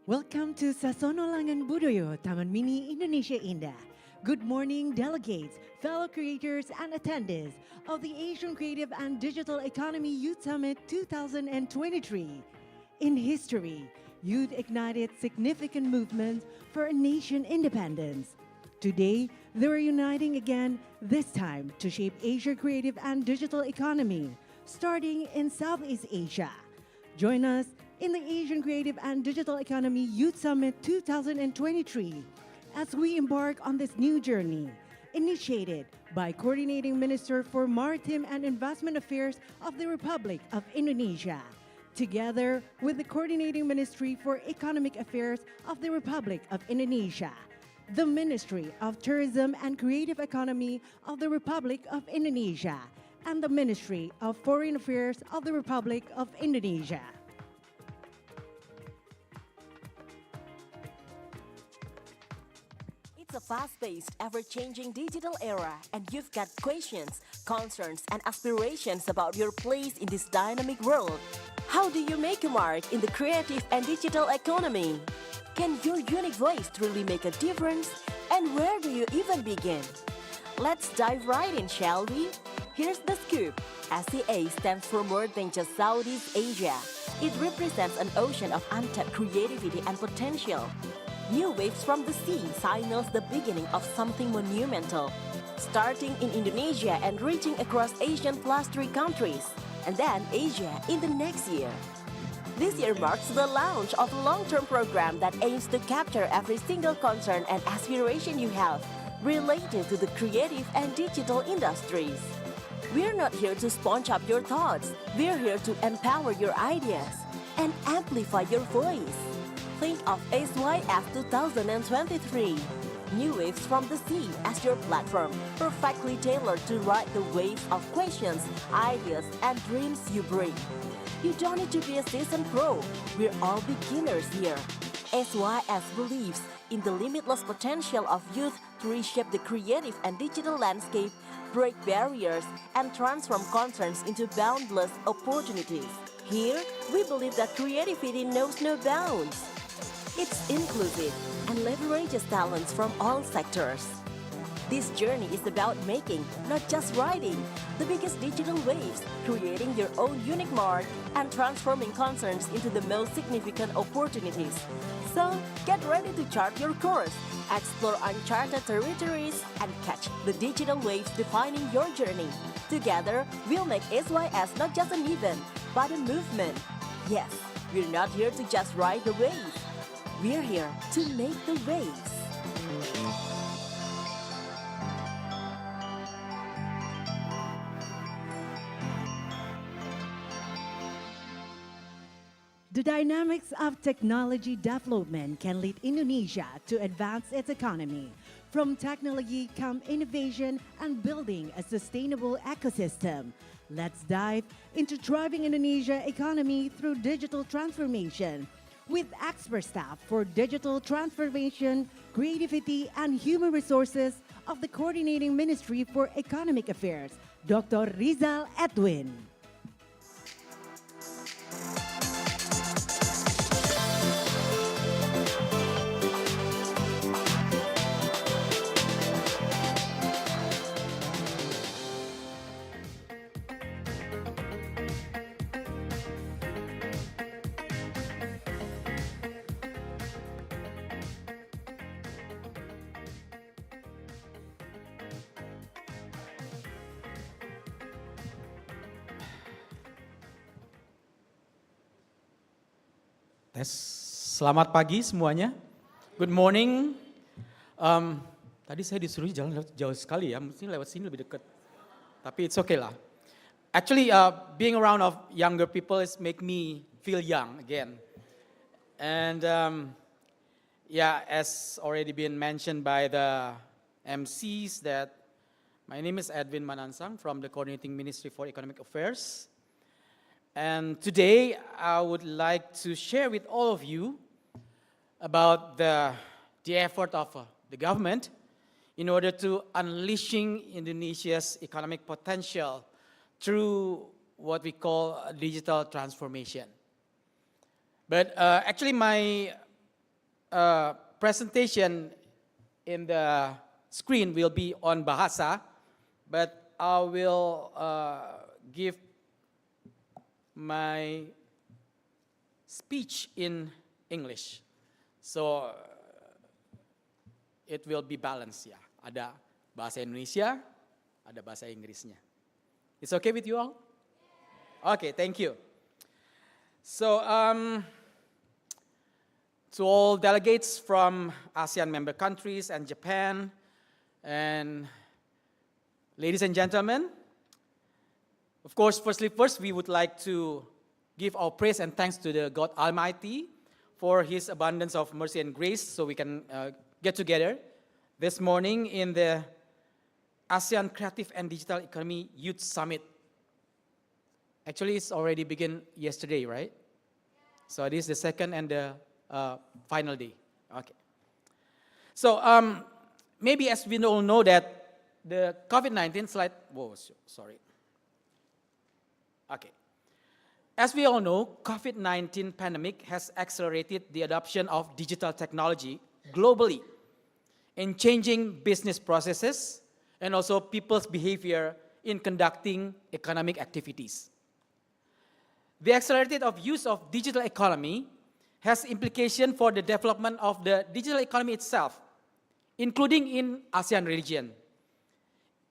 Welcome to Sasono Langan Budoyo, Taman Mini Indonesia Indah. Good morning, delegates, fellow creators, and attendees of the Asian Creative and Digital Economy Youth Summit 2023. In history, youth ignited significant movements for a nation independence. Today, they are uniting again, this time to shape Asia creative and digital economy, starting in Southeast Asia. Join us in the Asian Creative and Digital Economy Youth Summit 2023 as we embark on this new journey, initiated by Coordinating Minister for Maritime and Investment Affairs of the Republic of Indonesia, together with the Coordinating Ministry for Economic Affairs of the Republic of Indonesia, the Ministry of Tourism and Creative Economy of the Republic of Indonesia, and the Ministry of Foreign Affairs of the Republic of Indonesia. It's a fast-paced, ever-changing digital era, and you've got questions, concerns, and aspirations about your place in this dynamic world. How do you make a mark in the creative and digital economy? Can your unique voice truly make a difference? And where do you even begin? Let's dive right in, shall we? Here's the scoop. SCA stands for more than just Southeast Asia. It represents an ocean of untapped creativity and potential. New Waves from the Sea signals the beginning of something monumental, starting in Indonesia and reaching across Asian plus 3 countries, and then Asia in the next year. This year marks the launch of a long-term program that aims to capture every single concern and aspiration you have related to the creative and digital industries. We're not here to sponge up your thoughts. We're here to empower your ideas and amplify your voice. Think of SYF 2023, New Waves from the Sea as your platform, perfectly tailored to ride the waves of questions, ideas, and dreams you bring. You don't need to be a seasoned pro. We're all beginners here. SYF believes in the limitless potential of youth to reshape the creative and digital landscape, break barriers, and transform concerns into boundless opportunities. Here, we believe that creativity knows no bounds. It's inclusive and leverages talents from all sectors. This journey is about making, not just riding, the biggest digital waves, creating your own unique mark, and transforming concerns into the most significant opportunities. So, get ready to chart your course, explore uncharted territories, and catch the digital waves defining your journey. Together, we'll make SYS not just an event, but a movement. Yes, we're not here to just ride the wave. We're here to make the waves. The dynamics of technology development can lead Indonesia to advance its economy. From technology come innovation and building a sustainable ecosystem. Let's dive into driving Indonesia economy through digital transformation with expert staff for digital transformation, creativity, and human resources of the Coordinating Ministry for Economic Affairs, Dr. Rizal Edwin. Selamat pagi semuanya. Good morning. Tadi saya disuruh jalan jauh sekali ya, mesti lewat sini lebih dekat. Tapi it's okay lah. Actually, being around of younger people is make me feel young again. And yeah, as already been mentioned by the MCs that my name is Edwin Manansang from the Coordinating Ministry for Economic Affairs. And today, I would like to share with all of you about the effort of the government in order to unleashing Indonesia's economic potential through what we call digital transformation. But actually, my presentation in the screen will be on Bahasa, but I will give my speech in English. So it will be balanced ya. Ada bahasa Indonesia, ada bahasa Inggrisnya. It's okay with you all? Okay, thank you. So to all delegates from ASEAN member countries and Japan, and ladies and gentlemen, of course, first, we would like to give our praise and thanks to the God Almighty for His abundance of mercy and grace, so we can get together this morning in the ASEAN Creative and Digital Economy Youth Summit. Actually, it's already begun yesterday, right? So this is the second and the final day. Okay. So maybe as we all know that the COVID-19 slide, sorry. Okay. As we all know, COVID-19 pandemic has accelerated the adoption of digital technology globally in changing business processes and also people's behavior in conducting economic activities. The accelerated use of digital economy has implication for the development of the digital economy itself, including in ASEAN region.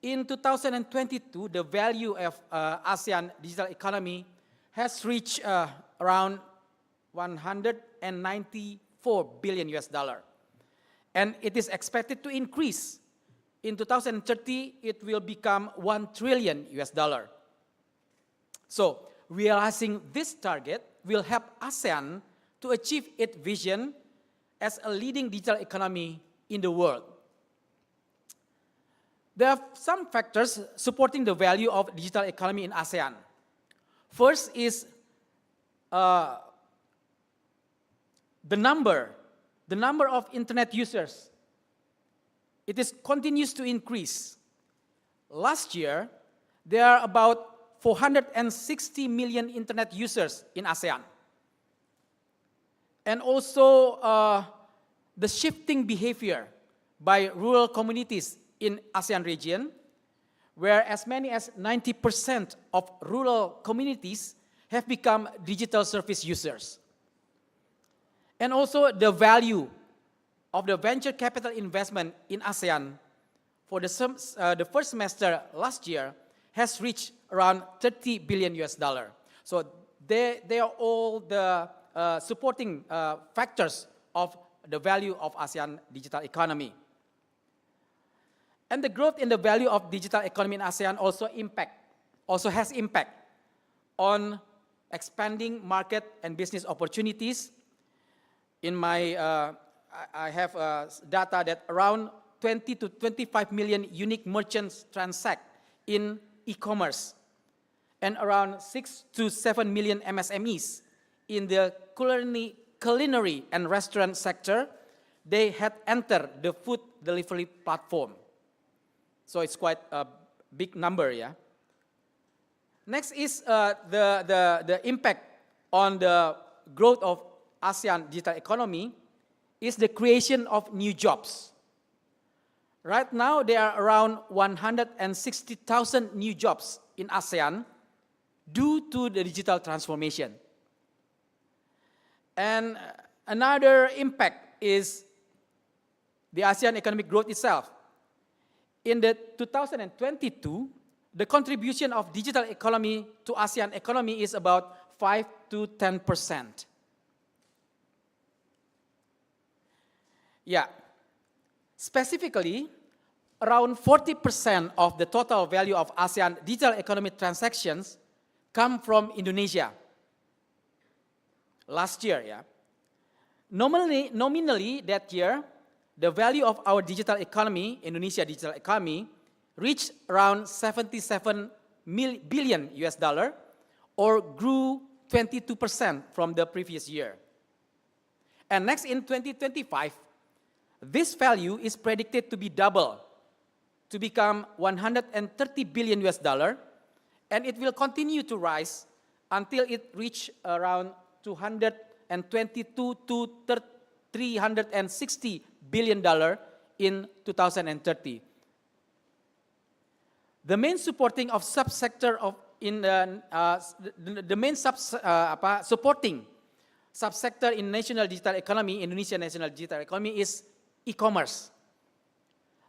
In 2022, the value of ASEAN digital economy has reached around 194 billion US dollar. And it is expected to increase. In 2030, it will become 1 trillion US dollar. So, realizing this target will help ASEAN to achieve its vision as a leading digital economy in the world. There are some factors supporting the value of digital economy in ASEAN. First is the number of internet users. It continues to increase. Last year, there are about 460 million internet users in ASEAN. And also the shifting behavior by rural communities in ASEAN region, where as many as 90% of rural communities have become digital service users. And also the value of the venture capital investment in ASEAN for the first semester last year has reached around 30 billion US dollar. So they are all the supporting factors of the value of ASEAN digital economy. And the growth in the value of digital economy in ASEAN also has impact on expanding market and business opportunities. In my, I have data that around 20 to 25 million unique merchants transact in e-commerce, and around 6 to 7 million MSMEs in the culinary and restaurant sector, they had entered the food delivery platform. So it's quite a big number, yeah. Next is the impact on the growth of ASEAN digital economy is the creation of new jobs. Right now, there are around 160,000 new jobs in ASEAN due to the digital transformation. And another impact is the ASEAN economic growth itself. In the 2022, the contribution of digital economy to ASEAN economy is about 5 to 10%. Yeah. Specifically, around 40% of the total value of ASEAN digital economy transactions come from Indonesia. Last year, yeah. Nominally that year, the value of our digital economy, Indonesia digital economy, reached around 77 billion US dollar, or grew 22% from the previous year. And next in 2025, this value is predicted to be double, to become 130 billion US dollar, and it will continue to rise until it reach around 222 to $360 billion in 2030. The main supporting of subsector of in the main supporting subsector in national digital economy, Indonesia national digital economy, is e-commerce.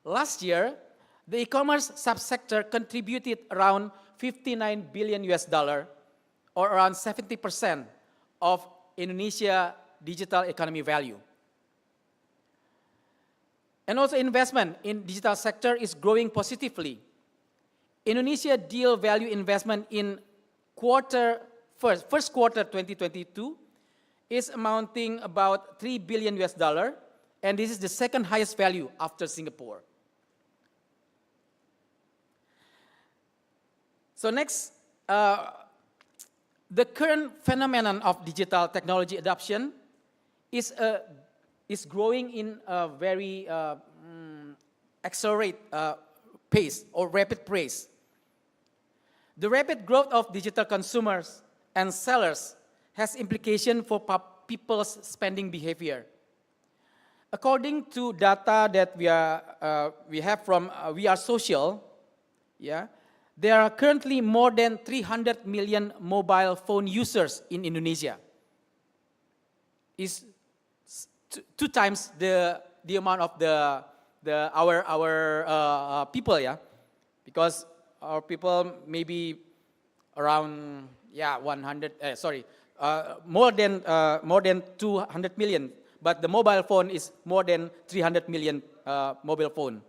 Last year, the e-commerce subsector contributed around $59 billion or around 70% of Indonesia digital economy value. And also investment in digital sector is growing positively. Indonesia deal value investment in first quarter 2022 is amounting about $3 billion, and this is the second highest value after Singapore. So next, the current phenomenon of digital technology adoption is growing in a very accelerated pace or rapid pace. The rapid growth of digital consumers and sellers has implication for people's spending behavior. According to data that we have from We Are Social, there are currently more than 300 million mobile phone users in Indonesia. Is two times the amount of our people, because our people maybe around more than 200 million, but the mobile phone is more than 300 million mobile phone,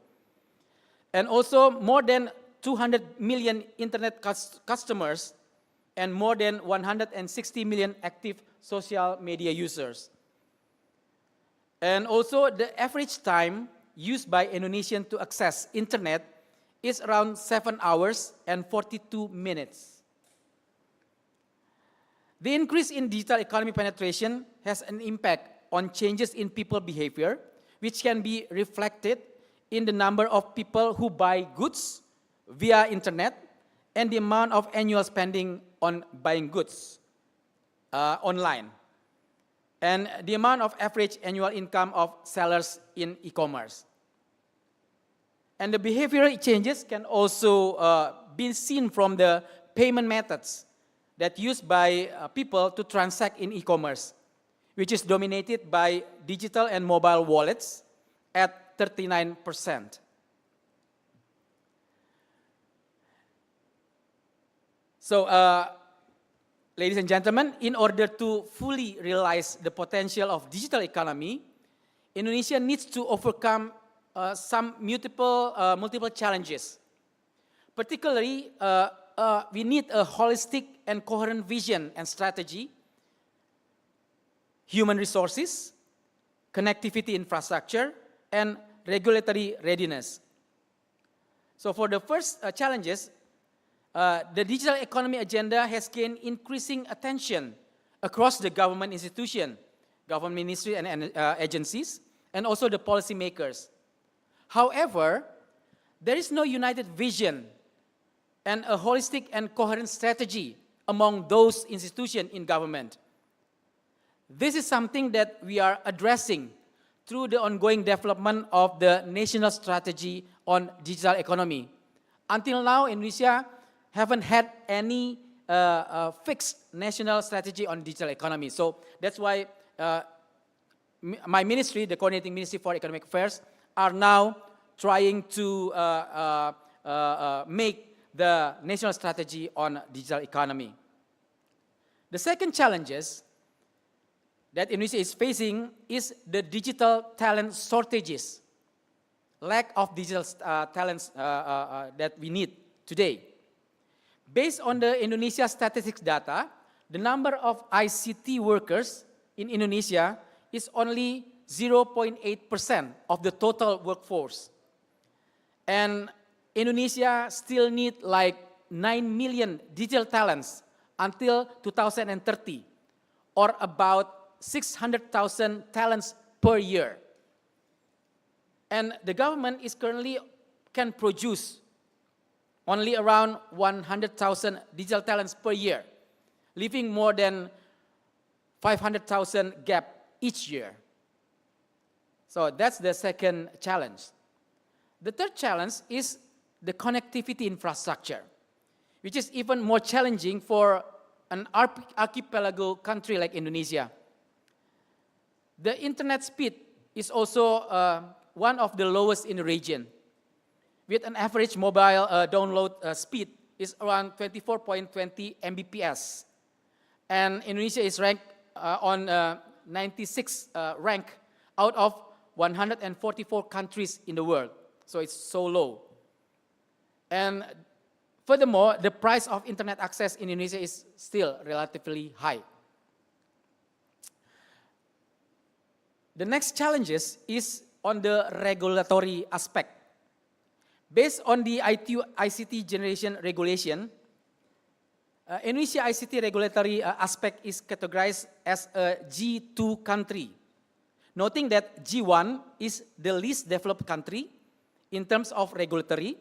and also more than 200 million internet customers and more than 160 million active social media users. And also the average time used by Indonesians to access internet is around 7 hours and 42 minutes. The increase in digital economy penetration has an impact on changes in people behavior, which can be reflected in the number of people who buy goods via internet and the amount of annual spending on buying goods online, and the amount of average annual income of sellers in e-commerce. And the behavioral changes can also be seen from the payment methods that used by people to transact in e-commerce, which is dominated by digital and mobile wallets at 39%. So, ladies and gentlemen, in order to fully realize the potential of digital economy, Indonesia needs to overcome some multiple challenges. Particularly, we need a holistic and coherent vision and strategy, human resources, connectivity infrastructure, and regulatory readiness. So for the first challenges, the digital economy agenda has gained increasing attention across the government institution, government ministries and agencies, and also the policymakers. However, there is no united vision and a holistic and coherent strategy among those institutions in government. This is something that we are addressing through the ongoing development of the national strategy on digital economy. Until now, Indonesia haven't had any fixed national strategy on digital economy. So that's why my ministry, the Coordinating Ministry for Economic Affairs, are now trying to make the national strategy on digital economy. The second challenges that Indonesia is facing is the digital talent shortages, lack of digital talents that we need today. Based on the Indonesia statistics data, the number of ICT workers in Indonesia is only 0.8% of the total workforce. And Indonesia still need like 9 million digital talents until 2030, or about 600,000 talents per year. And the government is currently can produce only around 100,000 digital talents per year, leaving more than 500,000 gap each year. So that's the second challenge. The third challenge is the connectivity infrastructure, which is even more challenging for an archipelago country like Indonesia. The internet speed is also one of the lowest in the region, with an average mobile download speed is around 24.20 Mbps. And Indonesia is ranked on 96th rank out of 144 countries in the world. So it's so low. And furthermore, the price of internet access in Indonesia is still relatively high. The next challenges is on the regulatory aspect. Based on the ICT generation regulation, Indonesia ICT regulatory aspect is categorized as a G2 country, noting that G1 is the least developed country in terms of regulatory,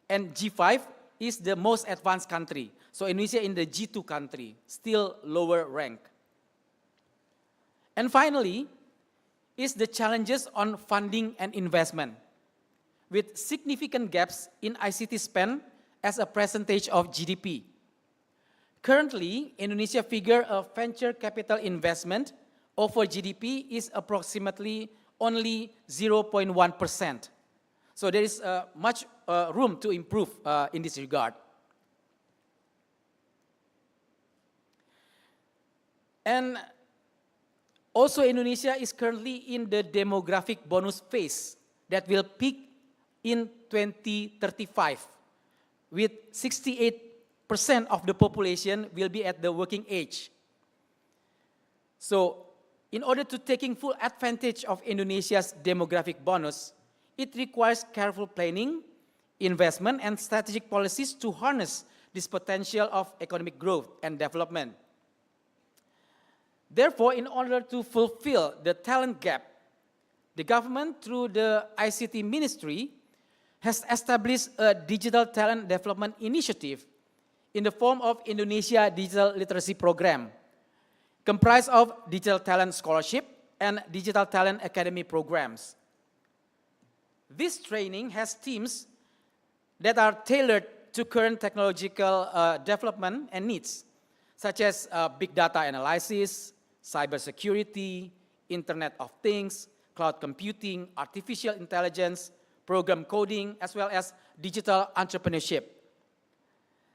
and G5 is the most advanced country. So Indonesia in the G2 country, still lower rank. And finally, is the challenges on funding and investment, with significant gaps in ICT spend as a percentage of GDP. Currently, Indonesia figure a venture capital investment over GDP is approximately only 0.1%. So there is much room to improve in this regard. And also Indonesia is currently in the demographic bonus phase that will peak in 2035, with 68% of the population will be at the working age. So in order to taking full advantage of Indonesia's demographic bonus, it requires careful planning, investment, and strategic policies to harness this potential of economic growth and development. Therefore, in order to fulfill the talent gap, the government, through the ICT Ministry, has established a digital talent development initiative in the form of Indonesia Digital Literacy Program, comprised of digital talent scholarship and digital talent academy programs. This training has teams that are tailored to current technological development and needs, such as big data analysis, cybersecurity, Internet of Things, cloud computing, artificial intelligence, program coding, as well as digital entrepreneurship.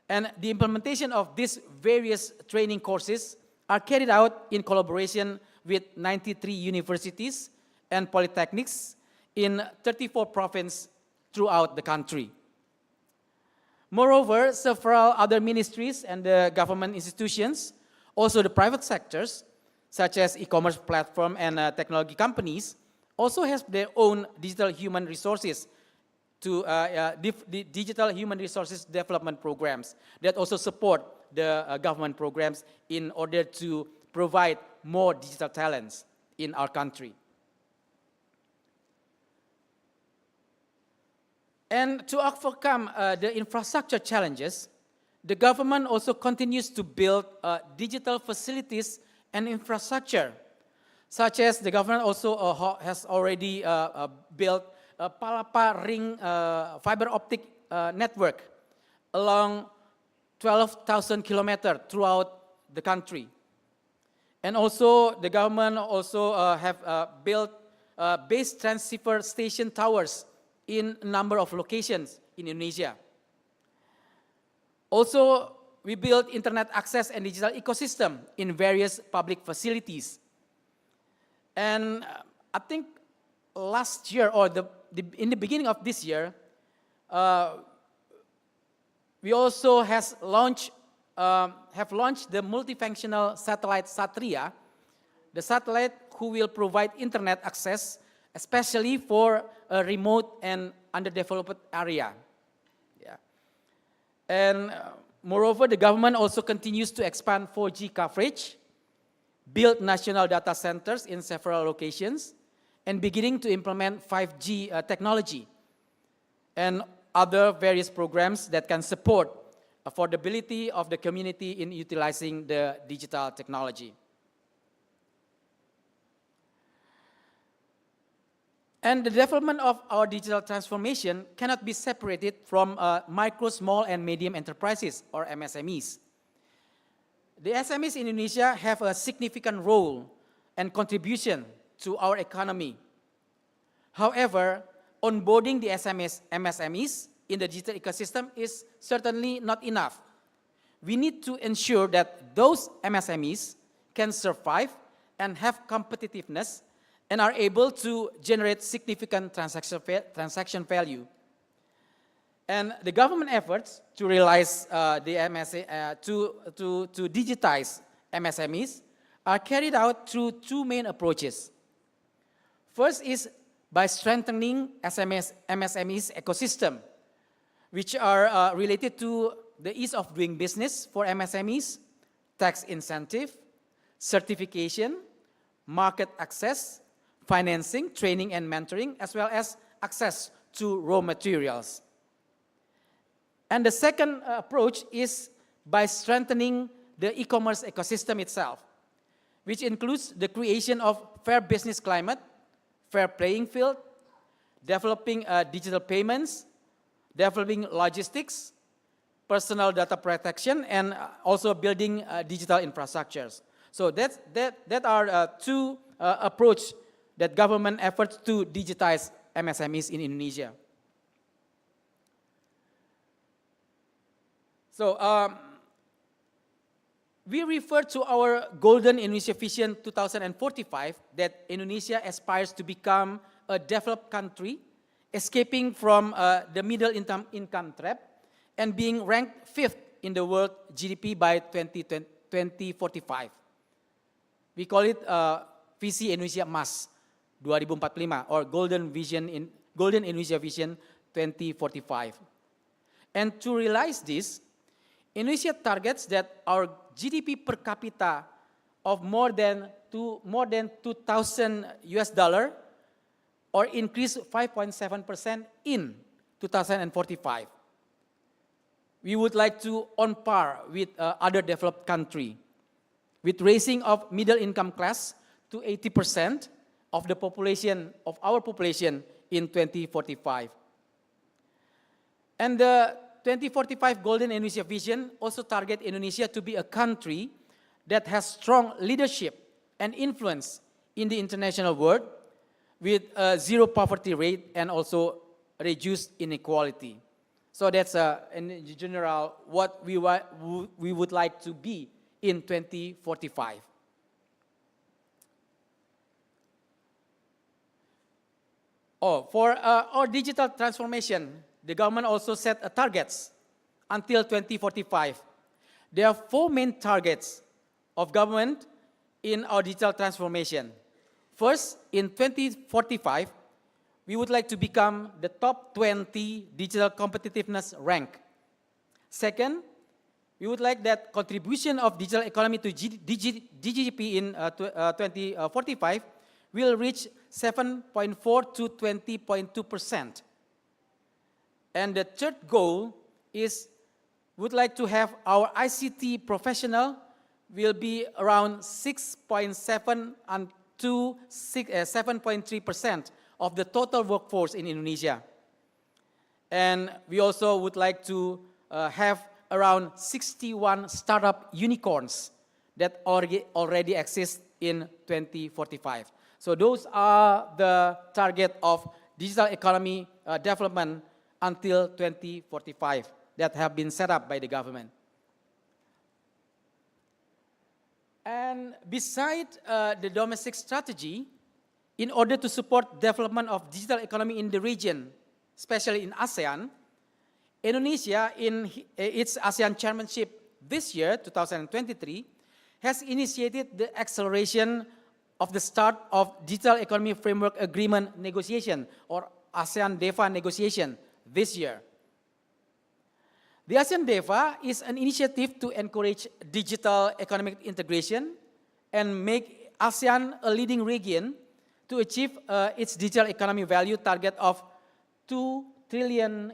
And the implementation of these various training courses are carried out in collaboration with 93 universities and polytechnics in 34 provinces throughout the country. Moreover, several other ministries and the government institutions, also the private sectors, such as e-commerce platform and technology companies, also have their own digital human resources to digital human resources development programs that also support the government programs in order to provide more digital talents in our country. And to overcome the infrastructure challenges, the government also continues to build digital facilities and infrastructure, such as the government also has already built a Palapa Ring fiber optic network along 12,000 kilometers throughout the country. And also the government also have built base transceiver station towers in a number of locations in Indonesia. Also, we built internet access and digital ecosystem in various public facilities. And I think last year or in the beginning of this year, we also have launched the multifunctional satellite Satria, the satellite who will provide internet access, especially for a remote and underdeveloped area. Yeah. And moreover, the government also continues to expand 4G coverage, build national data centers in several locations, and beginning to implement 5G technology and other various programs that can support affordability of the community in utilizing the digital technology. And the development of our digital transformation cannot be separated from micro, small, and medium enterprises, or MSMEs. The SMEs in Indonesia have a significant role and contribution to our economy. However, onboarding the MSMEs in the digital ecosystem is certainly not enough. We need to ensure that those MSMEs can survive and have competitiveness and are able to generate significant transaction value. And the government efforts to realize to digitize MSMEs are carried out through two main approaches. First is by strengthening MSMEs ecosystem, which are related to the ease of doing business for MSMEs, tax incentive, certification, market access, financing, training and mentoring, as well as access to raw materials. And the second approach is by strengthening the e-commerce ecosystem itself, which includes the creation of fair business climate, fair playing field, developing digital payments, developing logistics, personal data protection, and also building digital infrastructures. So that are two approaches that government efforts to digitize MSMEs in Indonesia. So we refer to our Golden Indonesia Vision 2045 that Indonesia aspires to become a developed country, escaping from the middle income trap and being ranked 5th in the world GDP by 2045. We call it Visi Indonesia Emas 2045 or Golden Indonesia Vision 2045. And to realize this, Indonesia targets that our GDP per capita of more than $2,000 or increase 5.7% in 2045. We would like to on par with other developed countries, with raising of middle income class to 80% of the population, of our population in 2045. And the 2045 Golden Indonesia Vision also target Indonesia to be a country that has strong leadership and influence in the international world with a zero poverty rate and also reduced inequality. So that's in general what we would like to be in 2045. For our digital transformation, the government also set targets until 2045. There are 4 main targets of government in our digital transformation. First, in 2045, we would like to become the top 20 digital competitiveness rank. Second, we would like that contribution of digital economy to GDP in 2045 will reach 7.4 to 20.2%. And the third goal is we would like to have our ICT professional will be around 6.7 and to 7.3% of the total workforce in Indonesia. And we also would like to have around 61 startup unicorns that already exist in 2045. So those are the target of digital economy development until 2045 that have been set up by the government. And beside the domestic strategy, in order to support development of digital economy in the region, especially in ASEAN, Indonesia in its ASEAN chairmanship this year, 2023, has initiated the acceleration of the start of Digital Economy Framework Agreement negotiation or ASEAN DEFA negotiation this year. The ASEAN DEFA is an initiative to encourage digital economic integration and make ASEAN a leading region to achieve its digital economy value target of $2 trillion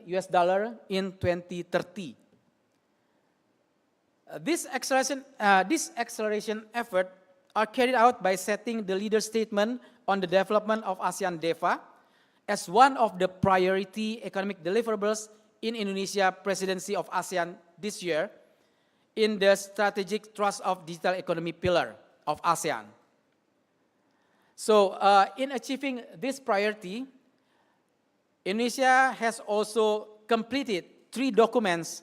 in 2030. This acceleration effort are carried out by setting the leader statement on the development of ASEAN DEFA as one of the priority economic deliverables in Indonesia presidency of ASEAN this year in the strategic thrust of digital economy pillar of ASEAN. So in achieving this priority, Indonesia has also completed 3 documents,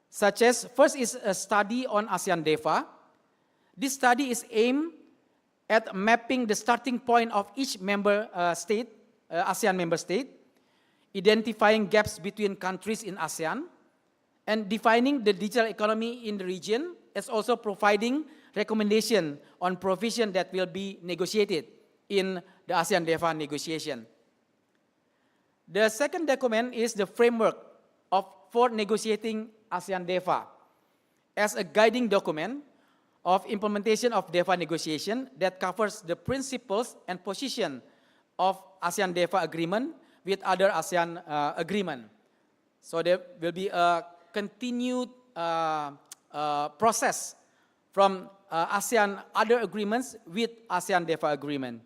such as first is a study on ASEAN DEFA. This study is aimed at mapping the starting point of each member state, ASEAN member state, identifying gaps between countries in ASEAN, and defining the digital economy in the region, as also providing recommendation on provision that will be negotiated in the ASEAN DEFA negotiation. The second document is the framework for negotiating ASEAN DEFA as a guiding document of implementation of DEFA negotiation that covers the principles and position of ASEAN DEFA agreement with other ASEAN agreement. So there will be a continued process from ASEAN other agreements with ASEAN DEFA agreement.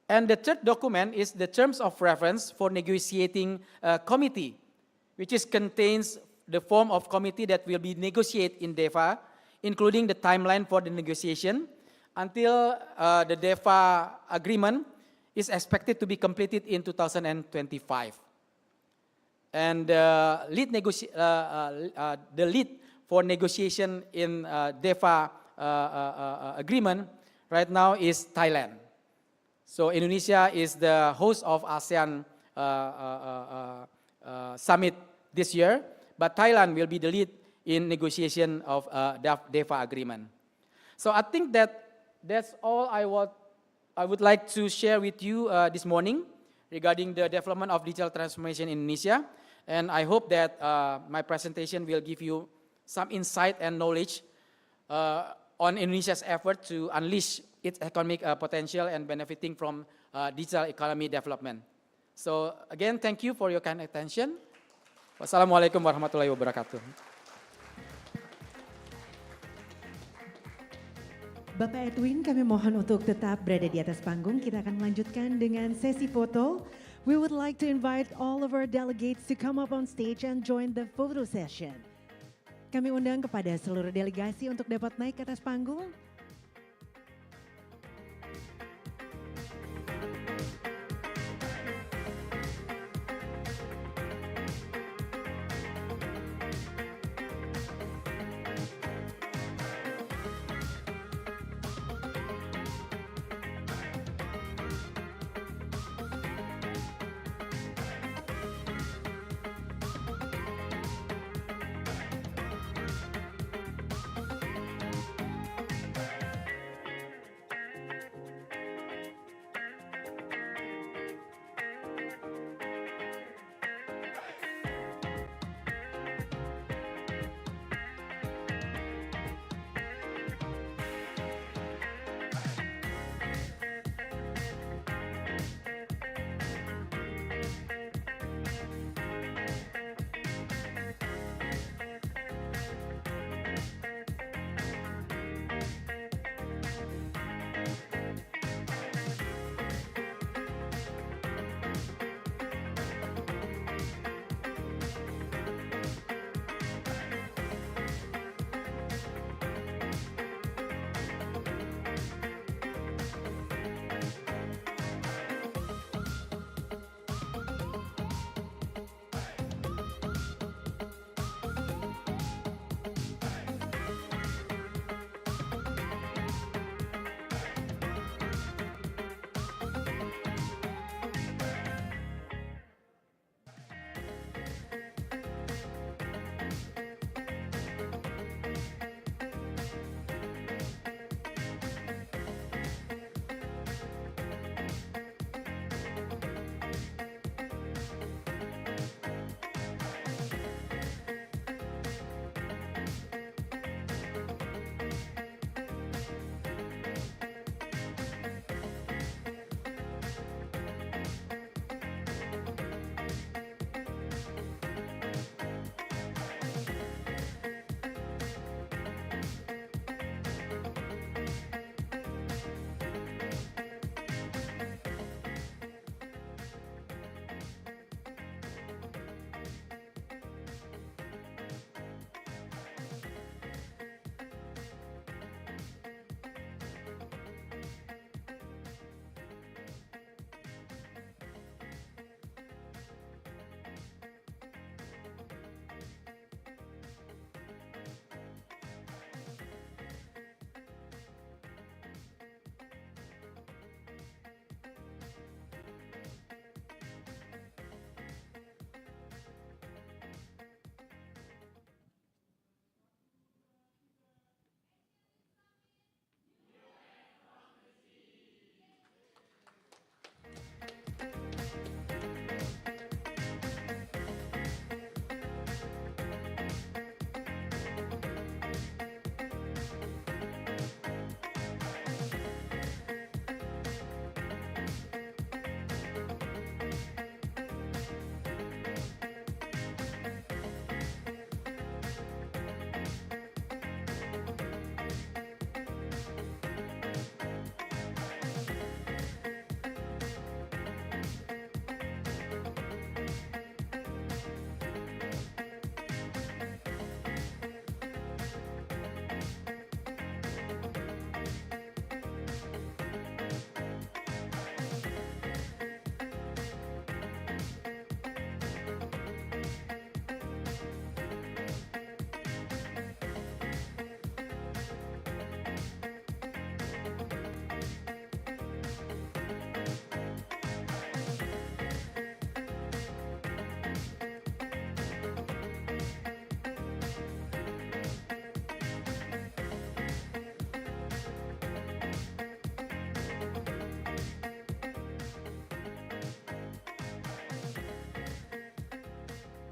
And the third document is the terms of reference for negotiating committee, which contains the form of committee that will be negotiated in DEFA, including the timeline for the negotiation until the DEFA agreement is expected to be completed in 2025. And the lead for negotiation in DEFA agreement right now is Thailand. So Indonesia is the host of ASEAN summit this year, but Thailand will be the lead in negotiation of DEFA agreement. So I think that's all I would like to share with you this morning regarding the development of digital transformation in Indonesia. And I hope that my presentation will give you some insight and knowledge on Indonesia's effort to unleash its economic potential and benefiting from digital economy development. So again, thank you for your kind attention. Wassalamualaikum warahmatullahi wabarakatuh. Bapak Edwin, kami mohon untuk tetap berada di atas panggung. Kita akan melanjutkan dengan sesi foto. We would like to invite all of our delegates to come up on stage and join the photo session. Kami undang kepada seluruh delegasi untuk dapat naik ke atas panggung.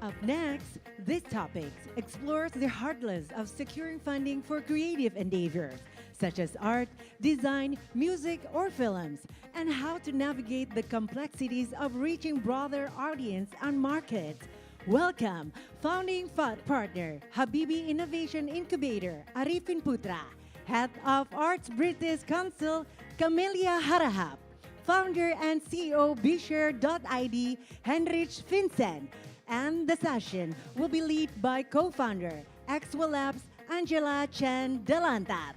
Up next, this topic explores the hurdles of securing funding for creative endeavors, such as art, design, music, or films, and how to navigate the complexities of reaching broader audience and markets. Welcome, founding partner, Habibi Innovation Incubator, Arifin Putra, Head of Arts British Council, Camelia Harahap, founder and CEO Bishare.id, Henrich Vincent, and the session will be led by co-founder, Axwell Labs, Angela Chen Delantar.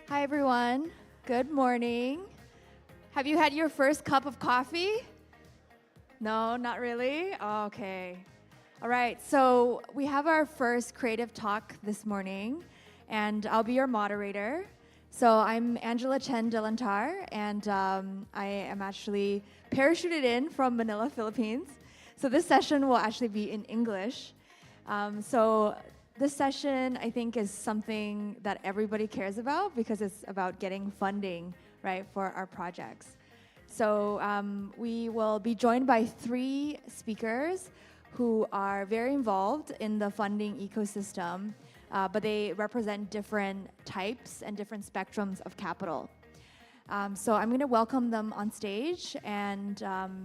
Hi, everyone. Good morning. Have you had your first cup of coffee? No, not really? Oh, okay. All right, so we have our first creative talk this morning, and I'll be your moderator. So I'm Angela Chen Delantar, and I am actually parachuted in from Manila, Philippines. So this session will actually be in English. So this session, I think, is something that everybody cares about because it's about getting funding, right, for our projects. So we will be joined by 3 speakers who are very involved in the funding ecosystem, but they represent different types and different spectrums of capital. So I'm going to welcome them on stage, and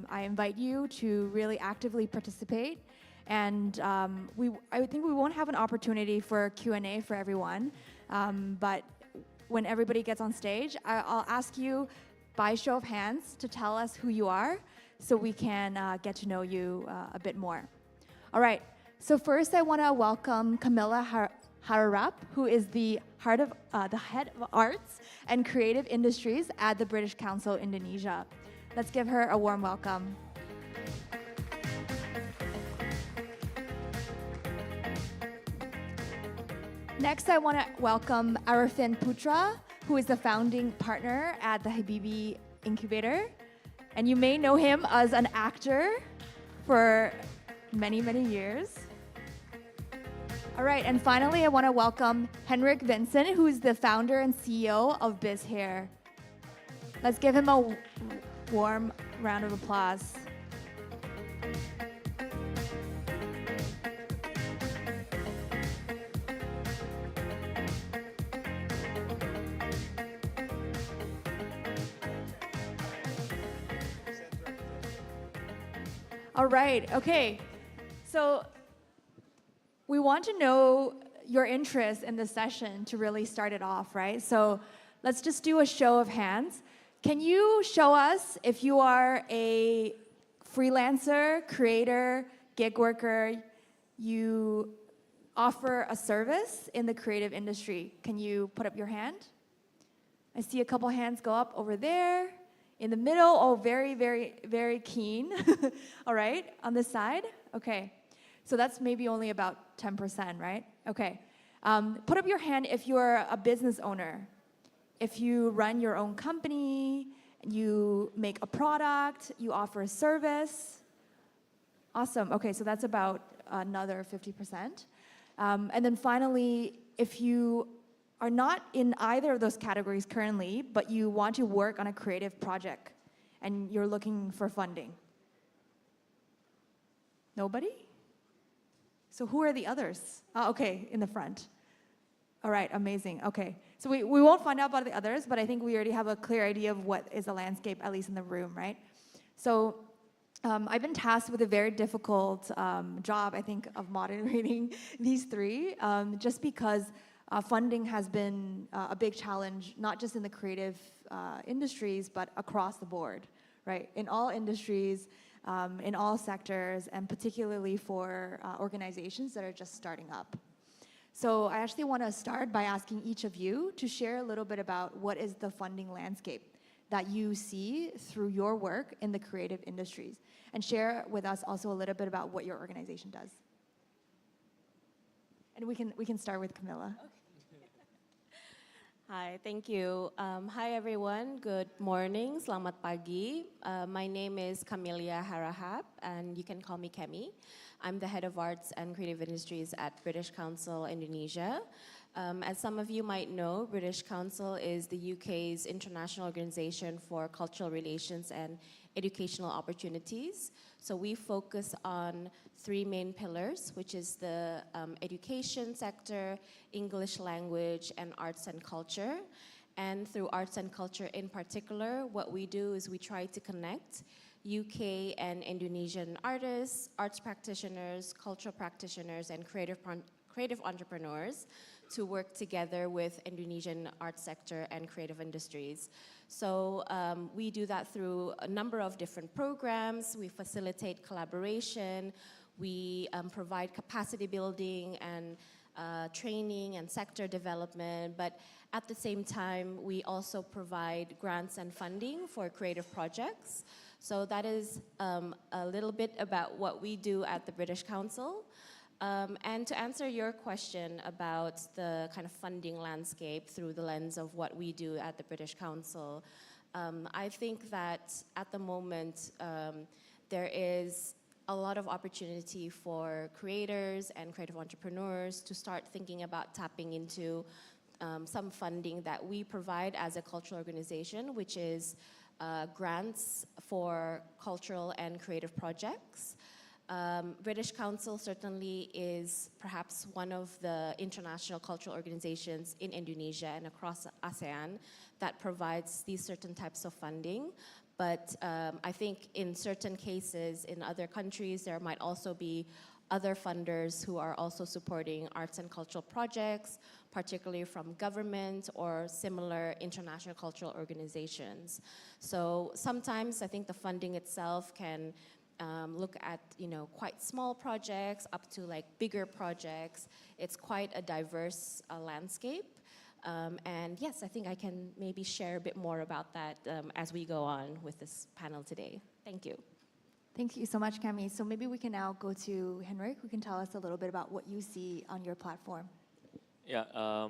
I invite you to really actively participate. And I think we won't have an opportunity for Q&A for everyone, but when everybody gets on stage, I'll ask you by show of hands to tell us who you are so we can get to know you a bit more. All right, so first I want to welcome Camilla Hararap, who is the head of arts and creative industries at the British Council Indonesia. Let's give her a warm welcome. Next, I want to welcome Arifin Putra, who is the founding partner at the Habibi Incubator. And you may know him as an actor for many, many years. All right, and finally, I want to welcome Henrik Vincent, who is the founder and CEO of Biz Hair. Let's give him a warm round of applause. All right, okay. So we want to know your interest in the session to really start it off, right? So let's just do a show of hands. Can you show us if you are a freelancer, creator, gig worker, you offer a service in the creative industry? Can you put up your hand? I see a couple hands go up over there. In the middle, oh, very, very, very keen. All right, on this side, okay. So that's maybe only about 10%, right? Okay. Put up your hand if you're a business owner. If you run your own company, you make a product, you offer a service. Awesome. Okay, so that's about another 50%. And then finally, if you are not in either of those categories currently, but you want to work on a creative project and you're looking for funding. Nobody? So who are the others? Okay, in the front. All right, amazing. Okay, so we won't find out about the others, but I think we already have a clear idea of what is the landscape, at least in the room, right? So I've been tasked with a very difficult job, I think, of moderating these three, just because funding has been a big challenge, not just in the creative industries, but across the board, right? In all industries, in all sectors, and particularly for organizations that are just starting up. So I actually want to start by asking each of you to share a little bit about what is the funding landscape that you see through your work in the creative industries, and share with us also a little bit about what your organization does. And we can start with Camilla. Okay. Hi, thank you. Hi everyone, good morning, selamat pagi. My name is Camelia Harahap, and you can call me Kemi. I'm the head of arts and creative industries at British Council Indonesia. As some of you might know, British Council is the UK's international organization for cultural relations and educational opportunities. So we focus on three main pillars, which is the education sector, English language, and arts and culture. And through arts and culture in particular, what we do is we try to connect UK and Indonesian artists, arts practitioners, cultural practitioners, and creative entrepreneurs to work together with Indonesian arts sector and creative industries. So we do that through a number of different programs. We facilitate collaboration. We provide capacity building and training and sector development. But at the same time, we also provide grants and funding for creative projects. So that is a little bit about what we do at the British Council. And to answer your question about the kind of funding landscape through the lens of what we do at the British Council, I think that at the moment there is a lot of opportunity for creators and creative entrepreneurs to start thinking about tapping into some funding that we provide as a cultural organization, which is grants for cultural and creative projects. British Council certainly is perhaps one of the international cultural organizations in Indonesia and across ASEAN that provides these certain types of funding. But I think in certain cases in other countries, there might also be other funders who are also supporting arts and cultural projects, particularly from government or similar international cultural organizations. So sometimes I think the funding itself can look at, quite small projects up to like bigger projects. It's quite a diverse landscape. And yes, I think I can maybe share a bit more about that as we go on with this panel today. Thank you. Thank you so much, Cami. So maybe we can now go to Henrik, who can tell us a little bit about what you see on your platform. Yeah,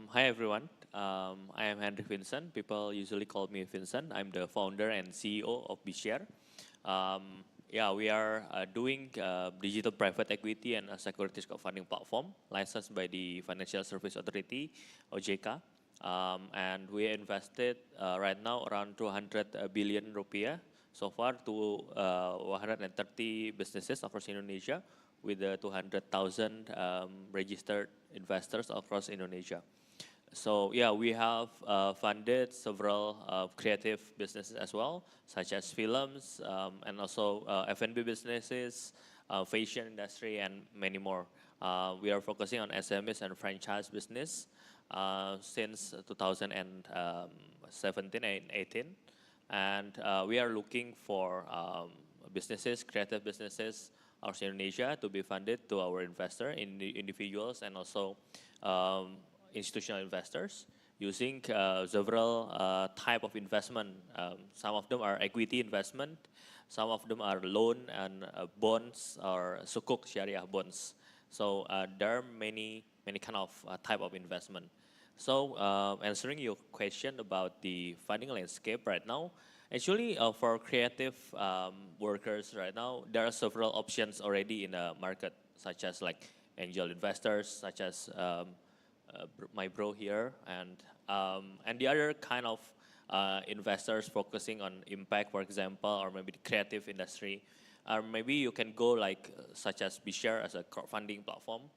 hi everyone. I am Henrik Vincent. People usually call me Vincent. I'm the founder and CEO of BShare. Yeah, we are doing digital private equity and a securities crowdfunding platform licensed by the Financial Service Authority, OJK. And we invested right now around 200 billion rupiah so far to 130 businesses across Indonesia with 200,000 registered investors across Indonesia. So yeah, we have funded several creative businesses as well, such as films and also F&B businesses, fashion industry, and many more. We are focusing on SMEs and franchise business since 2017 and 18, and we are looking for businesses, creative businesses across Indonesia to be funded to our investor, individuals, and also institutional investors using several type of investment. Some of them are equity investment, some of them are loan and bonds or sukuk Syariah bonds. So there are many kind of type of investment. So answering your question about the funding landscape right now, actually for creative workers right now, there are several options already in the market, such as like angel investors, such as my bro here, and the other kind of investors focusing on impact, for example, or maybe the creative industry. Or maybe you can go like such as BeShare as a crowdfunding platform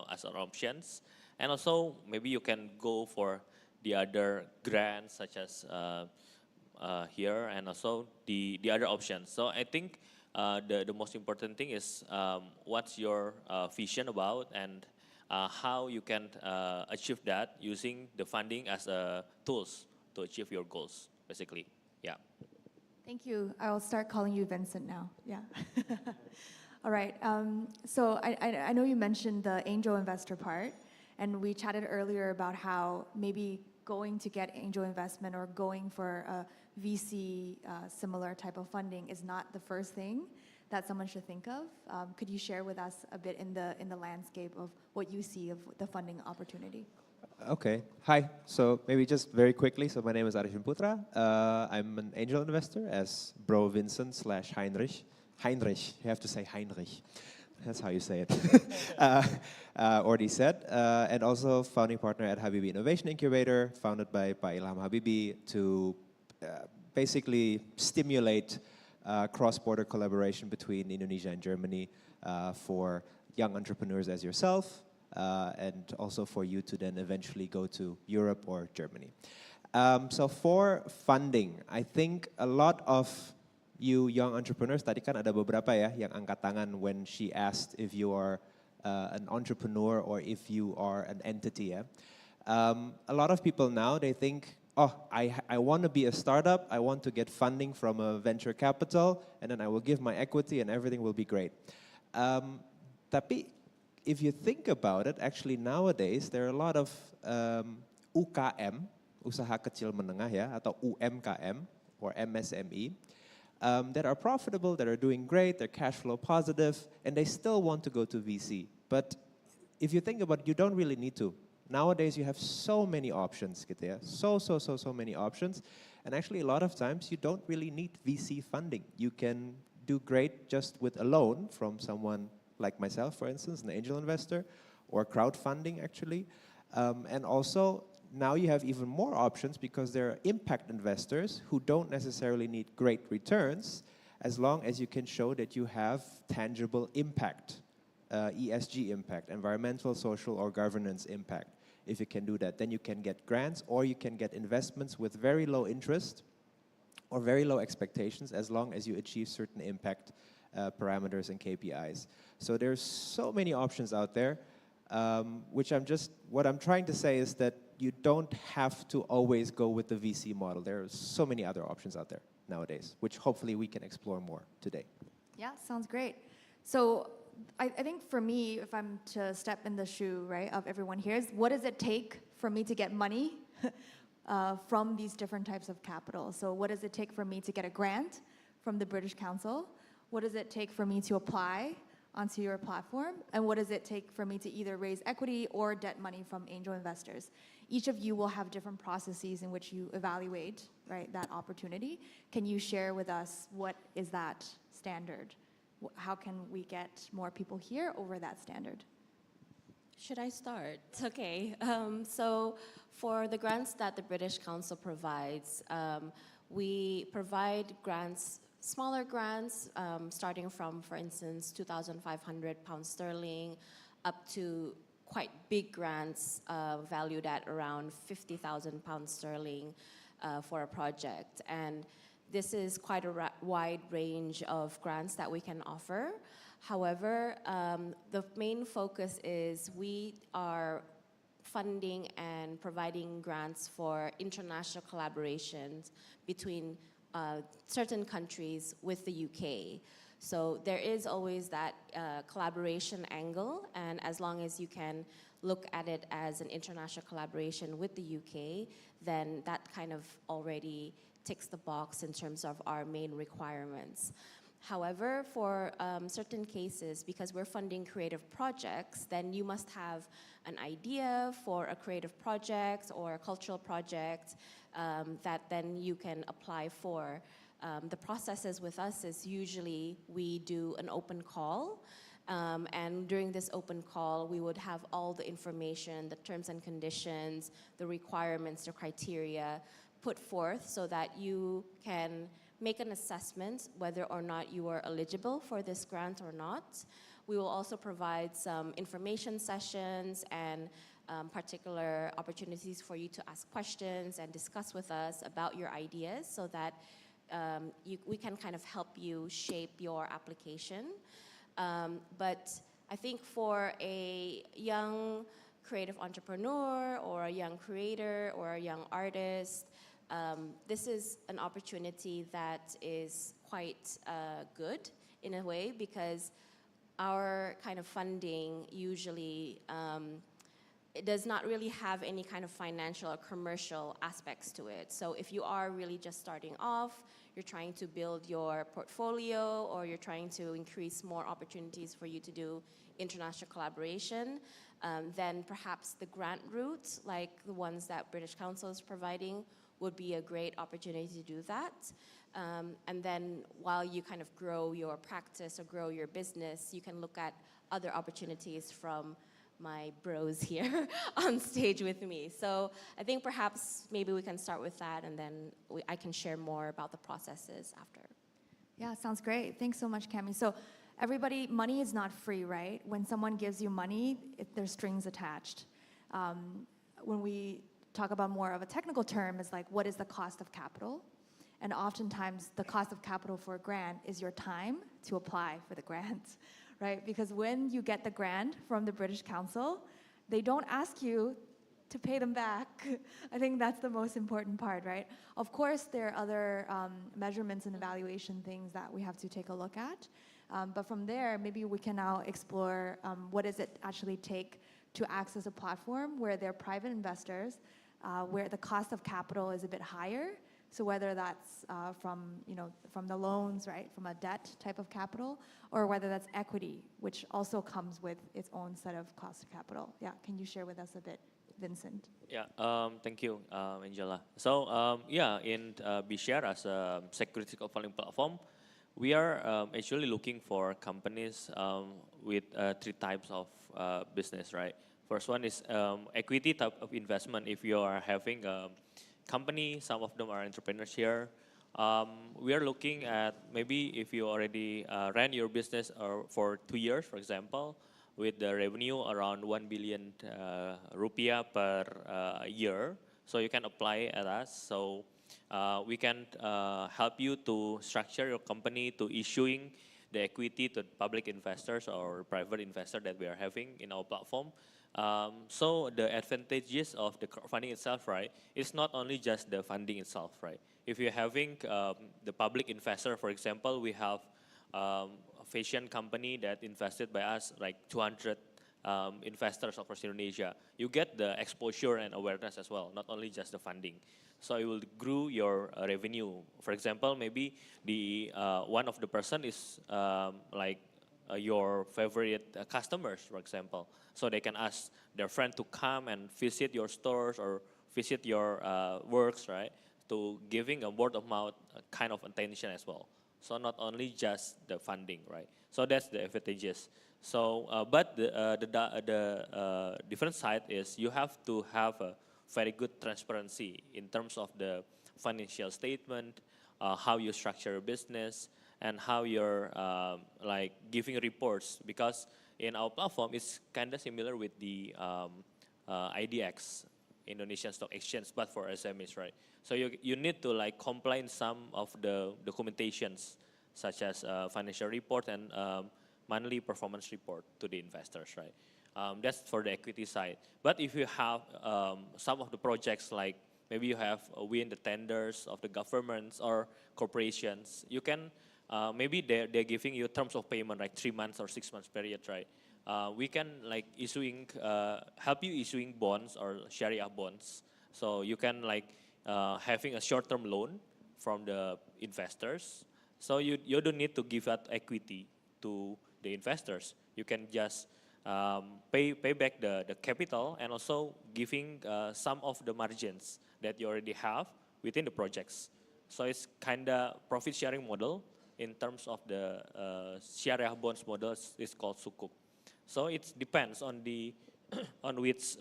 as an options, and also maybe you can go for the other grants such as here, and also the other options. So I think the most important thing is what's your vision about, and how you can achieve that using the funding as tools to achieve your goals, basically. Yeah. Thank you. I will start calling you Vincent now. Yeah. All right. So I know you mentioned the angel investor part, and we chatted earlier about how maybe going to get angel investment or going for a VC similar type of funding is not the first thing that someone should think of. Could you share with us a bit in the landscape of what you see of the funding opportunity? Okay. Hi. So maybe just very quickly. So my name is Arifin Putra. I'm an angel investor as Bro Vincent / Heinrich. Heinrich. You have to say Heinrich. That's how you say it. Already said. And also founding partner at Habibi Innovation Incubator, founded by Ilham Habibi to basically stimulate cross-border collaboration between Indonesia and Germany for young entrepreneurs as yourself, and also for you to then eventually go to Europe or Germany. So for funding, I think a lot of you young entrepreneurs, tadi kan ada beberapa ya yang angkat tangan when she asked if you are an entrepreneur or if you are an entity. Yeah? A lot of people now, they think, oh, I want to be a startup, I want to get funding from a venture capital, and then I will give my equity and everything will be great. Tapi if you think about it, actually nowadays there are a lot of UKM, usaha kecil menengah ya, atau UMKM or MSME, that are profitable, that are doing great, they're cash flow positive, and they still want to go to VC. But if you think about it, you don't really need to. Nowadays you have so many options, gitu ya. So many options, and actually a lot of times you don't really need VC funding. You can do great just with a loan from someone like myself, for instance, an angel investor, or crowdfunding actually. And also, now you have even more options because there are impact investors who don't necessarily need great returns as long as you can show that you have tangible impact, ESG impact, environmental, social, or governance impact. If you can do that, then you can get grants or you can get investments with very low interest or very low expectations as long as you achieve certain impact parameters and KPIs. So there's so many options out there, what I'm trying to say is that you don't have to always go with the VC model. There are so many other options out there nowadays, which hopefully we can explore more today. Yeah, sounds great. So I think for me, if I'm to step in the shoe, right, of everyone here, is what does it take for me to get money from these different types of capital? So what does it take for me to get a grant from the British Council? What does it take for me to apply onto your platform? And what does it take for me to either raise equity or debt money from angel investors? Each of you will have different processes in which you evaluate, right, that opportunity. Can you share with us what is that standard? How can we get more people here over that standard? Should I start? Okay. So for the grants that the British Council provides, we provide grants, smaller grants, starting from, for instance, £2,500 sterling, up to quite big grants valued at around 50,000 pounds sterling for a project. And this is quite a wide range of grants that we can offer. However, the main focus is we are funding and providing grants for international collaborations between certain countries with the UK. So there is always that collaboration angle, and as long as you can look at it as an international collaboration with the UK, then that kind of already ticks the box in terms of our main requirements. However, for certain cases, because we're funding creative projects, then you must have an idea for a creative project or a cultural project that then you can apply for. The processes with us is usually we do an open call, and during this open call, we would have all the information, the terms and conditions, the requirements, the criteria put forth so that you can make an assessment whether or not you are eligible for this grant or not. We will also provide some information sessions and particular opportunities for you to ask questions and discuss with us about your ideas so that we can kind of help you shape your application. But I think for a young creative entrepreneur or a young creator or a young artist, this is an opportunity that is quite good in a way, because our kind of funding usually it does not really have any kind of financial or commercial aspects to it. So if you are really just starting off, you're trying to build your portfolio, or you're trying to increase more opportunities for you to do international collaboration, then perhaps the grant route, like the ones that British Council is providing, would be a great opportunity to do that. And then while you kind of grow your practice or grow your business, you can look at other opportunities from my bros here on stage with me. So I think perhaps maybe we can start with that, and then I can share more about the processes after. Yeah, sounds great. Thanks so much, Cami. So everybody, money is not free, right? When someone gives you money, there's strings attached. When we talk about more of a technical term, is like, what is the cost of capital? And oftentimes the cost of capital for a grant is your time to apply for the grant, right? Because when you get the grant from the British Council, they don't ask you to pay them back. I think that's the most important part, right? Of course, there are other measurements and evaluation things that we have to take a look at. But from there, maybe we can now explore what does it actually take to access a platform where they're private investors, where the cost of capital is a bit higher. So whether that's from the loans, right, from a debt type of capital, or whether that's equity, which also comes with its own set of cost of capital. Yeah, can you share with us a bit, Vincent? Yeah, thank you, Angela. So in BShare as a security crowdfunding platform, we are actually looking for companies with three types of business, right? First one is equity type of investment. If you are having a company, some of them are entrepreneurs here. We are looking at maybe if you already ran your business for 2 years, for example, with the revenue around 1 billion rupiah per year. So you can apply at us. So we can help you to structure your company to issuing the equity to public investors or private investor that we are having in our platform. So the advantages of the crowdfunding itself, right, it's not only just the funding itself, right? If you're having the public investor, for example, we have a fashion company that invested by us like 200 investors across Indonesia. You get the exposure and awareness as well, not only just the funding. So it will grow your revenue. For example, maybe the one of the person is your favorite customers, for example. So they can ask their friend to come and visit your stores or visit your works, right? To giving a word of mouth kind of attention as well. So not only just the funding, right? So that's the advantages. So, but the different side is you have to have a very good transparency in terms of the financial statement, how you structure your business, and how you're like giving reports, because in our platform, it's kind of similar with the IDX, Indonesian Stock Exchange, but for SMEs, right? So you need to like comply some of the documentations, such as financial report and monthly performance report to the investors, right? That's for the equity side. But if you have some of the projects, like maybe you have win the tenders of the governments or corporations, you can, maybe they're giving you terms of payment, like 3 months or 6 months period, right? We can like help you issuing bonds or Sharia bonds. So you can like having a short-term loan from the investors. So you don't need to give that equity to the investors. You can just pay back the capital and also giving some of the margins that you already have within the projects. So it's kind of profit sharing model. In terms of the Sharia bonds model, it's called sukuk. So it depends on the on which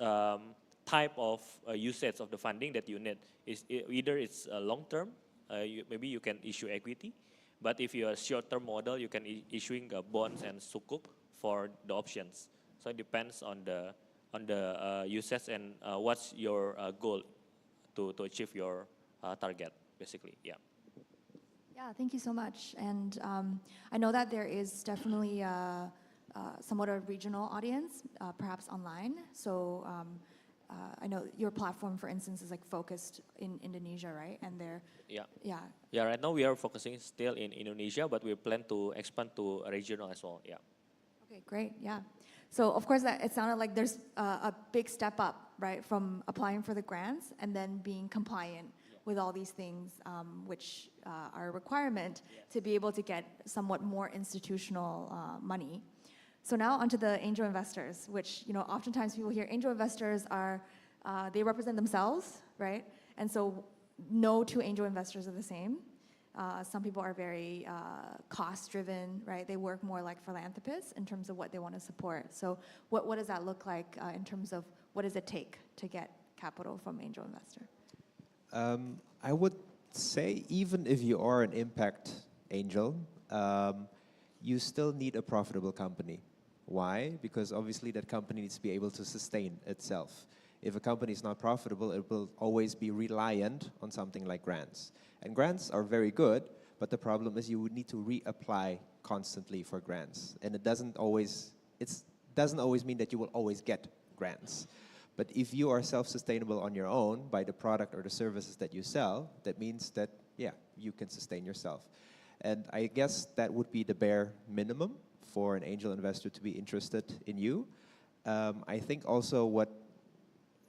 type of usage of the funding that you need. Either it's long term, maybe you can issue equity, but if you're a short term model, you can issuing bonds and sukuk for the options. So it depends on the usage and what's your goal to achieve your target, basically. Yeah. Yeah, thank you so much. And I know that there is definitely somewhat a regional audience, perhaps online. So I know your platform, for instance, is like focused in Indonesia, right? And Yeah, right now we are focusing still in Indonesia, but we plan to expand to regional as well. Yeah. Okay, great. Yeah. So of course, it sounded like there's a big step up, right, from applying for the grants and then being compliant with all these things, which are a requirement to be able to get somewhat more institutional money. So now onto the angel investors, which, you know, oftentimes people hear angel investors are, they represent themselves, right? And so no two angel investors are the same. Some people are very cost-driven, right? They work more like philanthropists in terms of what they want to support. So what does that look like in terms of what does it take to get capital from angel investor? I would say even if you are an impact angel, you still need a profitable company. Why? Because obviously that company needs to be able to sustain itself. If a company is not profitable, it will always be reliant on something like grants. And grants are very good, but the problem is you would need to reapply constantly for grants. And it doesn't always mean that you will always get grants. But if you are self-sustainable on your own by the product or the services that you sell, that means that, yeah, you can sustain yourself. And I guess that would be the bare minimum for an angel investor to be interested in you. I think also what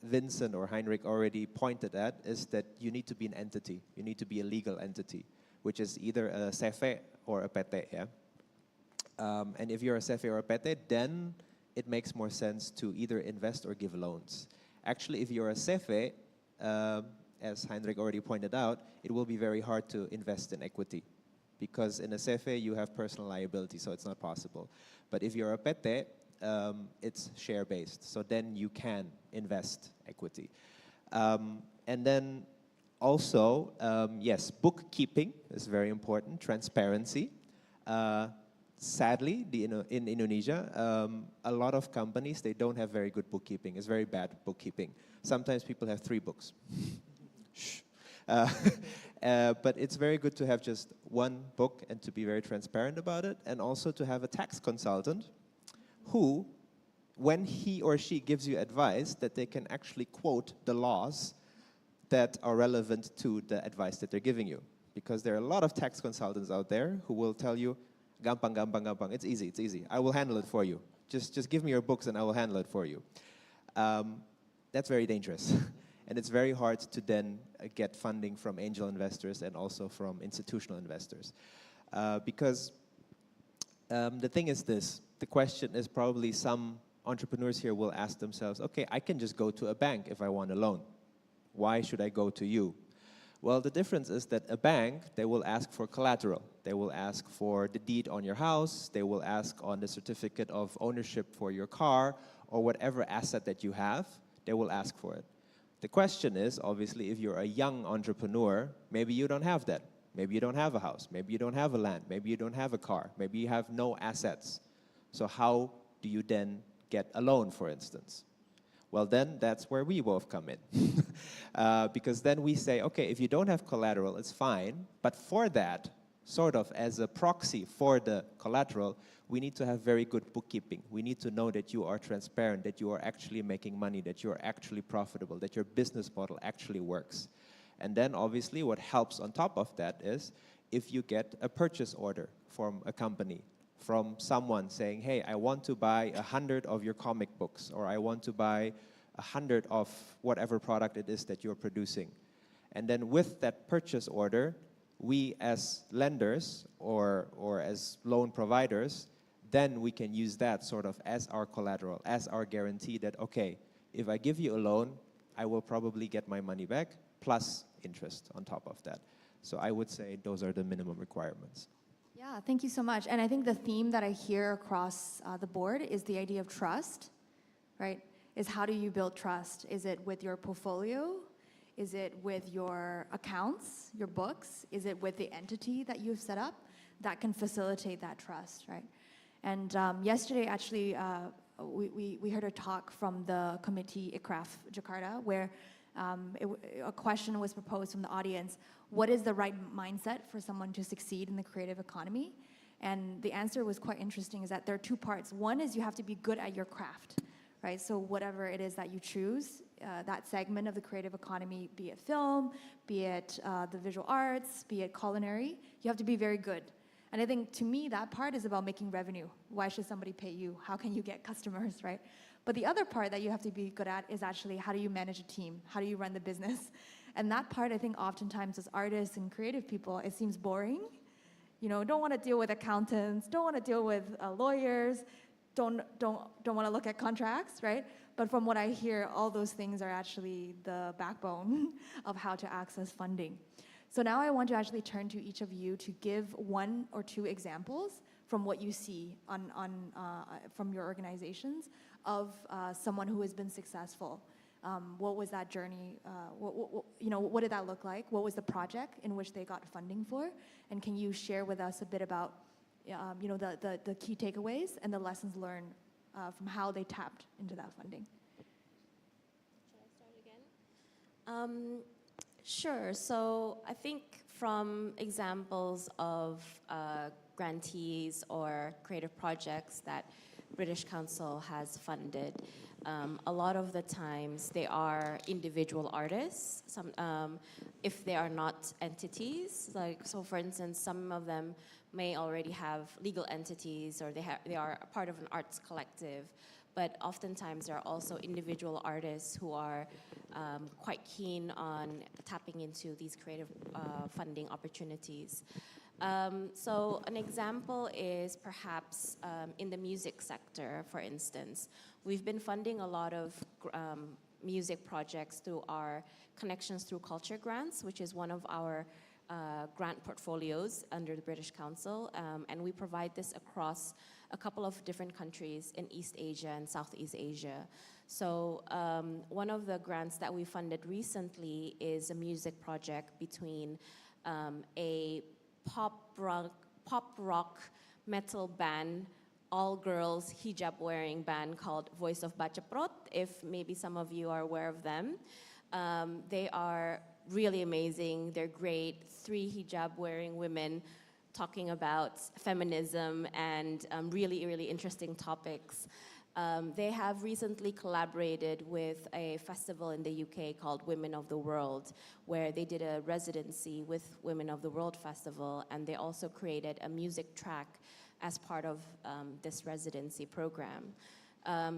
Vincent or Heinrich already pointed at is that you need to be an entity. You need to be a legal entity, which is either a CV or a PT, yeah? And if you're a CV or a PT, then it makes more sense to either invest or give loans. Actually, if you're a CV, as Heinrich already pointed out, it will be very hard to invest in equity because in a CV you have personal liability, so it's not possible. But if you're a PT, it's share-based, so then you can invest equity. And then also, yes, bookkeeping is very important, transparency. Sadly, in Indonesia, a lot of companies, they don't have very good bookkeeping. It's very bad bookkeeping. Sometimes people have 3 books. Shh. But it's very good to have just one book and to be very transparent about it, and also to have a tax consultant who, when he or she gives you advice, that they can actually quote the laws that are relevant to the advice that they're giving you. Because there are a lot of tax consultants out there who will tell you, gampang, gampang, gampang, it's easy, it's easy. I will handle it for you. Just give me your books and I will handle it for you. That's very dangerous. And it's very hard to then get funding from angel investors and also from institutional investors. Because the thing is this, the question is probably some entrepreneurs here will ask themselves, okay, I can just go to a bank if I want a loan. Why should I go to you? Well, the difference is that a bank, they will ask for collateral. They will ask for the deed on your house. They will ask on the certificate of ownership for your car or whatever asset that you have, they will ask for it. The question is, obviously, if you're a young entrepreneur, maybe you don't have that. Maybe you don't have a house. Maybe you don't have a land. Maybe you don't have a car. Maybe you have no assets. So how do you then get a loan, for instance? Well, then that's where we both come in. Because then we say, okay, if you don't have collateral, it's fine. But for that, sort of as a proxy for the collateral, we need to have very good bookkeeping. We need to know that you are transparent, that you are actually making money, that you are actually profitable, that your business model actually works. And then obviously what helps on top of that is if you get a purchase order from a company, from someone saying, hey, I want to buy 100 of your comic books, or I want to buy 100 of whatever product it is that you're producing. And then with that purchase order, we as lenders or as loan providers, then we can use that sort of as our collateral, as our guarantee that, okay, if I give you a loan, I will probably get my money back, plus interest on top of that. So I would say those are the minimum requirements. Yeah, thank you so much. And I think the theme that I hear across the board is the idea of trust, right? Is how do you build trust? Is it with your portfolio? Is it with your accounts, your books? Is it with the entity that you've set up that can facilitate that trust, right? And yesterday, actually, we heard a talk from the committee ICRAF Jakarta, where a question was proposed from the audience: what is the right mindset for someone to succeed in the creative economy? And the answer was quite interesting, is that there are two parts. One is you have to be good at your craft, right? So whatever it is that you choose, that segment of the creative economy, be it film, be it the visual arts, be it culinary, you have to be very good. And I think, to me, that part is about making revenue. Why should somebody pay you? How can you get customers, right? But the other part that you have to be good at is actually how do you manage a team? How do you run the business? And that part, I think, oftentimes as artists and creative people, it seems boring. You know, don't want to deal with accountants, don't want to deal with lawyers, don't want to look at contracts, right? But from what I hear, all those things are actually the backbone of how to access funding. So now I want to actually turn to each of you to give one or two examples from what you see from your organizations of someone who has been successful. What was that journey? What did that look like? What was the project in which they got funding for? And can you share with us a bit about the key takeaways and the lessons learned from how they tapped into that funding? Should I start again? Sure. So I think from examples of grantees or creative projects that British Council has funded, a lot of the times they are individual artists. If they are not entities, so for instance, some of them may already have legal entities, or they are part of an arts collective. But oftentimes there are also individual artists who are quite keen on tapping into these creative funding opportunities. So an example is perhaps in the music sector, for instance. We've been funding a lot of music projects through our Connections Through Culture grants, which is one of our grant portfolios under the British Council. And we provide this across a couple of different countries in East Asia and Southeast Asia. So one of the grants that we funded recently is a music project between a pop rock metal band, all girls hijab wearing band called Voice of Bachaprot, if maybe some of you are aware of them. They are really amazing. They're great. 3 hijab wearing women talking about feminism and really, really interesting topics. They have recently collaborated with a festival in the UK called Women of the World, where they did a residency with Women of the World Festival, and they also created a music track as part of this residency program.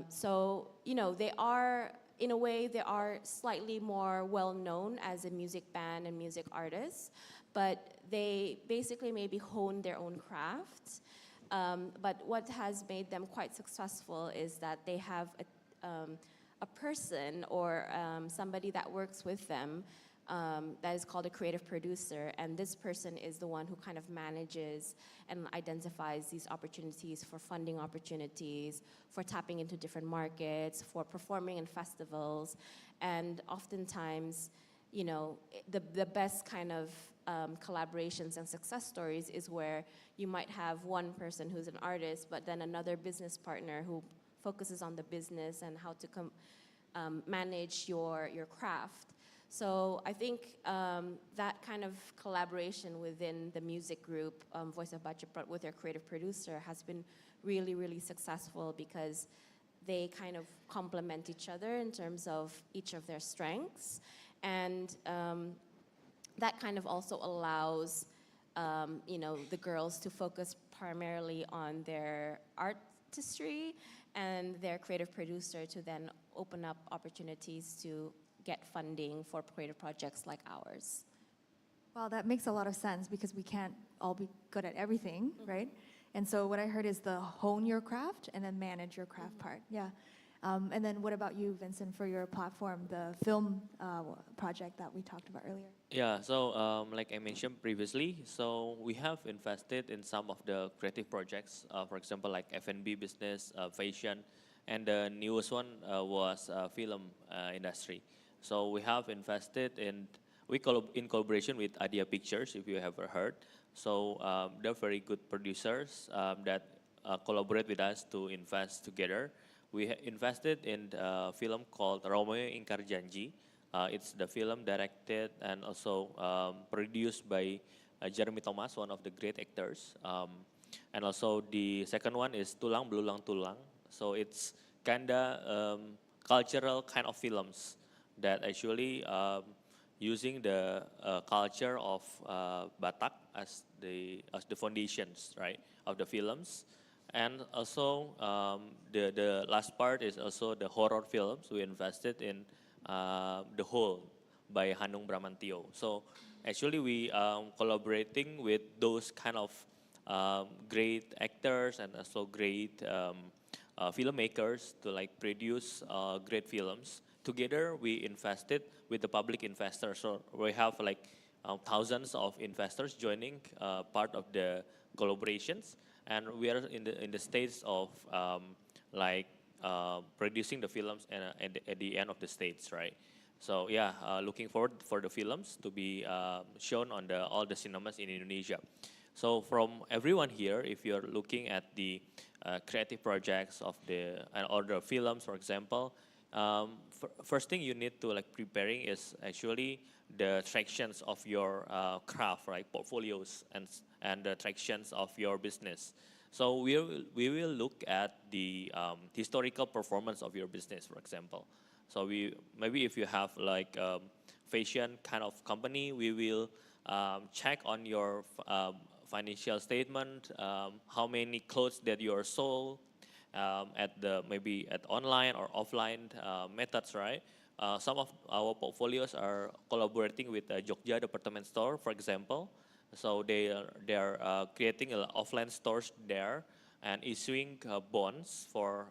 So, they are, in a way, they are slightly more well-known as a music band and music artists, but they basically maybe hone their own craft. But what has made them quite successful is that they have a person or somebody that works with them that is called a creative producer, and this person is the one who kind of manages and identifies these opportunities for funding opportunities, for tapping into different markets, for performing in festivals, and oftentimes you know, the best kind of collaborations and success stories is where you might have one person who's an artist, but then another business partner who focuses on the business and how to manage your craft. So I think that kind of collaboration within the music group, Voice of Bachaprat, with their creative producer has been really, really successful because they kind of complement each other in terms of each of their strengths. And that kind of also allows, you know, the girls to focus primarily on their artistry and their creative producer to then open up opportunities to get funding for creative projects like ours. Well, that makes a lot of sense because we can't all be good at everything, right? And so what I heard is the hone your craft and then manage your craft part. Yeah. And then what about you, Vincent, for your platform, the film project that we talked about earlier? Yeah, so like I mentioned previously, so we have invested in some of the creative projects, for example, like F&B business, fashion, and the newest one was film industry. So we have invested in, in collaboration with Idea Pictures, if you have ever heard. So they're very good producers that collaborate with us to invest together. We invested in a film called Romeo Ingkar Janji. It's the film directed and also produced by Jeremy Thomas, one of the great actors. And also the second one is Tulang Belulang Tulang. So it's kinda cultural kind of films that actually using the culture of Batak as the foundations, right, of the films. And also the last part is also the horror films. We invested in The Hole by Hanung Bramantio. So actually we collaborating with those kind of great actors and also great filmmakers to like produce great films. Together we invested with the public investors. So we have like thousands of investors joining part of the collaborations. And we are in the stage of producing the films at the end of the stage, right? So yeah, looking forward for the films to be shown on all the cinemas in Indonesia. So from everyone here, if you're looking at the creative projects of or the films, for example, first thing you need to like preparing is actually the tractions of your craft, right? Portfolios and the tractions of your business. So we will look at the historical performance of your business, for example. So maybe if you have like fashion kind of company, we will check on your financial statement, how many clothes that you are sold maybe at online or offline methods, right? Some of our portfolios are collaborating with Jogja department store, for example. So they are creating offline stores there and issuing bonds for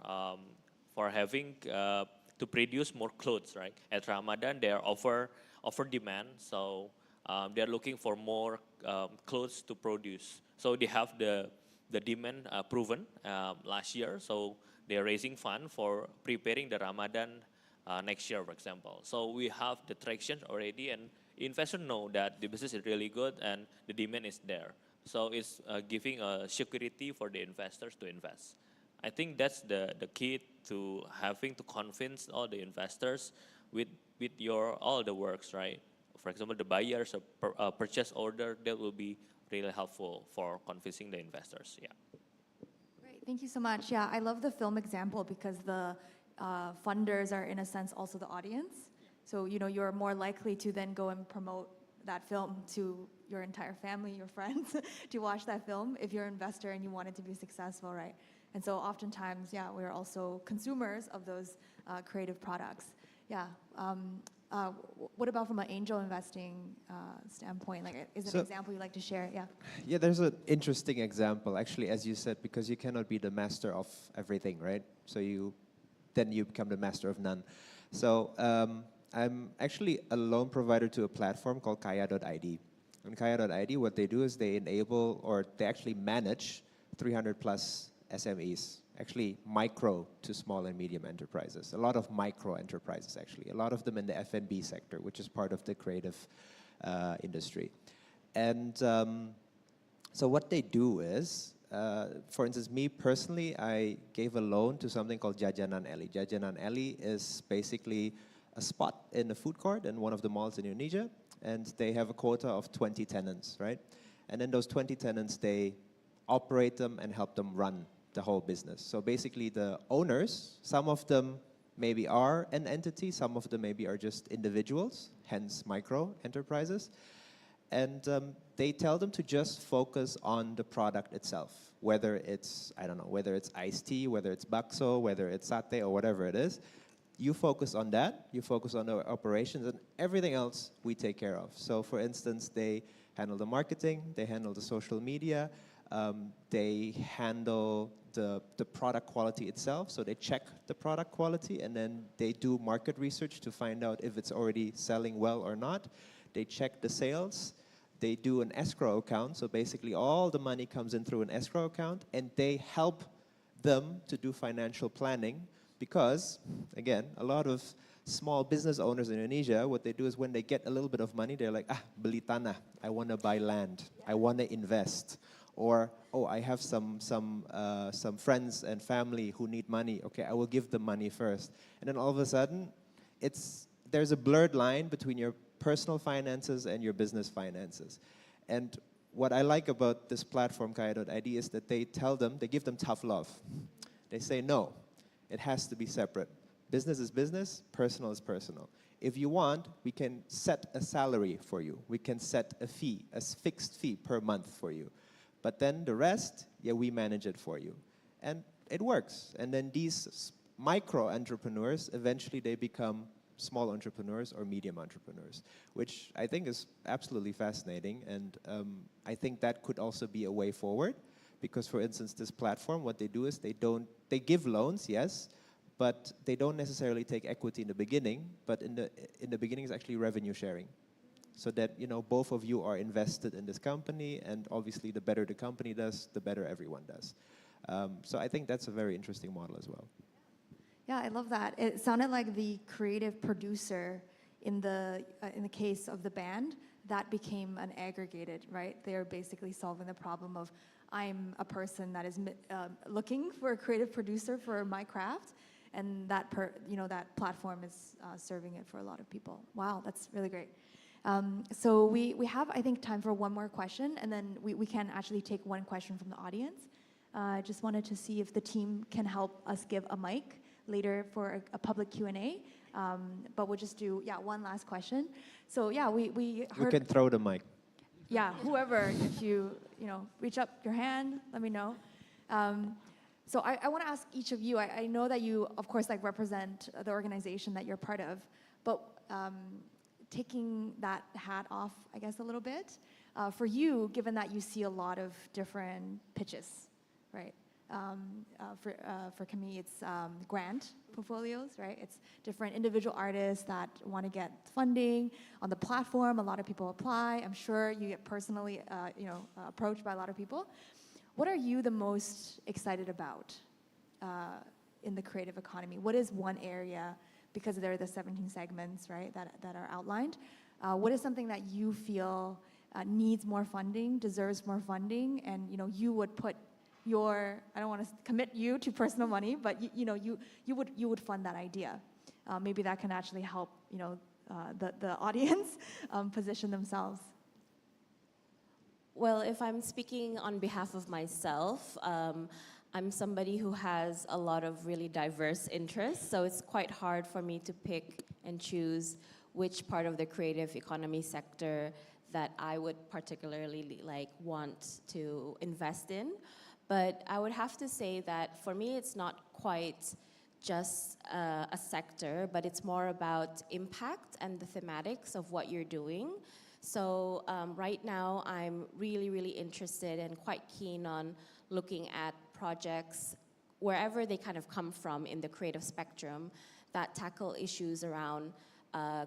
having to produce more clothes, right? At Ramadan, they are offer demand, so they are looking for more clothes to produce. So they have the demand proven last year, so they are raising fund for preparing the Ramadan next year, for example. So we have the traction already, and investors know that the business is really good and the demand is there. So it's giving a security for the investors to invest. I think that's the key to having to convince all the investors with all the works, right? For example, the buyers, a purchase order, that will be really helpful for convincing the investors. Yeah. Great, thank you so much. Yeah, I love the film example because the funders are in a sense also the audience. So, you know, you're more likely to then go and promote that film to your entire family, your friends, to watch that film if you're an investor and you want it to be successful, right? And so oftentimes, yeah, we're also consumers of those creative products. Yeah. What about from an angel investing standpoint? Like, is there an example you'd like to share? Yeah. Yeah, there's an interesting example, actually, as you said, because you cannot be the master of everything, right? So then you become the master of none. So I'm actually a loan provider to a platform called Kaya.id. And Kaya.id, what they do is they enable, or they actually manage 300 plus SMEs. actually micro to small and medium enterprises. A lot of micro enterprises, actually. A lot of them in the F&B sector, which is part of the creative industry. And so what they do is, for instance, me personally, I gave a loan to something called Jajanan Alley. Jajanan Alley is basically a spot in a food court in one of the malls in Indonesia, and they have a quota of 20 tenants, right? And then those 20 tenants, they operate them and help them run the whole business. So basically the owners, some of them maybe are an entity, some of them maybe are just individuals, hence micro enterprises. And they tell them to just focus on the product itself, whether it's, I don't know, whether it's iced tea, whether it's bakso, whether it's satay, or whatever it is. You focus on that, you focus on the operations, and everything else we take care of. So for instance, they handle the marketing, they handle the social media, they handle the product quality itself, so they check the product quality, and then they do market research to find out if it's already selling well or not. They check the sales, they do an escrow account, so basically all the money comes in through an escrow account, and they help them to do financial planning, because, again, a lot of small business owners in Indonesia, what they do is when they get a little bit of money, they're like, beli tanah, I want to buy land, I want to invest. Or, oh, I have some friends and family who need money. Okay, I will give them money first. And then all of a sudden, there's a blurred line between your personal finances and your business finances. And what I like about this platform, Kaya.id, is that they give them tough love. They say, no, it has to be separate. Business is business, personal is personal. If you want, we can set a salary for you. We can set a fee, a fixed fee per month for you. But then the rest, yeah, we manage it for you. And it works. And then these micro entrepreneurs, eventually they become small entrepreneurs or medium entrepreneurs, which I think is absolutely fascinating. And I think that could also be a way forward, because for instance, this platform, what they do is they give loans, yes, but they don't necessarily take equity in the beginning, but in the beginning it's actually revenue sharing. So that, you know, both of you are invested in this company, and obviously the better the company does, the better everyone does. So I think that's a very interesting model as well. Yeah, I love that. It sounded like the creative producer in the case of the band, that became an aggregated, right? They're basically solving the problem of, I'm a person that is looking for a creative producer for my craft, and that platform is serving it for a lot of people. Wow, that's really great. So we have, I think, time for one more question, and then we can actually take one question from the audience. I just wanted to see if the team can help us give a mic later for a public Q&A. But we'll just do, one last question. So we heard... We can throw the mic. Yeah, whoever, if you reach up your hand, let me know. So I want to ask each of you, I know that you, of course, represent the organization that you're part of, but taking that hat off, I guess, a little bit, for you, given that you see a lot of different pitches, right? For Camille, it's grant portfolios, right? It's different individual artists that want to get funding on the platform. A lot of people apply. I'm sure you get personally, approached by a lot of people. What are you the most excited about in the creative economy? What is one area, because there are the 17 segments, right, that are outlined? What is something that you feel needs more funding, deserves more funding, and you would put your, I don't want to commit you to personal money, but you would fund that idea. Maybe that can actually help the audience position themselves. Well, if I'm speaking on behalf of myself, I'm somebody who has a lot of really diverse interests, so it's quite hard for me to pick and choose which part of the creative economy sector that I would particularly want to invest in. But I would have to say that for me, it's not quite just a sector, but it's more about impact and the thematics of what you're doing. So right now, I'm really, really interested and quite keen on looking at projects wherever they kind of come from in the creative spectrum that tackle issues around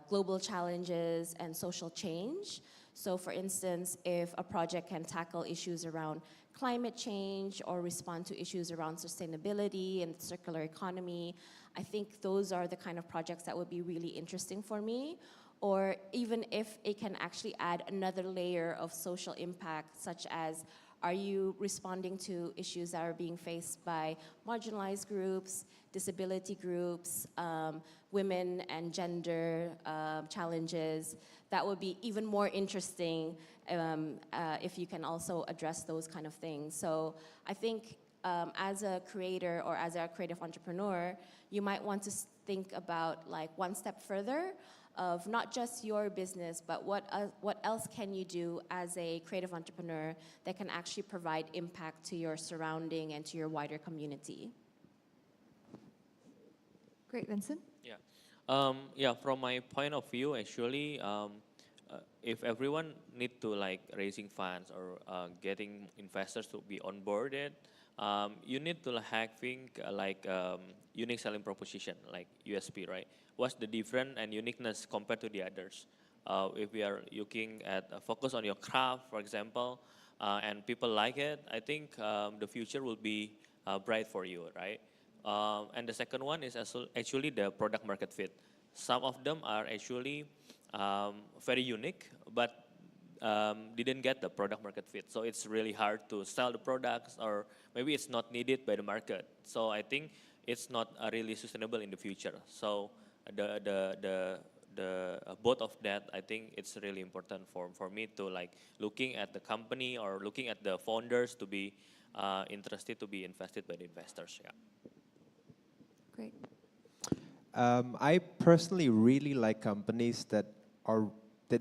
global challenges and social change. So for instance, if a project can tackle issues around climate change or respond to issues around sustainability and circular economy, I think those are the kind of projects that would be really interesting for me. Or even if it can actually add another layer of social impact, such as, are you responding to issues that are being faced by marginalized groups, disability groups, women and gender challenges? That would be even more interesting if you can also address those kind of things. So I think as a creator or as a creative entrepreneur, you might want to think about like one step further of not just your business, but what else can you do as a creative entrepreneur that can actually provide impact to your surrounding and to your wider community. Great, Vincent. Yeah, from my point of view, actually, if everyone need to like raising funds or getting investors to be onboarded, you need to having like unique selling proposition, like USP, right? What's the difference and uniqueness compared to the others? If we are looking at focus on your craft, for example, and people like it, I think the future will be bright for you, right? And the second one is actually the product market fit. Some of them are actually very unique, but didn't get the product market fit. So it's really hard to sell the products, or maybe it's not needed by the market. So I think it's not really sustainable in the future. So the both of that, I think it's really important for me to like looking at the company or looking at the founders to be interested to be invested by the investors. Yeah. Great. I personally really like companies that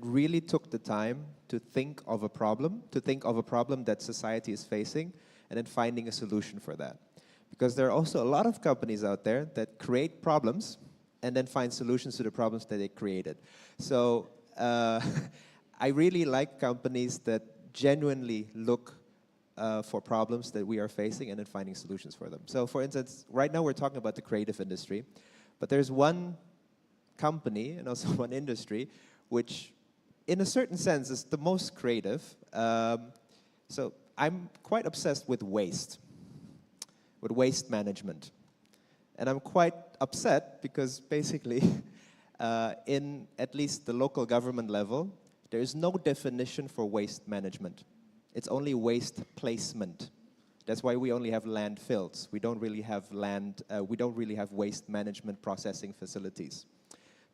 really took the time to think of a problem, that society is facing, and then finding a solution for that. Because there are also a lot of companies out there that create problems and then find solutions to the problems that they created. So I really like companies that genuinely look for problems that we are facing and then finding solutions for them. So for instance, right now we're talking about the creative industry, but there's one company and also one industry which in a certain sense is the most creative. So I'm quite obsessed with waste management. And I'm quite upset because basically in at least the local government level, there is no definition for waste management. It's only waste placement. That's why we only have landfills. We don't really have waste management processing facilities,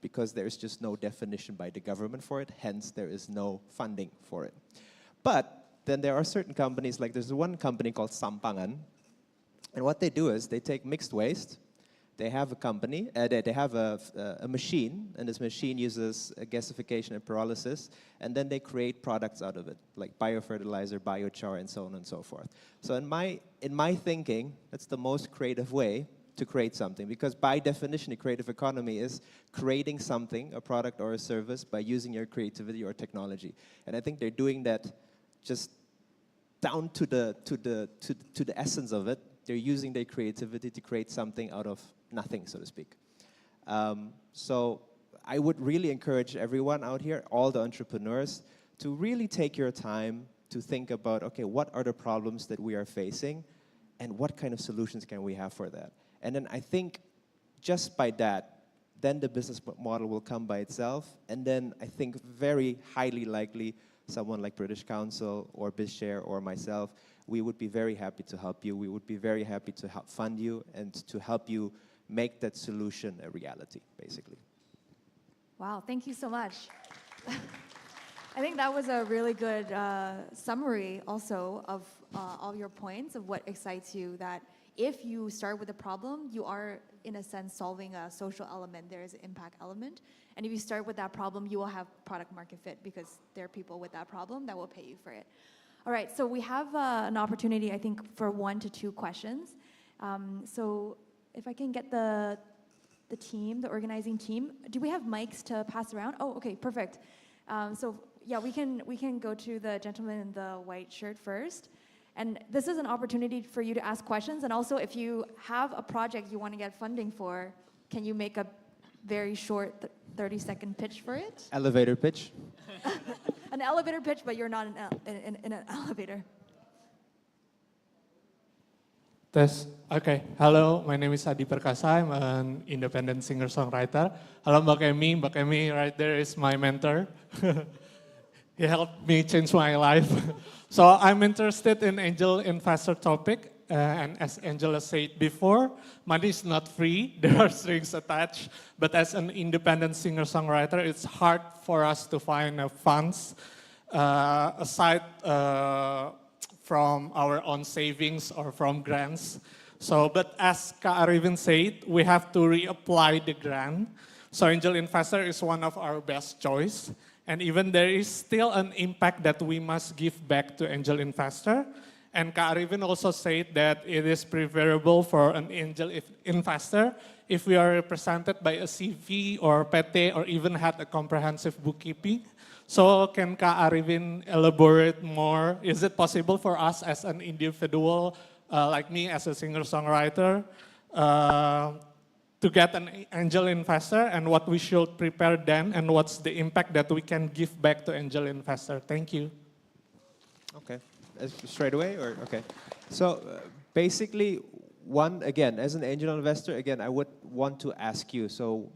because there is just no definition by the government for it, hence there is no funding for it. But then there are certain companies, like there's one company called Sampangan, and what they do is they take mixed waste. They have a company, they have a machine, and this machine uses gasification and pyrolysis, and then they create products out of it, like biofertilizer, biochar, and so on and so forth. So in my thinking, that's the most creative way to create something, because by definition, the creative economy is creating something, a product or a service, by using your creativity or technology. And I think they're doing that just down to the essence of it. They're using their creativity to create something out of nothing, so to speak. So I would really encourage everyone out here, all the entrepreneurs, to really take your time to think about, okay, what are the problems that we are facing, and what kind of solutions can we have for that? And then I think just by that, then the business model will come by itself, and then I think very highly likely someone like British Council or BizShare or myself, we would be very happy to help you. We would be very happy to help fund you and to help you make that solution a reality, basically. Wow, thank you so much. I think that was a really good summary also of all your points of what excites you, that if you start with a problem, you are, in a sense, solving a social element. There is an impact element. And if you start with that problem, you will have product market fit, because there are people with that problem that will pay you for it. All right, so we have an opportunity, I think, for 1 to 2 questions. So if I can get the team, the organizing team, do we have mics to pass around? Oh, okay, perfect. So yeah, we can go to the gentleman in the white shirt first. And this is an opportunity for you to ask questions. And also, if you have a project you want to get funding for, can you make a very short 30-second pitch for it? Elevator pitch. an elevator pitch, but you're not in an elevator. Okay. Hello, my name is Adi Perkasa. I'm an independent singer-songwriter. Hello, Mbak Emi. Mbak Emi right there is my mentor. He helped me change my life. So I'm interested in angel investor topic. And as Angela said before, money is not free. There are strings attached. But as an independent singer-songwriter, it's hard for us to find funds aside from our own savings or from grants. So, but as Kak Arifin said, we have to reapply the grant. So angel investor is one of our best choice. And even there is still an impact that we must give back to angel investor. And Kak Arifin also said that it is preferable for an angel investor if we are represented by a CV or PT or even had a comprehensive bookkeeping. So can Kak Arifin elaborate more? Is it possible for us as an individual, like me as a singer-songwriter, to get an angel investor, and what we should prepare then, and what's the impact that we can give back to angel investor? Thank you. Okay, straight away or okay. So basically, again, as an angel investor, again, I would want to ask you. So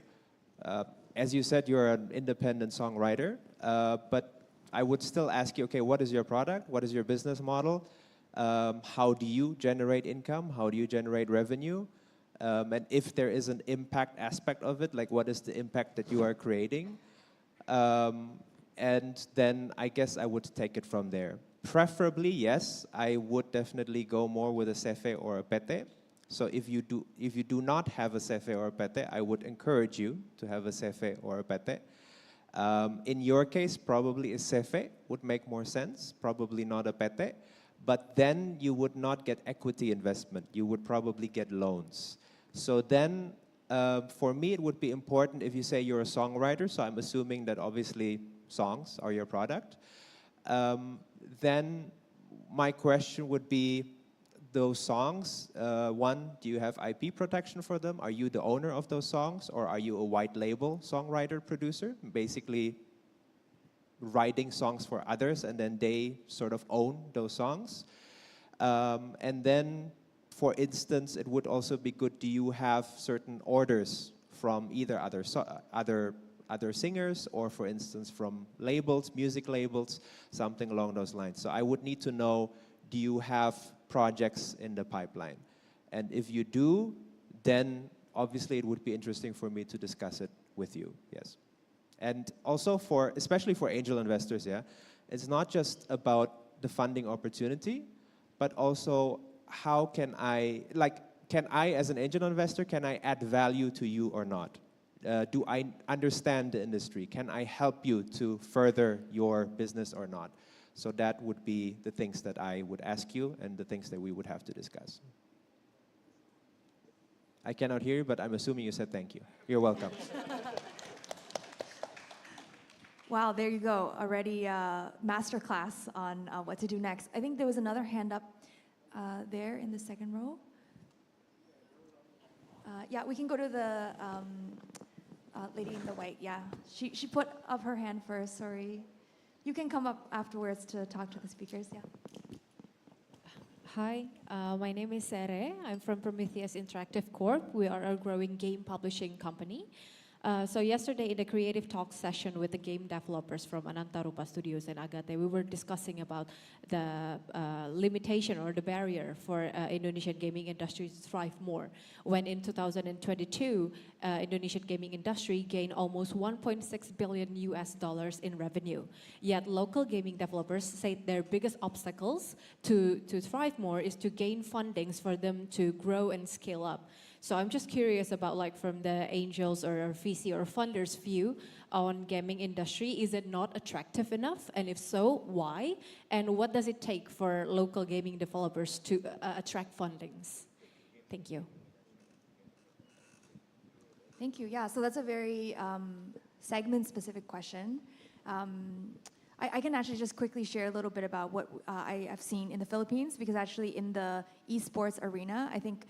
as you said, you're an independent songwriter, but I would still ask you, okay, what is your product? What is your business model? How do you generate income? How do you generate revenue? And if there is an impact aspect of it, like what is the impact that you are creating? And then I guess I would take it from there. Preferably, yes, I would definitely go more with a CEFE or a PT. So if you do not have a CEFE or a PT, I would encourage you to have a CEFE or a PT. In your case, probably a CEFE would make more sense, probably not a PT. But then you would not get equity investment. You would probably get loans. So then, for me, it would be important if you say you're a songwriter, so I'm assuming that obviously songs are your product. Then my question would be, those songs, one, do you have IP protection for them? Are you the owner of those songs? Or are you a white label songwriter producer? Basically writing songs for others and then they sort of own those songs. And then, for instance, it would also be good, do you have certain orders from either other singers or, for instance, from labels, music labels, something along those lines. So I would need to know, do you have projects in the pipeline? And if you do, then obviously it would be interesting for me to discuss it with you, yes. And also especially for angel investors, yeah, it's not just about the funding opportunity, but also how can I as an angel investor, can I add value to you or not? Do I understand the industry? Can I help you to further your business or not? So that would be the things that I would ask you and the things that we would have to discuss. I cannot hear you, but I'm assuming you said thank you. You're welcome. Wow, there you go. Already masterclass on what to do next. I think there was another hand up there in the second row. Yeah, we can go to the lady in the white. Yeah, she put up her hand first, sorry. You can come up afterwards to talk to the speakers, yeah. Hi, my name is Sere. I'm from Prometheus Interactive Corp. We are a growing game publishing company. So yesterday in the creative talk session with the game developers from Anantarupa Studios and Agate, we were discussing about the limitation or the barrier for Indonesian gaming industry to thrive more. When in 2022, Indonesian gaming industry gained almost 1.6 billion US dollars in revenue. Yet local gaming developers say their biggest obstacles to thrive more is to gain fundings for them to grow and scale up. So I'm just curious about, like, from the angels or VC or funders' view on gaming industry, is it not attractive enough? And if so, why? And what does it take for local gaming developers to attract fundings? Thank you. Thank you, yeah, so that's a very segment-specific question. I can actually just quickly share a little bit about what I have seen in the Philippines, because actually in the esports arena, I think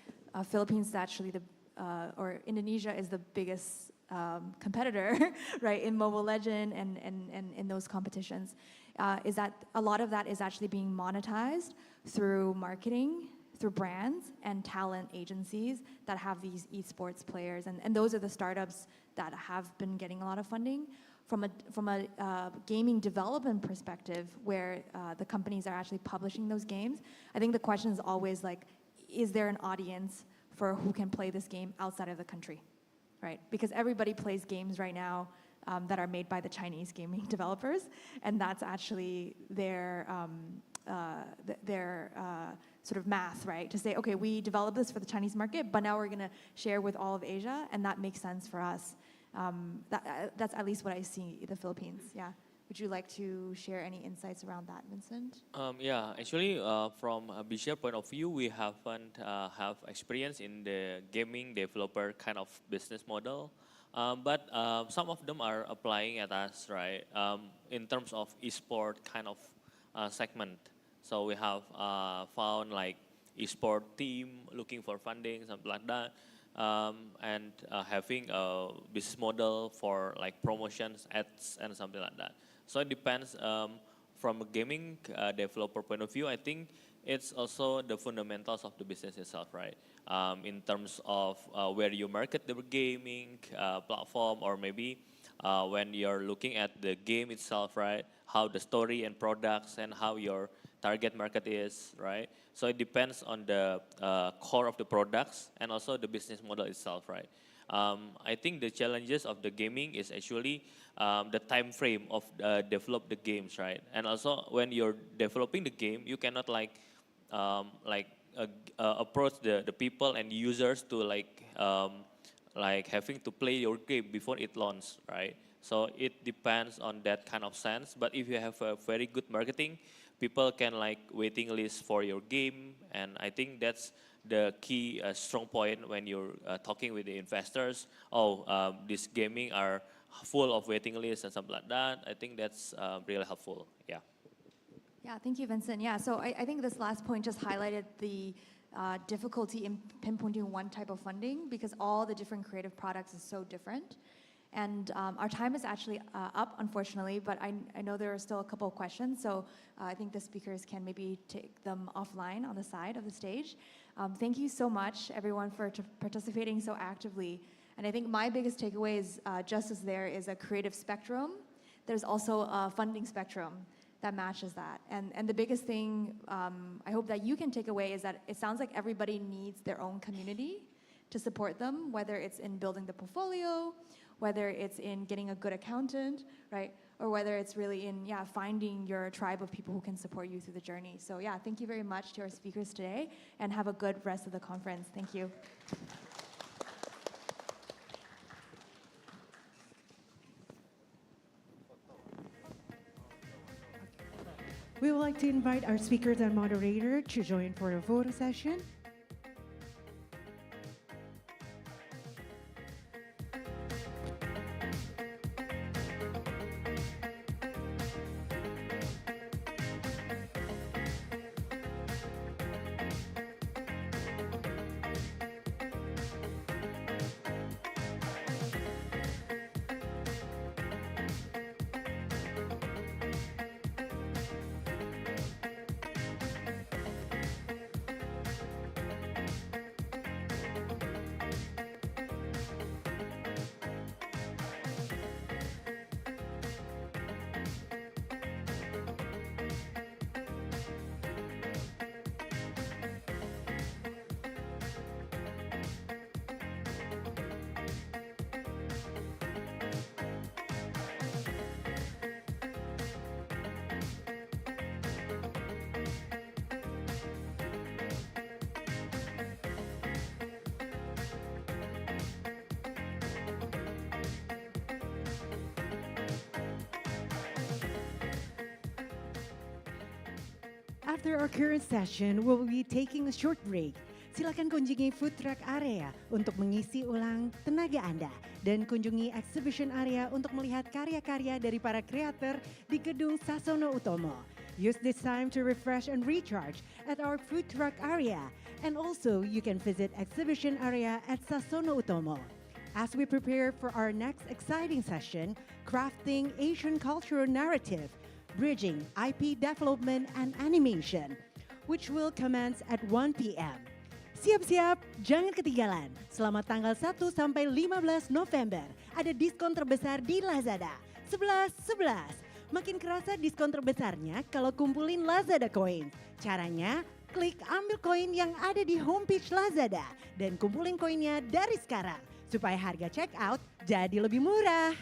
Philippines is actually or Indonesia is the biggest competitor, right, in Mobile Legend and in those competitions. is that a lot of that is actually being monetized through marketing, through brands and talent agencies that have these esports players. And those are the startups that have been getting a lot of funding. From a gaming development perspective, where the companies are actually publishing those games, I think the question is always like, is there an audience for who can play this game outside of the country, right? Because everybody plays games right now that are made by the Chinese gaming developers, and that's actually their sort of math, right? To say, okay, we developed this for the Chinese market, but now we're gonna share with all of Asia, and that makes sense for us. That's at least what I see in the Philippines, yeah. Would you like to share any insights around that, Vincent? Yeah, actually, from a Bishare point of view, we haven't have experience in the gaming developer kind of business model, but some of them are applying at us, right? In terms of esport kind of segment. So we have found like esport team looking for funding, something like that. And having a business model for like promotions, ads, and something like that. So it depends from a gaming developer point of view. I think it's also the fundamentals of the business itself, right? In terms of where you market the gaming platform, or maybe when you're looking at the game itself, right? How the story and products and how your target market is, right? So it depends on the core of the products and also the business model itself, right? I think the challenges of the gaming is actually the time frame of develop the games, right? And also when you're developing the game, you cannot approach the people and users to like having to play your game before it launches, right? So it depends on that kind of sense. But if you have a very good marketing, people can like waiting list for your game, and I think that's the key strong point when you're talking with the investors. This gaming are full of waiting lists and something like that. I think that's really helpful. Yeah. Yeah, thank you, Vincent. Yeah, so I think this last point just highlighted the difficulty in pinpointing one type of funding, because all the different creative products is so different. And our time is actually up, unfortunately, but I know there are still a couple of questions, so I think the speakers can maybe take them offline on the side of the stage. Thank you so much, everyone, for participating so actively. And I think my biggest takeaway is just as there is a creative spectrum, there's also a funding spectrum that matches that. And the biggest thing I hope that you can take away is that it sounds like everybody needs their own community to support them, whether it's in building the portfolio, whether it's in getting a good accountant, right? Or whether it's really in, finding your tribe of people who can support you through the journey. So thank you very much to our speakers today, and have a good rest of the conference. Thank you. We would like to invite our speakers and moderator to join for a photo session. After our current session, we'll be taking a short break. Silakan kunjungi food truck area untuk mengisi ulang tenaga Anda, dan kunjungi exhibition area untuk melihat karya-karya dari para kreator di gedung Sasono Utomo. Use this time to refresh and recharge at our food truck area, and also you can visit exhibition area at Sasono Utomo. As we prepare for our next exciting session, Crafting Asian Cultural Narrative, Bridging IP Development and Animation, which will commence at 1 p.m. Siap-siap, jangan ketinggalan. Selama tanggal 1 sampai 15 November, ada diskon terbesar di Lazada. 11-11. Makin kerasa diskon terbesarnya kalau kumpulin Lazada Coins. Caranya, klik ambil koin yang ada di homepage Lazada dan kumpulin koinnya dari sekarang supaya harga check out jadi lebih murah.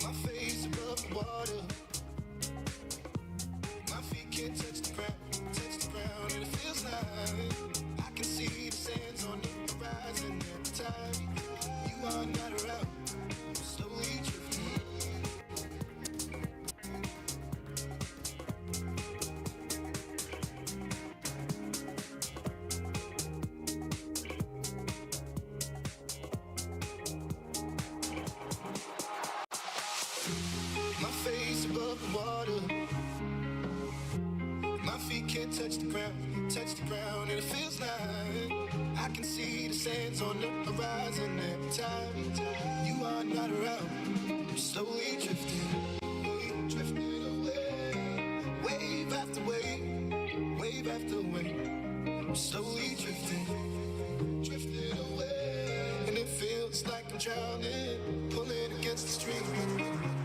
My face above the water. My feet can't touch the ground, and it feels like I can see the sands on the horizon every time you are not around. I'm slowly drifting. My face above the water. My feet can't touch the ground, and it feels like I can see the sands on the horizon every time you are not around. I'm slowly drifting, drifting away, wave after wave, wave after wave. I'm slowly drifting, drifting away, and it feels like I'm drowning, pulling against the stream,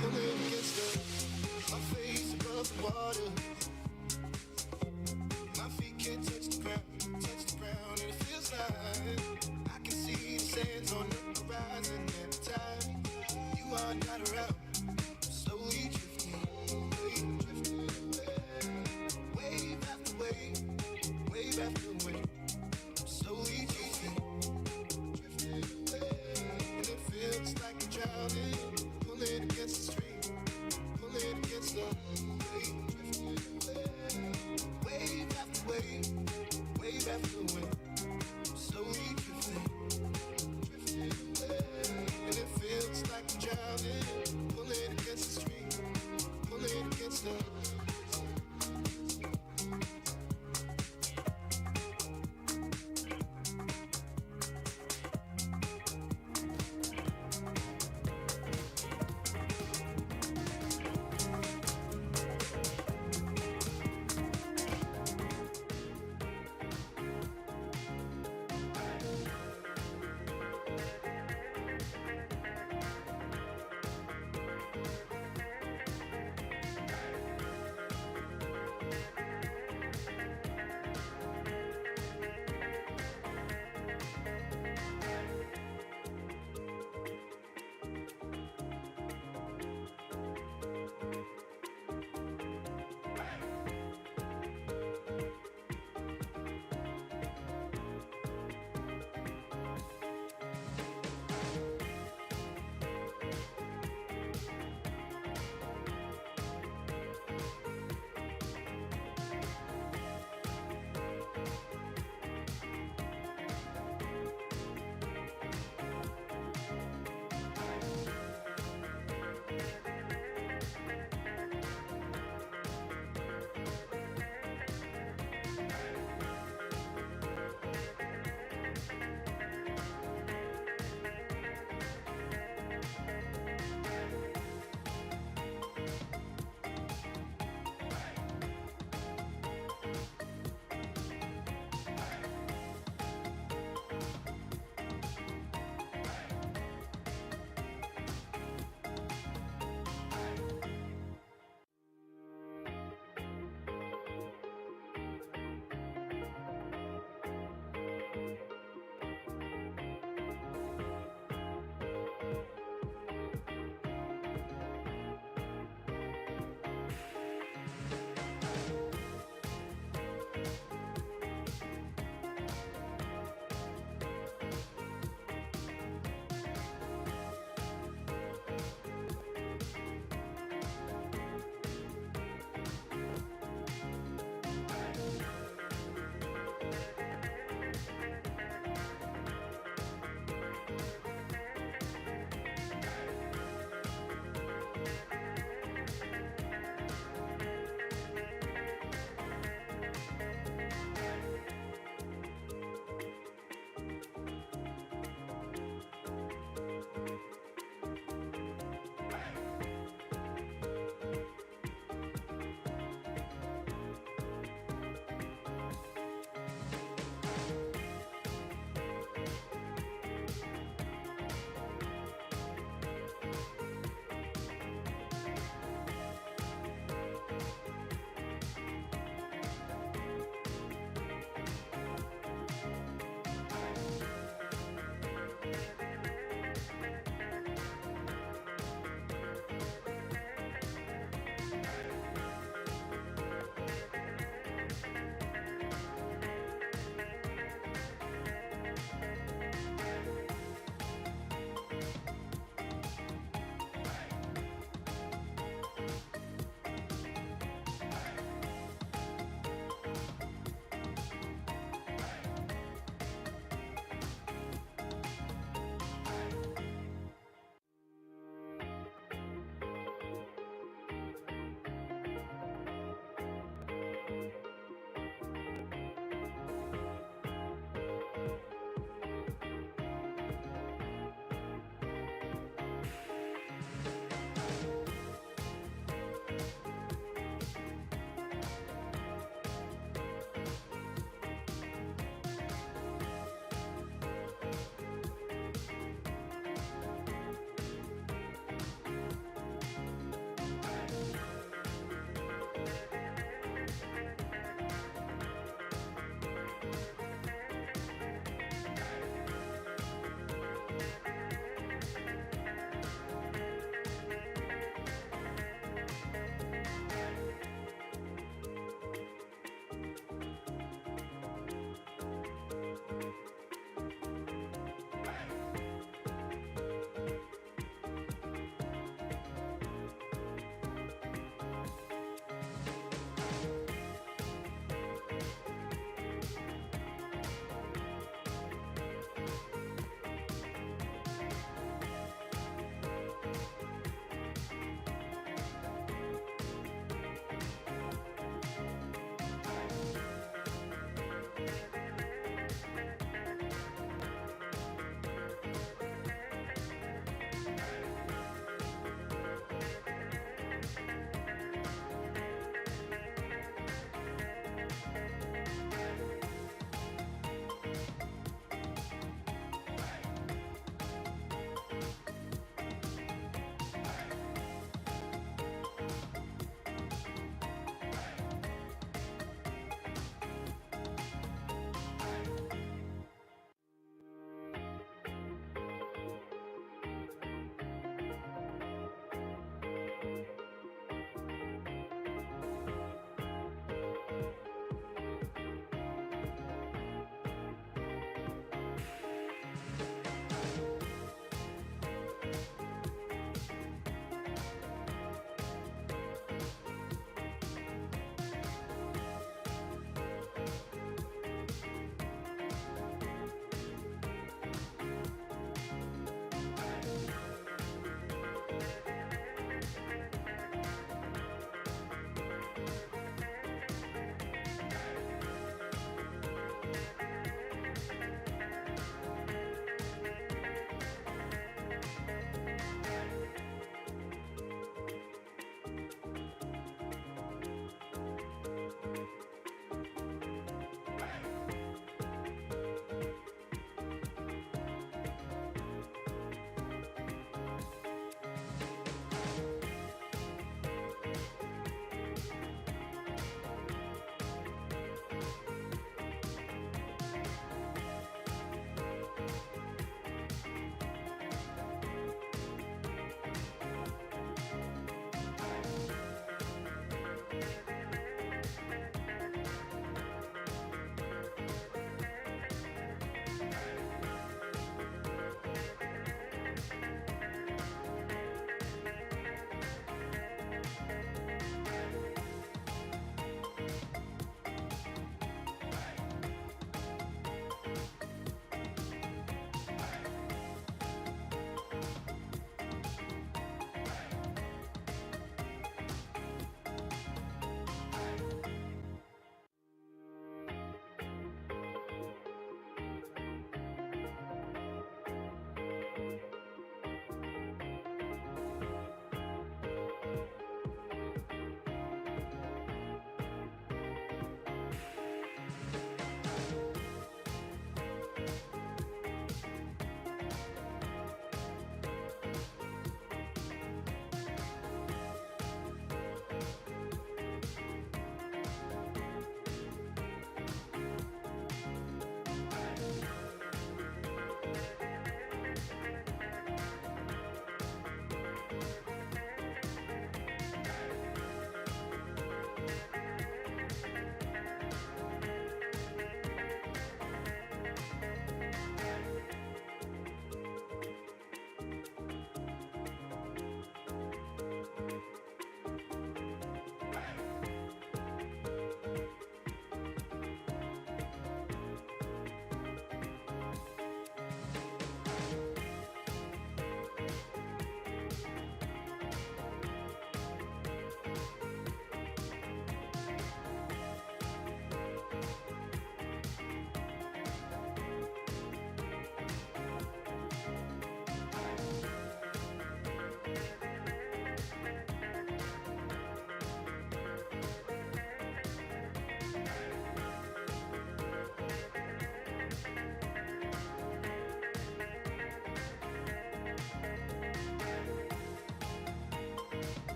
pulling against the. My face above the water. My feet can't touch the ground, and it feels like I can see the sands on the horizon every time you are not around. I'm slowly drifting, drifting away, wave after wave, wave after wave. I'm slowly drifting, drifting away, and it feels like I'm drowning, pulling against the stream, pulling against the wave, drifting away, wave after wave, wave after wave. I'm slowly drifting, drifting away, and it feels like I'm drowning,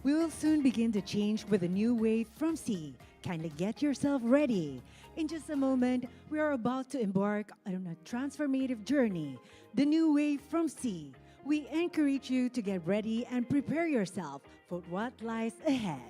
We will soon begin to change with a new wave from sea. Kindly get yourself ready. In just a moment, we are about to embark on a transformative journey, the new wave from sea. We encourage you to get ready and prepare yourself for what lies ahead.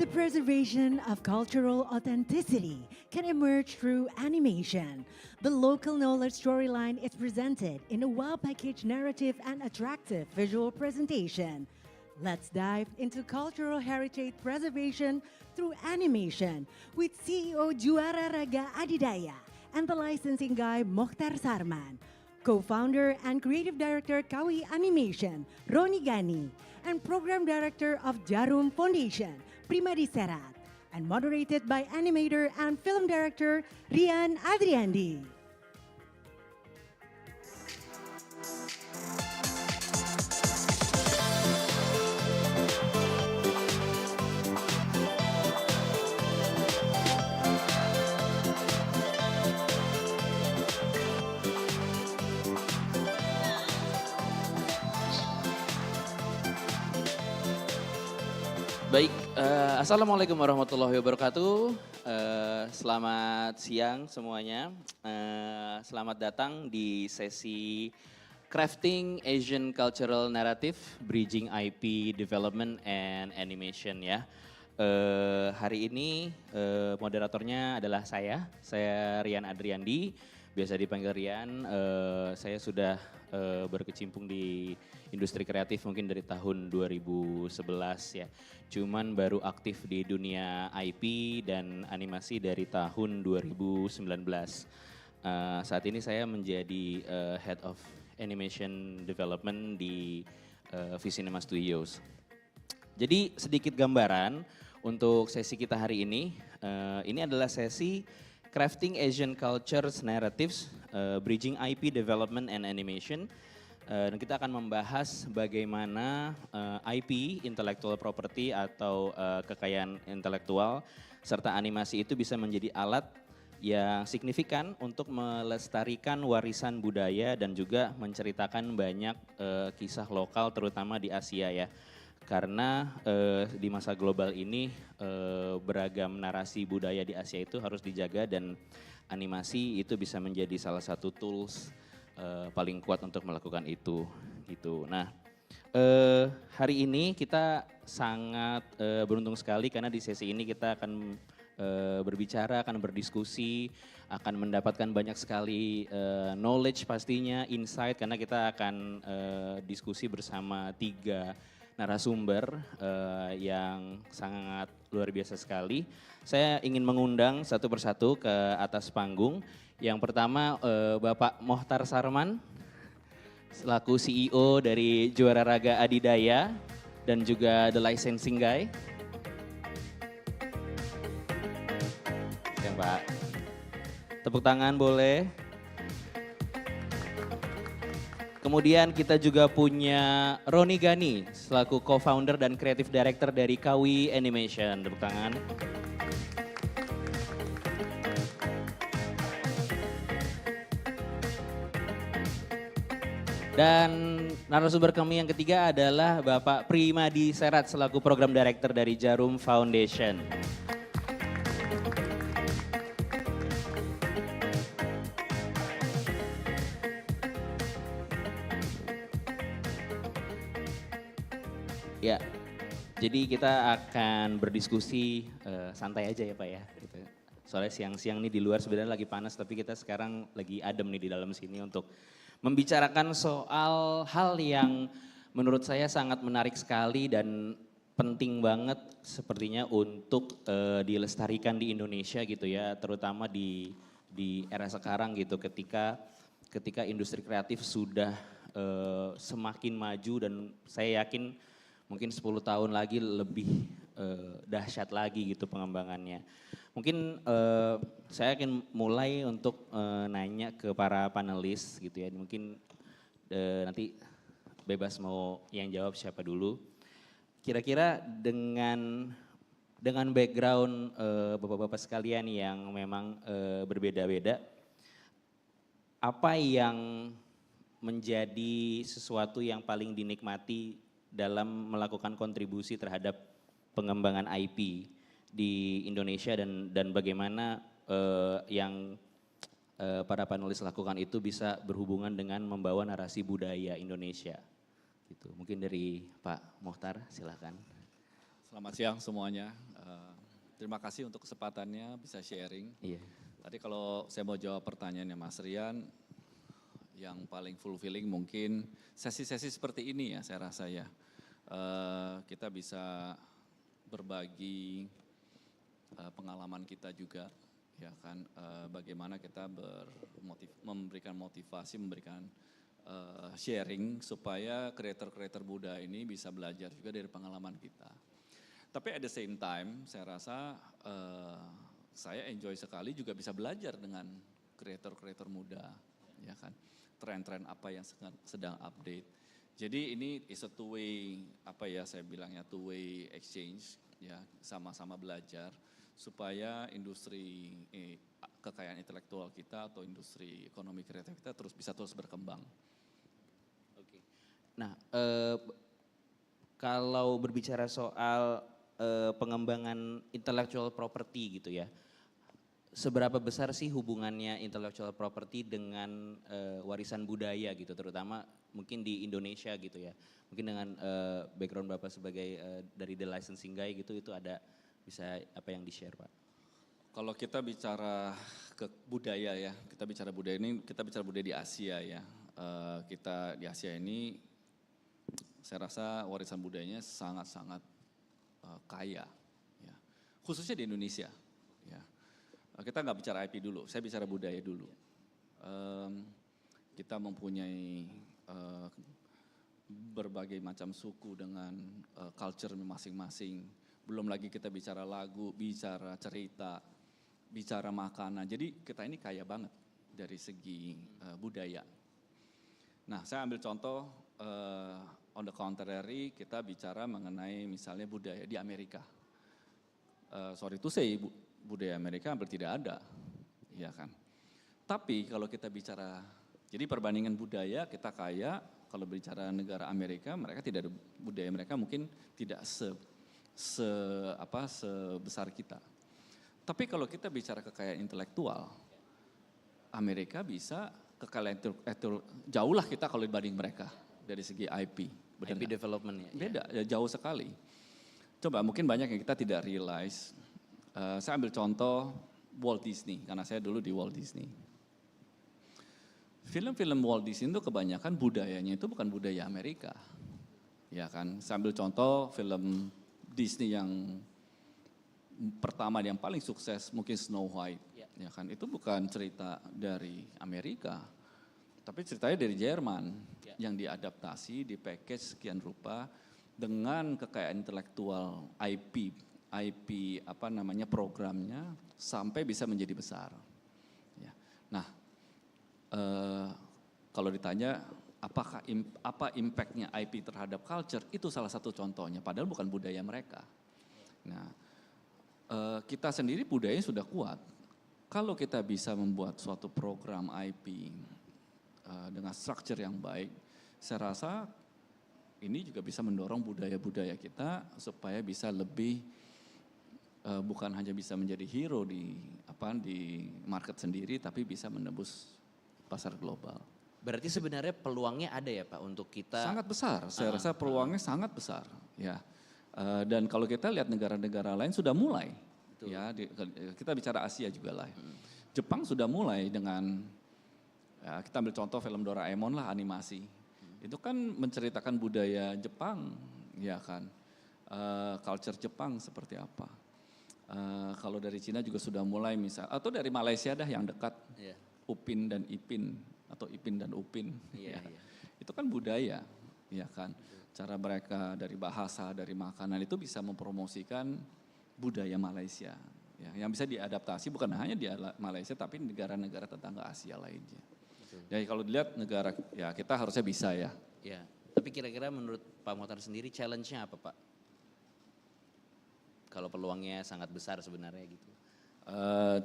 The preservation of cultural authenticity can emerge through animation. The local knowledge storyline is presented in a well-packaged narrative and attractive visual presentation. Let's dive into cultural heritage preservation through animation with CEO Juara Raga Adidaya and the licensing guy Mokhtar Sarman, co-founder and creative director Kawi Animation, Roni Gani, and program director of Jarum Foundation, Primadi Serat, and moderated by animator and film director Rian Adriandi. Baik, Assalamualaikum warahmatullahi wabarakatuh. Selamat siang semuanya. Selamat datang di sesi Crafting Asian Cultural Narrative, Bridging IP Development and Animation ya. Hari ini moderatornya adalah saya Rian Adriandi, biasa dipanggil Rian. Saya sudah berkecimpung di industri kreatif mungkin dari tahun 2011 ya. Cuman baru aktif di dunia IP dan animasi dari tahun 2019. Saat ini saya menjadi Head of Animation Development di Visinema Studios. Jadi sedikit gambaran untuk sesi kita hari ini. Ini adalah sesi Crafting Asian Cultures Narratives, Bridging IP Development and Animation. Dan kita akan membahas bagaimana IP, intellectual property atau kekayaan intelektual serta animasi itu bisa menjadi alat yang signifikan untuk melestarikan warisan budaya dan juga menceritakan banyak kisah lokal terutama di Asia ya. Karena di masa global ini beragam narasi budaya di Asia itu harus dijaga dan animasi itu bisa menjadi salah satu tools paling kuat untuk melakukan itu gitu. Nah, hari ini kita sangat beruntung sekali karena di sesi ini kita akan berbicara, akan berdiskusi, akan mendapatkan banyak sekali knowledge pastinya, insight karena kita akan diskusi bersama 3 narasumber yang sangat luar biasa sekali. Saya ingin mengundang satu persatu ke atas panggung. Yang pertama Bapak Mohtar Sarman, selaku CEO dari Juara Raga Adidaya dan juga The Licensing Guy. Ya Pak, tepuk tangan boleh. Kemudian kita juga punya Roni Gani, selaku co-founder dan creative director dari Kawi Animation. Tepuk tangan. Dan narasumber kami yang ketiga adalah Bapak Primadi Serat, selaku program director dari Jarum Foundation. Ya, jadi kita akan berdiskusi santai aja ya Pak ya. Gitu. Soalnya siang-siang nih di luar sebenarnya lagi panas, tapi kita sekarang lagi adem nih di dalam sini untuk membicarakan soal hal yang menurut saya sangat menarik sekali dan penting banget sepertinya untuk dilestarikan di Indonesia gitu ya, terutama di era sekarang gitu ketika industri kreatif sudah semakin maju dan saya yakin mungkin 10 tahun lagi lebih dahsyat lagi gitu pengembangannya. Mungkin saya akan mulai untuk nanya ke para panelis gitu ya. Mungkin nanti bebas mau yang jawab siapa dulu. Kira-kira dengan background bapak-bapak sekalian yang memang berbeda-beda, apa yang menjadi sesuatu yang paling dinikmati dalam melakukan kontribusi terhadap pengembangan IP di Indonesia dan bagaimana yang para panelis lakukan itu bisa berhubungan dengan membawa narasi budaya Indonesia. Gitu. Mungkin dari Pak Mohtar, silakan. Selamat siang semuanya. Terima kasih untuk kesempatannya bisa sharing. Iya. Tadi kalau saya mau jawab pertanyaannya Mas Rian, yang paling fulfilling mungkin sesi-sesi seperti ini ya saya rasa ya. Kita bisa berbagi pengalaman kita juga ya kan, bagaimana kita memberikan motivasi, memberikan sharing supaya kreator-kreator muda ini bisa belajar juga dari pengalaman kita. Tapi at the same time saya rasa saya enjoy sekali juga bisa belajar dengan kreator-kreator muda ya kan. Tren-tren apa yang sedang update. Jadi ini is a two way, apa ya saya bilangnya two way exchange ya, sama-sama belajar supaya industri kekayaan intelektual kita atau industri ekonomi kreatif kita bisa terus berkembang. Oke. Nah, kalau berbicara soal pengembangan intellectual property gitu ya. Seberapa besar sih hubungannya intellectual property dengan warisan budaya gitu, terutama mungkin di Indonesia gitu ya. Mungkin dengan background Bapak sebagai dari The Licensing Guy gitu, itu ada bisa apa yang di-share Pak? Kalau kita bicara ke budaya ya, kita bicara budaya di Asia ya. Kita di Asia ini, saya rasa warisan budayanya sangat-sangat kaya, ya. Khususnya di Indonesia. Ya. Kita nggak bicara IP dulu, saya bicara budaya dulu. Kita mempunyai berbagai macam suku dengan culture masing-masing. Belum lagi kita bicara lagu, bicara cerita, bicara makanan. Jadi kita ini kaya banget dari segi budaya. Nah, saya ambil contoh on the contrary, kita bicara mengenai misalnya budaya di Amerika. Sorry to say, budaya Amerika hampir tidak ada, ya kan. Tapi kalau kita bicara, jadi perbandingan budaya kita kaya, kalau bicara negara Amerika, mereka tidak ada, budaya mereka mungkin tidak sebesar kita. Tapi kalau kita bicara kekayaan intelektual, Amerika bisa kekayaan jauh lah kita kalau dibanding mereka dari segi IP. Benar IP development ya? Beda, ya jauh sekali. Coba mungkin banyak yang kita tidak realize. Saya ambil contoh Walt Disney, karena saya dulu di Walt Disney. Film-film Walt Disney itu kebanyakan budayanya itu bukan budaya Amerika. Ya kan, saya ambil contoh film Disney yang pertama yang paling sukses mungkin Snow White. Ya kan, itu bukan cerita dari Amerika, tapi ceritanya dari Jerman yang diadaptasi, dipackage sekian rupa dengan kekayaan intelektual IP programnya sampai bisa menjadi besar. Ya. Nah, kalau ditanya apa impactnya IP terhadap culture, itu salah satu contohnya. Padahal bukan budaya mereka. Nah, kita sendiri budayanya sudah kuat. Kalau kita bisa membuat suatu program IP dengan structure yang baik, saya rasa ini juga bisa mendorong budaya-budaya kita supaya bisa lebih bukan hanya bisa menjadi hero di market sendiri, tapi bisa menembus pasar global. Berarti sebenarnya peluangnya ada ya Pak untuk kita? Sangat besar, saya rasa peluangnya sangat besar. Ya, dan kalau kita lihat negara-negara lain sudah mulai. Betul. Ya, kita bicara Asia juga lah. Jepang sudah mulai dengan, ya, kita ambil contoh film Doraemon lah, animasi. Itu kan menceritakan budaya Jepang, ya kan, culture Jepang seperti apa. Kalau dari Cina juga sudah mulai misal, atau dari Malaysia dah yang dekat, Upin dan Ipin atau Ipin dan Upin, itu kan budaya, ya kan. Cara mereka dari bahasa, dari makanan itu bisa mempromosikan budaya Malaysia, ya, yang bisa diadaptasi bukan hanya di Malaysia tapi negara-negara tetangga Asia lainnya. Jadi kalau dilihat negara, ya kita harusnya bisa ya. Ya, tapi kira-kira menurut Pak Mokhtar sendiri challenge-nya apa Pak? Kalau peluangnya sangat besar sebenarnya gitu.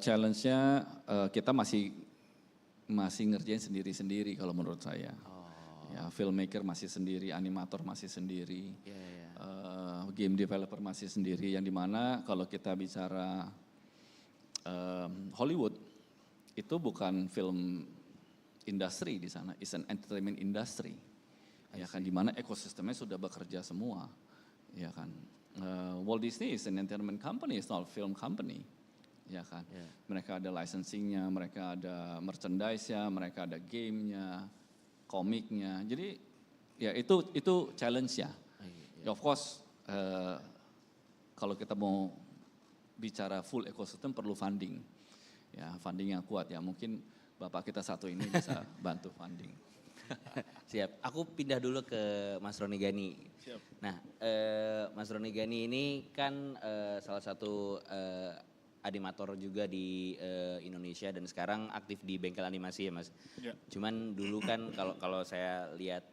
Challenge-nya kita masih ngerjain sendiri-sendiri kalau menurut saya. Ya, filmmaker masih sendiri, animator masih sendiri, game developer masih sendiri. Yang dimana kalau kita bicara Hollywood, itu bukan film industri di sana, it's an entertainment industry. Ya kan, dimana ekosistemnya sudah bekerja semua, ya kan. Walt Disney is an entertainment company, it's not a film company, ya kan. Mereka ada licensingnya, mereka ada merchandise-nya, mereka ada game-nya, komiknya. Jadi ya itu challenge-nya. Ya, of course, kalau kita mau bicara full ekosistem perlu funding, ya funding yang kuat ya. Mungkin Bapak kita satu ini bisa bantu funding. Siap, aku pindah dulu ke Mas Roni Gani. Siap. Nah, Mas Roni Gani ini kan salah satu animator juga di Indonesia dan sekarang aktif di bengkel animasi ya Mas. Ya. Cuman dulu kan kalau saya lihat,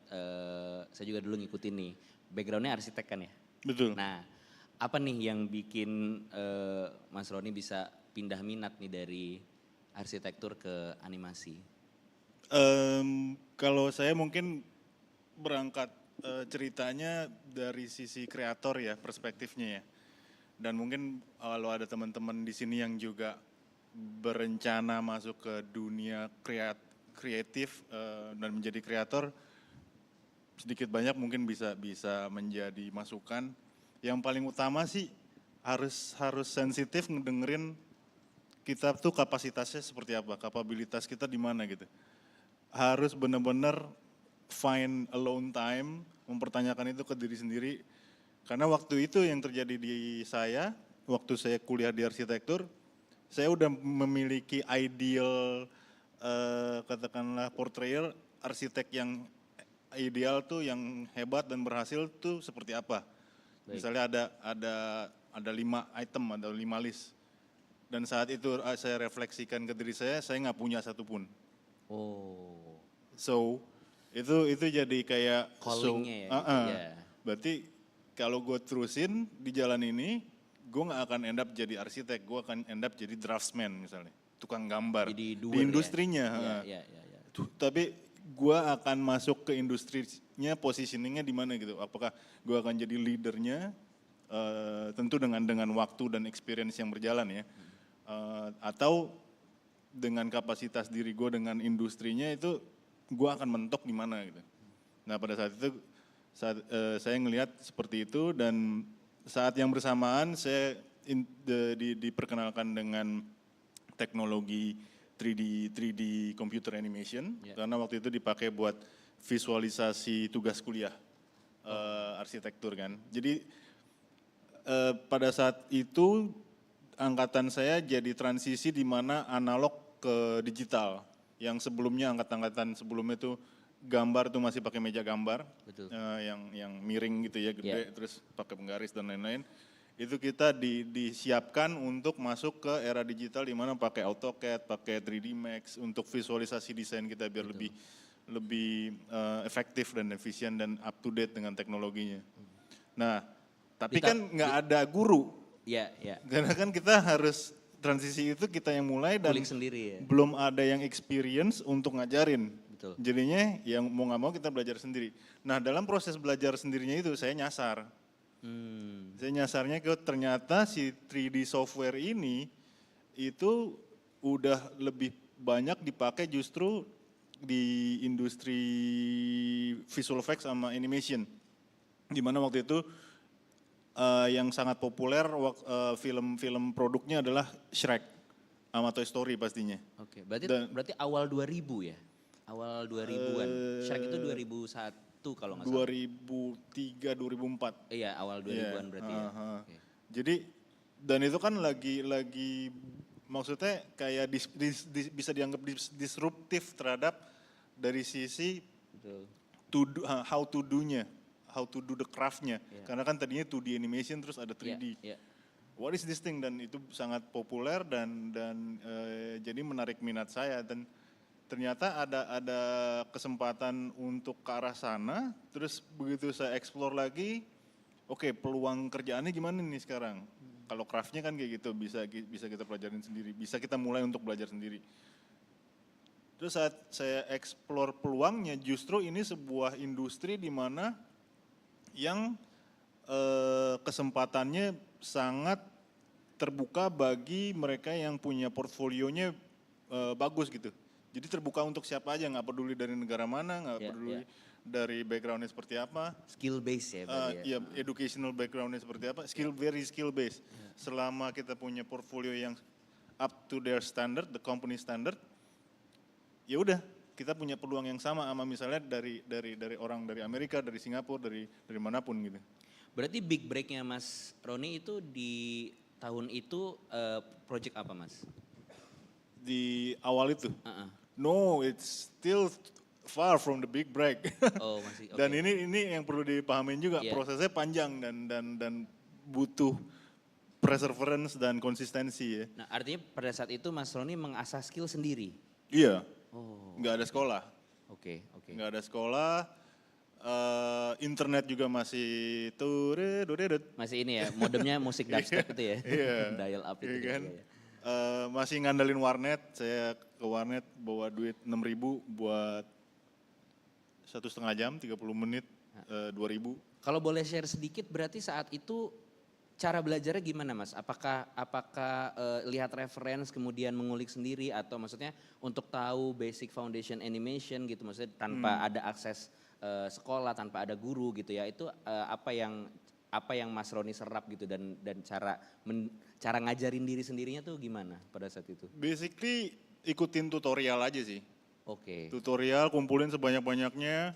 saya juga dulu ngikutin nih, backgroundnya arsitek kan ya? Betul. Nah, apa nih yang bikin Mas Roni bisa pindah minat nih dari arsitektur ke animasi? Kalau saya mungkin berangkat ceritanya dari sisi kreator ya, perspektifnya ya. dan mungkin kalau ada teman-teman di sini yang juga berencana masuk ke dunia kreatif dan menjadi kreator, sedikit banyak mungkin bisa menjadi masukan. Yang paling utama sih harus sensitif ngedengerin kita tuh kapasitasnya seperti apa, kapabilitas kita di mana gitu. Harus benar-benar find alone time, mempertanyakan itu ke diri sendiri. Karena waktu itu yang terjadi di saya, waktu saya kuliah di arsitektur, saya udah memiliki ideal katakanlah portrayal arsitek yang ideal tuh, yang hebat dan berhasil tuh seperti apa. Baik. Misalnya ada 5 item, ada 5 list. Dan saat itu saya refleksikan ke diri saya nggak punya satupun. Oh. So itu jadi kayak Callingnya ya. Yeah. Berarti kalau gue terusin di jalan ini, gue nggak akan end up jadi arsitek, gue akan end up jadi draftsman misalnya, tukang gambar Jadi di industrinya. Ya. Tapi gue akan masuk ke industrinya, positioningnya di mana gitu. Apakah gue akan jadi leadernya? Tentu dengan waktu dan experience yang berjalan ya. Atau dengan kapasitas diri gue dengan industrinya itu, gue akan mentok di mana gitu. Nah pada saat itu saya ngelihat seperti itu, dan saat yang bersamaan saya diperkenalkan dengan teknologi 3D computer animation, karena waktu itu dipakai buat visualisasi tugas kuliah arsitektur kan. Jadi pada saat itu angkatan saya jadi transisi di mana analog ke digital. Yang sebelumnya angkatan sebelumnya itu gambar tuh masih pakai meja gambar, yang miring gitu ya, gede, terus pakai penggaris dan lain-lain. Itu kita disiapkan untuk masuk ke era digital di mana pakai AutoCAD, pakai 3D Max untuk visualisasi desain kita biar lebih efektif dan efisien dan up to date dengan teknologinya. Nah, tapi kan nggak ada guru. Iya. Karena kan kita harus transisi itu kita yang mulai dan sendiri ya. Belum ada yang experience untuk ngajarin. Betul. Jadinya yang mau nggak mau kita belajar sendiri. Nah dalam proses belajar sendirinya itu saya nyasar. Saya nyasarnya ke ternyata si 3D software ini itu udah lebih banyak dipakai justru di industri visual effects sama animation. Dimana waktu itu yang sangat populer film-film produknya adalah Shrek sama Toy Story pastinya. Oke, berarti awal 2000 ya? Awal 2000-an. Shrek itu 2001 kalau nggak salah. 2003, 2004. Iya, awal 2000-an berarti ya. Okay. Jadi dan itu kan lagi maksudnya kayak bisa dianggap disruptif terhadap dari sisi how to do-nya. How to do the craft-nya. Karena kan tadinya 2D animation terus ada 3D. What is this thing? Dan itu sangat populer dan jadi menarik minat saya, dan ternyata ada kesempatan untuk ke arah sana. Terus begitu saya explore lagi, oke, peluang kerjaannya gimana nih sekarang? Kalau craft-nya kan kayak gitu, bisa kita pelajarin sendiri, bisa kita mulai untuk belajar sendiri. Terus saat saya explore peluangnya, justru ini sebuah industri di mana yang kesempatannya sangat terbuka bagi mereka yang punya portfolionya bagus gitu. Jadi terbuka untuk siapa aja, nggak peduli dari negara mana, nggak peduli dari backgroundnya seperti apa. Skill base ya. Ya, educational backgroundnya seperti apa, very skill base. Selama kita punya portfolio yang up to their standard, the company standard, ya udah. Kita punya peluang yang sama misalnya dari orang dari Amerika, dari Singapura, dari manapun gitu. Berarti big break-nya Mas Roni itu di tahun itu project apa Mas? Di awal itu? No, it's still far from the big break. Oh masih. Okay. Dan ini yang perlu dipahamin juga, prosesnya panjang dan butuh perseverance dan konsistensi ya. Nah artinya pada saat itu Mas Roni mengasah skill sendiri? Iya. Nggak ada sekolah. Oke. Nggak ada sekolah, internet juga masih masih ini ya, modemnya musik dubstep itu ya, dial up itu. Kan? Masih ngandelin warnet, saya ke warnet bawa duit 6.000 buat 1,5 jam, 30 menit, 2.000. Kalau boleh share sedikit, berarti saat itu cara belajarnya gimana Mas? Apakah lihat reference kemudian mengulik sendiri atau maksudnya untuk tahu basic foundation animation gitu maksudnya tanpa ada akses sekolah, tanpa ada guru gitu ya. Itu apa yang Mas Roni serap gitu dan cara ngajarin diri sendirinya tuh gimana pada saat itu? Basically ikutin tutorial aja sih. Oke. Tutorial kumpulin sebanyak-banyaknya,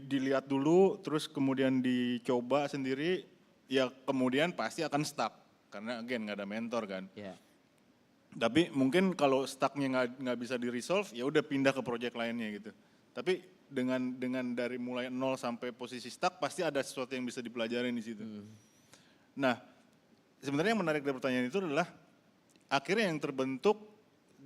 dilihat dulu, terus kemudian dicoba sendiri, ya kemudian pasti akan stuck. Karena again nggak ada mentor kan. Yeah. Tapi mungkin kalau stucknya nggak bisa di-resolve, ya udah pindah ke project lainnya gitu. Tapi dengan dari mulai nol sampai posisi stuck, pasti ada sesuatu yang bisa dipelajarin di situ. Nah, sebenarnya yang menarik dari pertanyaan itu adalah akhirnya yang terbentuk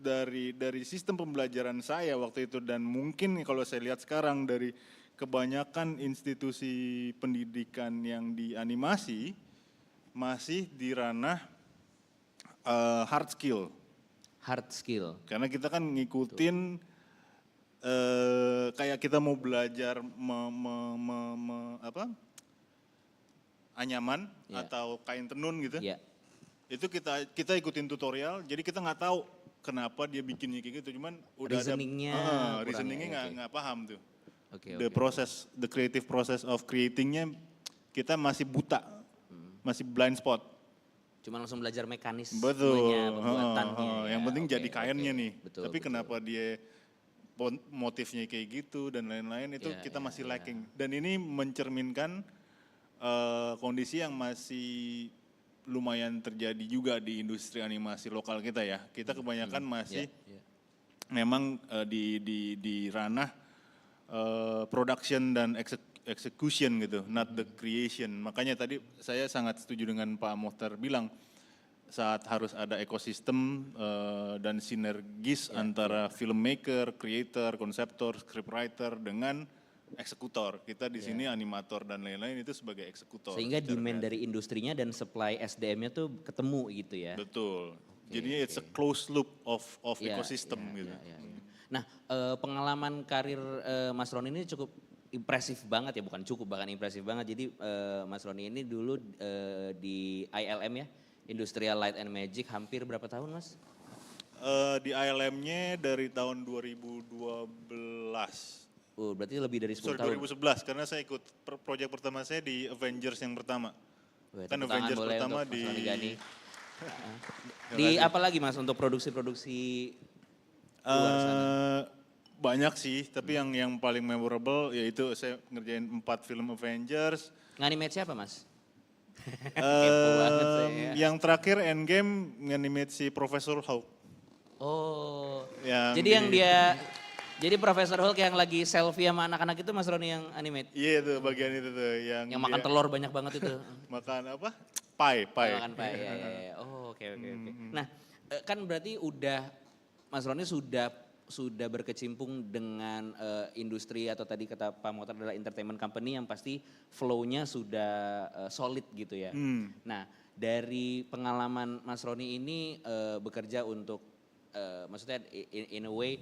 dari sistem pembelajaran saya waktu itu dan mungkin kalau saya lihat sekarang dari kebanyakan institusi pendidikan yang di animasi masih di ranah hard skill. Hard skill. Karena kita kan ngikutin kayak kita mau belajar anyaman atau kain tenun gitu. Itu kita ikutin tutorial, jadi kita nggak tahu kenapa dia bikinnya kayak gitu, cuman udah reasoningnya nggak paham tuh. The creative process of creatingnya kita masih buta, masih blind spot. Cuma langsung belajar mekanismenya, Yang pembuatannya. penting jadi kainnya nih. Betul, tapi kenapa dia motifnya kayak gitu dan lain-lain itu kita masih lacking. Dan ini mencerminkan kondisi yang masih lumayan terjadi juga di industri animasi lokal kita ya. Kita kebanyakan masih memang di ranah production dan execution gitu, not the creation. Makanya tadi saya sangat setuju dengan Pak Mohtar bilang saat harus ada ekosistem dan sinergis antara filmmaker, creator, konseptor, scriptwriter dengan eksekutor. Kita di sini animator dan lain-lain itu sebagai eksekutor. Sehingga demand dari industrinya dan supply SDM-nya tuh ketemu gitu ya. Betul. Jadinya it's a closed loop of ecosystem gitu. Nah, pengalaman karir Mas Roni ini cukup impresif banget ya, bukan cukup bahkan impresif banget. Jadi Mas Roni ini dulu di ILM ya, Industrial Light and Magic hampir berapa tahun Mas? Di ILM-nya dari tahun 2012. Oh, berarti lebih dari 10 tahun. 2011 karena saya ikut proyek pertama saya di Avengers yang pertama. Kan Avengers pertama di di apa lagi Mas untuk produksi-produksi luar sana? Banyak sih, tapi yang paling memorable yaitu saya ngerjain 4 film Avengers. Nganimate siapa Mas? Yang terakhir Endgame nganimate si Profesor Hulk. Oh, jadi Profesor Hulk yang lagi selfie sama anak-anak itu Mas Roni yang animate? Iya itu bagian itu tuh. Yang makan telur banyak banget itu. Makan apa? Pie. Makan pie, ya. Oh oke. Nah kan berarti Mas Roni sudah berkecimpung dengan industri atau tadi kata Pak Mohtar adalah entertainment company yang pasti flow-nya sudah solid gitu ya. Nah dari pengalaman Mas Roni ini bekerja untuk maksudnya in a way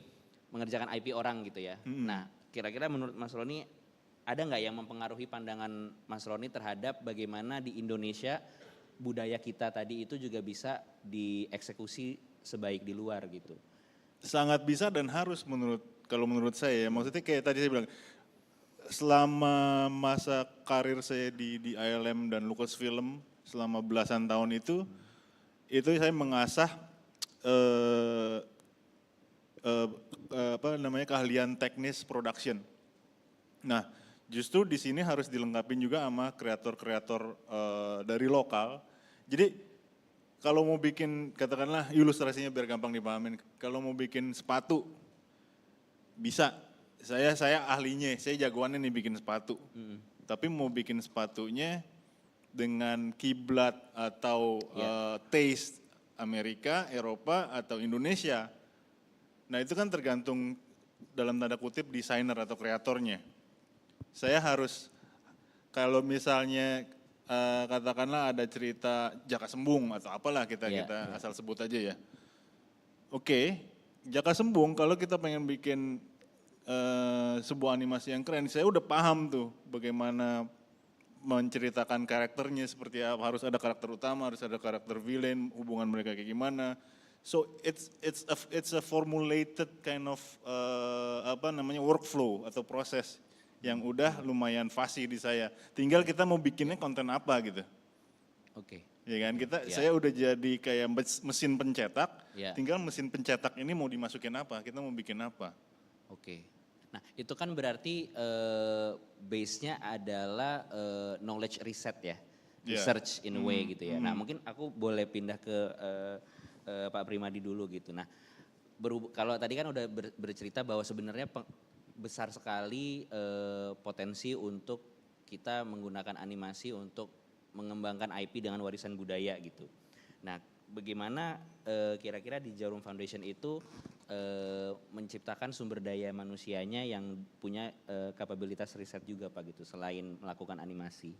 mengerjakan IP orang gitu ya. Nah kira-kira menurut Mas Roni ada nggak yang mempengaruhi pandangan Mas Roni terhadap bagaimana di Indonesia budaya kita tadi itu juga bisa dieksekusi sebaik di luar gitu? Sangat bisa dan harus kalau menurut saya ya. Maksudnya kayak tadi saya bilang, selama masa karir saya di ILM dan Lucasfilm selama belasan tahun itu saya mengasah keahlian teknis production. Nah, justru di sini harus dilengkapi juga sama kreator-kreator dari lokal. Jadi kalau mau bikin, katakanlah ilustrasinya biar gampang dipahamin, kalau mau bikin sepatu, bisa. Saya ahlinya, saya jagoannya nih bikin sepatu. Tapi mau bikin sepatunya dengan kiblat atau taste Amerika, Eropa, atau Indonesia. Nah itu kan tergantung dalam tanda kutip desainer atau kreatornya. Saya harus, kalau misalnya katakanlah ada cerita Jaka Sembung atau apalah kita asal sebut aja ya. Oke, Jaka Sembung kalau kita pengen bikin sebuah animasi yang keren, saya udah paham tuh bagaimana menceritakan karakternya seperti apa, harus ada karakter utama, harus ada karakter villain, hubungan mereka kayak gimana. So it's a formulated kind of workflow atau proses yang udah lumayan fasih di saya. Tinggal kita mau bikinnya konten apa gitu. Oke. Ya kan, saya udah jadi kayak mesin pencetak, Ya. tinggal mesin pencetak ini mau dimasukin apa, kita mau bikin apa. Oke. Nah itu kan berarti base-nya adalah knowledge reset ya, research in a way gitu ya. Nah mungkin aku boleh pindah ke Pak Primadi dulu gitu. Nah kalau tadi kan udah bercerita bahwa sebenarnya besar sekali potensi untuk kita menggunakan animasi untuk mengembangkan IP dengan warisan budaya gitu. Nah, bagaimana kira-kira di Jarum Foundation itu menciptakan sumber daya manusianya yang punya kapabilitas riset juga Pak gitu, selain melakukan animasi?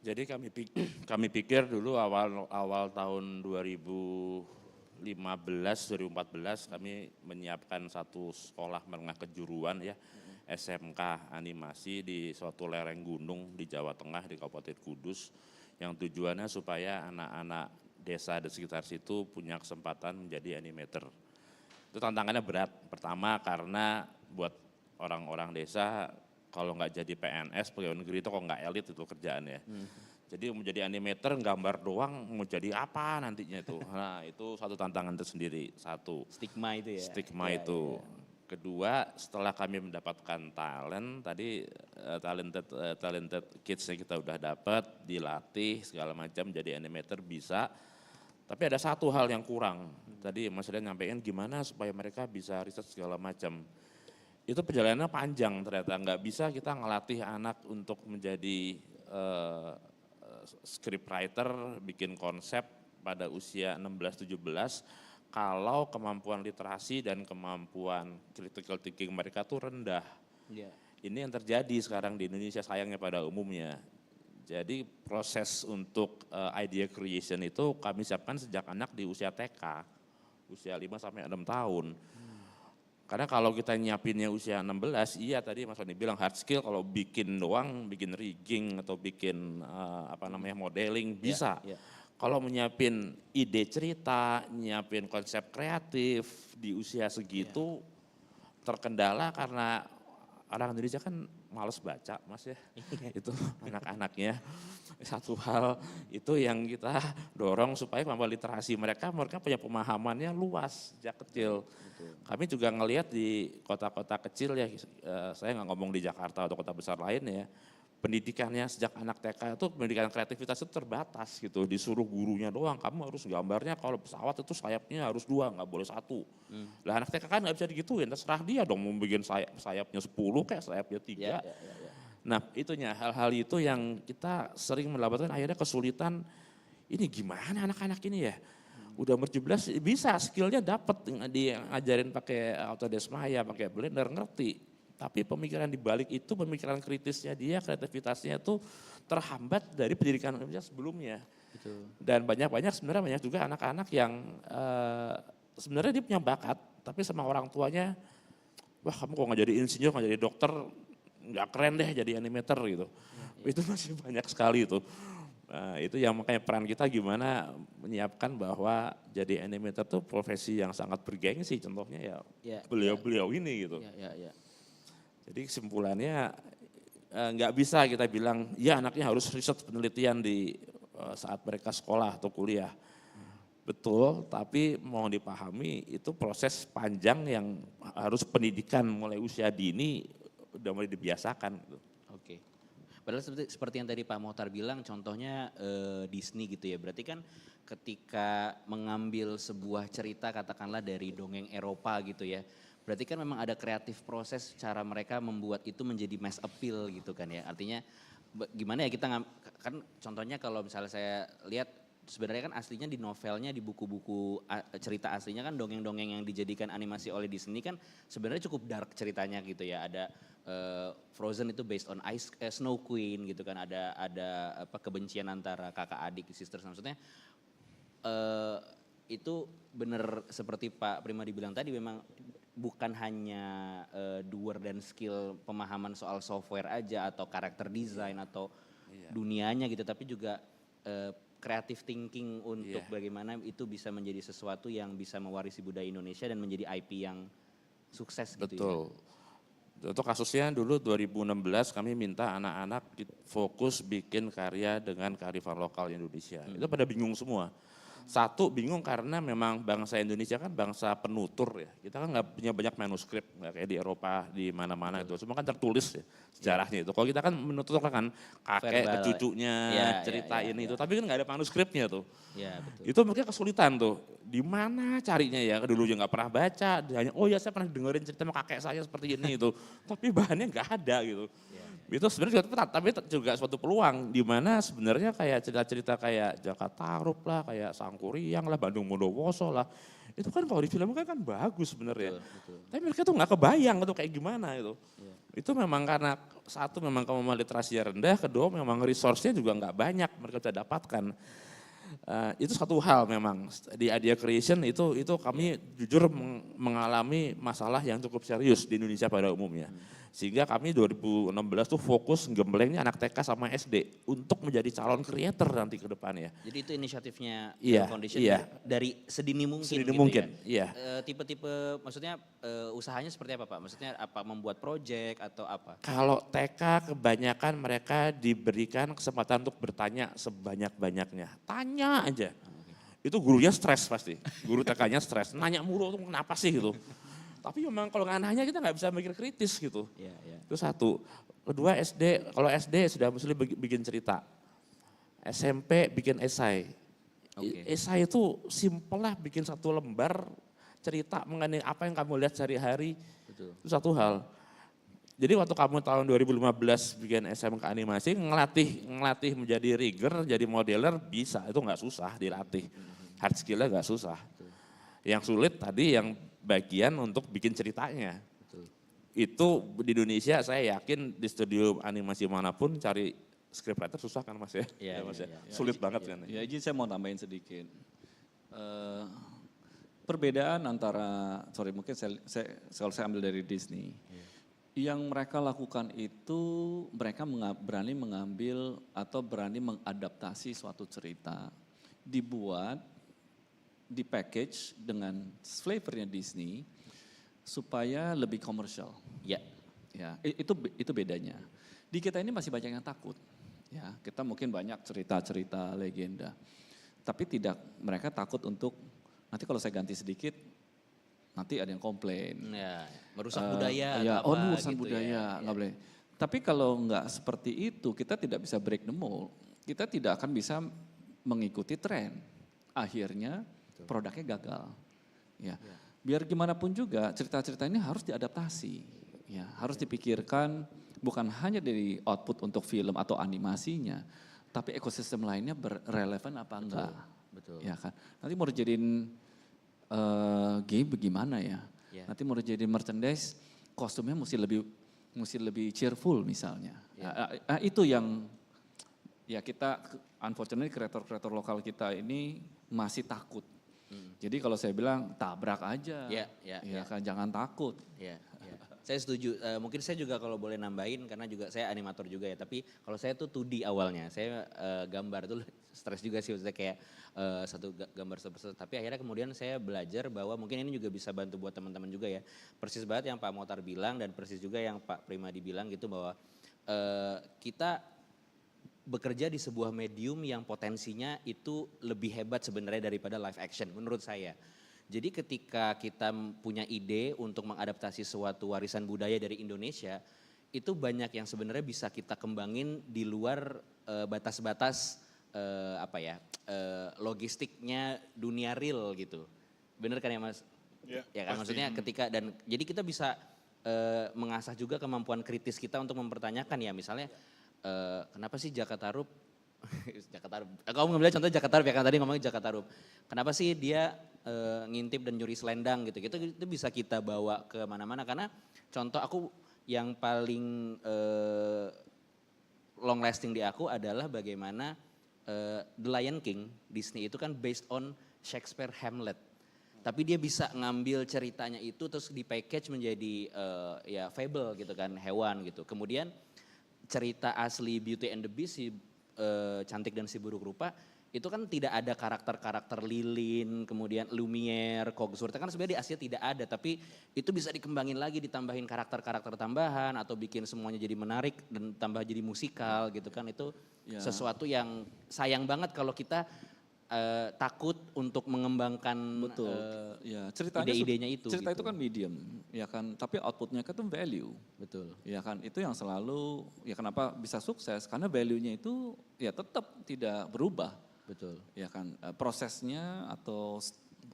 Jadi kami pikir dulu awal tahun 2015-2014 kami menyiapkan satu sekolah menengah kejuruan ya, SMK animasi di suatu lereng gunung di Jawa Tengah di Kabupaten Kudus, yang tujuannya supaya anak-anak desa di sekitar situ punya kesempatan menjadi animator. Itu tantangannya berat. Pertama karena buat orang-orang desa kalau nggak jadi PNS pegawai negeri itu kok nggak elit itu kerjaannya. Jadi menjadi animator gambar doang mau jadi apa nantinya itu. Nah itu satu tantangan tersendiri. Satu. Stigma itu ya. Stigma itu. Kedua, setelah kami mendapatkan talent, tadi talented kids-nya kita udah dapat, dilatih segala macam jadi animator bisa. Tapi ada satu hal yang kurang. Tadi Mas Rian nyampaikan gimana supaya mereka bisa riset segala macam. Itu perjalanannya panjang ternyata, nggak bisa kita ngelatih anak untuk menjadi scriptwriter, bikin konsep pada usia 16-17. Kalau kemampuan literasi dan kemampuan critical thinking mereka tuh rendah. Yeah. Ini yang terjadi sekarang di Indonesia sayangnya pada umumnya. Jadi proses untuk idea creation itu kami siapkan sejak anak di usia TK, usia 5-6 tahun. Karena kalau kita nyiapinnya usia 16, iya tadi Mas Wani bilang hard skill kalau bikin doang, bikin rigging atau bikin modeling bisa. Yeah. Kalau menyiapin ide cerita, nyiapin konsep kreatif di usia segitu terkendala karena orang Indonesia kan males baca Mas ya, itu anak-anaknya. Satu hal itu yang kita dorong supaya kemampuan literasi mereka punya pemahamannya luas sejak kecil. Kami juga ngelihat di kota-kota kecil ya, saya nggak ngomong di Jakarta atau kota besar lain ya, pendidikannya sejak anak TK itu pendidikan kreativitas itu terbatas gitu, disuruh gurunya doang, kamu harus gambarnya kalau pesawat itu sayapnya harus 2, nggak boleh 1. Lah anak TK kan nggak bisa digituin, terserah dia dong mau bikin sayapnya 10 kayak sayapnya 3. Nah itunya hal-hal itu yang kita sering mendapatkan akhirnya kesulitan, ini gimana anak-anak ini ya, udah umur 17 bisa skillnya dapat, dia ngajarin pakai Autodesk Maya, pakai Blender ngerti. Tapi pemikiran di balik itu, pemikiran kritisnya dia, kreativitasnya itu terhambat dari pendidikan sebelumnya. Betul. Dan sebenarnya banyak juga anak-anak yang sebenarnya dia punya bakat, tapi sama orang tuanya, wah kamu kok nggak jadi insinyur, nggak jadi dokter, nggak keren deh jadi animator gitu. Itu masih banyak sekali itu. Nah, itu yang makanya peran kita gimana menyiapkan bahwa jadi animator tuh profesi yang sangat bergengsi, contohnya ya beliau-beliau ini gitu. Jadi kesimpulannya nggak bisa kita bilang, ya anaknya harus riset penelitian di saat mereka sekolah atau kuliah. Betul, tapi mau dipahami itu proses panjang yang harus pendidikan mulai usia dini udah mulai dibiasakan. Oke. Padahal seperti yang tadi Pak Mohtar bilang, contohnya Disney gitu ya. Berarti kan ketika mengambil sebuah cerita katakanlah dari dongeng Eropa gitu ya. Berarti kan memang ada kreatif proses cara mereka membuat itu menjadi mass appeal gitu kan ya. Artinya gimana ya kita kan contohnya kalau misalnya saya lihat sebenarnya kan aslinya di novelnya, di buku-buku cerita aslinya kan dongeng-dongeng yang dijadikan animasi oleh Disney kan sebenarnya cukup dark ceritanya gitu ya. Ada Frozen itu based on Snow Queen gitu kan, ada kebencian antara kakak adik, sisters, maksudnya itu benar seperti Pak Primadi bilang tadi, memang bukan hanya doer dan skill pemahaman soal software aja atau karakter design atau dunianya gitu, tapi juga creative thinking untuk bagaimana itu bisa menjadi sesuatu yang bisa mewarisi budaya Indonesia dan menjadi IP yang sukses gitu. Betul. Untuk kasusnya dulu 2016 kami minta anak-anak fokus bikin karya dengan kearifan lokal Indonesia. Itu pada bingung semua. Satu, bingung karena memang bangsa Indonesia kan bangsa penutur ya. Kita kan nggak punya banyak manuskrip, nggak kayak di Eropa, di mana-mana itu. Semua kan tertulis ya sejarahnya itu. Kalau kita kan menutur kan kakek ke cucunya, cerita ini itu. Tapi kan nggak ada manuskripnya tuh. Ya, betul. Itu mungkin kesulitan tuh. Di mana carinya ya? Dulu juga nggak pernah baca. Hanya, oh ya saya pernah dengerin cerita sama kakek saya seperti ini itu. Tapi bahannya nggak ada gitu. Itu sebenarnya juga tapi juga suatu peluang di mana sebenarnya kayak cerita-cerita kayak Jakarta Tarup lah, kayak Sangkuriang lah, Bandung Bondowoso lah. Itu kan kalau di film kan bagus sebenarnya. Tapi mereka tuh nggak kebayang itu kayak gimana itu. Itu memang karena satu memang kemampuan literasinya rendah, kedua memang resource-nya juga nggak banyak mereka bisa dapatkan. Itu satu hal memang di Idea Creation itu kami jujur mengalami masalah yang cukup serius di Indonesia pada umumnya. Sehingga kami 2016 tuh fokus gemblengnya anak TK sama SD untuk menjadi calon creator nanti ke depannya. Jadi itu inisiatifnya Foundation dari sedini mungkin. Sedini gitu mungkin, ya. Tipe-tipe maksudnya usahanya seperti apa Pak? Maksudnya apa membuat project atau apa? Kalau TK kebanyakan mereka diberikan kesempatan untuk bertanya sebanyak-banyaknya. Tanya aja. Itu gurunya stres pasti. Guru TK-nya stres. Nanya mulu tuh kenapa sih gitu. Tapi memang kalau nggak nanya kita nggak bisa mikir kritis gitu. Itu satu. Kedua SD, kalau SD sudah mesti bikin cerita. SMP bikin esai. Esai itu simpel lah bikin satu lembar cerita mengenai apa yang kamu lihat sehari-hari. Itu satu hal. Jadi waktu kamu tahun 2015 bikin SMK animasi, ngelatih menjadi rigger, jadi modeler bisa, itu nggak susah dilatih. Hard skill-nya nggak susah. Yang sulit tadi yang bagian untuk bikin ceritanya. Itu di Indonesia saya yakin di studio animasi manapun cari scriptwriter susah kan Mas ya? Mas ya. Sulit banget kan. Ya izin saya mau tambahin sedikit. Perbedaan antara, mungkin kalau saya ambil dari Disney. Yang mereka lakukan itu mereka berani mengambil atau berani mengadaptasi suatu cerita. Dibuat, di-package dengan flavornya Disney supaya lebih komersial. Ya, itu bedanya. Di kita ini masih banyak yang takut. Ya, kita mungkin banyak cerita-cerita legenda. Tapi mereka takut untuk nanti kalau saya ganti sedikit nanti ada yang komplain. Ya, merusak budaya atau apa urusan gitu budaya, nggak boleh. Tapi kalau nggak seperti itu, kita tidak bisa break the mold. Kita tidak akan bisa mengikuti tren. Akhirnya produknya gagal. Ya. Biar gimana pun juga cerita-cerita ini harus diadaptasi. Ya, harus dipikirkan bukan hanya dari output untuk film atau animasinya, tapi ekosistem lainnya berrelevan apa enggak. Betul. Ya kan. Nanti mau dijadiin game bagaimana ya? Nanti mau dijadiin merchandise, kostumnya mesti lebih cheerful misalnya. Itu yang ya kita unfortunately kreator-kreator lokal kita ini masih takut. Jadi kalau saya bilang tabrak aja, kan jangan takut. Saya setuju. Mungkin saya juga kalau boleh nambahin karena juga saya animator juga ya. Tapi kalau saya tuh 2D awalnya, saya gambar tuh stres juga sih. Maksudnya kayak satu gambar satu. Tapi akhirnya kemudian saya belajar bahwa mungkin ini juga bisa bantu buat teman-teman juga ya. Persis banget yang Pak Motar bilang dan persis juga yang Pak Primadi bilang gitu bahwa kita bekerja di sebuah medium yang potensinya itu lebih hebat sebenarnya daripada live action menurut saya. Jadi ketika kita punya ide untuk mengadaptasi suatu warisan budaya dari Indonesia, itu banyak yang sebenarnya bisa kita kembangin di luar batas-batas logistiknya dunia real gitu. Bener kan ya Mas? Ya kan maksudnya ketika dan jadi kita bisa mengasah juga kemampuan kritis kita untuk mempertanyakan ya misalnya kenapa sih Jakartarup kamu ngambil contoh Jakartarup ya kan tadi ngomongin Jakartarup. Kenapa sih dia ngintip dan nyuri selendang gitu. Itu bisa kita bawa ke mana-mana karena contoh aku yang paling long lasting di aku adalah bagaimana The Lion King Disney itu kan based on Shakespeare Hamlet. Tapi dia bisa ngambil ceritanya itu terus di package menjadi fable gitu kan, hewan gitu. Kemudian cerita asli Beauty and the Beast si Cantik dan Si Buruk Rupa, itu kan tidak ada karakter-karakter lilin, kemudian Lumiere, Cogsworth, kan sebenarnya di Asia tidak ada, tapi itu bisa dikembangin lagi, ditambahin karakter-karakter tambahan atau bikin semuanya jadi menarik dan tambah jadi musikal gitu kan, itu sesuatu yang sayang banget kalau kita takut untuk mengembangkan Ya, ceritanya ide-idenya itu. Cerita gitu. itu kan medium, ya kan. Tapi outputnya kan itu value. Betul. Ya kan, itu yang selalu, ya kenapa bisa sukses? Karena value-nya itu ya tetap tidak berubah. Betul. Ya kan, prosesnya atau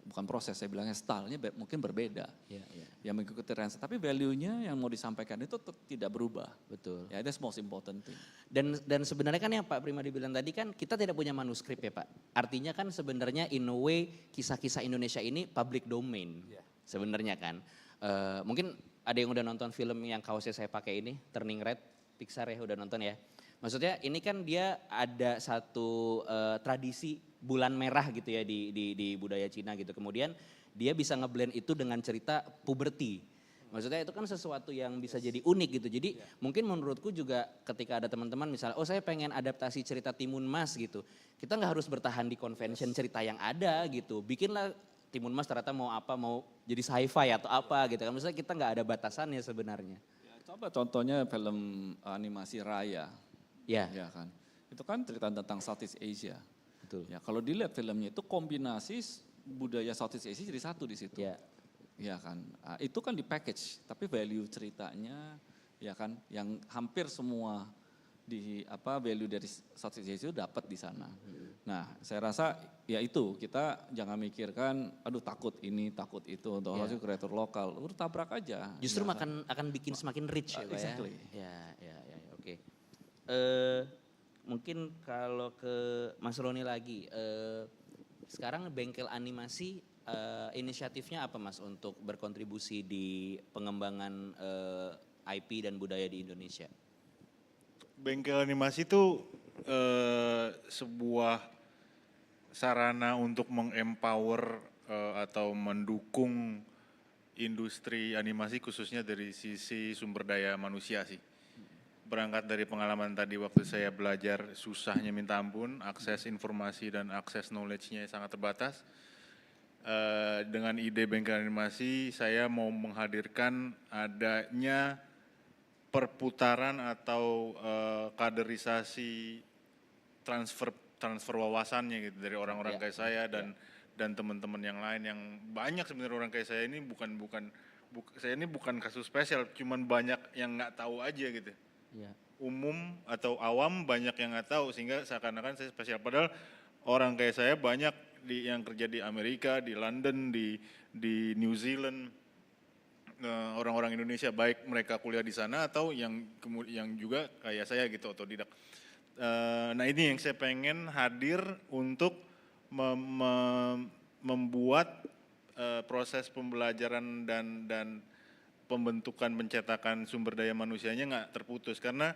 bukan proses, saya bilangnya stylenya mungkin berbeda. Ya. Ya mengikuti trend, tapi value-nya yang mau disampaikan itu tidak berubah. Betul. Ya, that's most important thing. Dan sebenarnya kan yang Pak Primadi bilang tadi kan kita tidak punya manuskrip ya Pak. Artinya kan sebenarnya in a way kisah-kisah Indonesia ini public domain sebenarnya kan. Mungkin ada yang udah nonton film yang kaosnya saya pakai ini, Turning Red, Pixar ya udah nonton ya. Maksudnya ini kan dia ada satu tradisi bulan merah gitu ya di budaya Cina gitu. Kemudian dia bisa ngeblend itu dengan cerita puberti. Maksudnya itu kan sesuatu yang bisa jadi unik gitu. Jadi mungkin menurutku juga ketika ada teman-teman misalnya, oh saya pengen adaptasi cerita Timun Mas gitu. Kita nggak harus bertahan di convention cerita yang ada gitu. Bikinlah Timun Mas ternyata mau apa, mau jadi sci-fi atau apa gitu kan. Maksudnya kita nggak ada batasannya sebenarnya. Ya, coba contohnya film animasi Raya. Ya kan. Itu kan cerita tentang Southeast Asia. Betul. Ya, kalau dilihat filmnya itu kombinasi budaya Southeast Asia jadi satu di situ. Ya kan. Itu kan di package, tapi value ceritanya ya kan yang hampir semua value dari Southeast Asia itu dapat di sana. Nah, saya rasa ya itu kita jangan mikirkan aduh takut ini, takut itu untuk harus kreator lokal. Udah tabrak aja. Justru ya kan? akan bikin semakin rich ya Pak exactly. ya. Ya, oke. Mungkin kalau ke Mas Roni lagi, sekarang bengkel animasi inisiatifnya apa Mas untuk berkontribusi di pengembangan IP dan budaya di Indonesia? Bengkel animasi itu sebuah sarana untuk mengempower atau mendukung industri animasi khususnya dari sisi sumber daya manusia sih. Berangkat dari pengalaman tadi waktu saya belajar susahnya minta ampun, akses informasi dan akses knowledge-nya sangat terbatas. Dengan ide bengkel animasi saya mau menghadirkan adanya perputaran atau kaderisasi transfer wawasannya gitu dari orang-orang kayak saya dan teman-teman yang lain yang banyak sebenarnya orang kayak saya ini saya ini bukan kasus spesial, cuman banyak yang nggak tahu aja gitu. Umum atau awam banyak yang nggak tahu sehingga seakan-akan saya spesial. Padahal orang kayak saya banyak yang kerja di Amerika, di London, di New Zealand, orang-orang Indonesia baik mereka kuliah di sana atau yang juga kayak saya gitu otodidak. Nah ini yang saya pengen hadir untuk membuat proses pembelajaran dan pembentukan pencetakan sumber daya manusianya nggak terputus karena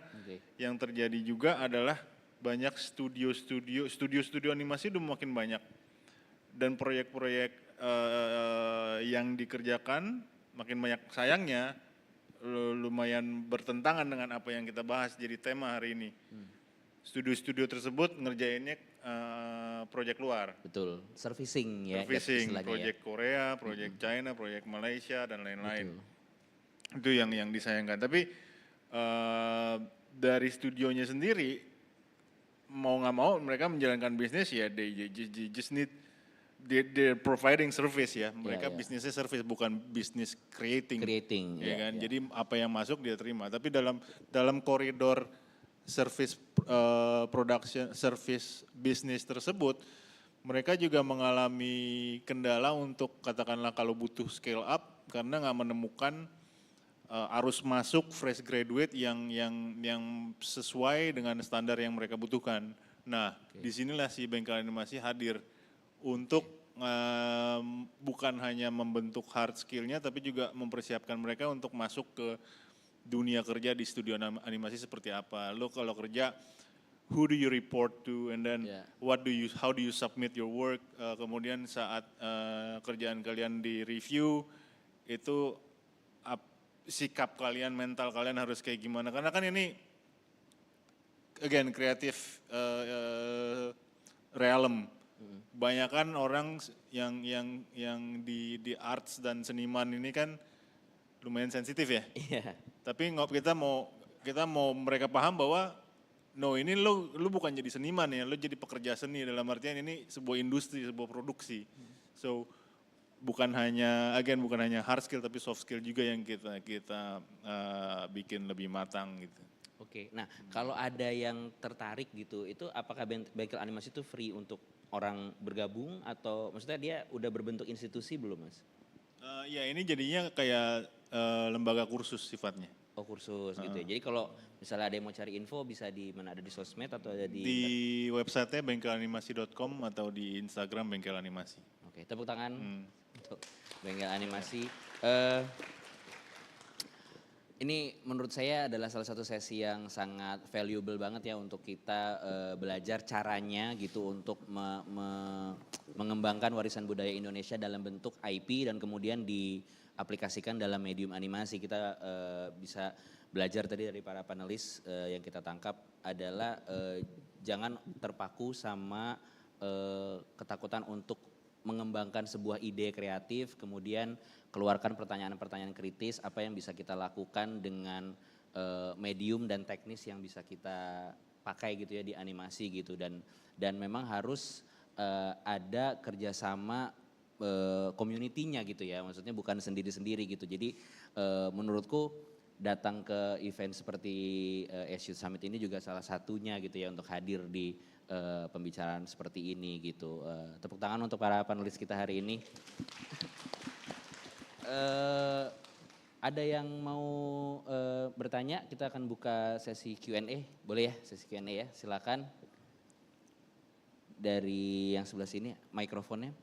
yang terjadi juga adalah banyak studio animasi udah makin banyak dan proyek-proyek yang dikerjakan makin banyak. Sayangnya lumayan bertentangan dengan apa yang kita bahas jadi tema hari ini. Studio-studio tersebut ngerjainnya proyek luar. Betul, servicing ya. Servicing, proyek Korea, proyek China, proyek Malaysia dan lain-lain. Itu yang disayangkan. Tapi dari studionya sendiri mau nggak mau mereka menjalankan bisnis ya they just need they're providing service ya. Mereka bisnisnya service bukan bisnis creating ya kan. Jadi apa yang masuk dia terima. Tapi dalam koridor service production service bisnis tersebut mereka juga mengalami kendala untuk katakanlah kalau butuh scale up karena nggak menemukan arus masuk fresh graduate yang sesuai dengan standar yang mereka butuhkan. Nah, disinilah si bengkel animasi hadir untuk bukan hanya membentuk hard skill-nya, tapi juga mempersiapkan mereka untuk masuk ke dunia kerja di studio animasi seperti apa. Lo kalau kerja, who do you report to, and then how do you submit your work. Kemudian saat kerjaan kalian di review itu sikap kalian, mental kalian harus kayak gimana. Karena kan ini again kreatif realm. Banyakan orang yang di arts dan seniman ini kan lumayan sensitif ya. Iya. Tapi kita mau mereka paham bahwa no, ini lu bukan jadi seniman ya, lu jadi pekerja seni, dalam artian ini sebuah industri, sebuah produksi. So bukan hanya hard skill tapi soft skill juga yang kita bikin lebih matang gitu. Oke, nah kalau ada yang tertarik gitu, itu apakah bengkel animasi itu free untuk orang bergabung atau maksudnya dia udah berbentuk institusi belum, Mas? Ya ini jadinya kayak lembaga kursus sifatnya. Oh kursus gitu ya. Jadi kalau misalnya ada yang mau cari info bisa di mana, ada di sosmed atau ada Di websitenya bengkelanimasi.com atau di Instagram bengkel animasi. Oke, tepuk tangan untuk bengkel animasi. Ini menurut saya adalah salah satu sesi yang sangat valuable banget ya untuk kita belajar caranya gitu untuk mengembangkan warisan budaya Indonesia dalam bentuk IP dan kemudian diaplikasikan dalam medium animasi. Kita bisa belajar tadi dari para panelis yang kita tangkap adalah jangan terpaku sama ketakutan untuk mengembangkan sebuah ide kreatif, kemudian keluarkan pertanyaan-pertanyaan kritis, apa yang bisa kita lakukan dengan medium dan teknis yang bisa kita pakai gitu ya di animasi gitu, dan memang harus ada kerjasama community-nya gitu ya, maksudnya bukan sendiri-sendiri gitu. Jadi menurutku datang ke event seperti Asia Summit ini juga salah satunya gitu ya untuk hadir di pembicaraan seperti ini gitu. Tepuk tangan untuk para panelis kita hari ini. Ada yang mau bertanya? Kita akan buka sesi Q&A. Boleh ya sesi Q&A ya, silakan. Dari yang sebelah sini, mikrofonnya.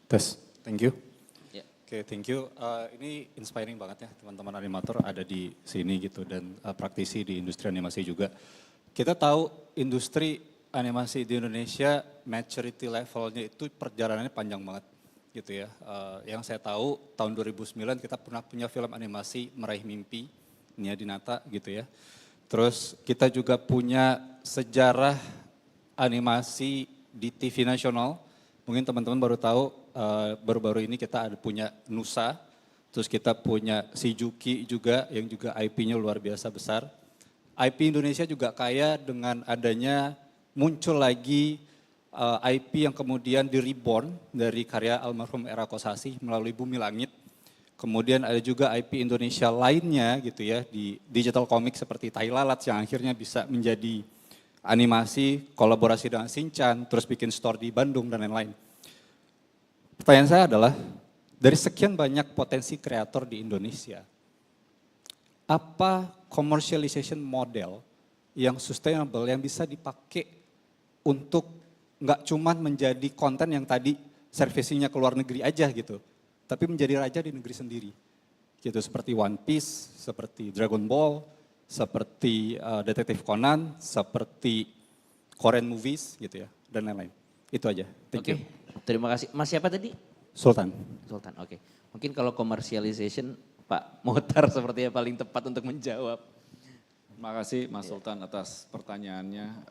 Tes, thank you. Ya. Oke, thank you. Ini inspiring banget ya teman-teman animator ada di sini gitu dan praktisi di industri animasi juga. Kita tahu industri animasi di Indonesia maturity levelnya itu perjalanannya panjang banget gitu ya. Yang saya tahu tahun 2009 kita pernah punya film animasi Meraih Mimpi, Nia Dinata gitu ya. Terus kita juga punya sejarah animasi di TV nasional. Mungkin teman-teman baru tahu baru-baru ini kita ada punya Nusa, terus kita punya si Juki juga yang juga IP-nya luar biasa besar. IP Indonesia juga kaya dengan adanya muncul lagi IP yang kemudian di reborn dari karya almarhum Era Kosasi melalui Bumi Langit. Kemudian ada juga IP Indonesia lainnya gitu ya di digital comic seperti Tai Lalat yang akhirnya bisa menjadi animasi, kolaborasi dengan Shinchan, terus bikin store di Bandung dan lain-lain. Pertanyaan saya adalah, dari sekian banyak potensi kreator di Indonesia, apa commercialization model yang sustainable, yang bisa dipakai untuk nggak cuman menjadi konten yang tadi servisinya ke luar negeri aja gitu, tapi menjadi raja di negeri sendiri. Gitu, seperti One Piece, seperti Dragon Ball, seperti Detektif Conan, seperti Korean movies gitu ya, dan lain-lain. Itu aja, thank you. Terima kasih. Mas siapa tadi? Sultan. Sultan, oke. Mungkin kalau commercialization Pak Mohtar sepertinya paling tepat untuk menjawab. Terima kasih Mas Sultan atas pertanyaannya.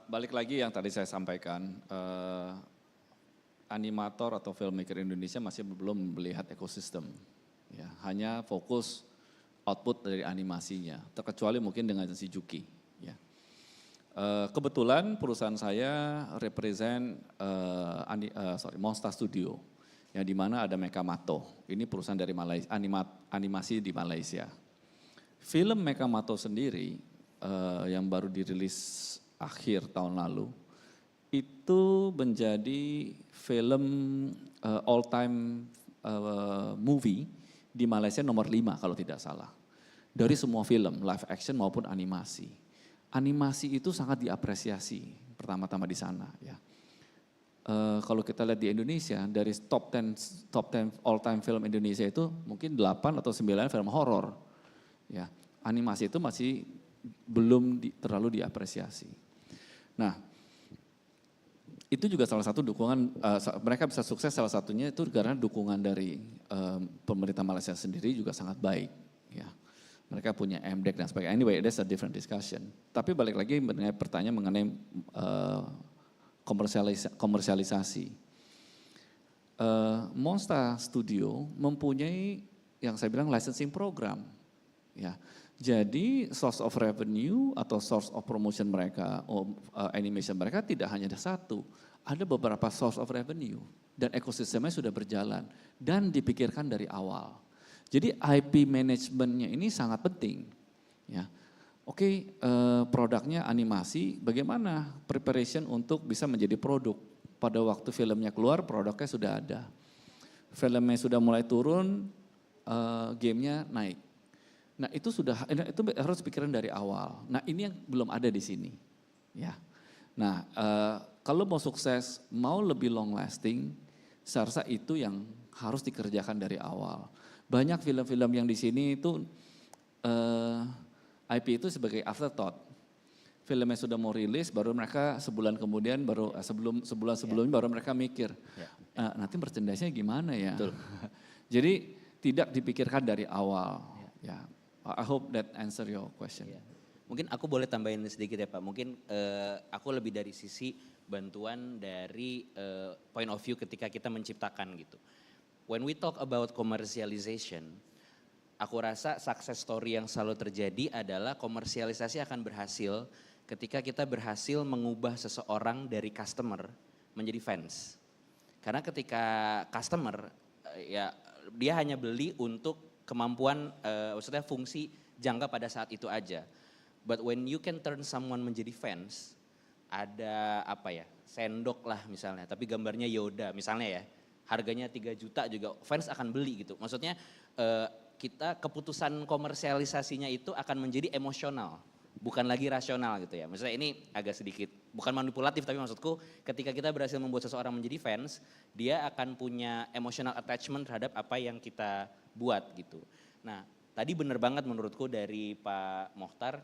Balik lagi yang tadi saya sampaikan, animator atau filmmaker Indonesia masih belum melihat ekosistem. Ya, hanya fokus output dari animasinya, terkecuali mungkin dengan si Juki. Ya. Kebetulan perusahaan saya represent Monster Studio, yang di mana ada Mekamato. Ini perusahaan dari Malaysia, animasi di Malaysia. Film Mekamato sendiri yang baru dirilis akhir tahun lalu, itu menjadi film all time movie di Malaysia nomor 5 kalau tidak salah. Dari semua film, live action maupun animasi. Animasi itu sangat diapresiasi pertama-tama di sana ya. Kalau kita lihat di Indonesia, dari top 10 all time film Indonesia itu mungkin 8 atau 9 film horor. Ya, animasi itu masih belum terlalu diapresiasi. Nah, itu juga salah satu dukungan, mereka bisa sukses salah satunya itu karena dukungan dari pemerintah Malaysia sendiri juga sangat baik. Ya. mereka punya MDEC dan sebagainya. Anyway, that's a different discussion. Tapi balik lagi mengenai pertanyaan mengenai komersialisasi. Monster Studio mempunyai yang saya bilang licensing program. Ya, jadi source of revenue atau source of promotion mereka, animation mereka tidak hanya ada satu, ada beberapa source of revenue dan ekosistemnya sudah berjalan dan dipikirkan dari awal. Jadi IP manajemennya ini sangat penting. Ya, oke, produknya animasi, bagaimana preparation untuk bisa menjadi produk. Pada waktu filmnya keluar, produknya sudah ada. Filmnya sudah mulai turun, gamenya naik. Nah itu harus pikiran dari awal. Nah ini yang belum ada di sini. Ya. Nah kalau mau sukses, mau lebih long lasting, saya rasa itu yang harus dikerjakan dari awal. Banyak film-film yang di sini itu IP itu sebagai afterthought. Filmnya sudah mau rilis, baru mereka sebulan kemudian, baru sebulan sebelumnya baru mereka mikir, nanti merchandise-nya gimana ya? Betul. Jadi tidak dipikirkan dari awal. Ya, I hope that answer your question. Mungkin aku boleh tambahin sedikit ya Pak. Mungkin aku lebih dari sisi bantuan dari point of view ketika kita menciptakan gitu. When we talk about commercialization, aku rasa success story yang selalu terjadi adalah komersialisasi akan berhasil ketika kita berhasil mengubah seseorang dari customer menjadi fans. Karena ketika customer ya dia hanya beli untuk kemampuan, maksudnya fungsi jangka pada saat itu aja. But when you can turn someone menjadi fans, ada apa ya, sendok lah misalnya, tapi gambarnya Yoda misalnya ya. Harganya 3 juta juga fans akan beli gitu. Maksudnya kita keputusan komersialisasinya itu akan menjadi emosional, bukan lagi rasional gitu ya. Maksudnya ini agak sedikit, bukan manipulatif tapi maksudku ketika kita berhasil membuat seseorang menjadi fans, dia akan punya emotional attachment terhadap apa yang kita buat gitu. Nah tadi benar banget menurutku dari Pak Mokhtar,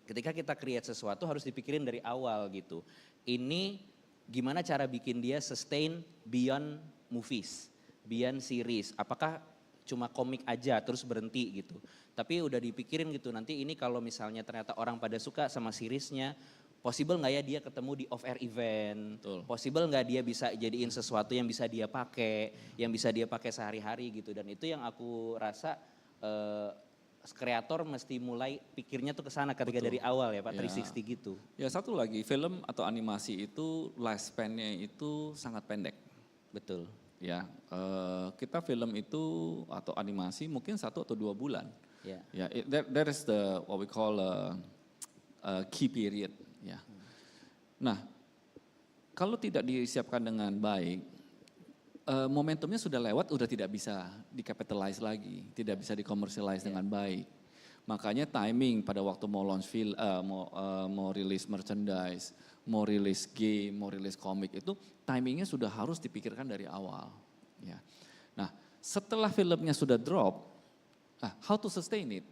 ketika kita create sesuatu harus dipikirin dari awal gitu. Ini gimana cara bikin dia sustain beyond movies, beyond series. Apakah cuma komik aja terus berhenti gitu. Tapi udah dipikirin gitu, nanti ini kalau misalnya ternyata orang pada suka sama seriesnya, possible nggak ya dia ketemu di off-air event, possible nggak dia bisa jadiin sesuatu yang bisa dia pakai, sehari-hari gitu. Dan itu yang aku rasa kreator mesti mulai pikirnya tuh ke sana ketika dari awal ya Pak, 360 gitu. Ya satu lagi, film atau animasi itu lifespan-nya itu sangat pendek. Betul. Ya, kita film itu atau animasi mungkin 1 atau 2 bulan. Yeah. Ya, that is the what we call key period. Ya. Nah, kalau tidak disiapkan dengan baik, momentumnya sudah lewat, udah tidak bisa di-capitalize lagi, tidak bisa di-commercialize dengan baik. Makanya timing pada waktu mau launch film, mau rilis merchandise, mau rilis game, mau rilis komik itu timingnya sudah harus dipikirkan dari awal. Ya. Nah, setelah filmnya sudah drop, how to sustain it?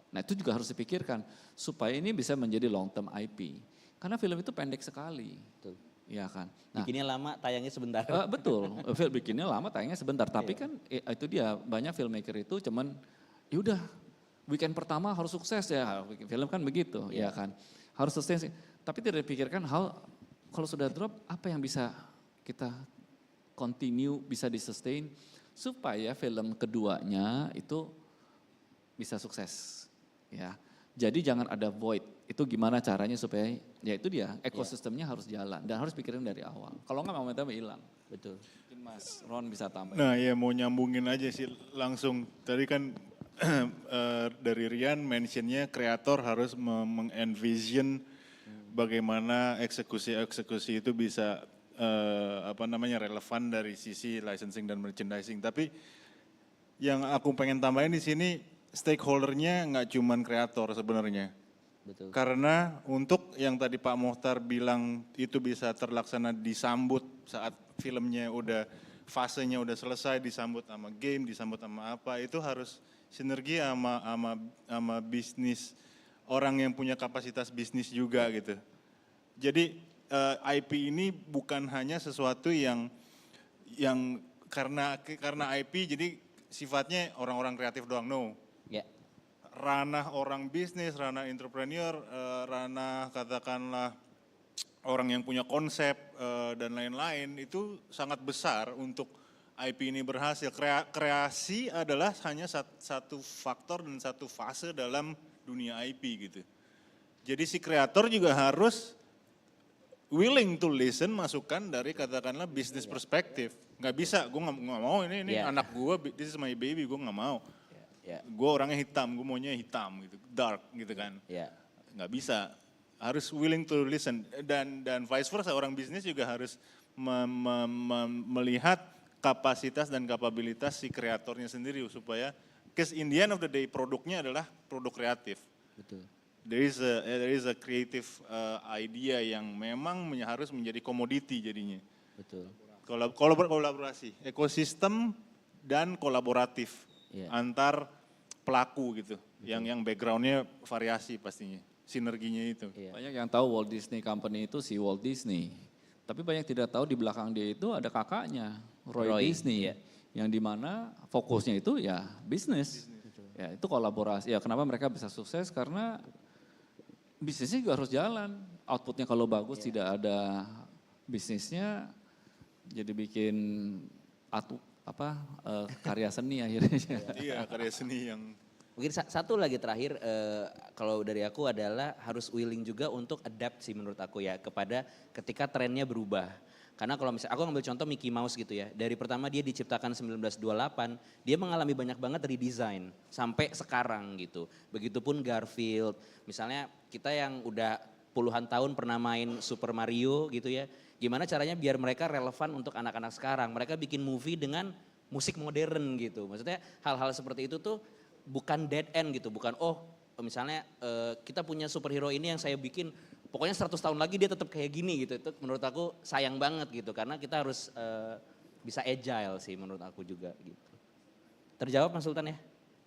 Nah itu juga harus dipikirkan supaya ini bisa menjadi long term IP. Karena film itu pendek sekali. Betul. Ya kan. Nah, bikinnya lama, tayangnya sebentar. Betul, bikinnya lama, tayangnya sebentar. Tapi kan itu dia, banyak filmmaker itu cuman yaudah weekend pertama harus sukses ya, film kan begitu ya kan. Harus sustain, tapi tidak dipikirkan kalau sudah drop apa yang bisa kita continue, bisa di-sustain supaya film keduanya itu bisa sukses. Ya, jadi jangan ada void. Itu gimana caranya supaya, ya itu dia, ekosistemnya harus jalan dan harus pikirin dari awal. Kalau enggak momentumnya hilang. Betul. Mungkin Mas Ron bisa tambah. Nah ya mau nyambungin aja sih langsung. Tadi kan dari Rian mentionnya kreator harus mengenvision bagaimana eksekusi itu bisa relevan dari sisi licensing dan merchandising. Tapi yang aku pengen tambahin di sini, stakeholdernya nggak cuman kreator sebenarnya. Betul. Karena untuk yang tadi Pak Mokhtar bilang itu bisa terlaksana disambut saat filmnya udah fasenya udah selesai, disambut sama game, disambut sama apa, itu harus sinergi sama bisnis, orang yang punya kapasitas bisnis juga gitu. Jadi IP ini bukan hanya sesuatu yang karena IP jadi sifatnya orang-orang kreatif doang, no. Yeah. ranah orang bisnis, ranah entrepreneur, ranah katakanlah orang yang punya konsep dan lain-lain itu sangat besar untuk IP ini berhasil. Kreasi adalah hanya satu faktor dan satu fase dalam dunia IP gitu. Jadi si kreator juga harus willing to listen masukan dari katakanlah bisnis perspektif. Nggak bisa, gue nggak mau ini anak gue, this is my baby, gue nggak mau. Gue orangnya hitam, gue maunya hitam gitu, dark gitu kan. Nggak bisa, harus willing to listen dan vice versa, orang bisnis juga harus melihat kapasitas dan kapabilitas si kreatornya sendiri supaya, because in the end of the day produknya adalah produk kreatif. Betul. There is a creative idea yang memang harus menjadi komoditi jadinya. Betul. Kolaborasi, ekosistem dan kolaboratif antar pelaku gitu, yang backgroundnya variasi pastinya, sinerginya itu. Banyak yang tahu Walt Disney Company itu si Walt Disney, tapi banyak tidak tahu di belakang dia itu ada kakaknya, Roy Disney, yang dimana fokusnya itu ya bisnis. Ya itu kolaborasi, ya kenapa mereka bisa sukses karena bisnisnya juga harus jalan, outputnya kalau bagus tidak ada bisnisnya, jadi bikin karya seni akhirnya. Iya, karya seni yang. Mungkin satu lagi terakhir, kalau dari aku adalah harus willing juga untuk adapt sih menurut aku ya, kepada ketika trennya berubah. Karena kalau misalnya, aku ambil contoh Mickey Mouse gitu ya, dari pertama dia diciptakan 1928, dia mengalami banyak banget redesign sampai sekarang gitu. Begitupun Garfield, misalnya kita yang udah puluhan tahun pernah main Super Mario gitu ya, gimana caranya biar mereka relevan untuk anak-anak sekarang. Mereka bikin movie dengan musik modern gitu, maksudnya hal-hal seperti itu tuh bukan dead end gitu, bukan misalnya kita punya superhero ini yang saya bikin, pokoknya 100 tahun lagi dia tetap kayak gini gitu. Itu menurut aku sayang banget gitu, karena kita harus bisa agile sih menurut aku juga gitu. Terjawab Mas Sultan ya?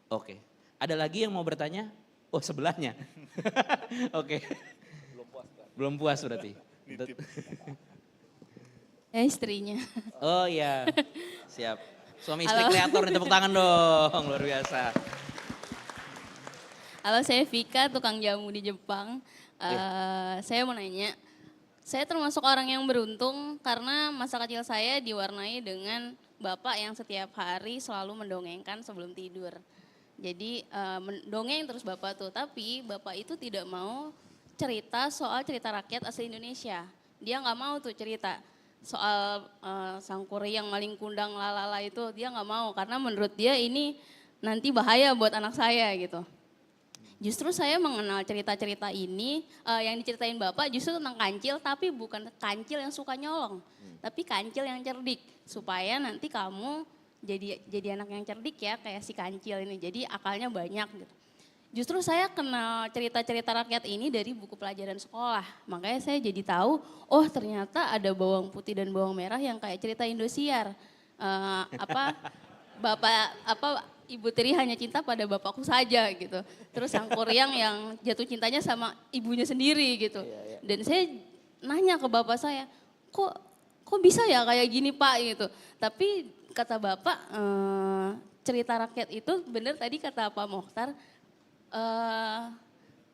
Oke. Ada lagi yang mau bertanya? Oh sebelahnya. Oke. Belum puas berarti. Istrinya. Oh iya, siap. Suami istri kreator nih, tepuk tangan dong, luar biasa. Halo, saya Vika, tukang jamu di Jepang. Saya mau nanya, saya termasuk orang yang beruntung karena masa kecil saya diwarnai dengan bapak yang setiap hari selalu mendongengkan sebelum tidur. Jadi mendongeng terus bapak tuh, tapi bapak itu tidak mau cerita soal cerita rakyat asli Indonesia. Dia nggak mau tuh cerita soal sangkuri yang maling kundang lalala itu, dia nggak mau karena menurut dia ini nanti bahaya buat anak saya gitu. Justru saya mengenal cerita-cerita ini yang diceritain Bapak justru tentang kancil, tapi bukan kancil yang suka nyolong, tapi kancil yang cerdik supaya nanti kamu jadi anak yang cerdik ya kayak si kancil ini. Jadi akalnya banyak gitu. Justru saya kenal cerita-cerita rakyat ini dari buku pelajaran sekolah. Makanya saya jadi tahu, oh ternyata ada bawang putih dan bawang merah yang kayak cerita Indosiar. Ibu tiri hanya cinta pada bapakku saja gitu. Terus sang Koreang yang jatuh cintanya sama ibunya sendiri gitu. Dan saya nanya ke bapak saya, kok bisa ya kayak gini Pak gitu. Tapi kata bapak, cerita rakyat itu benar tadi kata Pak Mokhtar,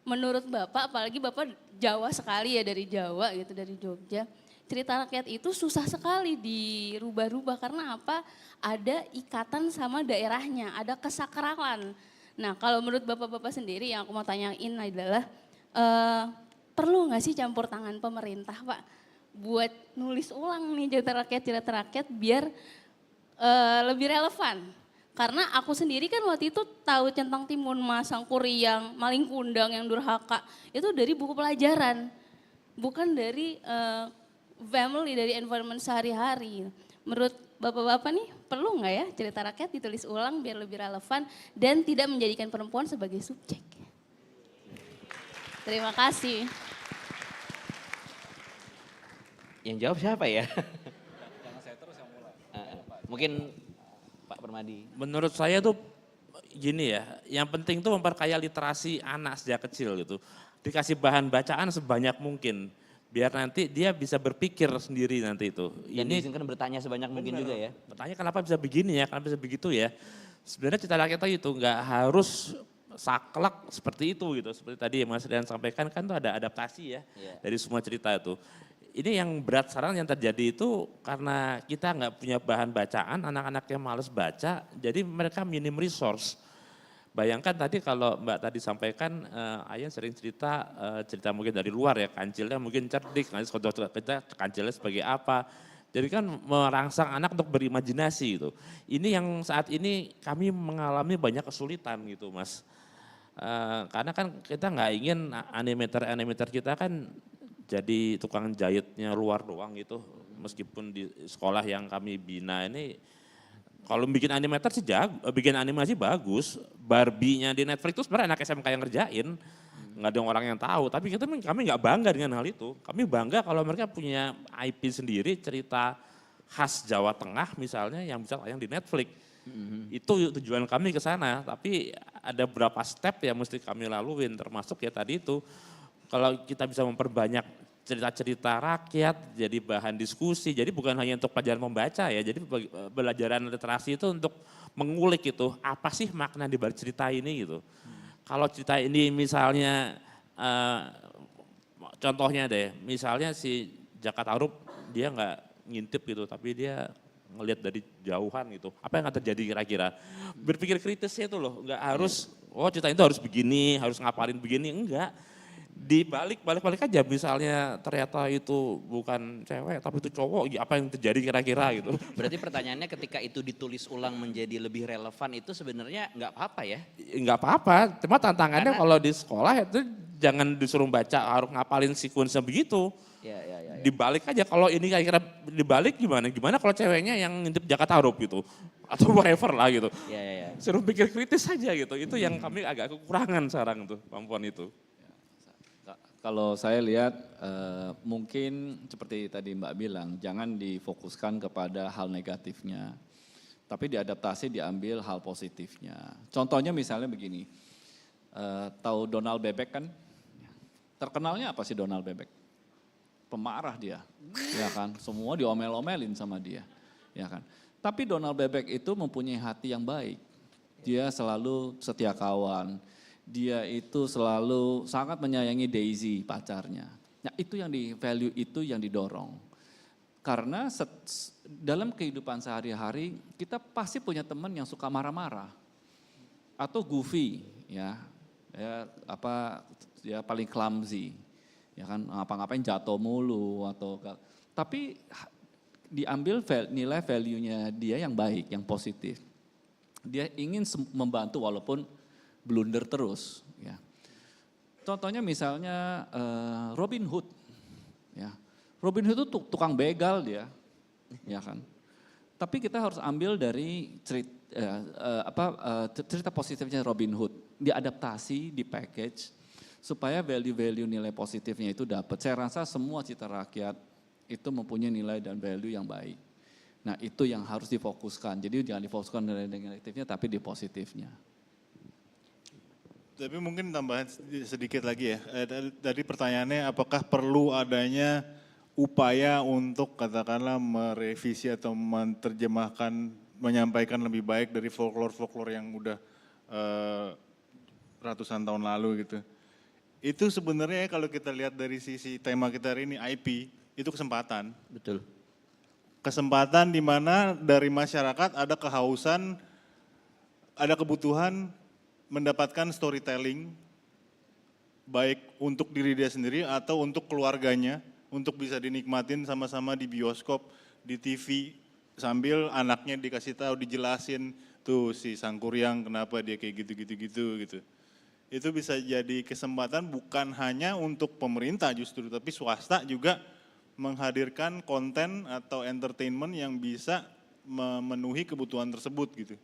menurut bapak, apalagi bapak Jawa sekali ya, dari Jawa gitu, dari Jogja. Cerita rakyat itu susah sekali dirubah-rubah karena apa? Ada ikatan sama daerahnya, ada kesakralan. Nah kalau menurut bapak-bapak sendiri yang aku mau tanyain adalah, perlu nggak sih campur tangan pemerintah Pak? Buat nulis ulang nih cerita rakyat biar lebih relevan. Karena aku sendiri kan waktu itu tahu centang timun mas, sangkuri yang maling kundang, yang durhaka. Itu dari buku pelajaran, bukan dari family, dari environment sehari-hari. Menurut bapak-bapak nih perlu nggak ya cerita rakyat ditulis ulang biar lebih relevan dan tidak menjadikan perempuan sebagai subjek? Terima kasih. Yang jawab siapa ya? Mungkin Pak Permadi. Menurut saya tuh gini ya, yang penting tuh memperkaya literasi anak sejak kecil gitu. Dikasih bahan bacaan sebanyak mungkin. Biar nanti dia bisa berpikir sendiri nanti itu. Dan diizinkan bertanya sebanyak mungkin juga ya. Bertanya kenapa bisa begini ya, kenapa bisa begitu ya. Sebenarnya cerita rakyat itu nggak harus saklek seperti itu gitu. Seperti tadi Mas Rian sampaikan kan itu ada adaptasi ya dari semua cerita itu. Ini yang berat sekarang yang terjadi itu karena kita nggak punya bahan bacaan, anak-anaknya males baca, jadi mereka minim resource. Bayangkan tadi kalau Mbak tadi sampaikan, Ayan sering cerita, cerita mungkin dari luar ya, kancilnya mungkin cerdik, nanti kita kancilnya sebagai apa. Jadi kan merangsang anak untuk berimajinasi gitu. Ini yang saat ini kami mengalami banyak kesulitan gitu Mas. Karena kan kita nggak ingin animator kita kan jadi tukang jahitnya luar doang gitu. Meskipun di sekolah yang kami bina ini, kalau bikin animator sih jago, bikin animasi bagus. Barbie-nya di Netflix itu sebenarnya anak SMK yang ngerjain. Nggak ada orang yang tahu, tapi kami nggak bangga dengan hal itu. Kami bangga kalau mereka punya IP sendiri, cerita khas Jawa Tengah misalnya yang bisa tayang di Netflix. Itu tujuan kami ke sana, tapi ada beberapa step yang mesti kami laluin, termasuk ya tadi itu, kalau kita bisa memperbanyak cerita-cerita rakyat, jadi bahan diskusi, jadi bukan hanya untuk pelajaran membaca ya, jadi pelajaran literasi itu untuk mengulik itu, apa sih makna di balik cerita ini gitu. Kalau cerita ini misalnya, contohnya deh, misalnya si Jaka Tarub dia nggak ngintip gitu, tapi dia ngelihat dari jauhan gitu. Apa yang akan terjadi kira-kira? Berpikir kritisnya itu loh, nggak harus, oh cerita itu harus begini, harus ngapalin begini, enggak. Dibalik aja misalnya ternyata itu bukan cewek tapi itu cowok, apa yang terjadi kira-kira gitu. Berarti pertanyaannya ketika itu ditulis ulang menjadi lebih relevan itu sebenarnya nggak apa-apa ya? Nggak apa-apa, cuma tantangannya kalau di sekolah itu jangan disuruh baca harus ngapalin sekuensnya begitu. Ya. Dibalik aja, kalau ini kira-kira dibalik gimana? Gimana kalau ceweknya yang ngintip Jakarta Tarup gitu? Atau whatever lah gitu. Ya. Suruh pikir kritis saja gitu, itu yang kami agak kekurangan sekarang tuh, kemampuan itu. Kalau saya lihat mungkin seperti tadi Mbak bilang, jangan difokuskan kepada hal negatifnya. Tapi diadaptasi diambil hal positifnya. Contohnya misalnya begini, tahu Donald Bebek kan? Terkenalnya apa sih Donald Bebek? Pemarah dia, ya kan? Semua diomel-omelin sama dia, ya kan? Tapi Donald Bebek itu mempunyai hati yang baik. Dia selalu setia kawan. Dia itu selalu sangat menyayangi Daisy pacarnya. Nah itu yang di value itu yang didorong. Karena dalam kehidupan sehari-hari kita pasti punya teman yang suka marah-marah. Atau goofy ya paling clumsy. Ya kan ngapa-ngapain jatuh mulu atau tapi diambil nilai value-nya dia yang baik, yang positif. Dia ingin membantu walaupun blunder terus. Ya. Contohnya misalnya Robin Hood. Ya. Robin Hood itu tukang begal dia, ya kan. Tapi kita harus ambil dari cerita positifnya Robin Hood, diadaptasi, di package supaya value-value nilai positifnya itu dapat. Saya rasa semua cita rakyat itu mempunyai nilai dan value yang baik. Nah itu yang harus difokuskan. Jadi jangan difokuskan nilai negatifnya tapi di positifnya. Tapi mungkin tambahan sedikit lagi ya. Tadi pertanyaannya apakah perlu adanya upaya untuk katakanlah merevisi atau menerjemahkan, menyampaikan lebih baik dari folklore-folklore yang udah ratusan tahun lalu gitu. Itu sebenarnya kalau kita lihat dari sisi tema kita hari ini IP, itu kesempatan. Betul. Kesempatan di mana dari masyarakat ada kehausan, ada kebutuhan mendapatkan storytelling, baik untuk diri dia sendiri atau untuk keluarganya, untuk bisa dinikmatin sama-sama di bioskop, di TV, sambil anaknya dikasih tahu, dijelasin, tuh si Sangkuriang kenapa dia kayak gitu-gitu gitu. Itu bisa jadi kesempatan bukan hanya untuk pemerintah justru, tapi swasta juga menghadirkan konten atau entertainment yang bisa memenuhi kebutuhan tersebut gitu.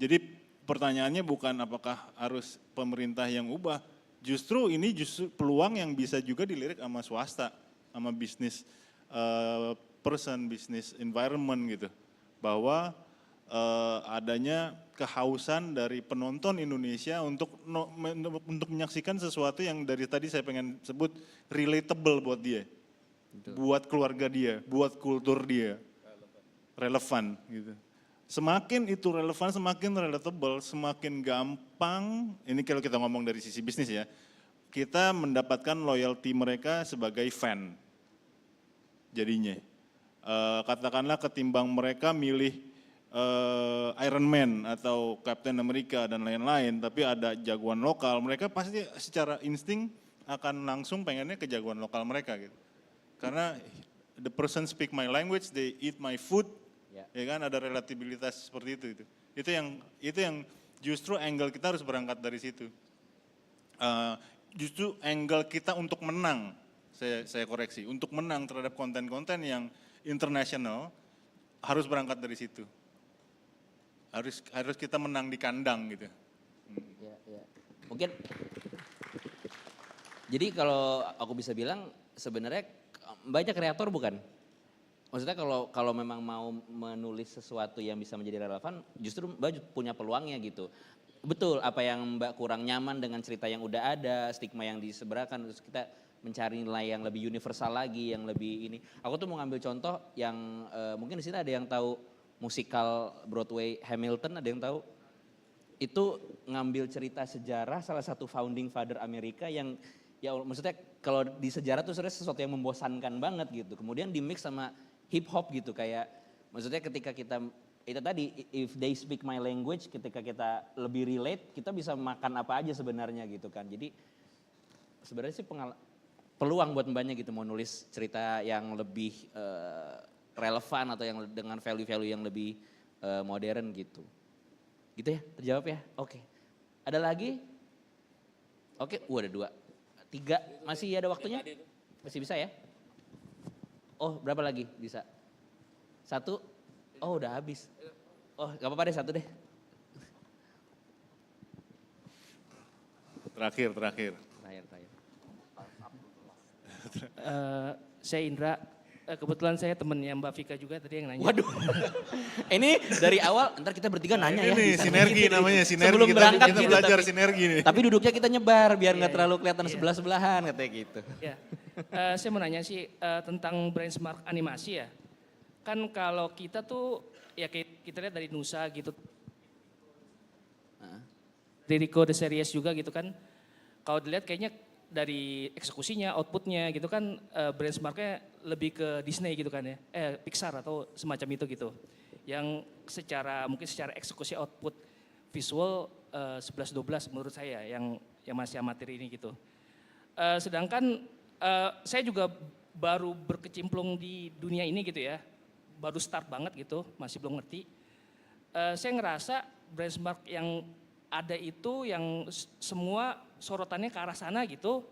Jadi pertanyaannya bukan apakah harus pemerintah yang ubah, justru ini peluang yang bisa juga dilirik sama swasta, sama bisnis person, bisnis environment gitu. Bahwa adanya kehausan dari penonton Indonesia untuk menyaksikan sesuatu yang dari tadi saya pengen sebut relatable buat dia. Betul. Buat keluarga dia, buat kultur dia. Relevan gitu. Semakin itu relevan, semakin relatable, semakin gampang, ini kalau kita ngomong dari sisi bisnis ya, kita mendapatkan loyalty mereka sebagai fan. Jadinya, katakanlah ketimbang mereka milih Iron Man atau Captain America dan lain-lain, tapi ada jagoan lokal, mereka pasti secara insting akan langsung pengennya ke jagoan lokal mereka gitu. Karena the person speak my language, they eat my food, ya kan, ada relatabilitas seperti itu. Itu yang justru angle kita harus berangkat dari situ. Justru angle kita untuk menang, saya koreksi, untuk menang terhadap konten-konten yang internasional harus berangkat dari situ. Harus kita menang di kandang gitu. Ya. Mungkin, jadi kalau aku bisa bilang sebenarnya banyak kreator bukan? Maksudnya kalau memang mau menulis sesuatu yang bisa menjadi relevan, justru Mbak punya peluangnya gitu. Betul, apa yang Mbak kurang nyaman dengan cerita yang udah ada, stigma yang disebarkan, terus kita mencari nilai yang lebih universal lagi, yang lebih ini. Aku tuh mau ngambil contoh yang mungkin di sini ada yang tahu musikal Broadway Hamilton, ada yang tahu? Itu ngambil cerita sejarah salah satu founding father Amerika yang ya maksudnya kalau di sejarah tuh sebenarnya sesuatu yang membosankan banget gitu. Kemudian di mix sama hip hop gitu, kayak maksudnya ketika kita itu tadi if they speak my language, ketika kita lebih relate, kita bisa makan apa aja sebenarnya gitu kan. Jadi sebenarnya sih peluang buat mbaknya gitu mau nulis cerita yang lebih relevan atau yang dengan value-value yang lebih modern gitu. Gitu ya, terjawab ya? Oke. Ada lagi? Oke, ada 2. 3, masih ada waktunya? Masih bisa ya? Oh, berapa lagi bisa? 1? Oh, udah habis. Oh, gak apa-apa deh, 1 deh. Terakhir. Saya Indra, kebetulan saya temennya Mbak Vika juga tadi yang nanya. Waduh, ini dari awal, ntar kita bertiga nanya ya. Ini sinergi namanya, sinergi. Sebelum berangkat kita gitu, belajar tapi, sinergi nih. Tapi duduknya kita nyebar biar nggak terlalu kelihatan sebelah-sebelahan katanya gitu. Ya, saya mau nanya sih tentang benchmark animasi ya. Kan kalau kita tuh, ya kita lihat dari Nusa gitu. Dari Rico The Series juga gitu kan. Kalau dilihat kayaknya dari eksekusinya, outputnya gitu kan benchmarknya lebih ke Disney gitu kan ya, Pixar atau semacam itu gitu. Yang mungkin secara eksekusi output visual 11-12 menurut saya yang masih amatir ini gitu. Sedangkan saya juga baru berkecimpung di dunia ini gitu ya, baru start banget gitu, masih belum ngerti. Saya ngerasa benchmark yang ada itu yang semua sorotannya ke arah sana gitu,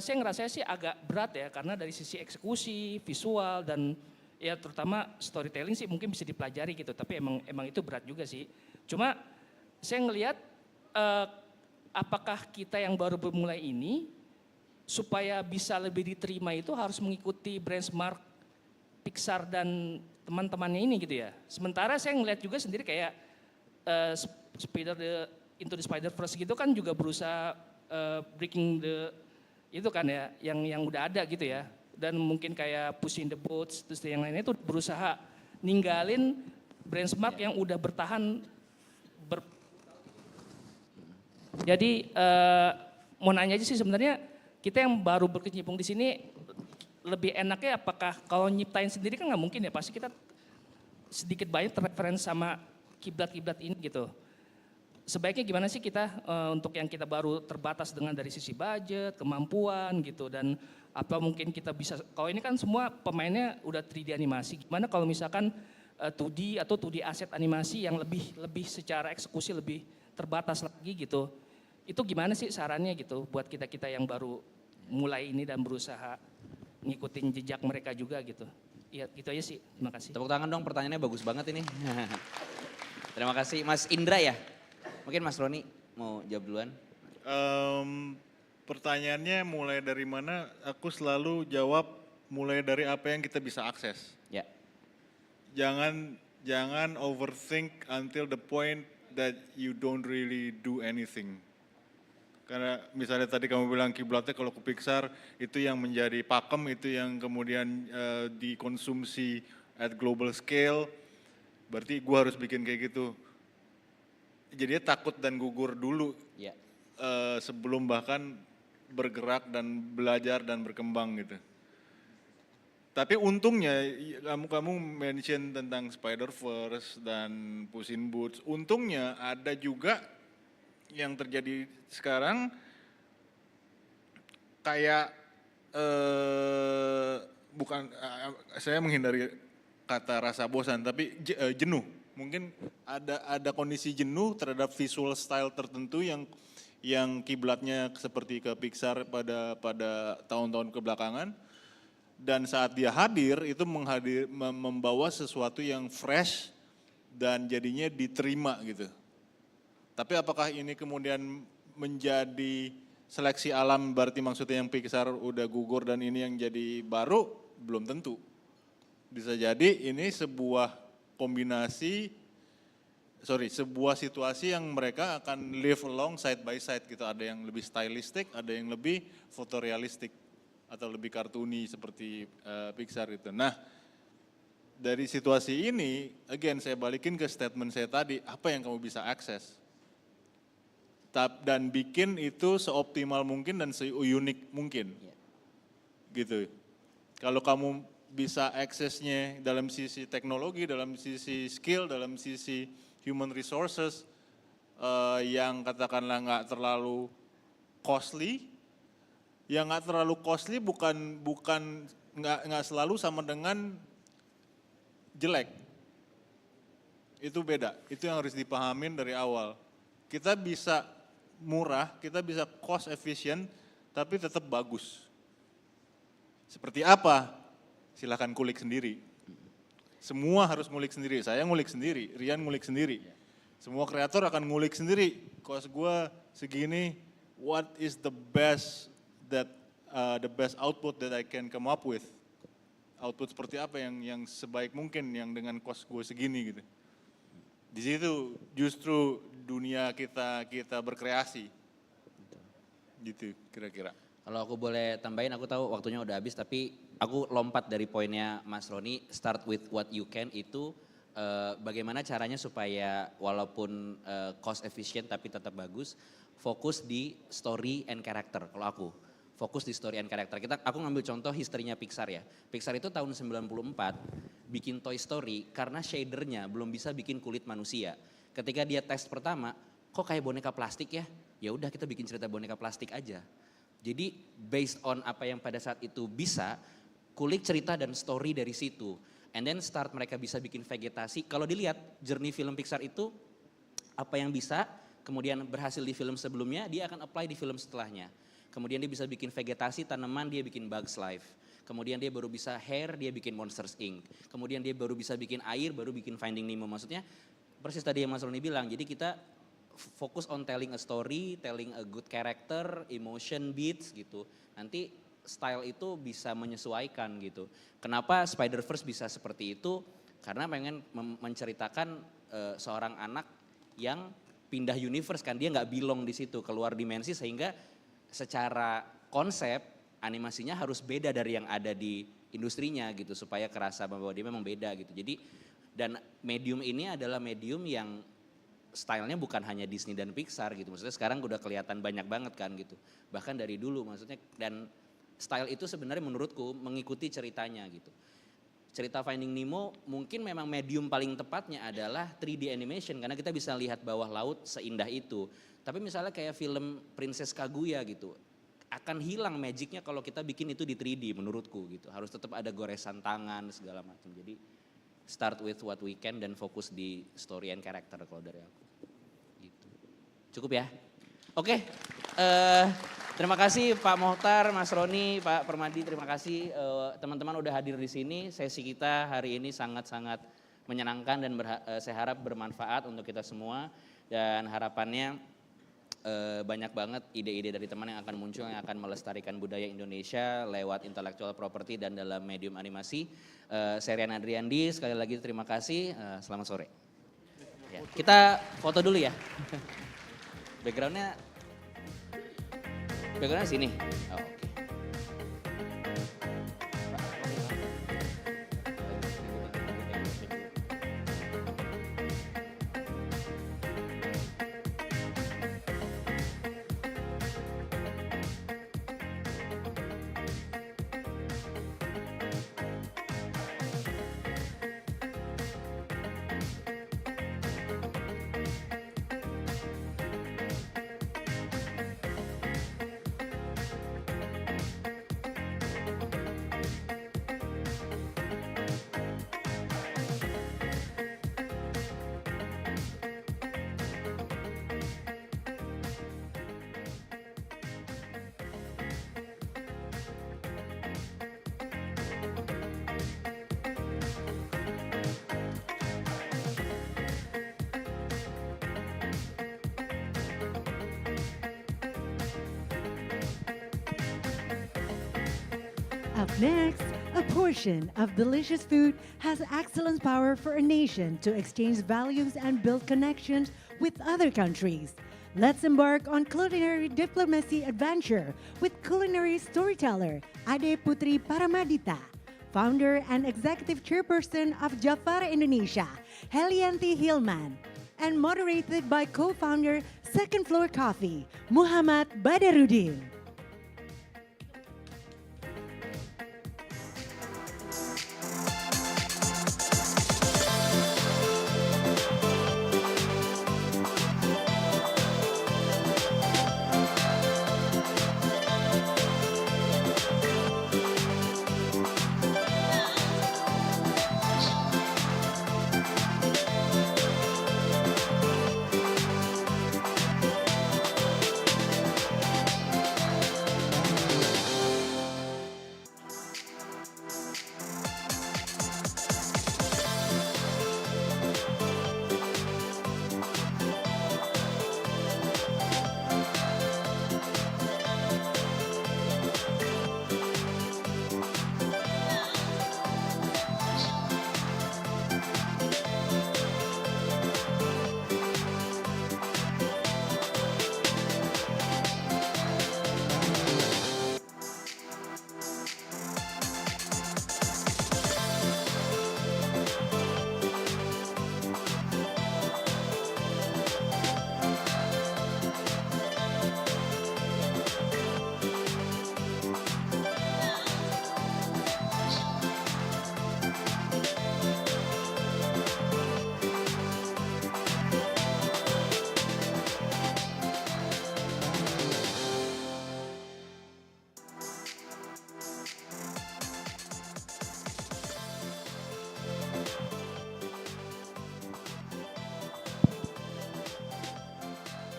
saya ngerasa sih agak berat ya karena dari sisi eksekusi, visual dan ya terutama storytelling sih mungkin bisa dipelajari gitu, tapi emang itu berat juga sih. Cuma saya ngelihat apakah kita yang baru bermulai ini supaya bisa lebih diterima itu harus mengikuti benchmark Pixar dan teman-temannya ini gitu ya. Sementara saya ngelihat juga sendiri kayak Into the Spider-Verse gitu kan juga berusaha breaking itu kan ya, yang udah ada gitu ya. Dan mungkin kayak Pushing the Boats, terus yang lainnya itu berusaha ninggalin benchmark yang udah bertahan. Jadi mau nanya aja sih sebenarnya kita yang baru berkecimpung di sini lebih enaknya apakah kalau nyiptain sendiri kan nggak mungkin ya, pasti kita sedikit banyak terreferensi sama kiblat-kiblat ini gitu. Sebaiknya gimana sih kita untuk yang kita baru terbatas dengan dari sisi budget, kemampuan gitu, dan apa mungkin kita bisa, kalau ini kan semua pemainnya udah 3D animasi, gimana kalau misalkan 2D atau 2D aset animasi yang lebih secara eksekusi lebih terbatas lagi gitu. Itu gimana sih sarannya gitu buat kita-kita yang baru mulai ini dan berusaha ngikutin jejak mereka juga gitu. Iya gitu aja sih, terima kasih. Tepuk tangan dong, pertanyaannya bagus banget ini. Terima kasih Mas Indra ya. Mungkin Mas Roni mau jawab duluan. Pertanyaannya mulai dari mana, aku selalu jawab mulai dari apa yang kita bisa akses. Ya. Jangan overthink until the point that you don't really do anything. Karena misalnya tadi kamu bilang kiblatnya kalau ke Pixar itu yang menjadi pakem, itu yang kemudian dikonsumsi at global scale. berarti gue harus bikin kayak gitu. Jadinya takut dan gugur dulu sebelum bahkan bergerak dan belajar dan berkembang gitu. Tapi untungnya kamu mention tentang Spider-Verse dan Puss in Boots. Untungnya ada juga yang terjadi sekarang kayak bukan saya menghindari kata rasa bosan tapi jenuh. Mungkin ada kondisi jenuh terhadap visual style tertentu yang kiblatnya seperti ke Pixar pada tahun-tahun kebelakangan. Dan saat dia hadir itu membawa sesuatu yang fresh dan jadinya diterima gitu. Tapi apakah ini kemudian menjadi seleksi alam, berarti maksudnya yang Pixar udah gugur dan ini yang jadi baru? Belum tentu. Bisa jadi ini sebuah sebuah situasi yang mereka akan live along side by side gitu. Ada yang lebih stylistic, ada yang lebih fotorealistik atau lebih kartuni seperti Pixar itu. Nah, dari situasi ini, again saya balikin ke statement saya tadi, apa yang kamu bisa akses? Dan bikin itu seoptimal mungkin dan seunik mungkin. Gitu. Kalau kamu bisa aksesnya dalam sisi teknologi, dalam sisi skill, dalam sisi human resources yang katakanlah nggak terlalu costly. Yang nggak terlalu costly bukan nggak selalu sama dengan jelek. Itu beda. Itu yang harus dipahamin dari awal. Kita bisa murah, kita bisa cost efficient, tapi tetap bagus. Seperti apa? Silahkan kulik sendiri. Semua harus ngulik sendiri. Saya ngulik sendiri, Rian ngulik sendiri. Semua kreator akan ngulik sendiri. Cost gue segini, what is the best output that I can come up with. Output seperti apa yang sebaik mungkin yang dengan cost gue segini gitu. Di situ justru dunia kita berkreasi. Gitu kira-kira. Kalau aku boleh tambahin, aku tahu waktunya udah habis, tapi aku lompat dari poinnya Mas Roni, start with what you can itu bagaimana caranya supaya walaupun cost efficient tapi tetap bagus, fokus di story and character kalau aku. Fokus di story and character. Aku ngambil contoh historinya Pixar ya. Pixar itu tahun 94 bikin Toy Story karena shadernya belum bisa bikin kulit manusia. Ketika dia tes pertama, kok kayak boneka plastik ya? Ya udah kita bikin cerita boneka plastik aja. Jadi based on apa yang pada saat itu bisa, kulik cerita dan story dari situ. And then start mereka bisa bikin vegetasi. Kalau dilihat journey film Pixar itu apa yang bisa, kemudian berhasil di film sebelumnya, dia akan apply di film setelahnya. Kemudian dia bisa bikin vegetasi, tanaman, dia bikin Bugs Life. Kemudian dia baru bisa hair, dia bikin Monsters Inc. Kemudian dia baru bisa bikin air, baru bikin Finding Nemo. Maksudnya persis tadi yang Mas Roni bilang, jadi kita fokus on telling a story, telling a good character, emotion beats gitu. Nanti style itu bisa menyesuaikan gitu. Kenapa Spider-Verse bisa seperti itu? Karena pengen menceritakan seorang anak yang pindah universe kan, dia nggak belong di situ, keluar dimensi sehingga secara konsep animasinya harus beda dari yang ada di industrinya gitu supaya kerasa bahwa dia memang beda gitu. Jadi dan medium ini adalah medium yang stylenya bukan hanya Disney dan Pixar gitu. Maksudnya sekarang udah kelihatan banyak banget kan gitu. Bahkan dari dulu maksudnya, dan style itu sebenarnya menurutku mengikuti ceritanya gitu. Cerita Finding Nemo mungkin memang medium paling tepatnya adalah 3D animation karena kita bisa lihat bawah laut seindah itu. Tapi misalnya kayak film Princess Kaguya gitu, akan hilang magicnya kalau kita bikin itu di 3D menurutku gitu. Harus tetap ada goresan tangan segala macam. Jadi start with what we can dan fokus di story and character kalau dari aku. Gitu. Cukup ya? Oke, terima kasih Pak Mohtar, Mas Roni, Pak Permadi, terima kasih teman-teman udah hadir di sini. Sesi kita hari ini sangat-sangat menyenangkan dan saya harap bermanfaat untuk kita semua. Dan harapannya banyak banget ide-ide dari teman yang akan muncul yang akan melestarikan budaya Indonesia lewat intellectual property dan dalam medium animasi. Saya Rian Adriandi, sekali lagi terima kasih, selamat sore. Ya, kita foto dulu ya. Backgroundnya sini. Oh, oke. Up next, a portion of delicious food has excellent power for a nation to exchange values and build connections with other countries. Let's embark on culinary diplomacy adventure with culinary storyteller Ade Putri Paramadita, founder and executive chairperson of Jafara Indonesia, Helianti Hilman, and moderated by co-founder Second Floor Coffee, Muhammad Badarudin.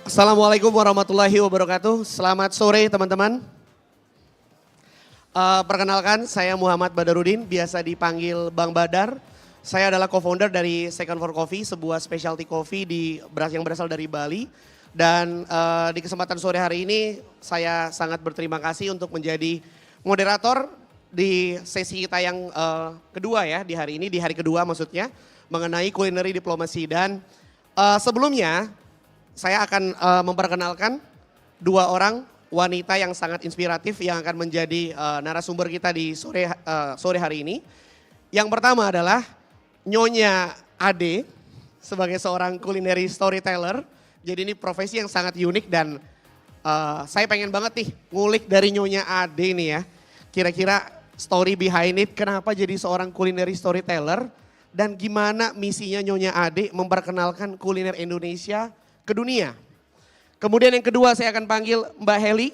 Assalamualaikum warahmatullahi wabarakatuh. Selamat sore teman-teman. Perkenalkan saya Muhammad Badarudin, biasa dipanggil Bang Badar. Saya adalah co-founder dari Second Floor Coffee, sebuah specialty coffee yang berasal dari Bali. Dan di kesempatan sore hari ini saya sangat berterima kasih untuk menjadi moderator di sesi kita yang kedua ya di hari ini, di hari kedua maksudnya, mengenai culinary diplomasi. Dan sebelumnya saya akan memperkenalkan dua orang wanita yang sangat inspiratif yang akan menjadi narasumber kita di sore hari ini. Yang pertama adalah Nyonya Ade sebagai seorang culinary storyteller. Jadi ini profesi yang sangat unik dan saya pengen banget nih ngulik dari Nyonya Ade nih ya. Kira-kira story behind it, kenapa jadi seorang culinary storyteller dan gimana misinya Nyonya Ade memperkenalkan kuliner Indonesia ke dunia. Kemudian yang kedua saya akan panggil Mbak Heli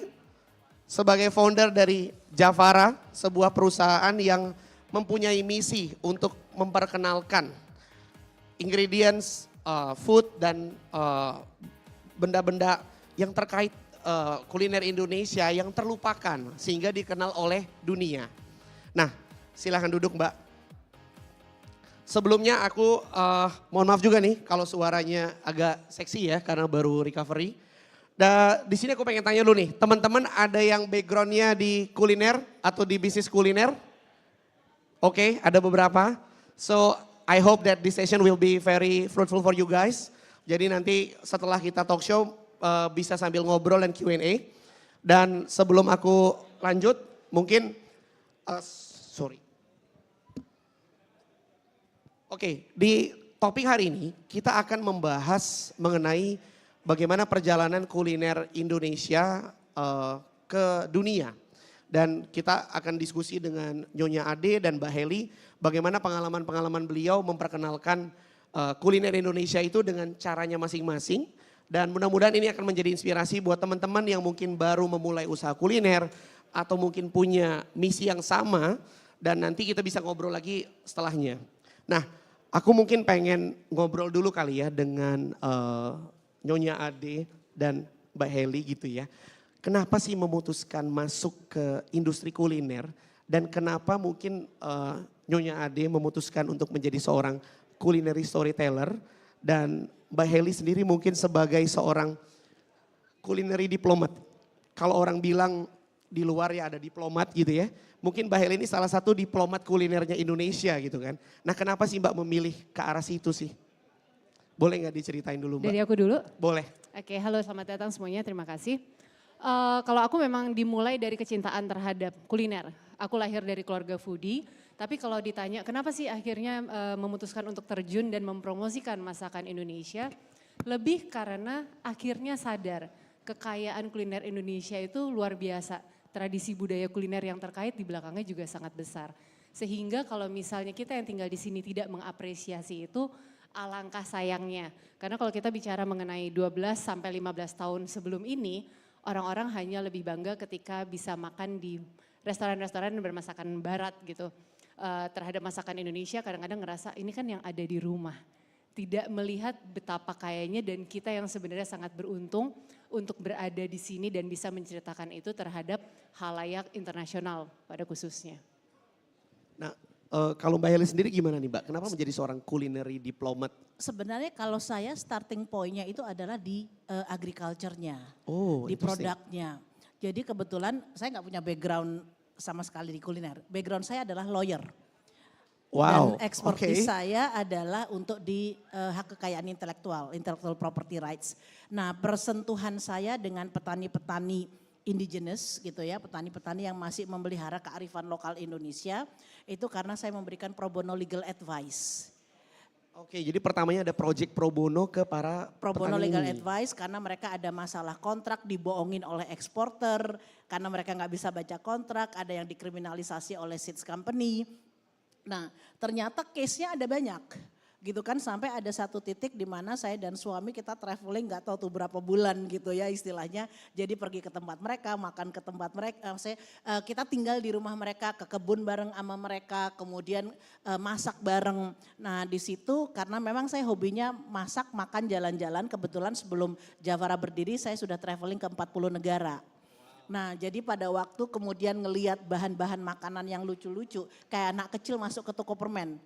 sebagai founder dari Jafara, sebuah perusahaan yang mempunyai misi untuk memperkenalkan ingredients, food dan benda-benda yang terkait kuliner Indonesia yang terlupakan sehingga dikenal oleh dunia. Nah, silahkan duduk Mbak. Sebelumnya aku mohon maaf juga nih kalau suaranya agak seksi ya karena baru recovery. Di sini aku pengen tanya dulu nih, teman-teman ada yang backgroundnya di kuliner atau di bisnis kuliner? Oke, ada beberapa. So I hope that this session will be very fruitful for you guys. Jadi nanti setelah kita talk show bisa sambil ngobrol dan Q&A. Dan sebelum aku lanjut mungkin, sorry. Oke, di topik hari ini kita akan membahas mengenai bagaimana perjalanan kuliner Indonesia ke dunia. Dan kita akan diskusi dengan Nyonya Ade dan Mbak Heli bagaimana pengalaman-pengalaman beliau memperkenalkan kuliner Indonesia itu dengan caranya masing-masing. Dan mudah-mudahan ini akan menjadi inspirasi buat teman-teman yang mungkin baru memulai usaha kuliner atau mungkin punya misi yang sama dan nanti kita bisa ngobrol lagi setelahnya. Nah, aku mungkin pengen ngobrol dulu kali ya dengan Nyonya Ade dan Mbak Heli gitu ya. Kenapa sih memutuskan masuk ke industri kuliner dan kenapa mungkin Nyonya Ade memutuskan untuk menjadi seorang culinary storyteller dan Mbak Heli sendiri mungkin sebagai seorang culinary diplomat. Kalau orang bilang di luar ya ada diplomat gitu ya. Mungkin Mbak Heli ini salah satu diplomat kulinernya Indonesia gitu kan. Nah kenapa sih Mbak memilih ke arah situ sih? Boleh nggak diceritain dulu Mbak? Dari aku dulu? Boleh. Oke, halo selamat datang semuanya, terima kasih. Kalau aku memang dimulai dari kecintaan terhadap kuliner. Aku lahir dari keluarga foodie, tapi kalau ditanya kenapa sih akhirnya memutuskan untuk terjun dan mempromosikan masakan Indonesia, lebih karena akhirnya sadar kekayaan kuliner Indonesia itu luar biasa. Tradisi budaya kuliner yang terkait di belakangnya juga sangat besar. Sehingga kalau misalnya kita yang tinggal di sini tidak mengapresiasi itu, alangkah sayangnya. Karena kalau kita bicara mengenai 12 sampai 15 tahun sebelum ini, orang-orang hanya lebih bangga ketika bisa makan di restoran-restoran bermasakan barat gitu. Terhadap masakan Indonesia kadang-kadang ngerasa ini kan yang ada di rumah. Tidak melihat betapa kayanya dan kita yang sebenarnya sangat beruntung untuk berada di sini dan bisa menceritakan itu terhadap halayak internasional pada khususnya. Nah kalau Mbak Heli sendiri gimana nih Mbak? Kenapa menjadi seorang culinary diplomat? Sebenarnya kalau saya starting point-nya itu adalah di agriculture-nya, di interesting. produknya. Jadi kebetulan saya nggak punya background sama sekali di kuliner. Background saya adalah lawyer. Wow, Dan ekspertis saya adalah untuk di hak kekayaan intellectual property rights. Nah persentuhan saya dengan petani-petani indigenous gitu ya, petani-petani yang masih memelihara kearifan lokal Indonesia, itu karena saya memberikan pro bono legal advice. Oke, jadi pertamanya ada project pro bono ke para Pro bono petani legal ini. advice karena mereka ada masalah kontrak dibohongin oleh eksporter, karena mereka nggak bisa baca kontrak, ada yang dikriminalisasi oleh seeds company. Nah ternyata case-nya ada banyak gitu kan, sampai ada satu titik di mana saya dan suami kita traveling nggak tahu tuh berapa bulan gitu ya istilahnya. Jadi pergi ke tempat mereka, makan ke tempat mereka, kita tinggal di rumah mereka, ke kebun bareng sama mereka, kemudian masak bareng. Nah di situ karena memang saya hobinya masak, makan, jalan-jalan, kebetulan sebelum Javara berdiri saya sudah traveling ke 40 negara. Nah jadi pada waktu kemudian ngelihat bahan-bahan makanan yang lucu-lucu, kayak anak kecil masuk ke toko permen,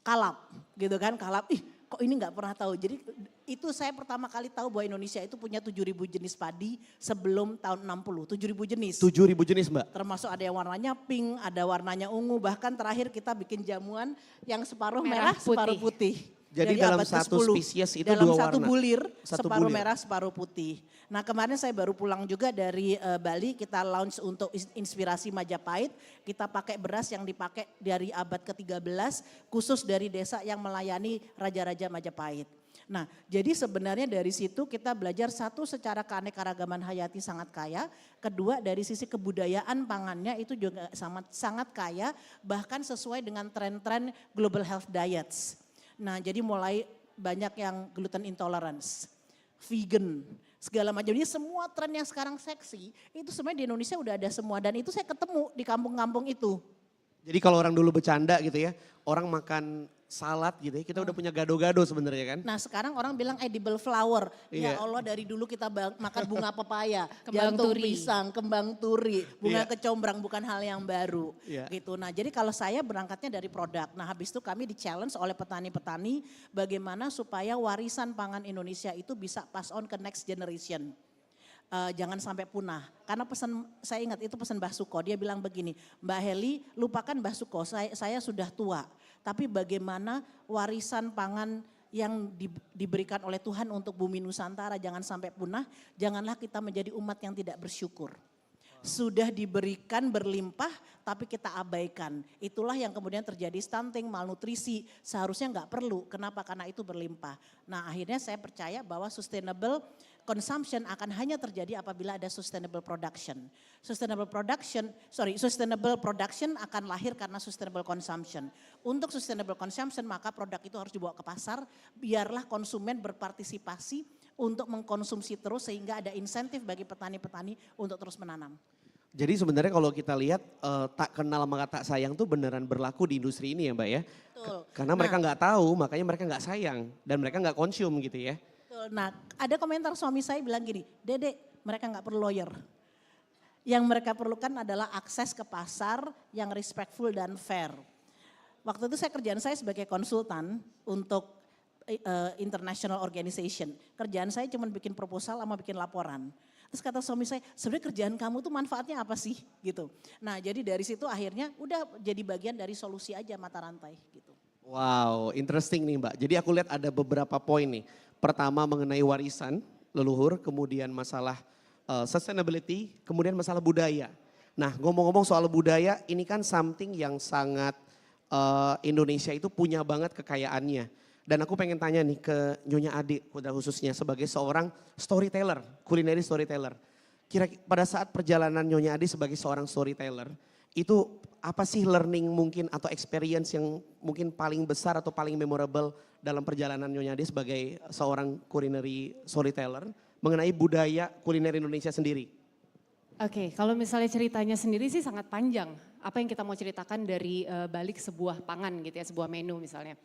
kalap gitu kan, kalap, ih kok ini nggak pernah tahu. Jadi itu saya pertama kali tahu bahwa Indonesia itu punya 7.000 jenis padi sebelum tahun 60, 7.000 jenis. 7.000 jenis Mbak? Termasuk ada yang warnanya pink, ada warnanya ungu, bahkan terakhir kita bikin jamuan yang separuh merah, separuh putih. Jadi dalam satu spesies itu dalam dua satu warna? bulir, Satu separuh bulir. merah, separuh putih. Nah kemarin saya baru pulang juga dari Bali, kita launch untuk inspirasi Majapahit. Kita pakai beras yang dipakai dari abad ke-13, khusus dari desa yang melayani Raja-Raja Majapahit. Nah jadi sebenarnya dari situ kita belajar satu secara keanekaragaman hayati sangat kaya. Kedua dari sisi kebudayaan pangannya itu juga sangat kaya, bahkan sesuai dengan tren-tren global health diets. Nah jadi mulai banyak yang gluten intolerance, vegan, segala macam. Jadi semua tren yang sekarang seksi itu sebenarnya di Indonesia udah ada semua. Dan itu saya ketemu di kampung-kampung itu. Jadi kalau orang dulu bercanda gitu ya, orang makan salad gitu ya, kita udah punya gado-gado sebenarnya kan. Nah sekarang orang bilang edible flower. Iya. Ya Allah dari dulu kita makan bunga pepaya, Kembang jantung turi. pisang, kembang turi, bunga Iya. kecombrang, bukan hal yang baru. Iya. Gitu. Nah jadi kalau saya berangkatnya dari produk. Nah habis itu kami di-challenge oleh petani-petani bagaimana supaya warisan pangan Indonesia itu bisa pass on ke next generation. Jangan sampai punah. Karena pesan, saya ingat itu pesan Mbah Suko, dia bilang begini, Mbak Heli lupakan Mbah Suko, saya sudah tua. Tapi bagaimana warisan pangan yang diberikan oleh Tuhan untuk bumi Nusantara jangan sampai punah, janganlah kita menjadi umat yang tidak bersyukur. Sudah diberikan berlimpah tapi kita abaikan. Itulah yang kemudian terjadi stunting, malnutrisi. Seharusnya nggak perlu. Kenapa? Karena itu berlimpah. Nah akhirnya saya percaya bahwa sustainable consumption akan hanya terjadi apabila ada sustainable production. Sustainable production akan lahir karena sustainable consumption. Untuk sustainable consumption maka produk itu harus dibawa ke pasar. Biarlah konsumen berpartisipasi untuk mengkonsumsi terus sehingga ada insentif bagi petani-petani untuk terus menanam. Jadi sebenarnya kalau kita lihat tak kenal maka tak sayang tuh beneran berlaku di industri ini ya Mbak ya. Betul. Karena mereka nggak tahu makanya mereka nggak sayang dan mereka nggak konsum gitu ya. Betul. Nah ada komentar suami saya bilang gini, Dede mereka nggak perlu lawyer. Yang mereka perlukan adalah akses ke pasar yang respectful dan fair. Waktu itu kerjaan saya sebagai konsultan untuk international organization. Kerjaan saya cuma bikin proposal sama bikin laporan. Terus kata suami saya, sebenarnya kerjaan kamu tuh manfaatnya apa sih gitu. Nah jadi dari situ akhirnya udah jadi bagian dari solusi aja mata rantai gitu. Wow, interesting nih Mbak. Jadi aku lihat ada beberapa poin nih. Pertama mengenai warisan leluhur, kemudian masalah sustainability, kemudian masalah budaya. Nah ngomong-ngomong soal budaya, ini kan something yang sangat Indonesia itu punya banget kekayaannya. Dan aku pengen tanya nih ke Nyonya Ade khususnya sebagai seorang storyteller, culinary storyteller. Kira pada saat perjalanan Nyonya Ade sebagai seorang storyteller, itu apa sih learning mungkin atau experience yang mungkin paling besar atau paling memorable dalam perjalanan Nyonya Ade sebagai seorang culinary storyteller mengenai budaya kuliner Indonesia sendiri? Oke, kalau misalnya ceritanya sendiri sih sangat panjang. Apa yang kita mau ceritakan dari balik sebuah pangan gitu ya, sebuah menu misalnya.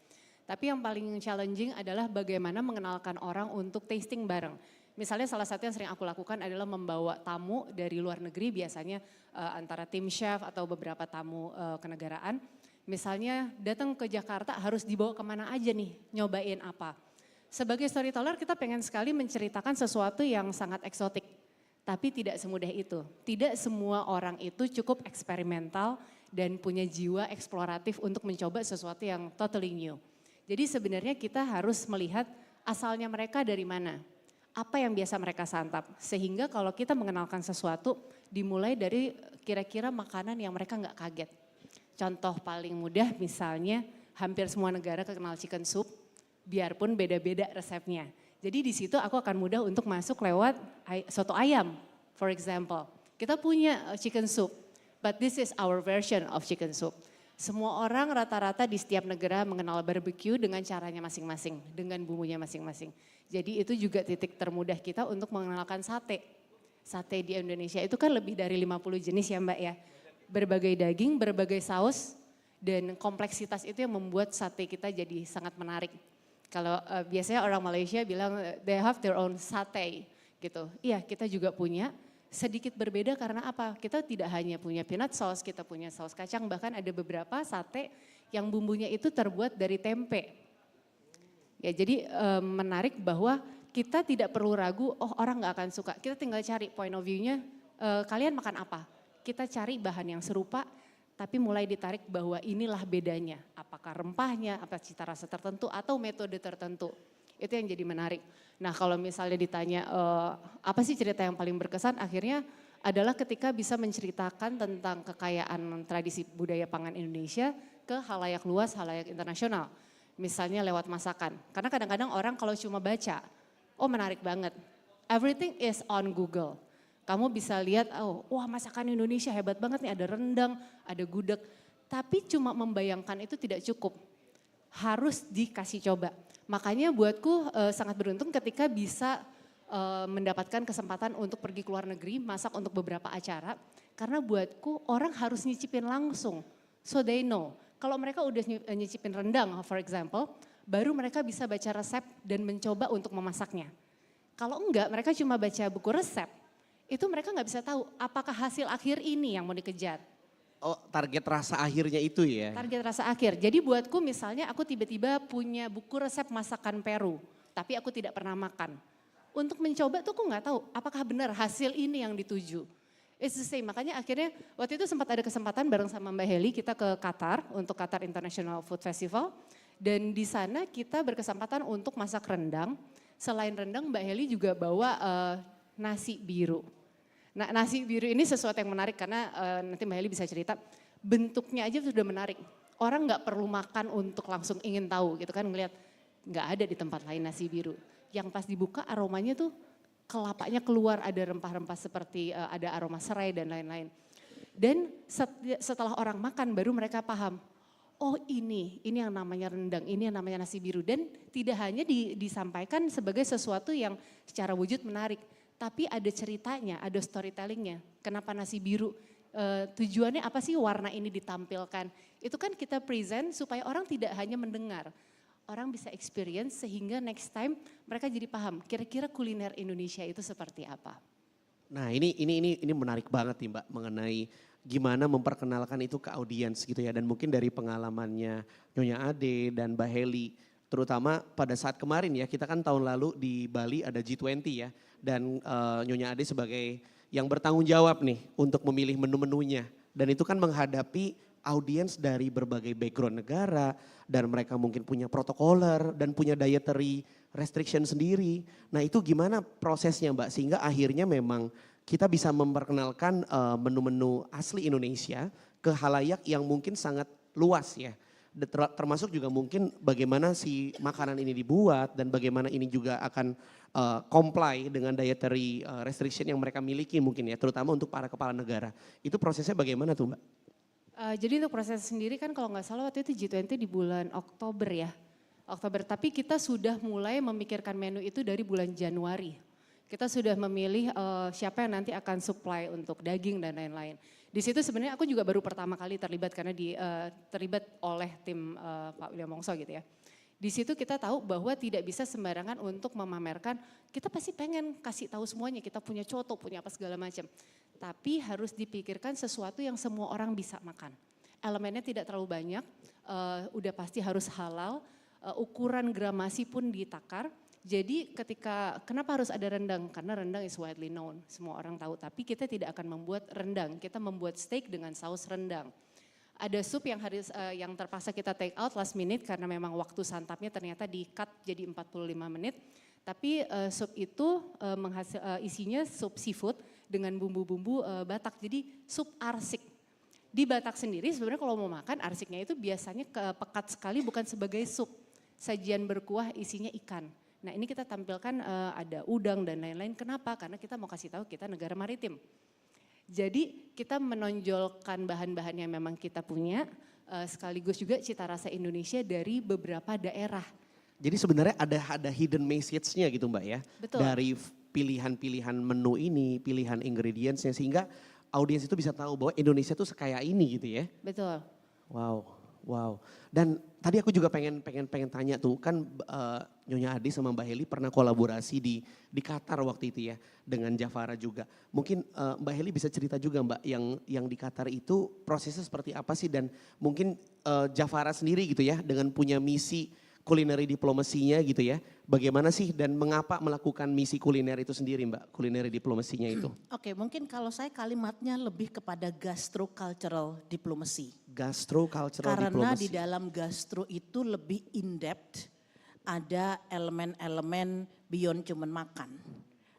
Tapi yang paling challenging adalah bagaimana mengenalkan orang untuk tasting bareng. Misalnya salah satu yang sering aku lakukan adalah membawa tamu dari luar negeri, biasanya antara tim chef atau beberapa tamu kenegaraan. Misalnya datang ke Jakarta harus dibawa kemana aja nih, nyobain apa. Sebagai storyteller kita pengen sekali menceritakan sesuatu yang sangat eksotik. Tapi tidak semudah itu. Tidak semua orang itu cukup eksperimental dan punya jiwa eksploratif untuk mencoba sesuatu yang totally new. Jadi sebenarnya kita harus melihat asalnya mereka dari mana. Apa yang biasa mereka santap. Sehingga kalau kita mengenalkan sesuatu dimulai dari kira-kira makanan yang mereka nggak kaget. Contoh paling mudah misalnya hampir semua negara kenal chicken soup. Biarpun beda-beda resepnya. Jadi di situ aku akan mudah untuk masuk lewat soto ayam, for example. Kita punya chicken soup, but this is our version of chicken soup. Semua orang rata-rata di setiap negara mengenal barbecue dengan caranya masing-masing, dengan bumbunya masing-masing. Jadi itu juga titik termudah kita untuk mengenalkan sate. Sate di Indonesia itu kan lebih dari 50 jenis ya Mbak ya. Berbagai daging, berbagai saus, dan kompleksitas itu yang membuat sate kita jadi sangat menarik. Kalau biasanya orang Malaysia bilang they have their own sate gitu. Iya kita juga punya, sedikit berbeda karena apa? Kita tidak hanya punya peanut sauce, kita punya saus kacang, bahkan ada beberapa sate yang bumbunya itu terbuat dari tempe. Ya jadi menarik bahwa kita tidak perlu ragu, oh orang gak akan suka. Kita tinggal cari point of view-nya, kalian makan apa? Kita cari bahan yang serupa, tapi mulai ditarik bahwa inilah bedanya. Apakah rempahnya, apa cita rasa tertentu atau metode tertentu. Itu yang jadi menarik. Nah kalau misalnya ditanya apa sih cerita yang paling berkesan, akhirnya adalah ketika bisa menceritakan tentang kekayaan tradisi budaya pangan Indonesia ke halayak luas, halayak internasional. Misalnya lewat masakan. Karena kadang-kadang orang kalau cuma baca, oh menarik banget. Everything is on Google. Kamu bisa lihat, oh, wah masakan Indonesia hebat banget nih, ada rendang, ada gudeg. Tapi cuma membayangkan itu tidak cukup. Harus dikasih coba. Makanya buatku sangat beruntung ketika bisa mendapatkan kesempatan untuk pergi ke luar negeri, masak untuk beberapa acara. Karena buatku orang harus nyicipin langsung, so they know. Kalau mereka udah nyicipin rendang, for example, baru mereka bisa baca resep dan mencoba untuk memasaknya. Kalau enggak, mereka cuma baca buku resep. Itu mereka nggak bisa tahu apakah hasil akhir ini yang mau dikejar. Oh target rasa akhirnya itu ya? Target rasa akhir. Jadi buatku misalnya aku tiba-tiba punya buku resep masakan Peru. Tapi aku tidak pernah makan. Untuk mencoba tuh aku nggak tahu apakah benar hasil ini yang dituju. It's the same, makanya akhirnya waktu itu sempat ada kesempatan bareng sama Mbak Heli kita ke Qatar untuk Qatar International Food Festival. Dan di sana kita berkesempatan untuk masak rendang. Selain rendang Mbak Heli juga bawa nasi biru. Nah nasi biru ini sesuatu yang menarik karena nanti Mbak Heli bisa cerita, bentuknya aja sudah menarik. Orang nggak perlu makan untuk langsung ingin tahu gitu kan, ngelihat nggak ada di tempat lain nasi biru. Yang pas dibuka aromanya tuh kelapanya keluar, ada rempah-rempah seperti ada aroma serai dan lain-lain. Dan setelah orang makan baru mereka paham, oh ini yang namanya rendang, ini yang namanya nasi biru. Dan tidak hanya disampaikan sebagai sesuatu yang secara wujud menarik, tapi ada ceritanya, ada storytellingnya. Kenapa nasi biru? Tujuannya apa sih warna ini ditampilkan? Itu kan kita present supaya orang tidak hanya mendengar. Orang bisa experience sehingga next time mereka jadi paham kira-kira kuliner Indonesia itu seperti apa. Nah ini menarik banget nih Mbak mengenai gimana memperkenalkan itu ke audiens gitu ya. Dan mungkin dari pengalamannya Nyonya Ade dan Mbak Heli, Terutama pada saat kemarin ya, kita kan tahun lalu di Bali ada G20 ya. Dan Nyonya Ade sebagai yang bertanggung jawab nih untuk memilih menu-menunya. Dan itu kan menghadapi audiens dari berbagai background negara. Dan mereka mungkin punya protokoler dan punya dietary restriction sendiri. Nah itu gimana prosesnya Mbak? Sehingga akhirnya memang kita bisa memperkenalkan menu-menu asli Indonesia ke halayak yang mungkin sangat luas ya. Termasuk juga mungkin bagaimana si makanan ini dibuat dan bagaimana ini juga akan comply dengan dietary restriction yang mereka miliki mungkin ya, terutama untuk para kepala negara. Itu prosesnya bagaimana tuh Mbak? Jadi untuk proses sendiri kan kalau nggak salah waktu itu G20 di bulan Oktober ya. Oktober, tapi kita sudah mulai memikirkan menu itu dari bulan Januari. Kita sudah memilih siapa yang nanti akan supply untuk daging dan lain-lain. Di situ sebenarnya aku juga baru pertama kali terlibat karena terlibat oleh tim Pak William Wongso gitu ya. Di situ kita tahu bahwa tidak bisa sembarangan untuk memamerkan, kita pasti pengen kasih tahu semuanya, kita punya coto, punya apa segala macam. Tapi harus dipikirkan sesuatu yang semua orang bisa makan. Elemennya tidak terlalu banyak, udah pasti harus halal, ukuran gramasi pun ditakar. Jadi kenapa harus ada rendang? Karena rendang is widely known, semua orang tahu. Tapi kita tidak akan membuat rendang, kita membuat steak dengan saus rendang. Ada sup yang terpaksa kita take out last minute karena memang waktu santapnya ternyata di-cut jadi 45 menit. Tapi sup itu isinya sup seafood dengan bumbu-bumbu Batak, jadi sup arsik. Di Batak sendiri sebenarnya kalau mau makan arsiknya itu biasanya pekat sekali bukan sebagai sup. Sajian berkuah isinya ikan. Nah ini kita tampilkan ada udang dan lain-lain. Kenapa? Karena kita mau kasih tahu kita negara maritim. Jadi kita menonjolkan bahan-bahan yang memang kita punya, sekaligus juga cita rasa Indonesia dari beberapa daerah. Jadi sebenarnya ada hidden message-nya gitu Mbak ya. Betul. Dari pilihan-pilihan menu ini, pilihan ingredients-nya sehingga audiens itu bisa tahu bahwa Indonesia tuh sekaya ini gitu ya. Betul. Wow. Dan tadi aku juga pengen tanya tuh kan Nyonya Ade sama Mbak Heli pernah kolaborasi di Qatar waktu itu ya dengan Jafara juga. Mungkin Mbak Heli bisa cerita juga Mbak yang di Qatar itu prosesnya seperti apa sih dan mungkin Jafara sendiri gitu ya dengan punya misi culinary diplomasinya gitu ya. Bagaimana sih dan mengapa melakukan misi kuliner itu sendiri Mbak, culinary diplomasinya itu? Oke, mungkin kalau saya kalimatnya lebih kepada gastro-cultural diplomacy. Gastro-cultural Karena diplomasi. di dalam gastro itu lebih in-depth, ada elemen-elemen beyond cuman makan.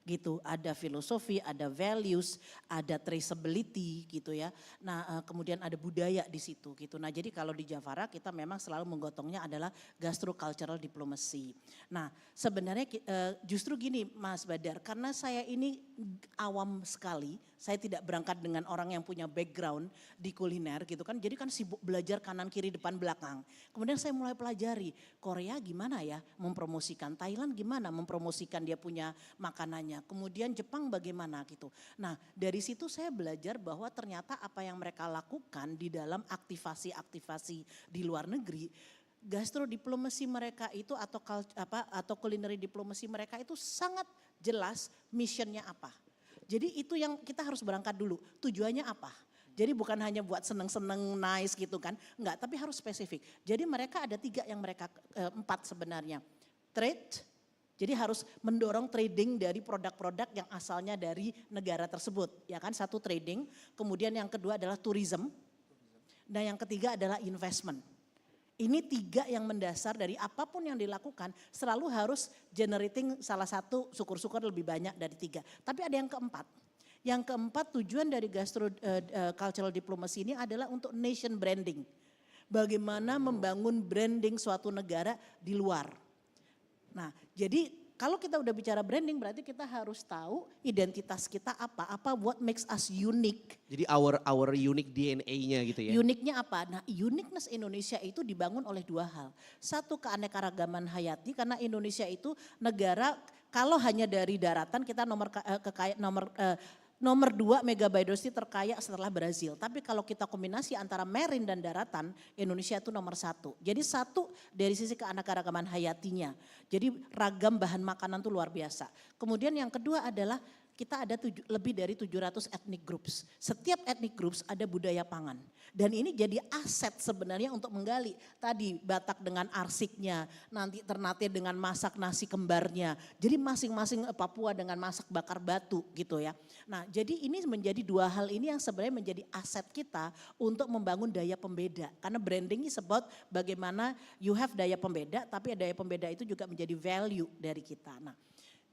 Gitu, ada filosofi, ada values, ada traceability gitu ya. Nah, kemudian ada budaya di situ gitu. Nah, jadi kalau di Jafara kita memang selalu menggotongnya adalah gastro-cultural diplomacy. Nah, sebenarnya justru gini Mas Badar, karena saya ini awam sekali, saya tidak berangkat dengan orang yang punya background di kuliner gitu kan. Jadi kan sibuk belajar kanan kiri depan belakang. Kemudian saya mulai pelajari Korea gimana ya mempromosikan, Thailand gimana mempromosikan dia punya makanannya. Kemudian Jepang bagaimana gitu. Nah dari situ saya belajar bahwa ternyata apa yang mereka lakukan di dalam aktivasi-aktivasi di luar negeri, gastrodiplomasi mereka itu atau culinary diplomasi mereka itu sangat jelas missionnya apa. Jadi itu yang kita harus berangkat dulu, tujuannya apa. Jadi bukan hanya buat seneng-seneng nice gitu kan, enggak, tapi harus spesifik. Jadi mereka ada 4 sebenarnya. Trade, jadi harus mendorong trading dari produk-produk yang asalnya dari negara tersebut. Ya kan, satu trading, kemudian yang kedua adalah tourism, dan yang ketiga adalah investment. Ini 3 yang mendasar dari apapun yang dilakukan selalu harus generating salah satu, syukur-syukur lebih banyak dari 3. Tapi ada yang keempat. Yang keempat tujuan dari cultural diplomacy ini adalah untuk nation branding. Bagaimana membangun branding suatu negara di luar. Nah jadi kalau kita udah bicara branding berarti kita harus tahu identitas kita apa what makes us unique. Jadi our unique DNA-nya gitu ya. Uniknya apa? Nah uniqueness Indonesia itu dibangun oleh 2 hal. Satu keanekaragaman hayati karena Indonesia itu negara kalau hanya dari daratan kita nomor 2 megabiodiversity terkaya setelah Brazil. Tapi kalau kita kombinasi antara marine dan daratan, Indonesia itu nomor 1. Jadi 1 dari sisi keanekaragaman hayatinya. Jadi ragam bahan makanan itu luar biasa. Kemudian yang kedua adalah kita ada lebih dari 700 ethnic groups. Setiap ethnic groups ada budaya pangan. Dan ini jadi aset sebenarnya untuk menggali. Tadi Batak dengan arsiknya, nanti Ternate dengan masak nasi kembarnya. Jadi masing-masing Papua dengan masak bakar batu gitu ya. Nah jadi ini menjadi dua hal ini yang sebenarnya menjadi aset kita untuk membangun daya pembeda. Karena branding is about bagaimana you have daya pembeda, tapi daya pembeda itu juga menjadi value dari kita. Nah,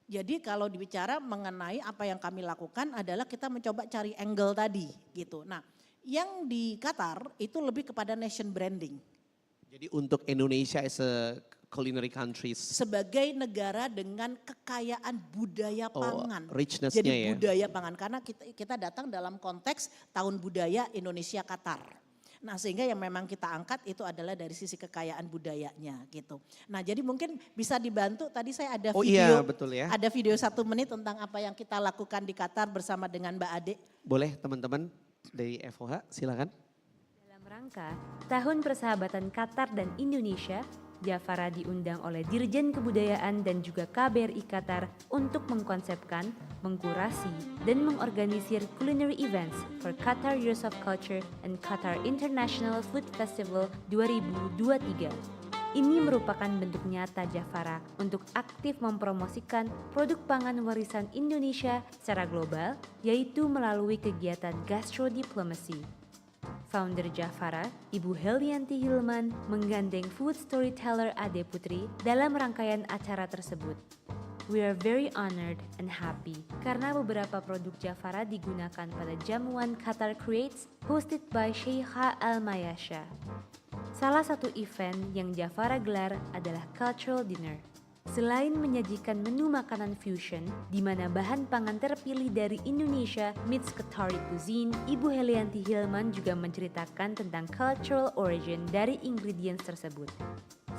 jadi kalau dibicara mengenai apa yang kami lakukan adalah kita mencoba cari angle tadi gitu. Nah yang di Qatar itu lebih kepada nation branding. Jadi untuk Indonesia as a culinary countries. Sebagai negara dengan kekayaan budaya pangan. Richness-nya jadi ya. budaya pangan karena kita datang dalam konteks tahun budaya Indonesia Qatar. Nah sehingga yang memang kita angkat itu adalah dari sisi kekayaan budayanya gitu. Nah jadi mungkin bisa dibantu tadi saya ada video. Iya betul ya. Ada video 1 menit tentang apa yang kita lakukan di Qatar bersama dengan Mbak Ade. Boleh teman-teman dari FOH silakan. Dalam rangka Tahun Persahabatan Qatar dan Indonesia, Jafara diundang oleh Dirjen Kebudayaan dan juga KBRI Qatar untuk mengkonsepkan, mengkurasi, dan mengorganisir culinary events for Qatar Years of Culture and Qatar International Food Festival 2023. Ini merupakan bentuk nyata Jafara untuk aktif mempromosikan produk pangan warisan Indonesia secara global, yaitu melalui kegiatan gastrodiplomacy. Founder Jafara, Ibu Helianti Hilman, menggandeng food storyteller Ade Putri dalam rangkaian acara tersebut. We are very honored and happy karena beberapa produk Jafara digunakan pada jamuan Qatar Creates hosted by Sheikha Al-Mayasha. Salah satu event yang Jafara gelar adalah Cultural Dinner. Selain menyajikan menu makanan fusion, di mana bahan pangan terpilih dari Indonesia meets Qatari cuisine, Ibu Helianti Hilman juga menceritakan tentang cultural origin dari ingredients tersebut.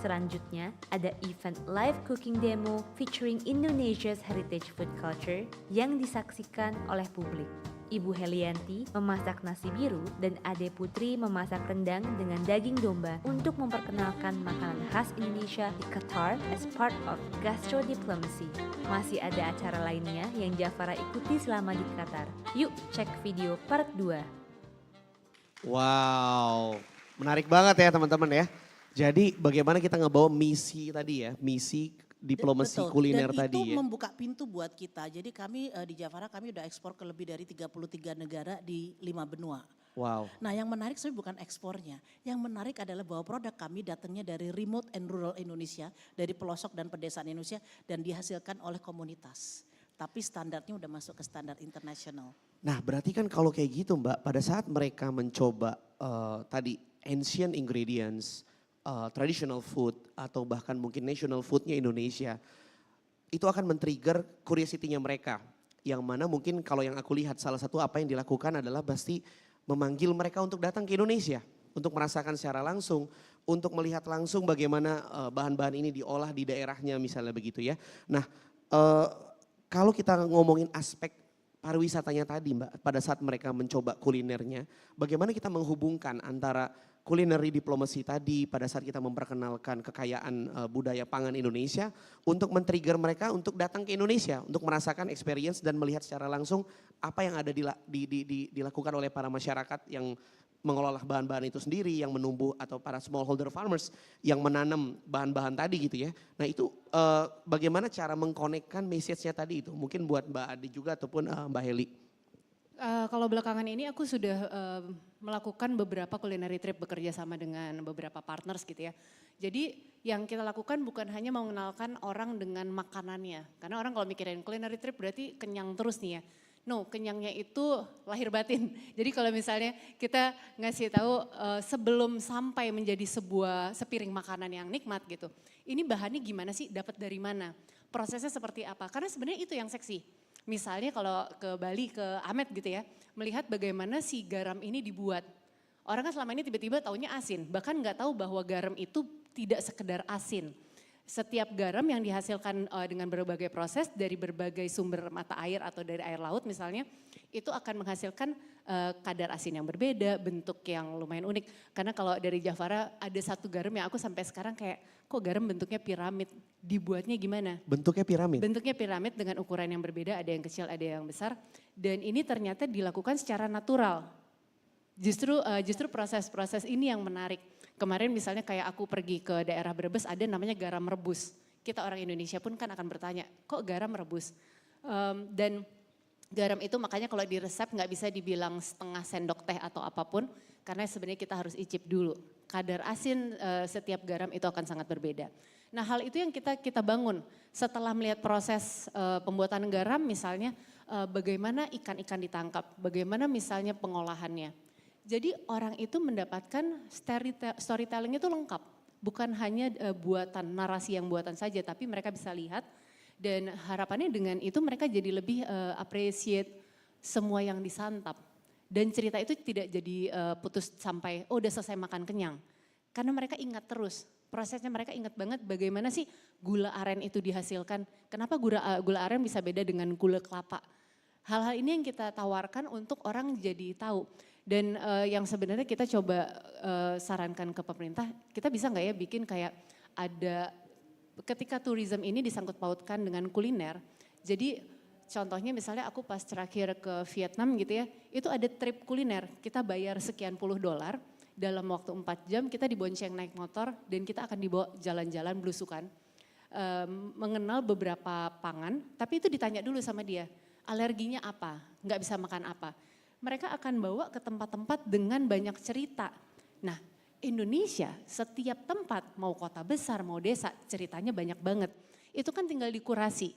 Selanjutnya, ada event live cooking demo featuring Indonesia's heritage food culture yang disaksikan oleh publik. Ibu Helianti memasak nasi biru dan Ade Putri memasak rendang dengan daging domba untuk memperkenalkan makanan khas Indonesia di Qatar as part of gastrodiplomacy. Masih ada acara lainnya yang Jafara ikuti selama di Qatar. Yuk cek video part 2. Wow, menarik banget ya teman-teman ya. Jadi bagaimana kita ngebawa misi tadi ya, misi diplomasi Betul. kuliner Dan tadi itu ya. membuka pintu buat kita. Jadi kami di Jafara kami udah ekspor ke lebih dari 33 negara di 5 benua. Wow. Nah yang menarik sebenarnya bukan ekspornya. Yang menarik adalah bahwa produk kami datangnya dari remote and rural Indonesia. Dari pelosok dan pedesaan Indonesia dan dihasilkan oleh komunitas. Tapi standarnya udah masuk ke standar internasional. Nah berarti kan kalau kayak gitu Mbak, pada saat mereka mencoba tadi ancient ingredients, traditional food atau bahkan mungkin national foodnya Indonesia, itu akan men-trigger curiosity-nya mereka. Yang mana mungkin kalau yang aku lihat salah satu apa yang dilakukan adalah pasti memanggil mereka untuk datang ke Indonesia. Untuk merasakan secara langsung, untuk melihat langsung bagaimana bahan-bahan ini diolah di daerahnya misalnya begitu ya. Nah kalau kita ngomongin aspek pariwisatanya tadi Mbak, pada saat mereka mencoba kulinernya, bagaimana kita menghubungkan antara culinary diplomasi tadi pada saat kita memperkenalkan kekayaan budaya pangan Indonesia untuk men-trigger mereka untuk datang ke Indonesia untuk merasakan experience dan melihat secara langsung apa yang ada dilakukan oleh para masyarakat yang mengelola bahan-bahan itu sendiri, yang menumbuh atau para smallholder farmers yang menanam bahan-bahan tadi gitu ya. Nah itu bagaimana cara mengkonekkan message-nya tadi itu mungkin buat Mbak Adi juga ataupun Mbak Heli. Kalau belakangan ini aku sudah melakukan beberapa culinary trip bekerja sama dengan beberapa partners gitu ya. Jadi yang kita lakukan bukan hanya mengenalkan orang dengan makanannya. Karena orang kalau mikirin culinary trip berarti kenyang terus nih ya. No, kenyangnya itu lahir batin. Jadi kalau misalnya kita ngasih tahu sebelum sampai menjadi sebuah sepiring makanan yang nikmat gitu. Ini bahannya gimana sih, dapat dari mana? Prosesnya seperti apa? Karena sebenarnya itu yang seksi. Misalnya kalau ke Bali, ke Amet gitu ya, melihat bagaimana si garam ini dibuat. Orang kan selama ini tiba-tiba taunya asin, bahkan nggak tahu bahwa garam itu tidak sekedar asin. Setiap garam yang dihasilkan dengan berbagai proses dari berbagai sumber mata air atau dari air laut misalnya, itu akan menghasilkan kadar asin yang berbeda, bentuk yang lumayan unik. Karena kalau dari Jafara ada satu garam yang aku sampai sekarang kayak kok garam bentuknya piramid, dibuatnya gimana? Bentuknya piramid? Bentuknya piramid dengan ukuran yang berbeda, ada yang kecil, ada yang besar. Dan ini ternyata dilakukan secara natural. Justru proses-proses ini yang menarik. Kemarin misalnya kayak aku pergi ke daerah Brebes, ada namanya garam rebus. Kita orang Indonesia pun kan akan bertanya, kok garam rebus? Dan garam itu makanya kalau di resep nggak bisa dibilang setengah sendok teh atau apapun, karena sebenarnya kita harus icip dulu. Kadar asin setiap garam itu akan sangat berbeda. Nah hal itu yang kita bangun setelah melihat proses pembuatan garam misalnya bagaimana ikan-ikan ditangkap, bagaimana misalnya pengolahannya. Jadi orang itu mendapatkan storytelling itu lengkap. Bukan hanya buatan, narasi yang buatan saja, tapi mereka bisa lihat dan harapannya dengan itu mereka jadi lebih appreciate semua yang disantap. Dan cerita itu tidak jadi putus sampai oh udah selesai makan kenyang. Karena mereka ingat terus, prosesnya mereka ingat banget bagaimana sih gula aren itu dihasilkan. Kenapa gula aren bisa beda dengan gula kelapa. Hal-hal ini yang kita tawarkan untuk orang jadi tahu. Dan yang sebenarnya kita coba sarankan ke pemerintah, kita bisa nggak ya bikin kayak ada, ketika tourism ini disangkut pautkan dengan kuliner, jadi contohnya misalnya aku pas terakhir ke Vietnam gitu ya, itu ada trip kuliner, kita bayar sekian puluh $, dalam waktu 4 jam kita dibonceng naik motor dan kita akan dibawa jalan-jalan belusukan. Mengenal beberapa pangan, tapi itu ditanya dulu sama dia, alerginya apa, nggak bisa makan apa. Mereka akan bawa ke tempat-tempat dengan banyak cerita. Nah Indonesia setiap tempat, mau kota besar, mau desa, ceritanya banyak banget. Itu kan tinggal dikurasi.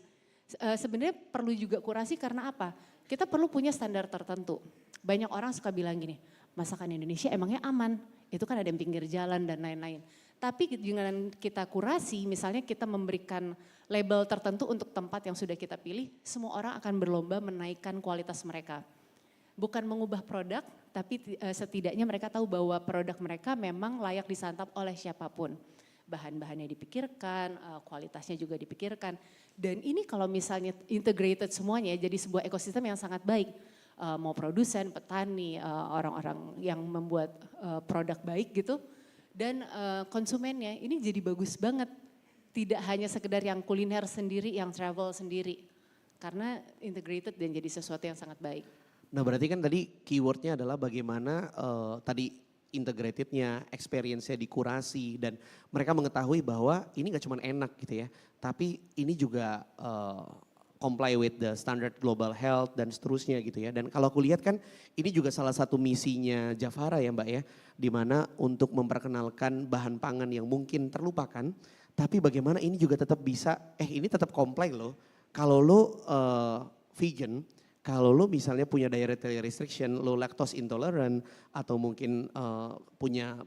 Sebenarnya perlu juga kurasi karena apa? Kita perlu punya standar tertentu. Banyak orang suka bilang gini, masakan Indonesia emangnya aman? Itu kan ada yang pinggir jalan dan lain-lain. Tapi dengan kita kurasi, misalnya kita memberikan label tertentu untuk tempat yang sudah kita pilih, semua orang akan berlomba menaikkan kualitas mereka. Bukan mengubah produk, tapi setidaknya mereka tahu bahwa produk mereka memang layak disantap oleh siapapun. Bahan-bahannya dipikirkan, kualitasnya juga dipikirkan. Dan ini kalau misalnya integrated semuanya jadi sebuah ekosistem yang sangat baik. Mau produsen, petani, orang-orang yang membuat produk baik gitu. Dan konsumennya ini jadi bagus banget. Tidak hanya sekedar yang kuliner sendiri, yang travel sendiri. Karena integrated dan jadi sesuatu yang sangat baik. Nah berarti kan tadi keywordnya adalah bagaimana tadi integratednya, experience-nya dikurasi dan mereka mengetahui bahwa ini gak cuma enak gitu ya, tapi ini juga comply with the standard global health dan seterusnya gitu ya. Dan kalau aku lihat kan ini juga salah satu misinya Javara ya Mbak ya, dimana untuk memperkenalkan bahan pangan yang mungkin terlupakan, tapi bagaimana ini juga tetap bisa, ini tetap comply loh. Kalau lo vegan, kalau lo misalnya punya dietary restriction, lo lactose intolerant atau mungkin punya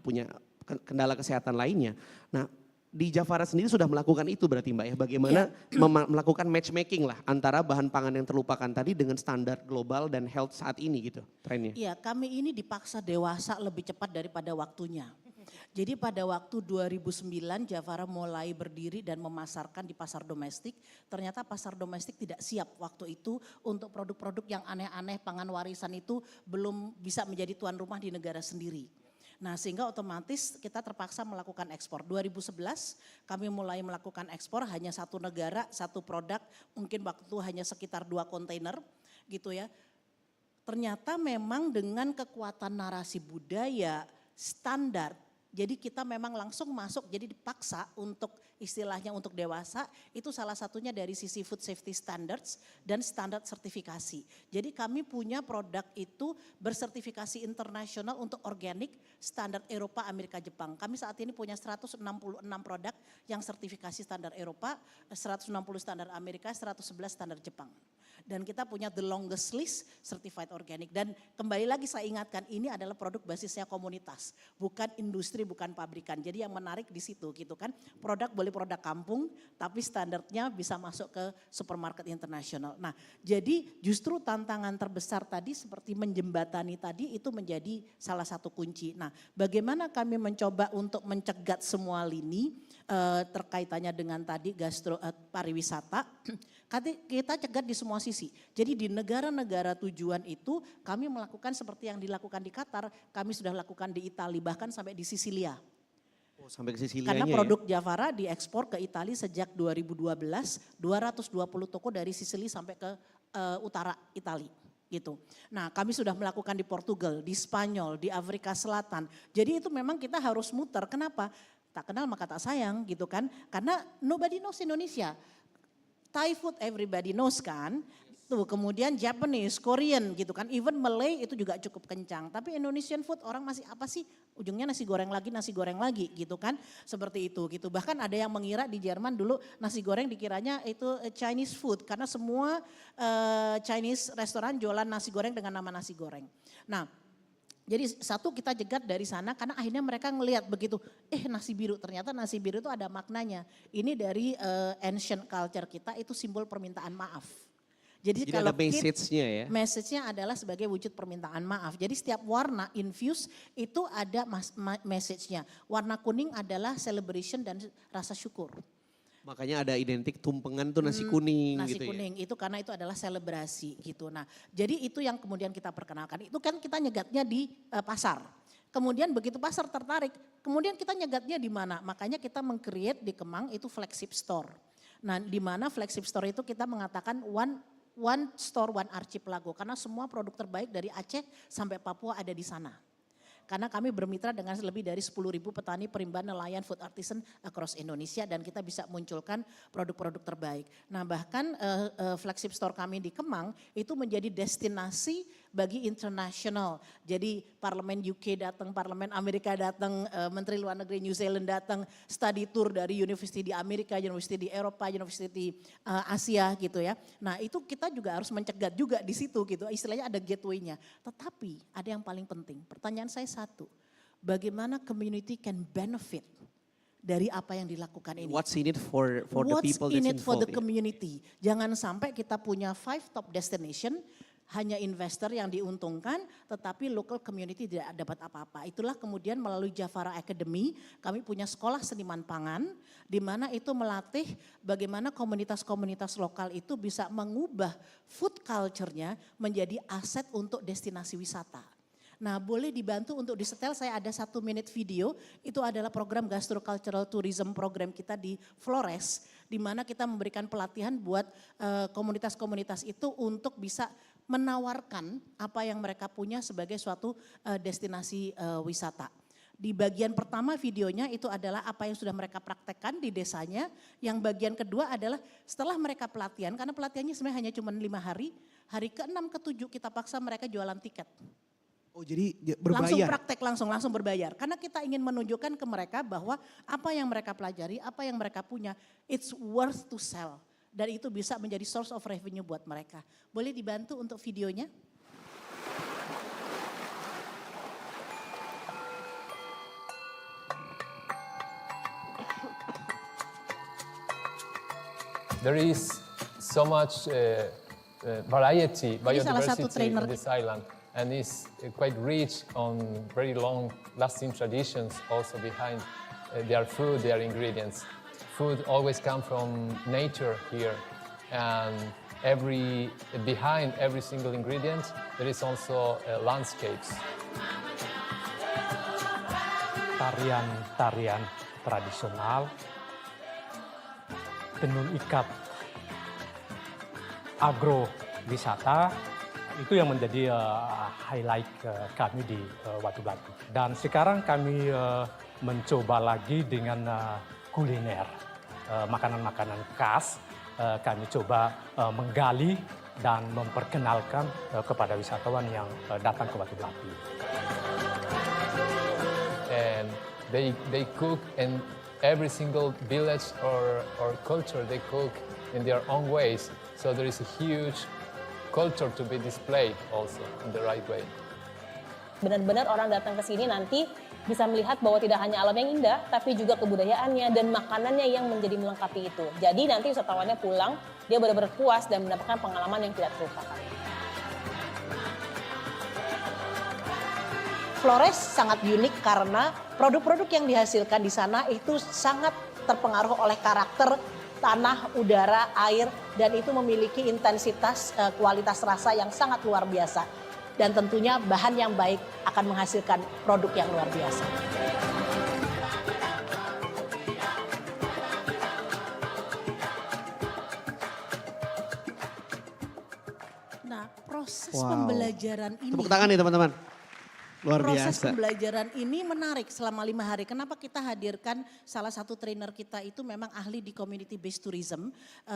kendala kesehatan lainnya. Nah di Javara sendiri sudah melakukan itu berarti Mbak ya, bagaimana melakukan matchmaking lah antara bahan pangan yang terlupakan tadi dengan standar global dan health saat ini gitu trennya. Iya, kami ini dipaksa dewasa lebih cepat daripada waktunya. Jadi pada waktu 2009 Javara mulai berdiri dan memasarkan di pasar domestik. Ternyata pasar domestik tidak siap waktu itu untuk produk-produk yang aneh-aneh, pangan warisan itu belum bisa menjadi tuan rumah di negara sendiri. Nah sehingga otomatis kita terpaksa melakukan ekspor. 2011 kami mulai melakukan ekspor hanya satu negara, satu produk, mungkin waktu hanya sekitar 2 kontainer gitu ya. Ternyata memang dengan kekuatan narasi budaya standar, jadi kita memang langsung masuk, jadi dipaksa untuk istilahnya untuk dewasa, itu salah satunya dari sisi food safety standards dan standar sertifikasi. Jadi kami punya produk itu bersertifikasi internasional untuk organik, standar Eropa, Amerika, Jepang. Kami saat ini punya 166 produk yang sertifikasi standar Eropa, 160 standar Amerika, 111 standar Jepang. Dan kita punya the longest list certified organic. Dan kembali lagi saya ingatkan ini adalah produk basisnya komunitas, bukan industri, bukan pabrikan. Jadi yang menarik di situ gitu kan, produk boleh produk kampung, tapi standarnya bisa masuk ke supermarket internasional. Nah jadi justru tantangan terbesar tadi seperti menjembatani tadi itu menjadi salah satu kunci. Nah bagaimana kami mencoba untuk mencegat semua lini terkaitannya dengan tadi pariwisata, kita cegat di semua sisi. Jadi di negara-negara tujuan itu kami melakukan seperti yang dilakukan di Qatar, kami sudah lakukan di Italia, bahkan sampai di Sisilia. Sampai ke Sisilianya Karena ya? produk Javara diekspor ke Italia sejak 2012, 220 toko dari Sicily sampai ke utara Italia. Gitu. Nah, kami sudah melakukan di Portugal, di Spanyol, di Afrika Selatan. Jadi itu memang kita harus muter. Kenapa? Tak kenal maka tak sayang gitu kan. Karena nobody knows Indonesia. Thai food everybody knows kan. Tuh, kemudian Japanese, Korean gitu kan. Even Malay itu juga cukup kencang. Tapi Indonesian food orang masih apa sih? Ujungnya nasi goreng lagi gitu kan. Seperti itu gitu. Bahkan ada yang mengira di Jerman dulu nasi goreng dikiranya itu Chinese food. Karena semua Chinese restoran jualan nasi goreng dengan nama nasi goreng. Nah, jadi satu kita jegat dari sana karena akhirnya mereka ngelihat begitu, nasi biru, ternyata nasi biru itu ada maknanya. Ini dari ancient culture kita itu simbol permintaan maaf. Jadi kalau ada message-nya ya? Message-nya adalah sebagai wujud permintaan maaf. Jadi setiap warna infuse itu ada message-nya. Warna kuning adalah celebration dan rasa syukur. Makanya ada identik tumpengan tuh nasi kuning Nasi gitu kuning itu karena itu adalah selebrasi gitu. Nah, jadi itu yang kemudian kita perkenalkan. Itu kan kita nyegatnya di pasar. Kemudian begitu pasar tertarik, kemudian kita nyegatnya di mana? Makanya kita meng-create di Kemang itu flagship store. Nah, di mana flagship store itu kita mengatakan one store, one archipelago. Karena semua produk terbaik dari Aceh sampai Papua ada di sana. Karena kami bermitra dengan lebih dari 10.000 petani, perimban, nelayan, food artisan across Indonesia dan kita bisa munculkan produk-produk terbaik. Nah bahkan flagship store kami di Kemang itu menjadi destinasi bagi internasional. Jadi parlemen UK datang, parlemen Amerika datang, menteri luar negeri New Zealand datang, study tour dari university di Amerika, university di Eropa, university di Asia gitu ya. Nah itu kita juga harus mencegat juga di situ gitu, istilahnya ada gateway-nya. Tetapi ada yang paling penting, pertanyaan saya satu, bagaimana community can benefit dari apa yang dilakukan ini? What's in it for the people that's involved? What's in it for the community? Jangan sampai kita punya 5 top destination, hanya investor yang diuntungkan, tetapi local community tidak dapat apa-apa. Itulah kemudian melalui Javara Academy, kami punya sekolah seniman pangan, di mana itu melatih bagaimana komunitas-komunitas lokal itu bisa mengubah food culture-nya menjadi aset untuk destinasi wisata. Nah boleh dibantu untuk disetel, saya ada 1 minute video, itu adalah program gastrocultural tourism program kita di Flores, di mana kita memberikan pelatihan buat komunitas-komunitas itu untuk bisa menawarkan apa yang mereka punya sebagai suatu destinasi wisata. Di bagian pertama videonya itu adalah apa yang sudah mereka praktekkan di desanya. Yang bagian kedua adalah setelah mereka pelatihan, karena pelatihannya sebenarnya hanya cuma 5 hari, hari ke-6 ke-7 kita paksa mereka jualan tiket. Oh jadi berbayar? Langsung praktek, langsung berbayar. Karena kita ingin menunjukkan ke mereka bahwa apa yang mereka pelajari, apa yang mereka punya, it's worth to sell. Dan itu bisa menjadi source of revenue buat mereka. Boleh dibantu untuk videonya? There is so much variety, biodiversity in this island. And it's quite rich on very long lasting traditions also behind their food, their ingredients. Food always comes from nature here, and behind every single ingredient there is also landscapes. Tarian-tarian tradisional, tenun ikat, agrowisata, itu yang menjadi highlight kami di Watu Batu. Dan sekarang kami mencoba lagi dengan kuliner, makanan-makanan khas. Kami coba menggali dan memperkenalkan kepada wisatawan yang datang ke Watu Batu. And they cook in every single village or culture, they cook in their own ways. So there is a huge culture to be displayed also in the right way. Benar-benar orang datang ke sini nanti bisa melihat bahwa tidak hanya alam yang indah, tapi juga kebudayaannya dan makanannya yang menjadi melengkapi itu. Jadi nanti wisatawannya pulang, dia benar-benar puas dan mendapatkan pengalaman yang tidak terlupakan. Flores sangat unik karena produk-produk yang dihasilkan di sana itu sangat terpengaruh oleh karakter tanah, udara, air, dan itu memiliki intensitas kualitas rasa yang sangat luar biasa. Dan tentunya bahan yang baik akan menghasilkan produk yang luar biasa. Nah, proses Wow. pembelajaran ini. Tepuk tangan nih teman-teman. Luar Proses biasa. pembelajaran ini menarik selama 5 hari. Kenapa kita hadirkan salah satu trainer kita itu memang ahli di community based tourism.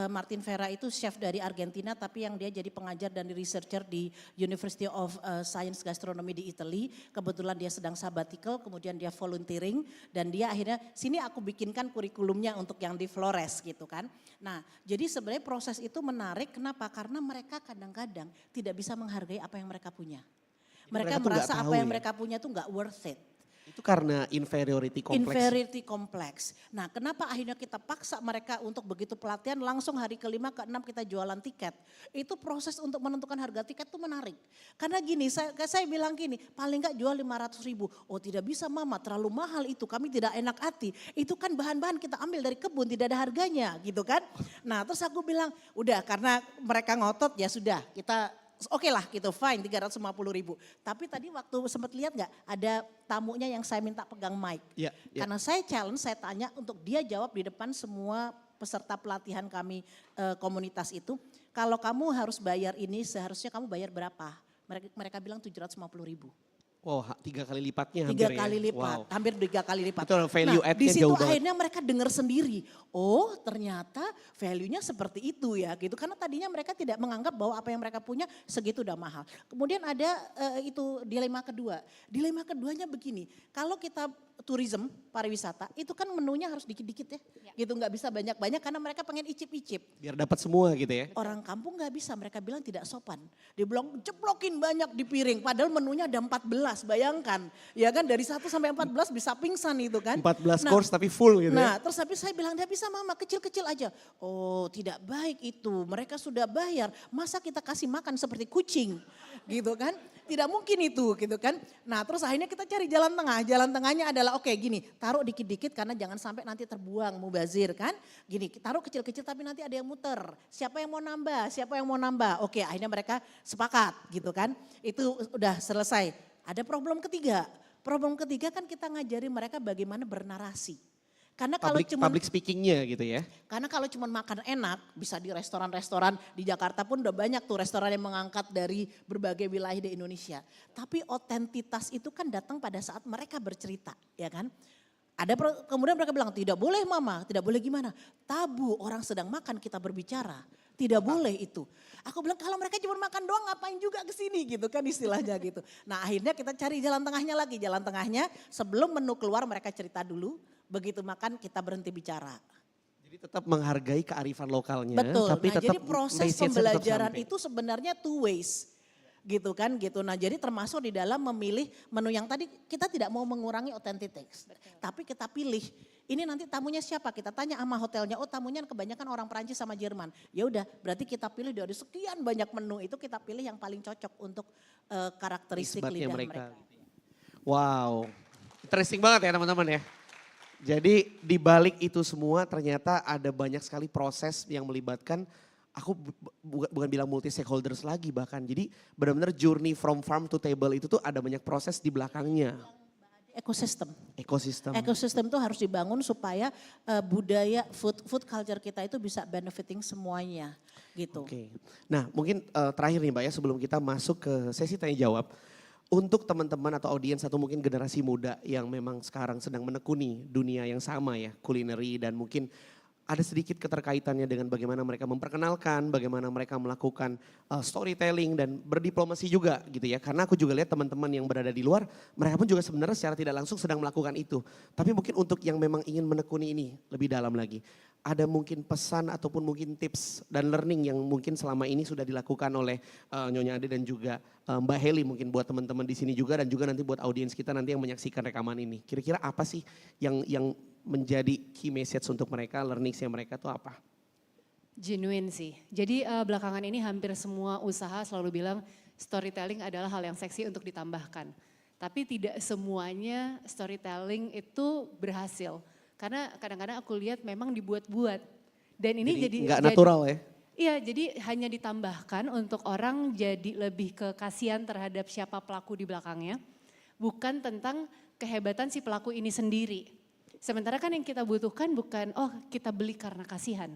Martin Vera itu chef dari Argentina tapi yang dia jadi pengajar dan researcher di University of Science Gastronomy di Italy. Kebetulan dia sedang sabbatical, kemudian dia volunteering dan dia akhirnya sini aku bikinkan kurikulumnya untuk yang di Flores gitu kan. Nah, jadi sebenarnya proses itu menarik. Kenapa? Karena mereka kadang-kadang tidak bisa menghargai apa yang mereka punya. Mereka mereka tuh nggak merasa tahu apa yang ya? mereka punya tuh nggak worth it. Itu karena inferiority complex. Inferiority complex. Nah, kenapa akhirnya kita paksa mereka untuk begitu pelatihan langsung hari ke-5 ke-6 kita jualan tiket. Itu proses untuk menentukan harga tiket itu menarik. Karena gini, saya bilang gini, paling nggak jual 500.000. Oh tidak bisa mama, terlalu mahal itu, kami tidak enak hati. Itu kan bahan-bahan kita ambil dari kebun, tidak ada harganya gitu kan. Nah terus aku bilang, udah karena mereka ngotot ya sudah kita oke lah gitu fine 350.000. Tapi tadi waktu sempat lihat nggak ada tamunya yang saya minta pegang mic. Ya, ya. Karena saya challenge, saya tanya untuk dia jawab di depan semua peserta pelatihan kami komunitas itu. Kalau kamu harus bayar ini seharusnya kamu bayar berapa? Mereka bilang 750.000. Wow, 3 kali lipatnya 3 hampir kali ya. lipat, Wow. hampir 3 kali lipat. Betul, value nah, add-nya di situ jauh banget. akhirnya mereka dengar sendiri. Oh, ternyata value-nya seperti itu ya, gitu. Karena tadinya mereka tidak menganggap bahwa apa yang mereka punya segitu udah mahal. Kemudian ada itu dilema kedua. Dilema keduanya begini, kalau kita tourism, pariwisata, itu kan menunya harus dikit-dikit ya. Gitu nggak bisa banyak-banyak karena mereka pengen icip-icip. Biar dapat semua gitu ya. Orang kampung nggak bisa, mereka bilang tidak sopan. Dia bilang ceplokin banyak di piring, padahal menunya ada 14, bayangkan. Ya kan dari 1 sampai 14 bisa pingsan itu kan. 14 course tapi full gitu Nah ya. terus tapi saya bilang dia bisa mama kecil-kecil aja. Oh tidak baik itu, mereka sudah bayar. Masa kita kasih makan seperti kucing gitu kan. Tidak mungkin itu gitu kan. Nah terus akhirnya kita cari jalan tengah. Jalan tengahnya adalah oke gini, taruh dikit-dikit karena jangan sampai nanti terbuang mubazir kan. Gini, taruh kecil-kecil tapi nanti ada yang muter. Siapa yang mau nambah, siapa yang mau nambah. Oke akhirnya mereka sepakat gitu kan. Itu udah selesai. Ada problem ketiga. Problem ketiga kan kita ngajari mereka bagaimana bernarasi. Karena kalau cuma Public speakingnya gitu ya. karena kalau cuma makan enak, bisa di restoran-restoran di Jakarta pun udah banyak tuh restoran yang mengangkat dari berbagai wilayah di Indonesia. Tapi otentitas itu kan datang pada saat mereka bercerita, ya kan? Kemudian mereka bilang tidak boleh mama, tidak boleh gimana. Tabu orang sedang makan kita berbicara, tidak boleh itu. Aku bilang kalau mereka cuma makan doang ngapain juga ke sini gitu kan istilahnya gitu. Nah akhirnya kita cari jalan tengahnya lagi, jalan tengahnya sebelum menu keluar mereka cerita dulu. Begitu makan kita berhenti bicara. Jadi tetap menghargai kearifan lokalnya. Betul, Tapi nah tetap jadi proses message-nya tetap pembelajaran sampai. itu sebenarnya two ways. Gitu kan gitu. Nah jadi termasuk di dalam memilih menu yang tadi kita tidak mau mengurangi authenticity. Tapi kita pilih. Ini nanti tamunya siapa? Kita tanya sama hotelnya. Oh tamunya kebanyakan orang Perancis sama Jerman. Ya udah berarti kita pilih dari sekian banyak menu itu kita pilih yang paling cocok untuk karakteristik Isbatnya lidah mereka. Wow, interesting banget ya teman-teman ya. Jadi di balik itu semua ternyata ada banyak sekali proses yang melibatkan aku bukan bilang multi stakeholders lagi bahkan. Jadi benar-benar journey from farm to table itu tuh ada banyak proses di belakangnya. Ekosistem. Ekosistem. Ekosistem itu harus dibangun supaya budaya food culture kita itu bisa benefiting semuanya gitu. Oke. Nah mungkin terakhir nih Mbak ya sebelum kita masuk ke sesi tanya jawab. Untuk teman-teman atau audiens atau mungkin generasi muda yang memang sekarang sedang menekuni dunia yang sama ya, kulineri dan mungkin ada sedikit keterkaitannya dengan bagaimana mereka memperkenalkan, bagaimana mereka melakukan storytelling dan berdiplomasi juga gitu ya. Karena aku juga lihat teman-teman yang berada di luar, mereka pun juga sebenarnya secara tidak langsung sedang melakukan itu. Tapi mungkin untuk yang memang ingin menekuni ini lebih dalam lagi, ada mungkin pesan ataupun mungkin tips dan learning yang mungkin selama ini sudah dilakukan oleh Nyonya Ade dan juga Mbak Heli mungkin buat teman-teman di sini juga dan juga nanti buat audiens kita nanti yang menyaksikan rekaman ini. Kira-kira apa sih yang menjadi key message untuk mereka, learningsnya mereka tuh apa? Genuine sih. Jadi belakangan ini hampir semua usaha selalu bilang storytelling adalah hal yang seksi untuk ditambahkan. Tapi tidak semuanya storytelling itu berhasil. Karena kadang-kadang aku lihat memang dibuat-buat. Dan ini jadi nggak natural ya? Iya, jadi hanya ditambahkan untuk orang jadi lebih ke kasihan terhadap siapa pelaku di belakangnya. Bukan tentang kehebatan si pelaku ini sendiri. Sementara kan yang kita butuhkan bukan, oh kita beli karena kasihan.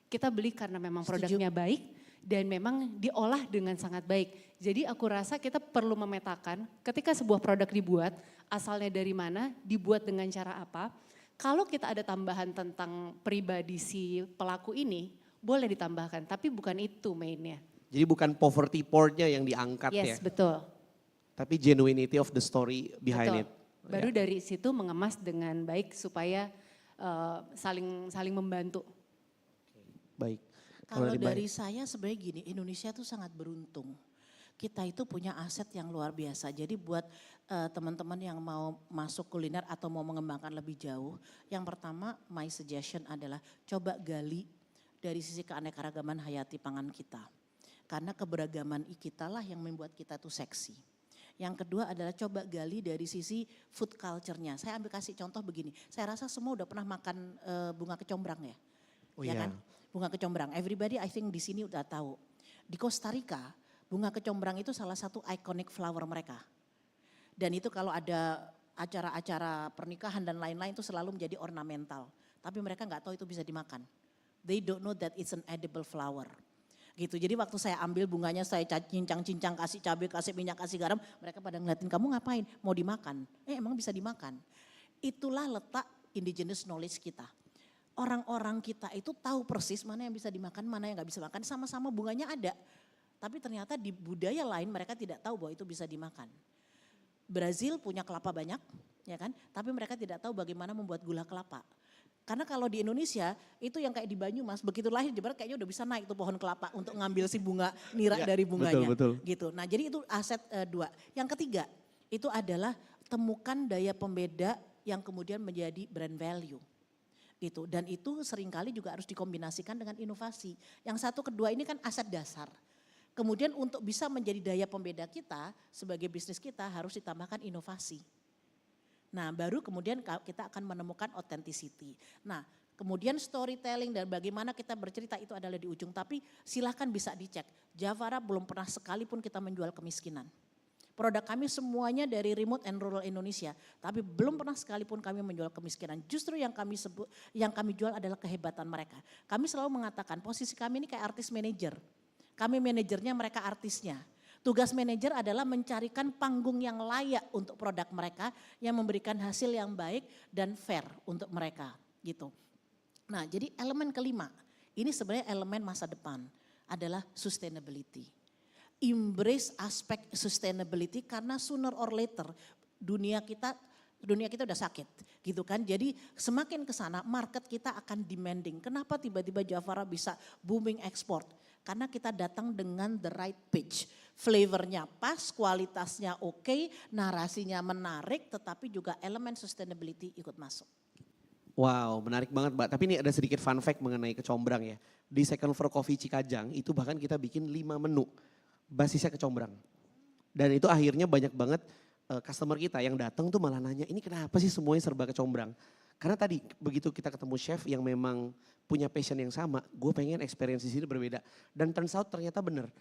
Kita beli karena memang produknya baik. dan memang diolah dengan sangat baik. Jadi aku rasa kita perlu memetakan ketika sebuah produk dibuat, asalnya dari mana, dibuat dengan cara apa. Kalau kita ada tambahan tentang pribadi si pelaku ini, boleh ditambahkan, tapi bukan itu mainnya. Jadi bukan poverty porn-nya yang diangkat ya. Yes, betul. Tapi genuinity of the story behind Betul. it. Baru dari situ mengemas dengan baik supaya saling membantu. Baik. Kalau dari saya sebenarnya gini, Indonesia tuh sangat beruntung. Kita itu punya aset yang luar biasa. Jadi buat teman-teman yang mau masuk kuliner atau mau mengembangkan lebih jauh, yang pertama my suggestion adalah coba gali dari sisi keanekaragaman hayati pangan kita. Karena keberagaman kita lah yang membuat kita tuh seksi. Yang kedua adalah coba gali dari sisi food culture-nya. Saya ambil kasih contoh begini, saya rasa semua udah pernah makan bunga kecombrang ya. Oh ya iya. kan? Bunga kecombrang, everybody I think di sini udah tahu. Di Costa Rica, bunga kecombrang itu salah satu iconic flower mereka. Dan itu kalau ada acara-acara pernikahan dan lain-lain itu selalu menjadi ornamental. Tapi mereka nggak tahu itu bisa dimakan. They don't know that it's an edible flower. Gitu. Jadi waktu saya ambil bunganya, saya cincang-cincang, kasih cabai, kasih minyak, kasih garam, mereka pada ngeliatin, kamu ngapain? Mau dimakan? Emang bisa dimakan. Itulah letak indigenous knowledge kita. Orang-orang kita itu tahu persis mana yang bisa dimakan, mana yang nggak bisa makan, sama-sama bunganya ada. Tapi ternyata di budaya lain mereka tidak tahu bahwa itu bisa dimakan. Brazil punya kelapa banyak, ya kan? Tapi mereka tidak tahu bagaimana membuat gula kelapa. Karena kalau di Indonesia itu yang kayak di Banyumas, begitu lahir di Barat kayaknya udah bisa naik tuh pohon kelapa untuk ngambil si bunga nira Ya, dari bunganya. betul. Gitu. Nah jadi itu aset dua. Yang ketiga itu adalah temukan daya pembeda yang kemudian menjadi brand value. Gitu. Dan itu seringkali juga harus dikombinasikan dengan inovasi. Yang satu kedua ini kan aset dasar. Kemudian untuk bisa menjadi daya pembeda kita sebagai bisnis kita harus ditambahkan inovasi. Nah baru kemudian kita akan menemukan authenticity. Nah kemudian storytelling dan bagaimana kita bercerita itu adalah di ujung. Tapi silahkan bisa dicek. Javara belum pernah sekalipun kita menjual kemiskinan. Produk kami semuanya dari remote and rural Indonesia, tapi belum pernah sekalipun kami menjual kemiskinan. Justru yang kami jual adalah kehebatan mereka. Kami selalu mengatakan posisi kami ini kayak artis manajer. Kami manajernya, mereka artisnya. Tugas manajer adalah mencarikan panggung yang layak untuk produk mereka, yang memberikan hasil yang baik dan fair untuk mereka, gitu. Nah, jadi elemen kelima, ini sebenarnya elemen masa depan adalah sustainability. Embrace aspek sustainability karena sooner or later dunia kita udah sakit gitu kan. Jadi semakin ke sana market kita akan demanding. Kenapa tiba-tiba Javara bisa booming ekspor? Karena kita datang dengan the right pitch. Flavornya pas, kualitasnya oke, narasinya menarik, tetapi juga elemen sustainability ikut masuk. Wow, menarik banget Mbak. Tapi ini ada sedikit fun fact mengenai kecombrang ya. Di Second Floor Coffee Cikajang itu bahkan kita bikin 5 menu basisnya kecombrang. Dan itu akhirnya banyak banget customer kita yang datang tuh malah nanya, ini kenapa sih semuanya serba kecombrang? Karena tadi begitu kita ketemu chef yang memang punya passion yang sama, gue pengen experience di sini berbeda. Dan turns out ternyata bener.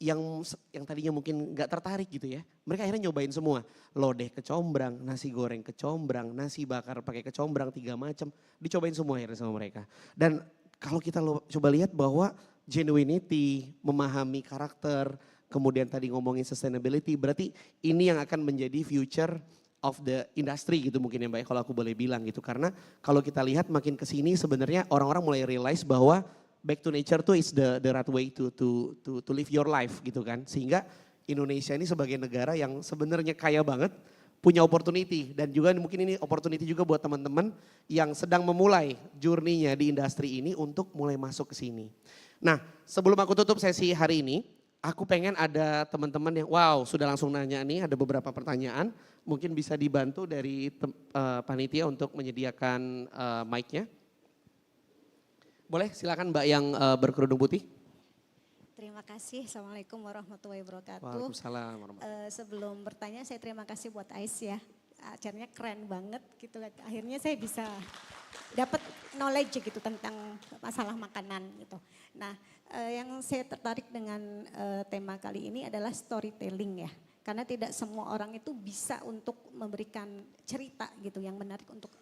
Yang tadinya mungkin gak tertarik gitu ya, mereka akhirnya nyobain semua. Lodeh kecombrang, nasi goreng kecombrang, nasi bakar pakai kecombrang 3 macam, dicobain semua akhirnya sama mereka. Dan kalau kita coba lihat bahwa genuinity, memahami karakter, kemudian tadi ngomongin sustainability, berarti ini yang akan menjadi future of the industry gitu mungkin ya Mbak, kalau aku boleh bilang gitu. Karena kalau kita lihat makin kesini sebenarnya orang-orang mulai realize bahwa back to nature tuh is the right way to live your life gitu kan. Sehingga Indonesia ini sebagai negara yang sebenarnya kaya banget, punya opportunity. Dan juga mungkin ini opportunity juga buat teman-teman yang sedang memulai journey-nya di industri ini untuk mulai masuk ke sini. Nah sebelum aku tutup sesi hari ini, aku pengen ada teman-teman yang wow sudah langsung nanya nih, ada beberapa pertanyaan. Mungkin bisa dibantu dari panitia untuk menyediakan mic-nya. Boleh silakan Mbak yang berkerudung putih. Terima kasih, Assalamualaikum warahmatullahi wabarakatuh. Waalaikumsalam warahmatullahi. Sebelum bertanya saya terima kasih buat Ais ya, acaranya keren banget gitu. Akhirnya saya bisa dapat knowledge gitu tentang masalah makanan gitu. Nah yang saya tertarik dengan tema kali ini adalah storytelling ya. Karena tidak semua orang itu bisa untuk memberikan cerita gitu yang menarik untuk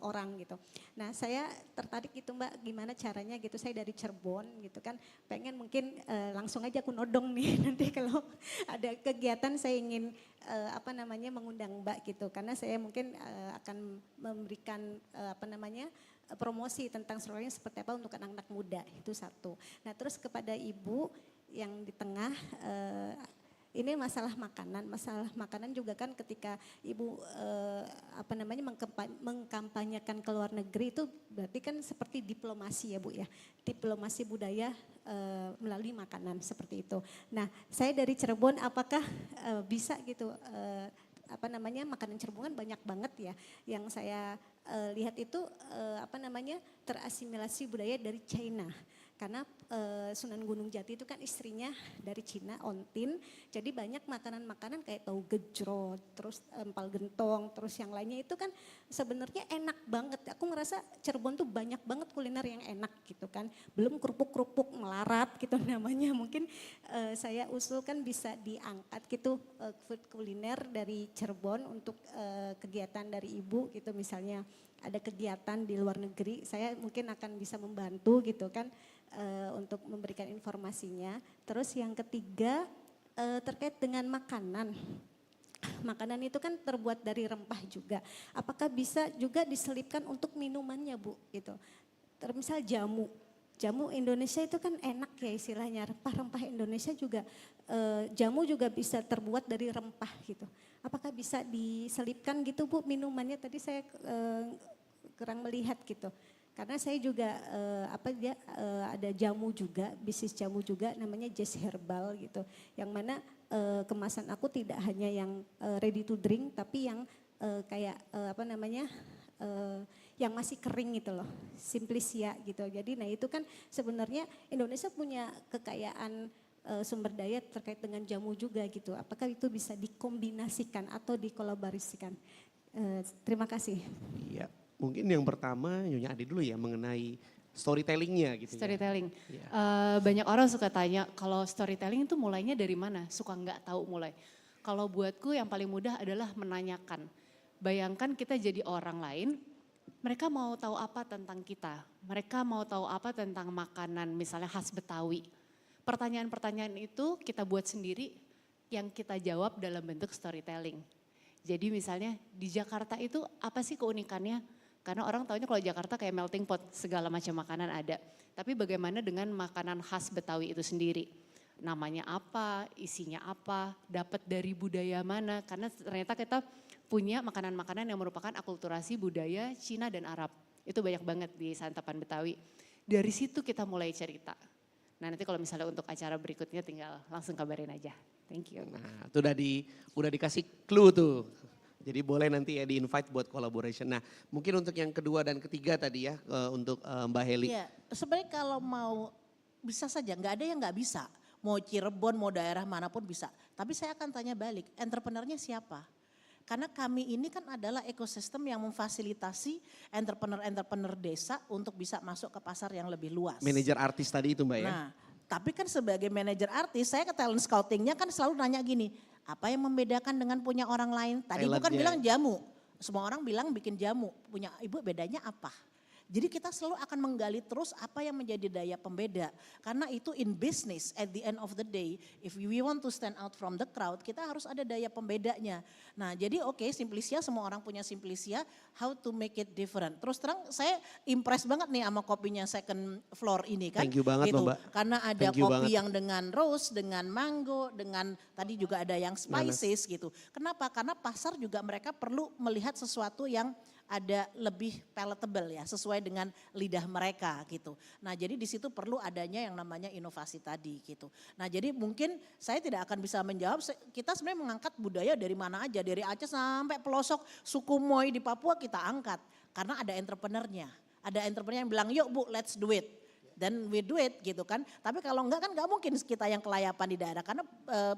orang gitu. Nah saya tertarik gitu Mbak, gimana caranya gitu, saya dari Cirebon gitu kan, pengen mungkin langsung aja aku nodong nih nanti kalau ada kegiatan saya ingin mengundang Mbak gitu. Karena saya mungkin akan memberikan promosi tentang storytelling seperti apa untuk anak-anak muda, itu satu. Nah terus kepada Ibu yang di tengah, ini masalah makanan juga kan ketika Ibu mengkampanyekan ke luar negeri itu berarti kan seperti diplomasi ya Bu ya, diplomasi budaya melalui makanan seperti itu. Nah saya dari Cirebon, apakah bisa gitu makanan Cirebon kan banyak banget ya, yang saya lihat itu terasimilasi budaya dari China. Karena Sunan Gunung Jati itu kan istrinya dari Cina, Ontin. Jadi banyak makanan-makanan kayak tahu gejrot, terus empal gentong, terus yang lainnya itu kan sebenarnya enak banget. Aku ngerasa Cirebon tuh banyak banget kuliner yang enak gitu kan. Belum kerupuk-kerupuk melarat gitu namanya. Mungkin saya usulkan bisa diangkat gitu food kuliner dari Cirebon untuk kegiatan dari Ibu gitu, misalnya ada kegiatan di luar negeri, saya mungkin akan bisa membantu gitu kan untuk memberikan informasinya. Terus yang ketiga terkait dengan makanan. Makanan itu kan terbuat dari rempah juga. Apakah bisa juga diselipkan untuk minumannya Bu gitu. Misal jamu. Jamu Indonesia itu kan enak ya istilahnya, rempah-rempah Indonesia juga, jamu juga bisa terbuat dari rempah gitu. Apakah bisa diselipkan gitu Bu minumannya, tadi saya kurang melihat gitu. Karena saya juga ada jamu juga, bisnis jamu juga namanya Jazz Herbal gitu. Yang mana kemasan aku tidak hanya yang ready to drink tapi yang yang masih kering gitu loh, Simplicia gitu. Jadi nah itu kan sebenarnya Indonesia punya kekayaan sumber daya terkait dengan jamu juga gitu. Apakah itu bisa dikombinasikan atau dikolaborasikan? Terima kasih. Iya, mungkin yang pertama Nyonya Ade dulu ya mengenai storytellingnya gitu. Storytelling. Ya. Banyak orang suka tanya kalau storytelling itu mulainya dari mana? Suka nggak tahu mulai. Kalau buatku yang paling mudah adalah menanyakan. Bayangkan kita jadi orang lain, mereka mau tahu apa tentang kita. Mereka mau tahu apa tentang makanan misalnya khas Betawi. Pertanyaan-pertanyaan itu kita buat sendiri yang kita jawab dalam bentuk storytelling. Jadi misalnya di Jakarta itu apa sih keunikannya? Karena orang taunya kalau Jakarta kayak melting pot, segala macam makanan ada. Tapi bagaimana dengan makanan khas Betawi itu sendiri? Namanya apa, isinya apa, dapat dari budaya mana. Karena ternyata kita punya makanan-makanan yang merupakan akulturasi budaya Cina dan Arab. Itu banyak banget di santapan Betawi. Dari situ kita mulai cerita. Nah nanti kalau misalnya untuk acara berikutnya tinggal langsung kabarin aja. Thank you. Nah itu udah dikasih clue tuh. Jadi boleh nanti ya di-invite buat collaboration. Nah mungkin untuk yang kedua dan ketiga tadi ya untuk Mbak Heli. Iya, sebenarnya kalau mau bisa saja, nggak ada yang nggak bisa. Mau Cirebon, mau daerah manapun bisa. Tapi saya akan tanya balik, entrepreneurnya siapa? Karena kami ini kan adalah ekosistem yang memfasilitasi entrepreneur-entrepreneur desa untuk bisa masuk ke pasar yang lebih luas. Manajer artis tadi itu Mbak ya. Nah, tapi kan sebagai manajer artis, saya ke talent scoutingnya kan selalu nanya gini, apa yang membedakan dengan punya orang lain? Tadi Ibu kan bilang jamu, semua orang bilang bikin jamu, punya Ibu bedanya apa? Jadi kita selalu akan menggali terus apa yang menjadi daya pembeda. Karena itu in business at the end of the day, if we want to stand out from the crowd, kita harus ada daya pembedanya. Nah jadi oke, Simplicia, semua orang punya Simplicia, how to make it different. Terus terang saya impress banget nih sama kopinya Second Floor ini kan. Thank you banget gitu. Mbak. Karena ada kopi yang dengan rose, dengan mango, dengan tadi juga ada yang spices gitu. Kenapa? Karena pasar juga mereka perlu melihat sesuatu yang ada lebih palatable ya, sesuai dengan lidah mereka gitu. Nah jadi di situ perlu adanya yang namanya inovasi tadi gitu. Nah jadi mungkin saya tidak akan bisa menjawab, kita sebenarnya mengangkat budaya dari mana aja, dari Aceh sampai pelosok suku Moy di Papua kita angkat. Karena ada entrepreneurnya, ada entrepreneur yang bilang yuk Bu let's do it. then we do it gitu kan. Tapi kalau enggak kan enggak mungkin kita yang kelayapan di daerah karena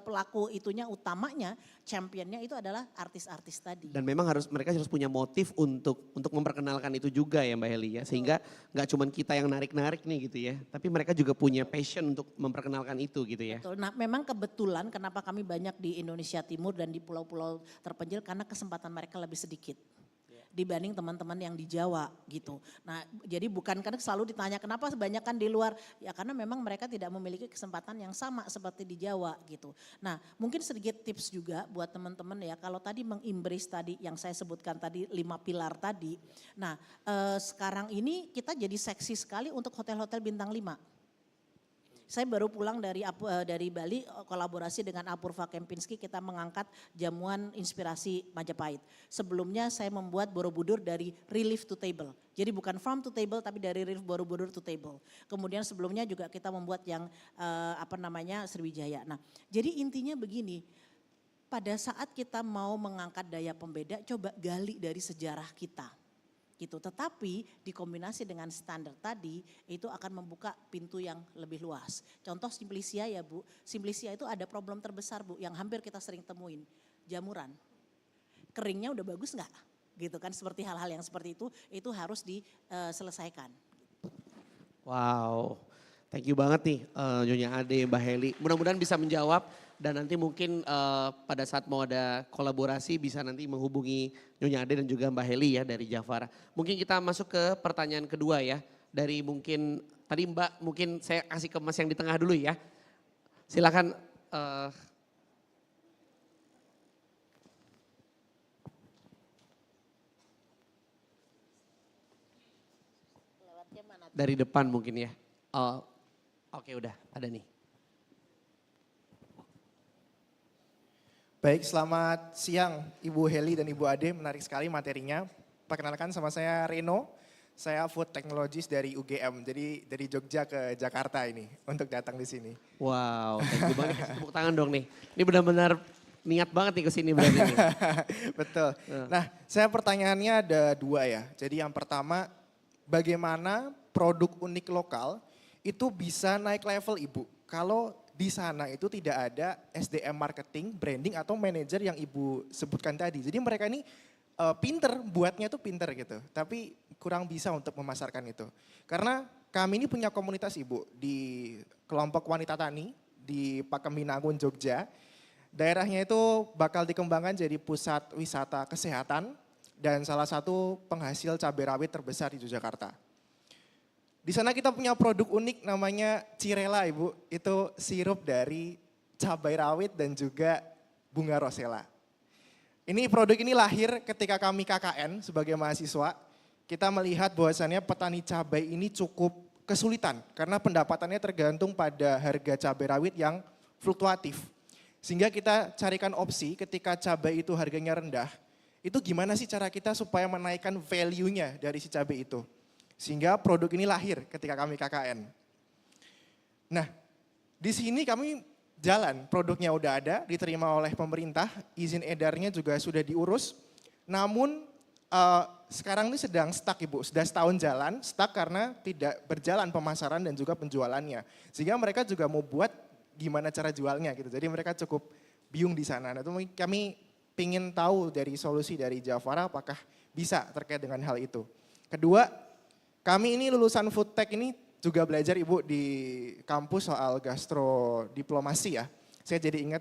pelaku itunya utamanya championnya itu adalah artis-artis tadi. Dan memang mereka harus punya motif untuk memperkenalkan itu juga ya Mbak Heli ya. Sehingga nggak cuma kita yang narik-narik nih gitu ya. Tapi mereka juga punya passion untuk memperkenalkan itu gitu ya. Betul. Nah memang kebetulan kenapa kami banyak di Indonesia Timur dan di pulau-pulau terpencil karena kesempatan mereka lebih sedikit dibanding teman-teman yang di Jawa gitu. Nah jadi bukan karena selalu ditanya kenapa kebanyakan di luar, ya karena memang mereka tidak memiliki kesempatan yang sama seperti di Jawa gitu. Nah mungkin sedikit tips juga buat teman-teman ya, kalau tadi mengembrace tadi yang saya sebutkan tadi 5 pilar tadi. Nah sekarang ini kita jadi seksi sekali untuk hotel-hotel bintang 5. Saya baru pulang dari Bali, kolaborasi dengan Apurva Kempinski kita mengangkat jamuan inspirasi Majapahit. Sebelumnya saya membuat Borobudur dari relief to table. Jadi bukan farm to table tapi dari relief Borobudur to table. Kemudian sebelumnya juga kita membuat yang Sriwijaya. Nah jadi intinya begini, pada saat kita mau mengangkat daya pembeda coba gali dari sejarah kita. Gitu. Tetapi dikombinasi dengan standar tadi itu akan membuka pintu yang lebih luas. Contoh Simplicia ya Bu, Simplicia itu ada problem terbesar Bu yang hampir kita sering temuin, jamuran. Keringnya udah bagus nggak? Gitu kan, seperti hal-hal yang seperti itu harus diselesaikan. Wow, thank you banget nih Nyonya Ade, Mbak Heli. Mudah-mudahan bisa menjawab. Dan nanti mungkin pada saat mau ada kolaborasi bisa nanti menghubungi Nyonya Ade dan juga Mbak Heli ya dari Jafara. Mungkin kita masuk ke pertanyaan kedua ya. Dari mungkin tadi Mbak mungkin saya kasih ke Mas yang di tengah dulu ya. Silakan. Dari depan mungkin ya. Oke udah ada nih. Baik, selamat siang Ibu Heli dan Ibu Ade, menarik sekali materinya. Perkenalkan sama saya Reno, saya Food Technologist dari UGM, jadi dari Jogja ke Jakarta ini untuk datang di sini. Wow, thank you banget, kasih tepuk tangan dong nih. Ini benar-benar niat banget nih ke sini berarti nih. Betul. Nah, saya pertanyaannya ada 2 ya. Jadi yang pertama, bagaimana produk unik lokal itu bisa naik level Ibu? Kalau di sana itu tidak ada SDM marketing, branding atau manajer yang Ibu sebutkan tadi. Jadi mereka ini pinter, buatnya itu pinter gitu. Tapi kurang bisa untuk memasarkan itu. Karena kami ini punya komunitas Ibu di kelompok wanita tani di Pakembinangun, Jogja. Daerahnya itu bakal dikembangkan jadi pusat wisata kesehatan dan salah satu penghasil cabai rawit terbesar di Yogyakarta. Di sana kita punya produk unik namanya Cirela Ibu, itu sirup dari cabai rawit dan juga bunga rosella. Ini produk ini lahir ketika kami KKN sebagai mahasiswa, kita melihat bahwasannya petani cabai ini cukup kesulitan karena pendapatannya tergantung pada harga cabai rawit yang fluktuatif. Sehingga kita carikan opsi ketika cabai itu harganya rendah, itu gimana sih cara kita supaya menaikkan value-nya dari si cabai itu. Sehingga produk ini lahir ketika kami KKN. Nah, di sini kami jalan, produknya udah ada, diterima oleh pemerintah, izin edarnya juga sudah diurus. Namun sekarang ini sedang stuck Ibu, sudah setahun jalan, stuck karena tidak berjalan pemasaran dan juga penjualannya. Sehingga mereka juga mau buat gimana cara jualnya gitu, jadi mereka cukup bingung di sana. Nah, itu kami ingin tahu dari solusi dari Jafara apakah bisa terkait dengan hal itu. Kedua, kami ini lulusan food tech ini juga belajar Ibu di kampus soal gastrodiplomasi ya. Saya jadi ingat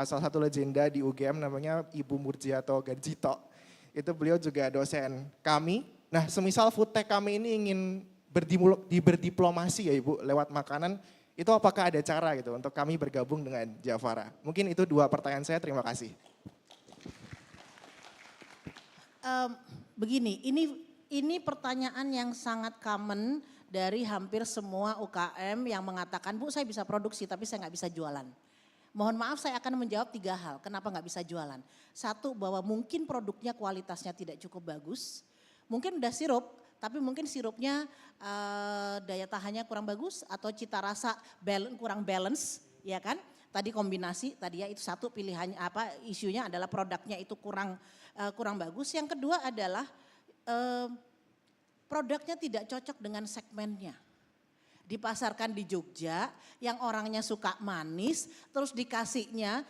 salah satu legenda di UGM namanya Ibu Murjiato Garjito. Itu beliau juga dosen kami. Nah semisal food tech kami ini ingin berdiplomasi ya Ibu lewat makanan. Itu apakah ada cara gitu untuk kami bergabung dengan Jafara? Mungkin itu 2 pertanyaan saya, terima kasih. Begini, ini pertanyaan yang sangat common dari hampir semua UKM yang mengatakan, Bu saya bisa produksi tapi saya nggak bisa jualan. Mohon maaf saya akan menjawab 3 hal, kenapa nggak bisa jualan. 1, bahwa mungkin produknya kualitasnya tidak cukup bagus. Mungkin udah sirup, tapi mungkin sirupnya daya tahannya kurang bagus atau cita rasa kurang balance, ya kan? Tadi kombinasi, tadi ya itu 1 pilihannya isunya adalah produknya itu kurang bagus. Yang kedua adalah produknya tidak cocok dengan segmennya. dipasarkan di Jogja yang orangnya suka manis terus dikasihnya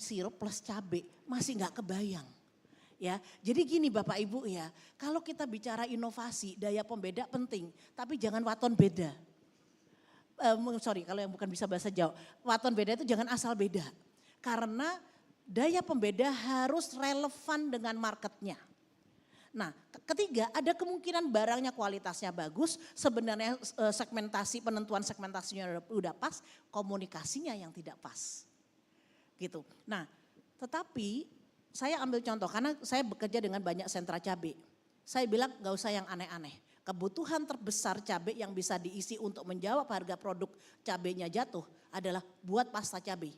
sirup plus cabai, masih nggak kebayang. Ya, jadi gini Bapak Ibu ya, kalau kita bicara inovasi, daya pembeda penting, tapi jangan waton beda. Kalau yang bukan bisa bahasa Jawa, waton beda itu jangan asal beda. Karena daya pembeda harus relevan dengan marketnya. Nah, ketiga ada kemungkinan barangnya kualitasnya bagus, sebenarnya penentuan segmentasinya udah pas, komunikasinya yang tidak pas. Gitu. Nah, tetapi saya ambil contoh karena saya bekerja dengan banyak sentra cabai. Saya bilang gak usah yang aneh-aneh. Kebutuhan terbesar cabai yang bisa diisi untuk menjawab harga produk cabainya jatuh adalah buat pasta cabai.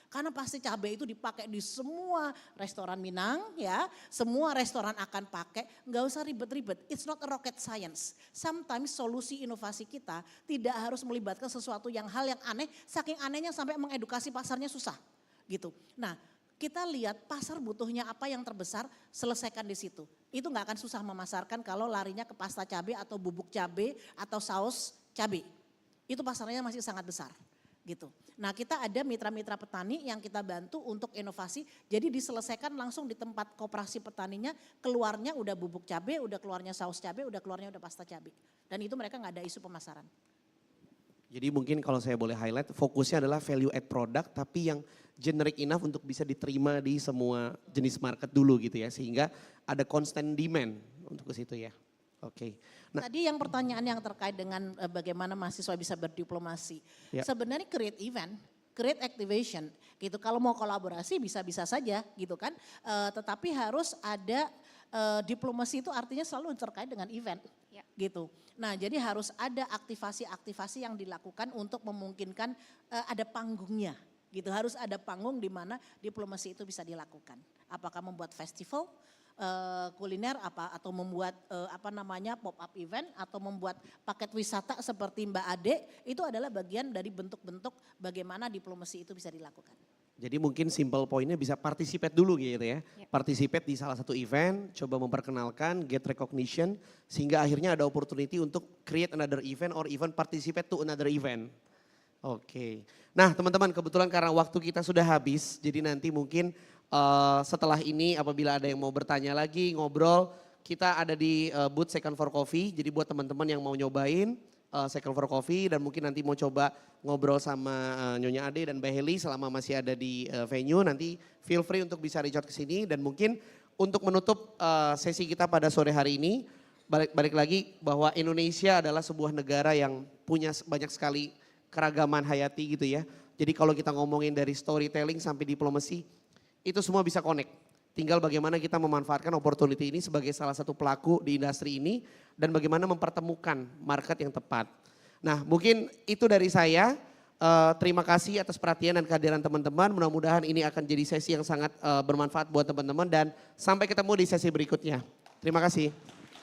Karena pasti cabai itu dipakai di semua restoran Minang ya, semua restoran akan pakai, nggak usah ribet-ribet. It's not a rocket science. Sometimes solusi inovasi kita tidak harus melibatkan sesuatu yang aneh, saking anehnya sampai mengedukasi pasarnya susah gitu. Nah, kita lihat pasar butuhnya apa yang terbesar, selesaikan di situ. Itu nggak akan susah memasarkan kalau larinya ke pasta cabai atau bubuk cabai atau saus cabai. Itu pasarnya masih sangat besar gitu. Nah, kita ada mitra-mitra petani yang kita bantu untuk inovasi. Jadi diselesaikan langsung di tempat koperasi petaninya, keluarnya udah bubuk cabai, udah keluarnya saus cabai, udah keluarnya udah pasta cabai. Dan itu mereka nggak ada isu pemasaran. Jadi mungkin kalau saya boleh highlight, fokusnya adalah value add product tapi yang generic enough untuk bisa diterima di semua jenis market dulu gitu ya. Sehingga ada constant demand untuk ke situ ya. Oke. Nah, tadi yang pertanyaan yang terkait dengan bagaimana mahasiswa bisa berdiplomasi. Ya. Sebenarnya create event, create activation gitu. Kalau mau kolaborasi bisa-bisa saja gitu kan. Tetapi harus ada diplomasi itu artinya selalu terkait dengan event gitu. Nah, jadi harus ada aktivasi-aktivasi yang dilakukan untuk memungkinkan ada panggungnya gitu. Harus ada panggung di mana diplomasi itu bisa dilakukan. Apakah membuat festival kuliner atau membuat pop up event atau membuat paket wisata seperti Mbak Ade, itu adalah bagian dari bentuk-bentuk bagaimana diplomasi itu bisa dilakukan. jadi mungkin simple pointnya bisa participate dulu gitu ya. Participate di salah satu event, coba memperkenalkan, get recognition, sehingga akhirnya ada opportunity untuk create another event or even participate to another event. Oke. Nah teman-teman, kebetulan karena waktu kita sudah habis, jadi nanti mungkin setelah ini apabila ada yang mau bertanya lagi, ngobrol, kita ada di booth Second for Coffee. Jadi buat teman-teman yang mau nyobain Second for Coffee dan mungkin nanti mau coba ngobrol sama Nyonya Ade dan Mbak Heli selama masih ada di venue, nanti feel free untuk bisa reach out ke sini. Dan mungkin untuk menutup sesi kita pada sore hari ini, balik lagi bahwa Indonesia adalah sebuah negara yang punya banyak sekali keragaman hayati gitu ya. Jadi kalau kita ngomongin dari storytelling sampai diplomasi, itu semua bisa connect. Tinggal bagaimana kita memanfaatkan opportunity ini sebagai salah satu pelaku di industri ini dan bagaimana mempertemukan market yang tepat. Nah mungkin itu dari saya. Terima kasih atas perhatian dan kehadiran teman-teman. Mudah-mudahan ini akan jadi sesi yang sangat bermanfaat buat teman-teman dan sampai ketemu di sesi berikutnya. Terima kasih.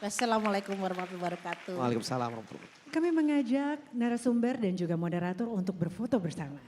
Wassalamualaikum warahmatullahi wabarakatuh. Waalaikumsalam warahmatullahi wabarakatuh. Kami mengajak narasumber dan juga moderator untuk berfoto bersama.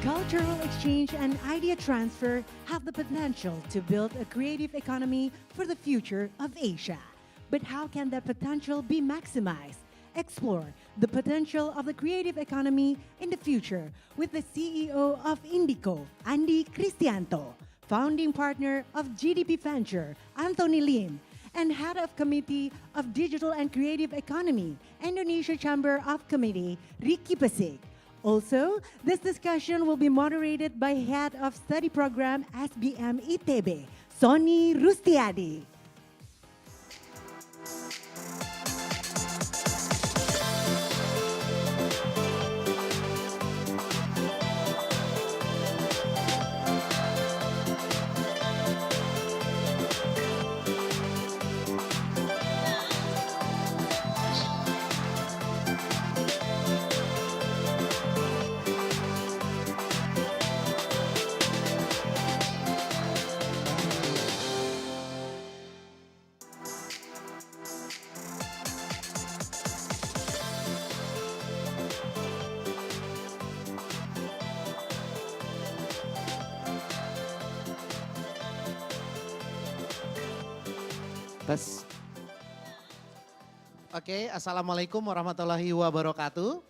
Cultural exchange and idea transfer have the potential to build a creative economy for the future of Asia. But how can that potential be maximized? Explore the potential of the creative economy in the future with the CEO of Indico, Andy Cristianto, founding partner of GDP Venture, Anthony Lim, and head of Committee of Digital and Creative Economy, Indonesia Chamber of Committee, Ricky Pasig. Also, this discussion will be moderated by Head of Study Program SBM ITB, Sony Rustiadi. Tes. Oke, Assalamualaikum warahmatullahi wabarakatuh.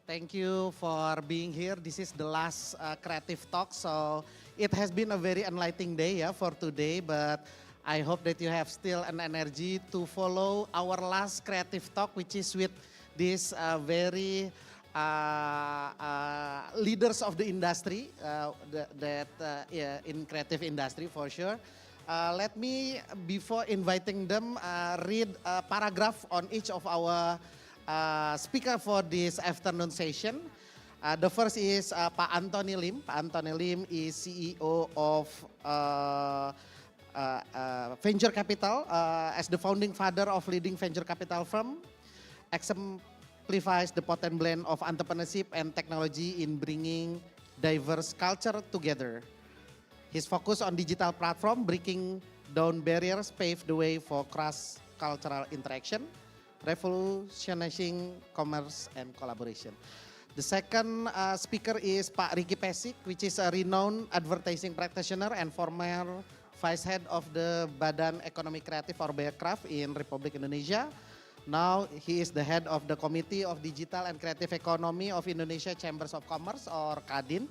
Thank you for being here. This is the last creative talk, so it has been a very enlightening day for today, but I hope that you have still an energy to follow our last creative talk, which is with this very leaders of the industry, in creative industry for sure. Let me, before inviting them, read a paragraph on each of our speaker for this afternoon session. The first is Pak Antony Lim. Pak Antony Lim is CEO of venture capital, as the founding father of leading venture capital firm, exemplifies the potent blend of entrepreneurship and technology in bringing diverse culture together. His focus on digital platform, breaking down barriers, paved the way for cross-cultural interaction, revolutionizing commerce and collaboration. The second speaker is Pak Ricky Pesik, which is a renowned advertising practitioner and former vice head of the Badan Ekonomi Kreatif or Bekraf in Republik Indonesia. Now he is the head of the Committee of Digital and Creative Economy of Indonesia Chambers of Commerce or KADIN.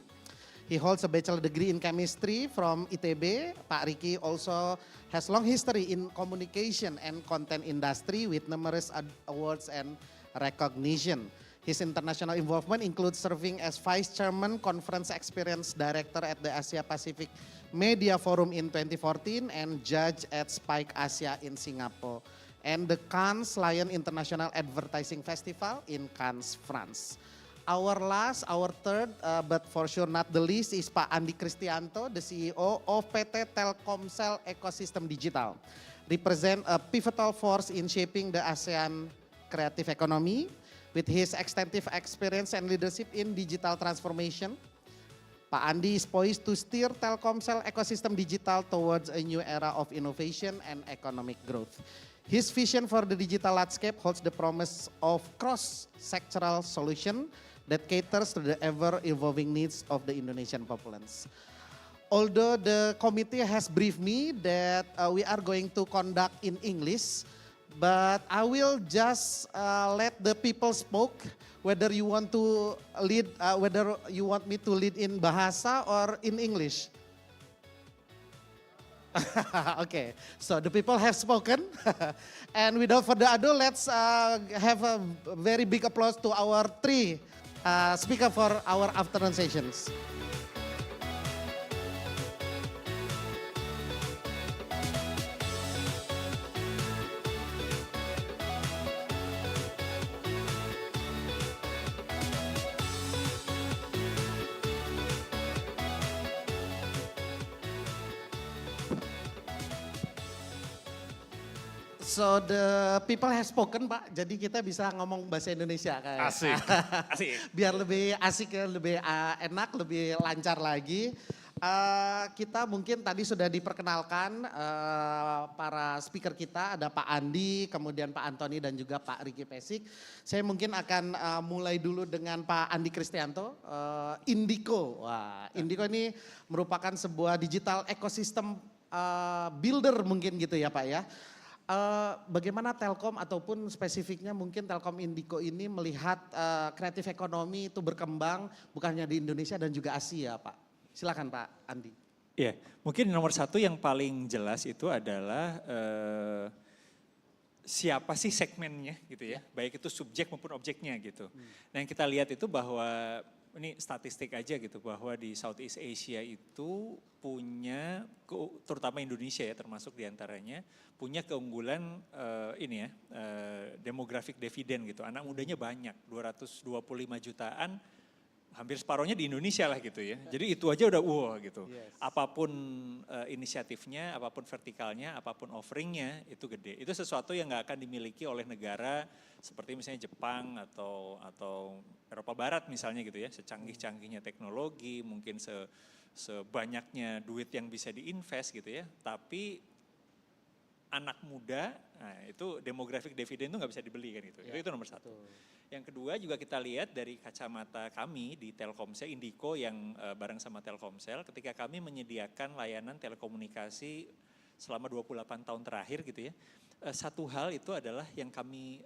He holds a bachelor degree in chemistry from ITB. Pak Ricky also has long history in communication and content industry with numerous awards and recognition. His international involvement includes serving as Vice Chairman Conference Experience Director at the Asia Pacific Media Forum in 2014 and Judge at Spike Asia in Singapore and the Cannes Lion International Advertising Festival in Cannes, France. Our third, but for sure not the least, is Pak Andi Kristianto, the CEO of PT Telkomsel Ecosystem Digital. Represent a pivotal force in shaping the ASEAN creative economy with his extensive experience and leadership in digital transformation. Pak Andi is poised to steer Telkomsel Ecosystem Digital towards a new era of innovation and economic growth. His vision for the digital landscape holds the promise of cross-sectoral solution that caters to the ever-evolving needs of the Indonesian populace. Although the committee has briefed me that we are going to conduct in English, but I will just let the people speak, whether you want to lead, whether you want me to lead in Bahasa or in English. Okay, so the people have spoken. And without further ado, let's have a very big applause to our three speaker for our afternoon sessions. So the people have spoken Pak, jadi kita bisa ngomong bahasa Indonesia kayak. Asik, asik. Biar lebih asik ya, lebih enak, lebih lancar lagi. Kita mungkin tadi sudah diperkenalkan para speaker kita, ada Pak Andi, kemudian Pak Antony dan juga Pak Ricky Pesik. Saya mungkin akan mulai dulu dengan Pak Andi Kristianto, Indico. Wah, Indico ini merupakan sebuah digital ecosystem builder mungkin gitu ya Pak ya. Bagaimana Telkom ataupun spesifiknya mungkin Telkom Indico ini melihat kreatif ekonomi itu berkembang bukan hanya di Indonesia dan juga Asia Pak. Silakan Pak Andi. Ya, mungkin nomor satu yang paling jelas itu adalah siapa sih segmennya gitu ya, baik itu subjek maupun objeknya gitu. Nah yang kita lihat itu bahwa ini statistik aja gitu bahwa di Southeast Asia itu punya, terutama Indonesia ya termasuk diantaranya, punya keunggulan ini ya, demographic dividend gitu. Anak mudanya banyak, 225 jutaan, hampir separohnya di Indonesia lah gitu ya. Jadi itu aja udah wow gitu. Yes. Apapun inisiatifnya, apapun vertikalnya, apapun offeringnya itu gede. Itu sesuatu yang gak akan dimiliki oleh negara seperti misalnya Jepang atau Eropa Barat misalnya gitu ya. Secanggih-canggihnya teknologi, mungkin sebanyaknya duit yang bisa diinvest gitu ya. Tapi anak muda, nah itu demographic dividend itu gak bisa dibeli kan gitu. Ya, itu nomor satu. Yang kedua juga kita lihat dari kacamata kami di Telkomsel, Indico yang bareng sama Telkomsel, ketika kami menyediakan layanan telekomunikasi selama 28 tahun terakhir gitu ya. Satu hal itu adalah yang kami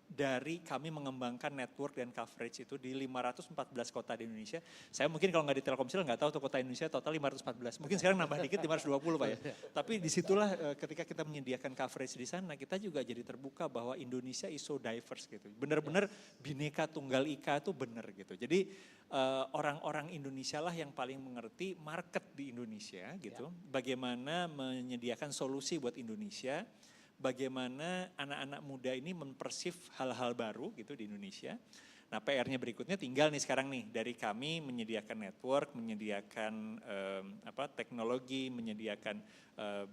dari kami mengembangkan network dan coverage itu di 514 kota di Indonesia. Saya mungkin kalau nggak di Telkomsel nggak tahu tuh kota Indonesia total 514. Mungkin sekarang nambah dikit 520 Pak ya. Tapi disitulah ketika kita menyediakan coverage di sana kita juga jadi terbuka bahwa Indonesia is so diverse gitu. Benar-benar bineka tunggal ika itu benar gitu. Jadi orang-orang Indonesia lah yang paling mengerti market di Indonesia gitu. Bagaimana menyediakan solusi buat Indonesia. Bagaimana anak-anak muda ini mempersif hal-hal baru gitu di Indonesia. Nah PR-nya berikutnya tinggal nih sekarang nih dari kami menyediakan network, menyediakan teknologi, menyediakan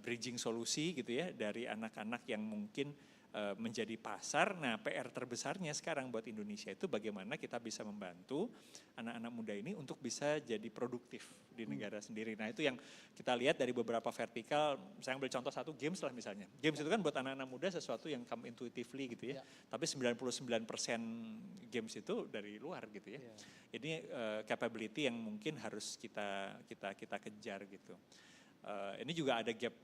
bridging solusi gitu ya dari anak-anak yang mungkin menjadi pasar. Nah PR terbesarnya sekarang buat Indonesia itu bagaimana kita bisa membantu anak-anak muda ini untuk bisa jadi produktif di negara sendiri. Nah itu yang kita lihat dari beberapa vertikal, saya ambil contoh satu games lah misalnya. Games itu kan buat anak-anak muda sesuatu yang come intuitively gitu ya. Tapi 99% games itu dari luar gitu ya. Ini capability yang mungkin harus kita kejar gitu. Ini juga ada gap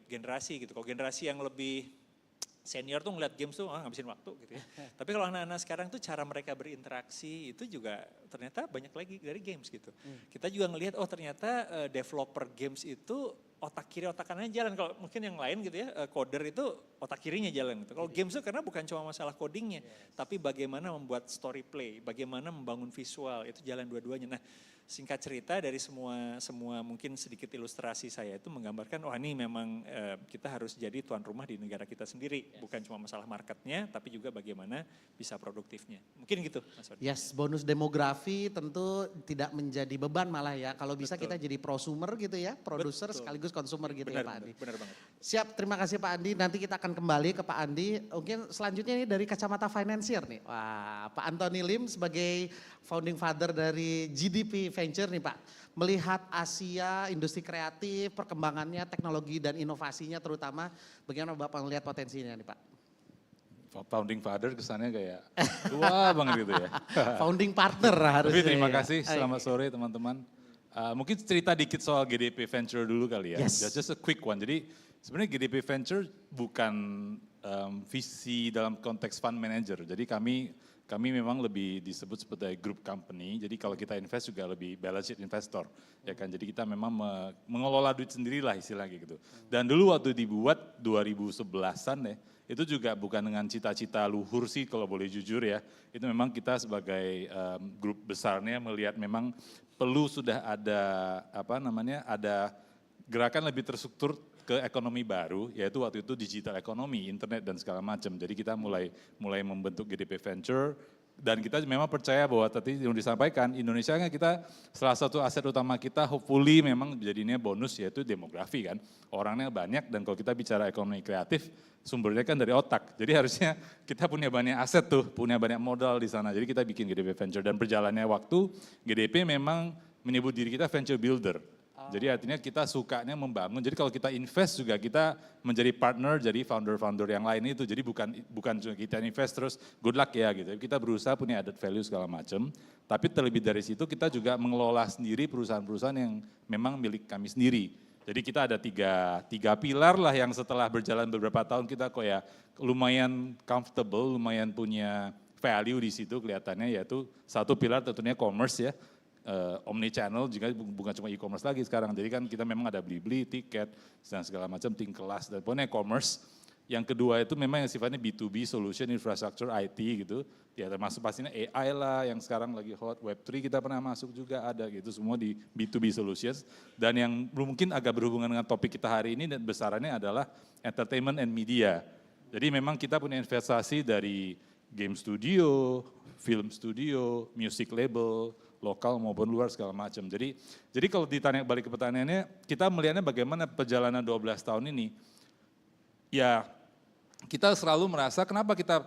generasi gitu. Kalau generasi yang lebih senior tuh ngeliat games tuh ngabisin waktu gitu ya. Tapi kalau anak-anak sekarang tuh cara mereka berinteraksi itu juga ternyata banyak lagi dari games gitu. Kita juga ngelihat ternyata developer games itu otak kiri otak kanannya jalan. Kalau mungkin yang lain gitu ya, coder itu otak kirinya jalan gitu. Kalau games itu karena bukan cuma masalah codingnya, tapi bagaimana membuat story play, bagaimana membangun visual, itu jalan dua-duanya. Nah singkat cerita dari semua mungkin sedikit ilustrasi saya itu menggambarkan ini memang kita harus jadi tuan rumah di negara kita sendiri. Bukan cuma masalah marketnya tapi juga bagaimana bisa produktifnya. Mungkin gitu Mas Wadi. Yes, bonus demografi tentu tidak menjadi beban malah ya. Kalau bisa kita jadi prosumer gitu ya, produser sekaligus konsumer gitu ya Pak Andi. Benar banget. Siap, terima kasih Pak Andi. Nanti kita akan kembali ke Pak Andi. Mungkin selanjutnya ini dari kacamata financier nih. Wah, Pak Antoni Lim sebagai founding father dari GDP Venture nih Pak. Melihat Asia, industri kreatif, perkembangannya, teknologi dan inovasinya terutama, bagaimana Bapak melihat potensinya nih Pak? Founding father kesannya kayak tua banget gitu ya. Founding partner harusnya. Tapi terima kasih, selamat sore teman-teman. Mungkin cerita dikit soal GDP Venture dulu kali ya. Yes. Just a quick one. Jadi sebenarnya GDP Venture bukan visi dalam konteks fund manager. Jadi kami memang lebih disebut sebagai group company. Jadi kalau kita invest juga lebih balance sheet investor, ya kan. Jadi kita memang mengelola duit sendirilah istilahnya gitu. Dan dulu waktu dibuat 2011-an ya, itu juga bukan dengan cita-cita luhur sih kalau boleh jujur ya. Itu memang kita sebagai grup besarnya melihat memang perlu sudah ada ada gerakan lebih terstruktur ke ekonomi baru, yaitu waktu itu digital ekonomi, internet dan segala macam. Jadi kita mulai membentuk GDP Venture dan kita memang percaya bahwa tadi yang disampaikan Indonesia kan kita salah satu aset utama kita hopefully memang jadinya bonus yaitu demografi kan. Orangnya banyak dan kalau kita bicara ekonomi kreatif sumbernya kan dari otak. Jadi harusnya kita punya banyak aset tuh, punya banyak modal di sana. Jadi kita bikin GDP Venture dan berjalannya waktu GDP memang menyebut diri kita venture builder. Jadi artinya kita sukanya membangun. Jadi kalau kita invest juga kita menjadi partner, jadi founder-founder yang lain itu. Jadi bukan cuma kita invest terus good luck ya gitu. Kita berusaha punya added value segala macam. Tapi terlebih dari situ kita juga mengelola sendiri perusahaan-perusahaan yang memang milik kami sendiri. Jadi kita ada tiga pilar lah yang setelah berjalan beberapa tahun kita kayak lumayan comfortable, lumayan punya value di situ kelihatannya, yaitu satu pilar tentunya commerce ya. Omni channel juga bukan cuma e-commerce lagi sekarang. Jadi kan kita memang ada beli-beli, tiket, dan segala macam, tingkat kelas, dan pokoknya commerce. Yang kedua itu memang yang sifatnya B2B, solution, infrastructure, IT gitu. Ya termasuk pastinya AI lah yang sekarang lagi hot, Web3 kita pernah masuk juga ada gitu, semua di B2B solutions. Dan yang mungkin agak berhubungan dengan topik kita hari ini dan besarannya adalah entertainment and media. Jadi memang kita punya investasi dari game studio, film studio, music label, lokal maupun luar segala macam. Jadi kalau ditanya balik ke pertanyaannya, kita melihatnya bagaimana perjalanan 12 tahun ini. Ya, kita selalu merasa kenapa kita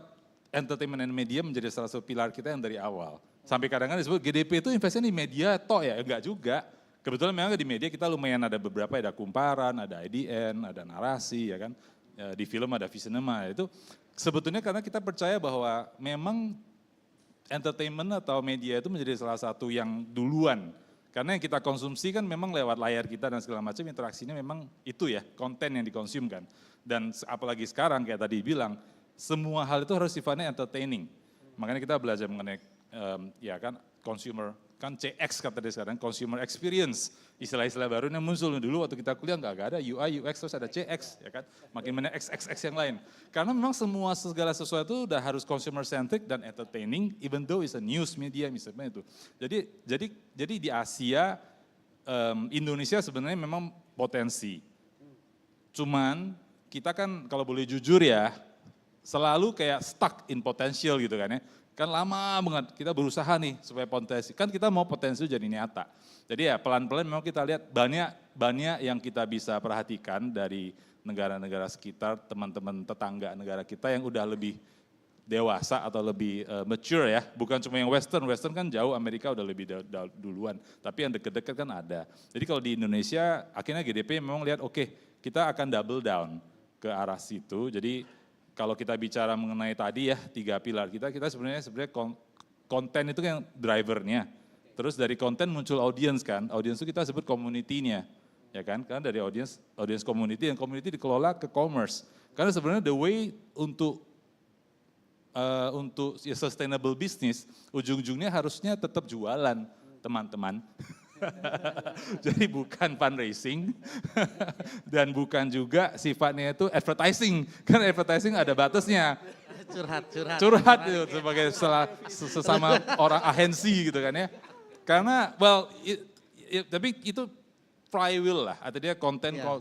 entertainment and media menjadi salah satu pilar kita yang dari awal. Sampai kadang-kadang disebut GDP itu investasi di media toh ya, enggak juga. Kebetulan memang di media kita lumayan ada beberapa, ada kumparan, ada IDN, ada narasi ya kan. Di film ada visinema, itu sebetulnya karena kita percaya bahwa memang entertainment atau media itu menjadi salah satu yang duluan Karena yang kita konsumsi kan memang lewat layar kita dan segala macam, interaksinya memang itu ya, konten yang dikonsumkan. Dan apalagi sekarang kayak tadi bilang, semua hal itu harus sifatnya entertaining. Makanya kita belajar mengenai ya kan consumer, kan CX kata dia sekarang, consumer experience. Istilah-istilah baru yang muncul dulu waktu kita kuliah nggak ada UI, UX, terus ada CX ya kan. Makin banyak XXX yang lain. Karena memang segala sesuatu udah harus consumer centric dan entertaining, even though it's a news media misalnya itu. Jadi di Asia, Indonesia sebenarnya memang potensi. Cuman kita kan kalau boleh jujur ya, selalu kayak stuck in potential gitu kan ya. Kan lama banget kita berusaha nih supaya potensi, kan kita mau potensi jadi nyata. Jadi ya pelan-pelan memang kita lihat banyak yang kita bisa perhatikan dari negara-negara sekitar, teman-teman tetangga negara kita yang udah lebih dewasa atau lebih mature ya. Bukan cuma yang western kan jauh, Amerika udah lebih duluan. Tapi yang deket-deket kan ada. Jadi kalau di Indonesia akhirnya GDP memang lihat oke, kita akan double down ke arah situ. Jadi kalau kita bicara mengenai tadi ya 3 pilar kita sebenarnya konten itu yang drivernya. Terus dari konten muncul audience kan, audience itu kita sebut community-nya. Ya kan, karena dari audience community, dan community dikelola ke commerce. Karena sebenarnya the way untuk sustainable business, ujung-ujungnya harusnya tetap jualan teman-teman. Jadi bukan fundraising dan bukan juga sifatnya itu advertising. Karena advertising ada batasnya. Curhat itu sebagai sesama orang agensi gitu kan ya. Karena tapi itu flywheel lah, artinya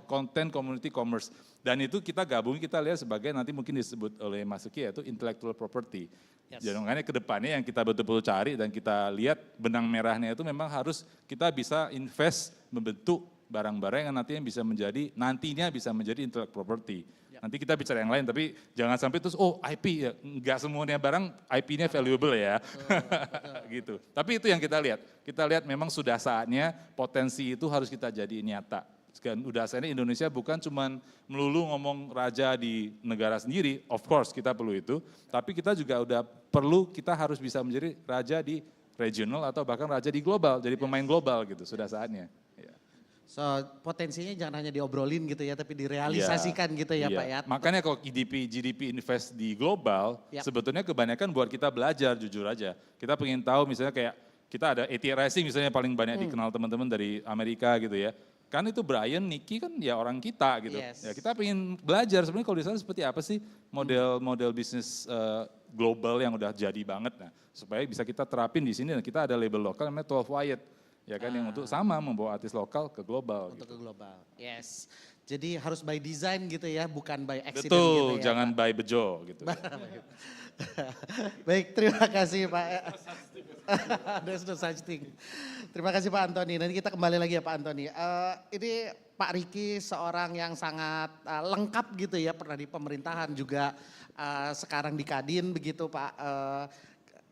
konten community commerce. Dan itu kita gabung, kita lihat sebagai nanti mungkin disebut oleh Mas Uki yaitu intellectual property. Jadi makanya ke depannya yang kita betul-betul cari dan kita lihat benang merahnya itu memang harus kita bisa invest membentuk barang-barang yang nantinya bisa menjadi intellectual property. Nanti kita bicara yang lain, tapi jangan sampai terus IP ya, enggak semuanya barang IP-nya valuable ya. Gitu. Tapi itu yang kita lihat. Kita lihat memang sudah saatnya potensi itu harus kita jadi nyata. Udah saatnya Indonesia bukan cuma melulu ngomong raja di negara sendiri, of course kita perlu itu, tapi kita juga udah perlu, kita harus bisa menjadi raja di regional atau bahkan raja di global, jadi pemain global gitu, sudah saatnya. So potensinya jangan hanya diobrolin gitu ya, tapi direalisasikan gitu ya Pak ya. Makanya kalau GDP invest di global, sebetulnya kebanyakan buat kita belajar jujur aja. Kita pengen tahu misalnya kayak kita ada AT Racing misalnya paling banyak dikenal teman-teman dari Amerika gitu ya. Kan itu Brian, Nicky kan ya orang kita gitu. Ya kita pengen belajar sebenarnya kalau di sana seperti apa sih model bisnis global yang udah jadi banget. Nah, supaya bisa kita terapin di sini dan kita ada label lokal namanya 12 Wyatt. Ya kan yang untuk sama membawa artis lokal ke global. Untuk ke global, yes. Jadi harus by design gitu ya, bukan by accident Betul, gitu ya. jangan by bejo gitu. Baik, terima kasih Pak. There's no such thing. Terima kasih Pak Antoni. Nanti kita kembali lagi ya Pak Antoni. Ini Pak Riki seorang yang sangat lengkap gitu ya, pernah di pemerintahan juga, sekarang di Kadin begitu Pak.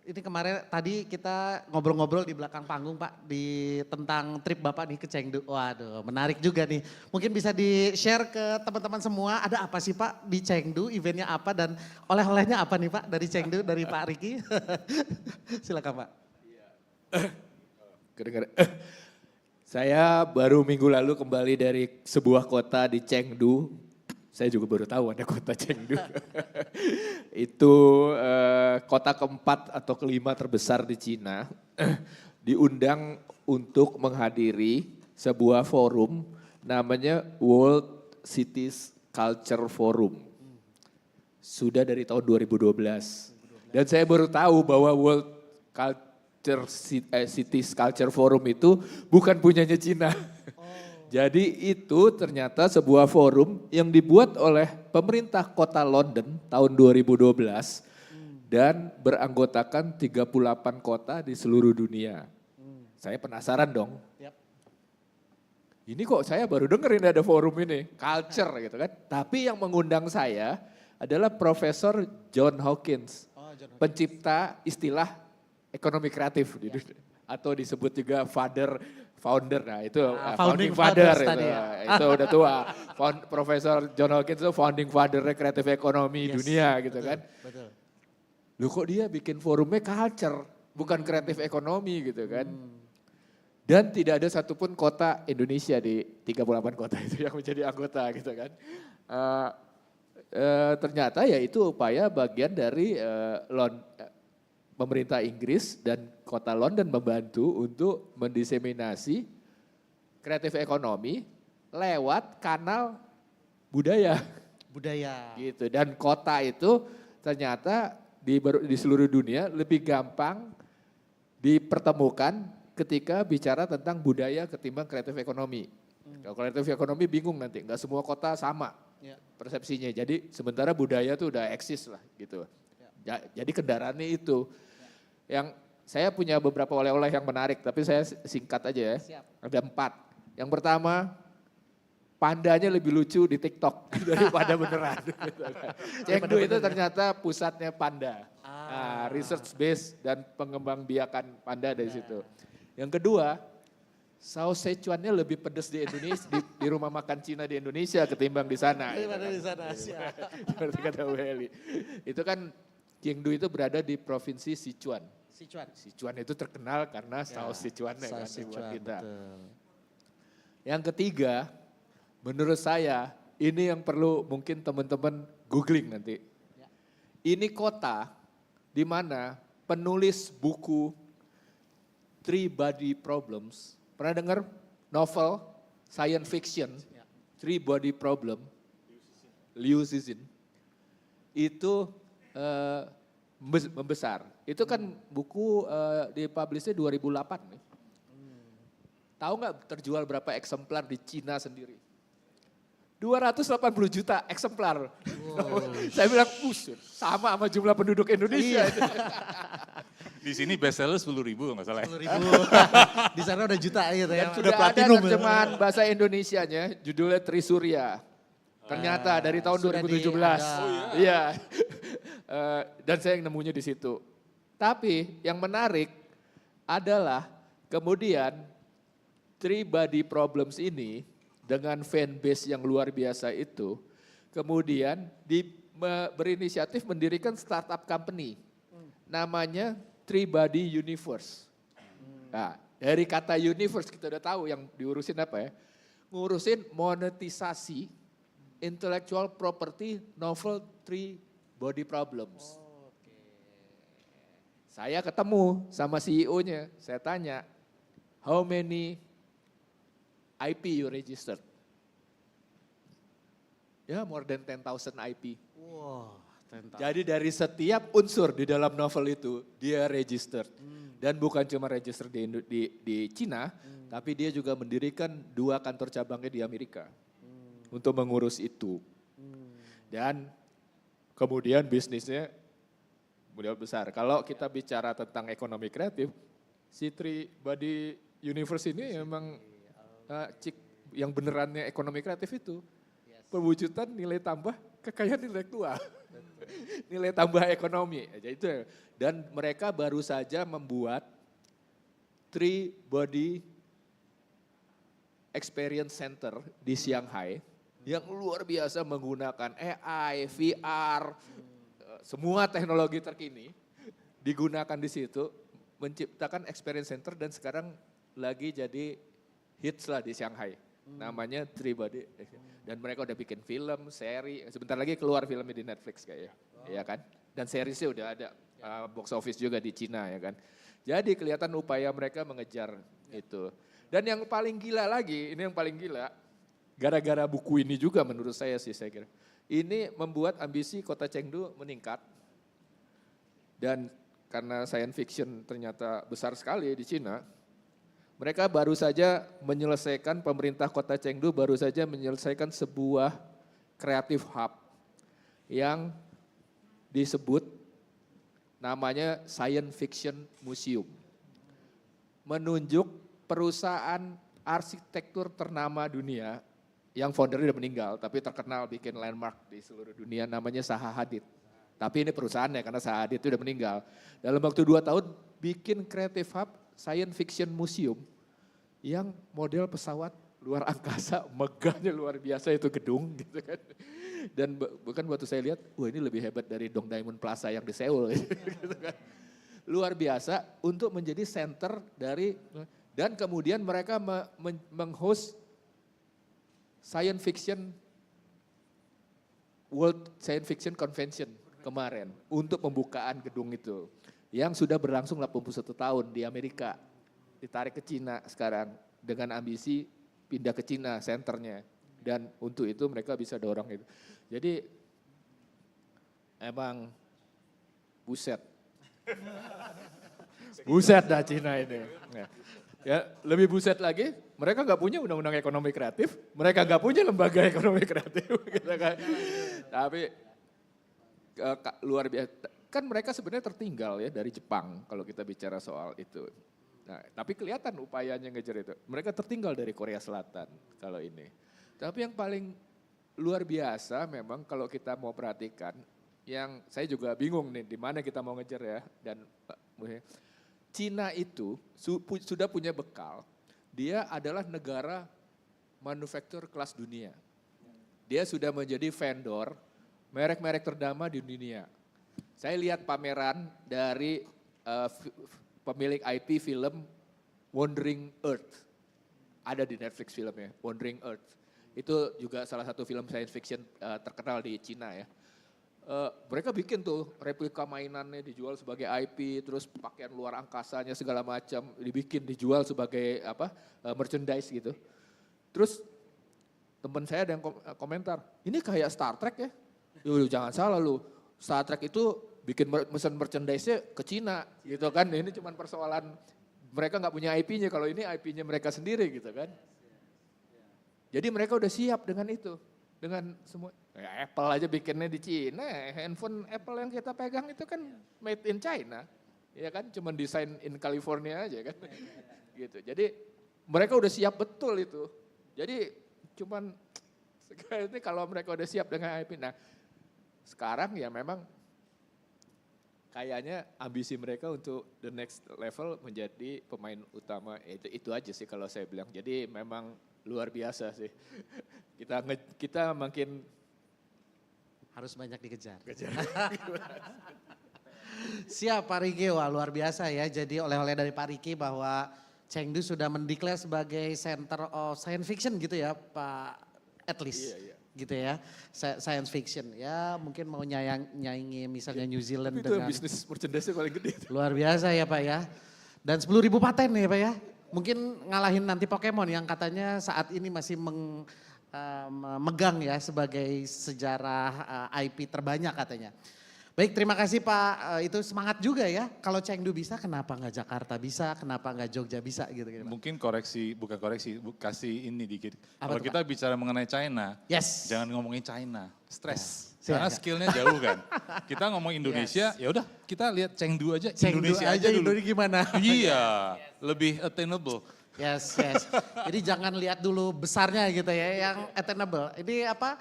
Ini kemarin tadi kita ngobrol-ngobrol di belakang panggung Pak tentang trip Bapak nih ke Chengdu. Waduh, menarik juga nih. Mungkin bisa di-share ke teman-teman semua, ada apa sih Pak di Chengdu, eventnya apa dan oleh-olehnya apa nih Pak dari Chengdu, dari Pak Riki. Silakan Pak. Kedengaran. Saya baru minggu lalu kembali dari sebuah kota di Chengdu. Saya juga baru tahu ada kota Chengdu. Itu kota keempat atau kelima terbesar di Cina. Diundang untuk menghadiri sebuah forum namanya World Cities Culture Forum. Sudah dari tahun 2012. Dan saya baru tahu bahwa World Cities Culture Forum itu bukan punyanya Cina. Jadi itu ternyata sebuah forum yang dibuat oleh pemerintah kota London tahun 2012 dan beranggotakan 38 kota di seluruh dunia. Saya penasaran dong. Ini kok saya baru dengerin ada forum ini, culture gitu kan. Tapi yang mengundang saya adalah Profesor John Hawkins, pencipta istilah ekonomi kreatif di dunia. Atau disebut juga founder, nah itu founding father itu, itu udah tua. Profesor John Hawkins itu founding father kreatif ekonomi dunia gitu kan. Betul. Loh kok dia bikin forumnya culture, bukan kreatif ekonomi gitu kan. Dan tidak ada satupun kota Indonesia di 38 kota itu yang menjadi anggota gitu kan. Ternyata ya itu upaya bagian dari pemerintah Inggris dan kota London membantu untuk mendiseminasi kreatif ekonomi lewat kanal budaya. Budaya. Gitu. Dan kota itu ternyata di seluruh dunia lebih gampang dipertemukan ketika bicara tentang budaya ketimbang kreatif ekonomi. Kalau kreatif ekonomi bingung nanti, nggak semua kota sama persepsinya. Jadi sementara budaya tuh udah eksis lah gitu. Jadi kendaraannya itu. Yang saya punya beberapa oleh-oleh yang menarik, tapi saya singkat aja ya. Siap. Ada 4. Yang pertama, pandanya lebih lucu di TikTok daripada beneran. Chengdu itu ternyata pusatnya panda. Research base dan pengembang biakan panda dari situ. Yang kedua, saus Szechuannya lebih pedas di Indonesia, di rumah makan Cina di Indonesia ketimbang di sana. Daripada di sana. Seperti kata Welly. Itu kan Chengdu itu berada di provinsi Sichuan. Sichuan itu terkenal karena saus Sichuannya kan dibuat kita. Yang ketiga, menurut saya ini yang perlu mungkin teman-teman googling nanti. Ini kota di mana penulis buku Three Body Problems, pernah dengar novel science fiction Three Body Problem, Liu Cixin, itu membesar. Itu kan buku dipublishnya 2008 nih. Tahu nggak terjual berapa eksemplar di Cina sendiri? 280 juta eksemplar. Saya bilang, sama jumlah penduduk Indonesia. Di sini bestseller 10.000 nggak salah. 10.000. Di sana udah juta gitu ya. Dan sudah platinum. Ada terjemahan bahasa Indonesianya, judulnya Trisurya. Ternyata dari tahun 2017. Iya. Dan saya yang nemunya di situ. Tapi yang menarik adalah kemudian Three Body Problems ini dengan fanbase yang luar biasa itu, kemudian berinisiatif mendirikan startup company. Namanya Three Body Universe. Nah, dari kata universe kita udah tahu yang diurusin apa ya. Ngurusin monetisasi intellectual property novel Three Body Problems. Saya ketemu sama CEO-nya, saya tanya, how many IP you registered? Ya, more than 10,000 IP. Wow, 10,000. Jadi dari setiap unsur di dalam novel itu, dia registered. Dan bukan cuma register di Cina, tapi dia juga mendirikan 2 kantor cabangnya di Amerika. Untuk mengurus itu. Dan kemudian bisnisnya model besar. Kalau kita bicara tentang ekonomi kreatif, si Three Body Universe ini memang yang benerannya ekonomi kreatif itu. Perwujudan nilai tambah kekayaan intelektual. Nilai tambah ekonomi. Itu. Dan mereka baru saja membuat Three Body Experience Center di Shanghai yang luar biasa menggunakan AI, VR, semua teknologi terkini digunakan di situ, menciptakan experience center dan sekarang lagi jadi hits lah di Shanghai. Namanya Three Body. Dan mereka udah bikin film, seri, sebentar lagi keluar filmnya di Netflix kayaknya. Ya kan? Dan seriesnya udah ada box office juga di Cina ya kan. Jadi kelihatan upaya mereka mengejar itu. Dan yang paling gila lagi, ini yang paling gila, gara-gara buku ini juga menurut saya sih saya kira. Ini membuat ambisi kota Chengdu meningkat. Dan karena science fiction ternyata besar sekali di Cina, mereka baru saja menyelesaikan, pemerintah kota Chengdu baru saja menyelesaikan sebuah creative hub yang disebut namanya Science Fiction Museum. Menunjuk perusahaan arsitektur ternama dunia yang foundernya udah meninggal, tapi terkenal bikin landmark di seluruh dunia, namanya Zaha Hadid. Tapi ini perusahaannya karena Zaha Hadid itu udah meninggal. Dalam waktu 2 tahun bikin Creative Hub Science Fiction Museum yang model pesawat luar angkasa, megahnya luar biasa itu gedung gitu kan. Dan bukan waktu saya lihat, wah ini lebih hebat dari Dong Diamond Plaza yang di Seoul gitu kan. Luar biasa untuk menjadi center dari Dan kemudian mereka meng-host Science Fiction World Science Fiction Convention kemarin untuk pembukaan gedung itu. Yang sudah berlangsung 81 tahun di Amerika. Ditarik ke Cina sekarang dengan ambisi pindah ke Cina senternya. Dan untuk itu mereka bisa dorong itu. Jadi emang buset. Buset dah Cina ini. Ya, lebih buset lagi, mereka nggak punya undang-undang ekonomi kreatif, mereka nggak punya lembaga ekonomi kreatif, gitu kan. Tapi luar biasa, kan mereka sebenarnya tertinggal ya dari Jepang kalau kita bicara soal itu. Nah, tapi kelihatan upayanya ngejar itu. Mereka tertinggal dari Korea Selatan kalau ini. Tapi yang paling luar biasa memang kalau kita mau perhatikan, yang saya juga bingung nih di mana kita mau ngejar ya, dan Cina itu sudah punya bekal, dia adalah negara manufaktur kelas dunia. Dia sudah menjadi vendor merek-merek ternama di dunia. Saya lihat pameran dari pemilik IP film Wandering Earth. Ada di Netflix filmnya, Wandering Earth. Itu juga salah satu film science fiction terkenal di Cina ya. Mereka bikin tuh replika mainannya dijual sebagai IP, terus pakaian luar angkasanya segala macam dijual sebagai merchandise gitu. Terus teman saya ada yang komentar, ini kayak Star Trek ya. Yuh, jangan salah lu, Star Trek itu bikin mesin merchandise-nya ke Cina gitu kan. Ini cuma persoalan mereka nggak punya IP-nya, kalau ini IP-nya mereka sendiri gitu kan. Jadi mereka udah siap dengan itu. Dengan semua, ya Apple aja bikinnya di Cina, handphone Apple yang kita pegang itu kan made in China, ya kan, cuma desain in California aja kan, gitu. Jadi mereka udah siap betul itu. Jadi cuman ini kalau mereka udah siap dengan IP, nah sekarang ya memang kayaknya ambisi mereka untuk the next level menjadi pemain utama, itu aja sih kalau saya bilang. Jadi memang luar biasa sih. Kita makin harus banyak dikejar. Siap Pak Riki, wah luar biasa ya. Jadi oleh-oleh dari Pak Riki bahwa Chengdu sudah mendeklar sebagai center of science fiction gitu ya Pak, at least. Iya. Gitu ya, science fiction. Ya mungkin mau nyaingi misalnya New Zealand itu dengan. Itu bisnis merchandise paling gede. Luar biasa ya Pak ya. Dan 10.000 paten ya Pak ya. Mungkin ngalahin nanti Pokemon yang katanya saat ini masih memegang ya sebagai sejarah IP terbanyak katanya. Baik, terima kasih Pak. Itu semangat juga ya. Kalau Chengdu bisa, kenapa nggak Jakarta bisa? Kenapa nggak Jogja bisa gitu? Mungkin bukan koreksi, kasih ini dikit. Kalau tuh, kita bicara mengenai China, yes, jangan ngomongin China, stres. Ya. Karena skillnya jauh kan. Kita ngomong Indonesia, ya udah kita lihat Chengdu aja. Indonesia aja dulu. Indonesia gimana? Iya, lebih attainable. Yes. Jadi jangan lihat dulu besarnya gitu ya, yang attainable. Ini apa,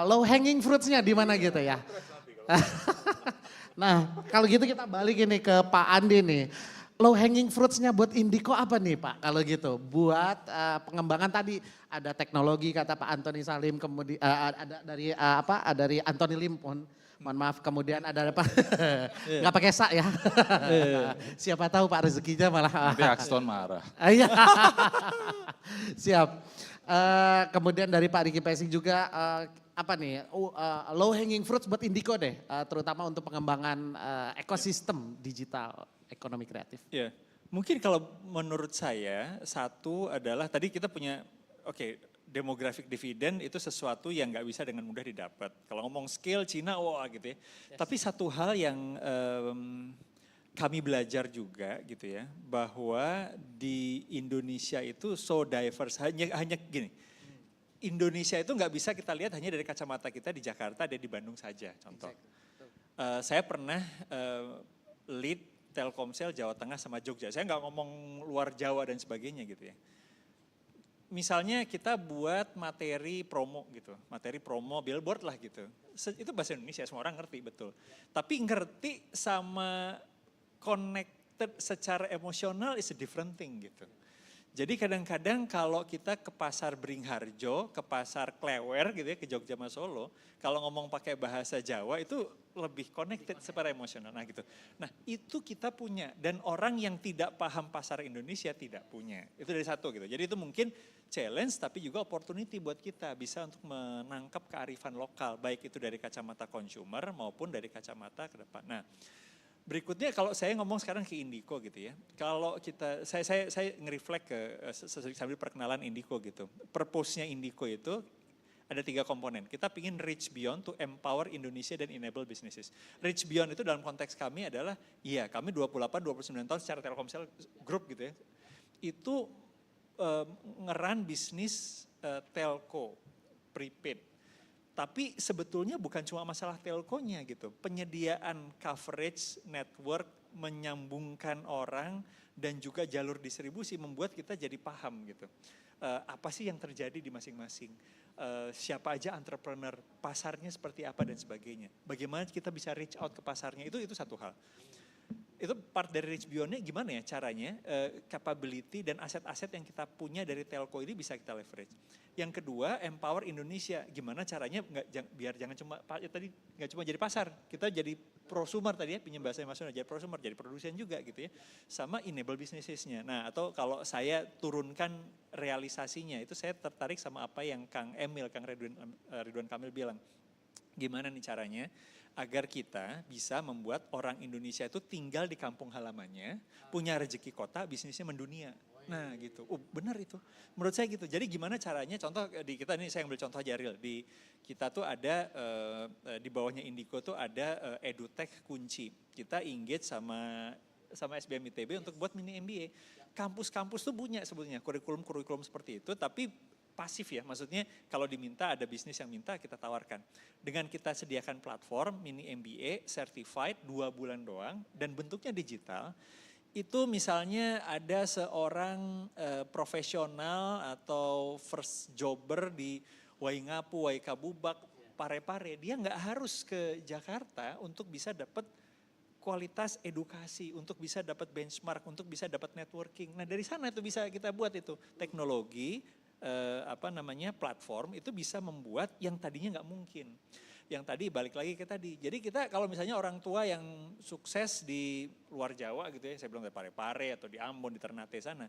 low hanging fruitsnya di mana gitu ya. Nah kalau gitu kita balik ini ke Pak Andi nih. Low hanging fruitsnya buat Indico apa nih Pak? Kalau gitu buat pengembangan tadi ada teknologi kata Pak Antoni Salim, kemudian ada dari Antoni Lim, mohon maaf, kemudian ada apa? Nggak pakai sa ya. Siapa tahu Pak rezekinya malah. Nanti Axton marah. Iya. Siap. Kemudian dari Pak Riki Pesing juga apa nih low hanging fruits buat Indico deh, terutama untuk pengembangan ekosistem digital ekonomi kreatif. Ya, mungkin kalau menurut saya satu adalah tadi kita punya demographic dividend itu sesuatu yang nggak bisa dengan mudah didapat. Kalau ngomong scale Cina, wah gitu ya. Yes. Tapi satu hal yang kami belajar juga gitu ya, bahwa di Indonesia itu so diverse, hanya gini, Indonesia itu nggak bisa kita lihat hanya dari kacamata kita di Jakarta, ada di Bandung saja contoh. Saya pernah lead Telkomsel Jawa Tengah sama Jogja, saya nggak ngomong luar Jawa dan sebagainya gitu ya. Misalnya kita buat materi promo gitu, materi promo billboard lah gitu. Itu bahasa Indonesia, semua orang ngerti betul. Tapi ngerti sama connected secara emosional is a different thing gitu. Jadi kadang-kadang kalau kita ke pasar Beringharjo, ke pasar Klewer gitu ya, ke Jogja sama Solo, kalau ngomong pakai bahasa Jawa itu lebih connected secara emosional. Nah gitu. Nah itu kita punya dan orang yang tidak paham pasar Indonesia tidak punya. Itu dari satu gitu. Jadi itu mungkin challenge tapi juga opportunity buat kita bisa untuk menangkap kearifan lokal. Baik itu dari kacamata consumer maupun dari kacamata ke depan. Nah berikutnya kalau saya ngomong sekarang ke Indico gitu ya. Kalau kita, saya nge-reflect ke sambil perkenalan Indico gitu. Purpose-nya Indico itu ada 3 komponen. Kita pingin reach beyond to empower Indonesia dan enable businesses. Reach beyond itu dalam konteks kami adalah, iya kami 28-29 tahun secara Telkomsel Group gitu ya. Itu ngeran bisnis telco, prepaid. Tapi sebetulnya bukan cuma masalah telkonya gitu. Penyediaan coverage, network, menyambungkan orang dan juga jalur distribusi membuat kita jadi paham gitu. Apa sih yang terjadi di masing-masing. Siapa aja entrepreneur, pasarnya seperti apa dan sebagainya. Bagaimana kita bisa reach out ke pasarnya itu satu hal. Itu part dari reach beyond-nya gimana ya caranya, capability dan aset-aset yang kita punya dari telco ini bisa kita leverage. Yang kedua, empower Indonesia. Gimana caranya biar jangan cuma tadi nggak cuma jadi pasar, kita jadi prosumer tadi ya, pinjam bahasa Mas Yono, jadi prosumer, jadi produsen juga gitu ya. Sama enable businesses-nya. Nah, atau kalau saya turunkan realisasinya, itu saya tertarik sama apa yang Kang Emil, Kang Ridwan Kamil bilang. Gimana nih caranya agar kita bisa membuat orang Indonesia itu tinggal di kampung halamannya, punya rezeki kota, bisnisnya mendunia. Nah gitu, benar itu. Menurut saya gitu. Jadi gimana caranya, contoh di kita ini saya ambil contoh aja real. Di kita tuh ada, di bawahnya Indico tuh ada edutech kunci. Kita engage sama SBM ITB untuk buat mini MBA. Kampus-kampus tuh punya sebetulnya kurikulum seperti itu, tapi pasif ya, maksudnya kalau diminta ada bisnis yang minta kita tawarkan. Dengan kita sediakan platform mini MBA certified 2 bulan doang dan bentuknya digital, itu misalnya ada seorang profesional atau first jobber di Waingapu, Waikabubak, Parepare, dia nggak harus ke Jakarta untuk bisa dapat kualitas edukasi, untuk bisa dapat benchmark, untuk bisa dapat networking. Nah dari sana itu bisa kita buat itu teknologi, platform itu bisa membuat yang tadinya nggak mungkin. Yang tadi balik lagi ke tadi. Jadi kita kalau misalnya orang tua yang sukses di luar Jawa gitu ya, saya bilang di Parepare atau di Ambon, di Ternate sana,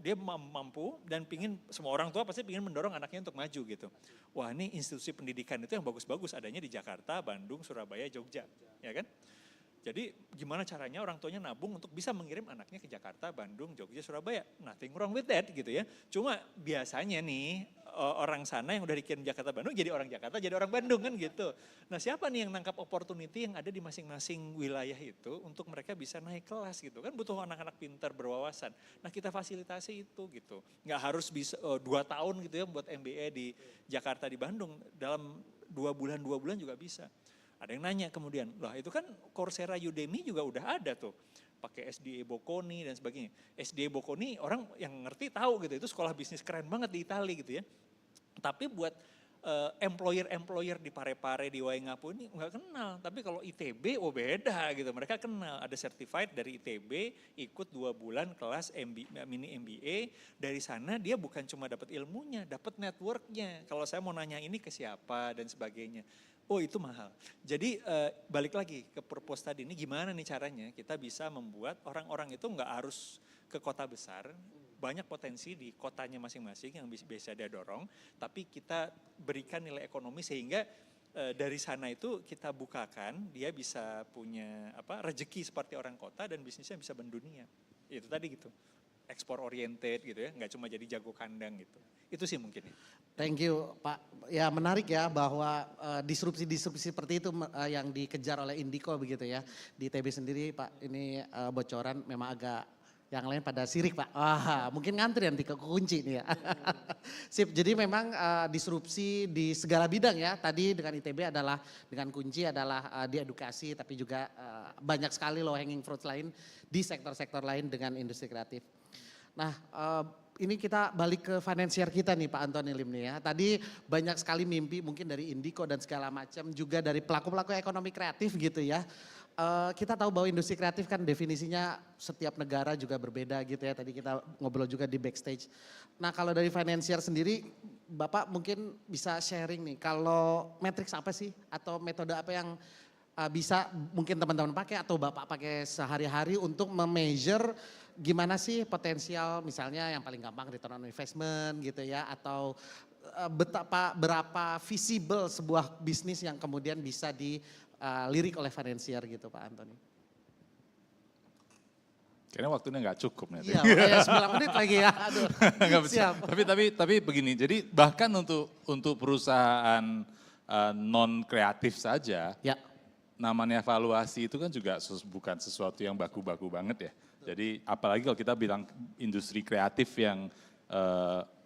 dia mampu dan pingin, semua orang tua pasti pingin mendorong anaknya untuk maju gitu. Wah ini institusi pendidikan itu yang bagus-bagus adanya di Jakarta, Bandung, Surabaya, Jogja, ya kan? Jadi gimana caranya orang tuanya nabung untuk bisa mengirim anaknya ke Jakarta, Bandung, Jogja, Surabaya. Nothing wrong with that gitu ya. Cuma biasanya nih orang sana yang udah dikirim Jakarta, Bandung jadi orang Jakarta, jadi orang Bandung kan gitu. Nah siapa nih yang nangkap opportunity yang ada di masing-masing wilayah itu untuk mereka bisa naik kelas gitu. Kan butuh anak-anak pintar berwawasan. Nah kita fasilitasi itu gitu. Nggak harus bisa 2 tahun gitu ya buat MBA di Jakarta, di Bandung. Dalam 2 bulan juga bisa. Ada yang nanya kemudian, lah itu kan Coursera Udemy juga udah ada tuh. Pakai SDA Bocconi dan sebagainya. SDA Bocconi orang yang ngerti tahu gitu, itu sekolah bisnis keren banget di Italia gitu ya. Tapi buat employer di Parepare, di Waingapu ini nggak kenal. Tapi kalau ITB, beda gitu. Mereka kenal, ada certified dari ITB, ikut 2 bulan kelas mini MBA. Dari sana dia bukan cuma dapat ilmunya, dapat networknya. Kalau saya mau nanya ini ke siapa dan sebagainya. Oh itu mahal. Jadi balik lagi ke purpose tadi ini gimana nih caranya kita bisa membuat orang-orang itu nggak harus ke kota besar. Banyak potensi di kotanya masing-masing yang bisa dia dorong. Tapi kita berikan nilai ekonomi sehingga dari sana itu kita bukakan dia bisa punya rezeki seperti orang kota dan bisnisnya bisa mendunia. Itu tadi gitu. Ekspor oriented gitu ya, nggak cuma jadi jago kandang gitu. Itu sih mungkin ya. Thank you Pak. Ya menarik ya bahwa disrupsi-disrupsi seperti itu yang dikejar oleh Indico begitu ya. Di TB sendiri Pak ini bocoran memang agak yang lain pada sirik Pak. Wah mungkin ngantri nanti ke kunci nih ya. Sip, jadi memang disrupsi di segala bidang ya. Tadi dengan ITB adalah dengan kunci adalah di edukasi tapi juga banyak sekali low hanging fruits lain di sektor-sektor lain dengan industri kreatif. Nah ini kita balik ke financier kita nih Pak Antoni Lim nih ya. Tadi banyak sekali mimpi mungkin dari Indico dan segala macam juga dari pelaku-pelaku ekonomi kreatif gitu ya. kita tahu bahwa industri kreatif kan definisinya setiap negara juga berbeda gitu ya. Tadi kita ngobrol juga di backstage. Nah kalau dari financier sendiri, Bapak mungkin bisa sharing nih. Kalau matrix apa sih atau metode apa yang bisa mungkin teman-teman pakai atau Bapak pakai sehari-hari untuk memeasure gimana sih potensial misalnya yang paling gampang return on investment gitu ya. Atau berapa visible sebuah bisnis yang kemudian bisa dilirik oleh financier gitu Pak Antoni. Kayaknya waktunya nggak cukup nih. Iya, makanya 9 menit lagi ya. Aduh. Nggak bisa. Siap. Tapi begini, jadi bahkan untuk perusahaan non kreatif saja, ya. Namanya evaluasi itu kan juga bukan sesuatu yang baku-baku banget ya. Jadi apalagi kalau kita bilang industri kreatif yang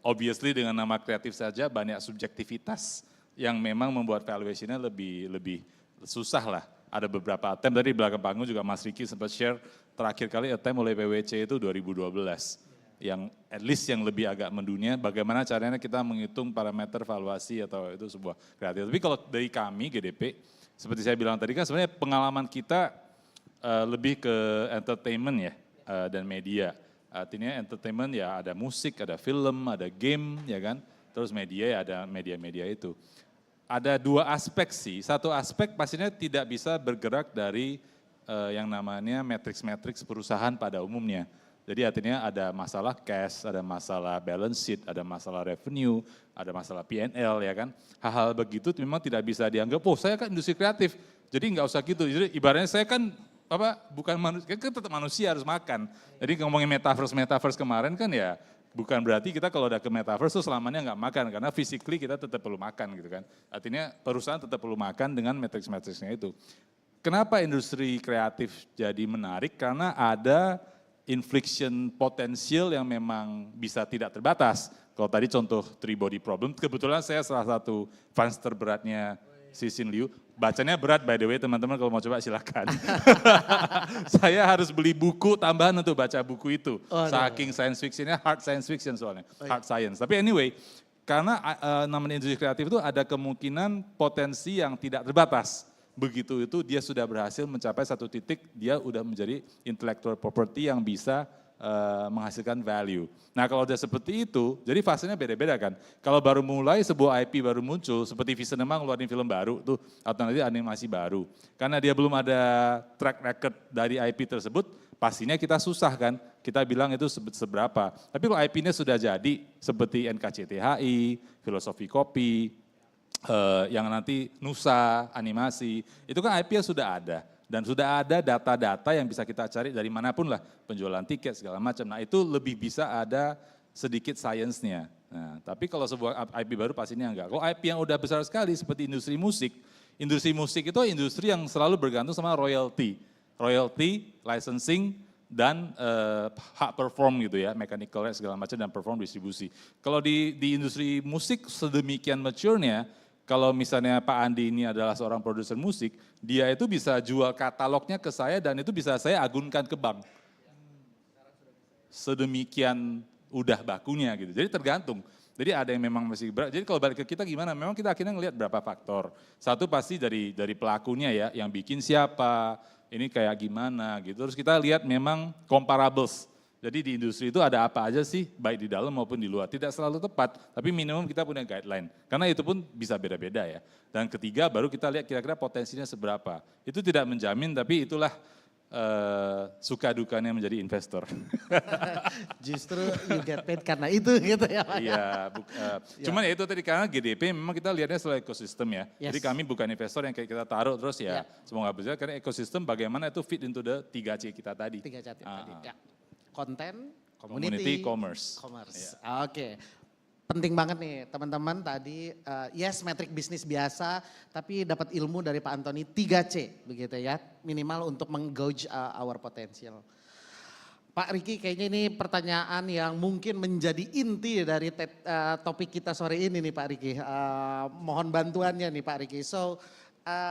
obviously dengan nama kreatif saja banyak subjektivitas yang memang membuat valuationnya lebih susah lah. Ada beberapa attempt dari belakang panggung juga Mas Riki sempat share terakhir kali attempt oleh PwC itu 2012. Yang at least yang lebih agak mendunia bagaimana caranya kita menghitung parameter valuasi atau itu sebuah kreatif. Tapi kalau dari kami GDP, seperti saya bilang tadi kan sebenarnya pengalaman kita lebih ke entertainment ya dan media. Artinya entertainment ya ada musik, ada film, ada game ya kan. Terus media ya ada media-media itu. Ada dua aspek sih, satu aspek pastinya tidak bisa bergerak dari yang namanya matrix-matrix perusahaan pada umumnya. Jadi artinya ada masalah cash, ada masalah balance sheet, ada masalah revenue, ada masalah P&L ya kan. Hal-hal begitu memang tidak bisa dianggap, oh saya kan industri kreatif, jadi nggak usah gitu. Jadi ibaratnya saya kan bukan manusia, kan tetap manusia harus makan. Jadi ngomongin metaverse kemarin kan ya bukan berarti kita kalau udah ke metaverse tuh selamanya nggak makan, karena physically kita tetap perlu makan gitu kan. Artinya perusahaan tetap perlu makan dengan matrix-matrixnya itu. Kenapa industri kreatif jadi menarik? Karena ada inflection potensial yang memang bisa tidak terbatas. Kalau tadi contoh three body problem, kebetulan saya salah satu fans terberatnya Cixin Liu. Bacanya berat by the way teman-teman, kalau mau coba silakan. Saya harus beli buku tambahan untuk baca buku itu. Saking science fictionnya, hard science fiction soalnya, hard science. Tapi anyway, karena namanya industri kreatif itu ada kemungkinan potensi yang tidak terbatas. Begitu itu dia sudah berhasil mencapai satu titik, dia udah menjadi intellectual property yang bisa menghasilkan value. Nah kalau udah seperti itu, jadi fasenya beda-beda kan. Kalau baru mulai sebuah IP baru muncul, seperti Visinema ngeluarin film baru tuh, atau nanti animasi baru. Karena dia belum ada track record dari IP tersebut, pastinya kita susah kan. Kita bilang itu seberapa. Tapi kalau IP-nya sudah jadi, seperti NKCTHI, Filosofi Kopi, yang nanti Nusa, animasi, itu kan IP-nya sudah ada. Dan sudah ada data-data yang bisa kita cari dari manapun lah, penjualan tiket segala macam. Nah itu lebih bisa ada sedikit science-nya. Nah, tapi kalau sebuah IP baru pastinya enggak. Kalau IP yang udah besar sekali seperti industri musik itu industri yang selalu bergantung sama royalty, licensing, dan hak perform gitu ya, mechanical segala macam dan perform distribusi. Kalau di industri musik sedemikian mature-nya, kalau misalnya Pak Andi ini adalah seorang produser musik, dia itu bisa jual katalognya ke saya dan itu bisa saya agunkan ke bank. Sedemikian udah bakunya gitu, jadi tergantung. Jadi ada yang memang masih berat, jadi kalau balik ke kita gimana, memang kita akhirnya ngelihat berapa faktor. Satu pasti dari pelakunya ya, yang bikin siapa, ini kayak gimana gitu. Terus kita lihat memang comparables. Jadi di industri itu ada apa aja sih, baik di dalam maupun di luar. Tidak selalu tepat, tapi minimum kita punya guideline. Karena itu pun bisa beda-beda ya. Dan ketiga baru kita lihat kira-kira potensinya seberapa. Itu tidak menjamin, tapi itulah suka dukanya menjadi investor. Justru you get paid karena itu gitu ya Pak. Iya, cuman ya itu tadi karena GDP memang kita lihatnya selalu ekosistem ya. Jadi kami bukan investor yang kayak kita taruh terus ya. Semoga berjalan karena ekosistem bagaimana itu fit into the 3C kita tadi. 3C tadi ya. Konten, community, commerce. Oke. Penting banget nih teman-teman tadi, yes metrik bisnis biasa, tapi dapat ilmu dari Pak Antoni 3C begitu ya, minimal untuk menggauge our potential. Pak Riki kayaknya ini pertanyaan yang mungkin menjadi inti dari topik kita sore ini nih Pak Riki. Mohon bantuannya nih Pak Riki. So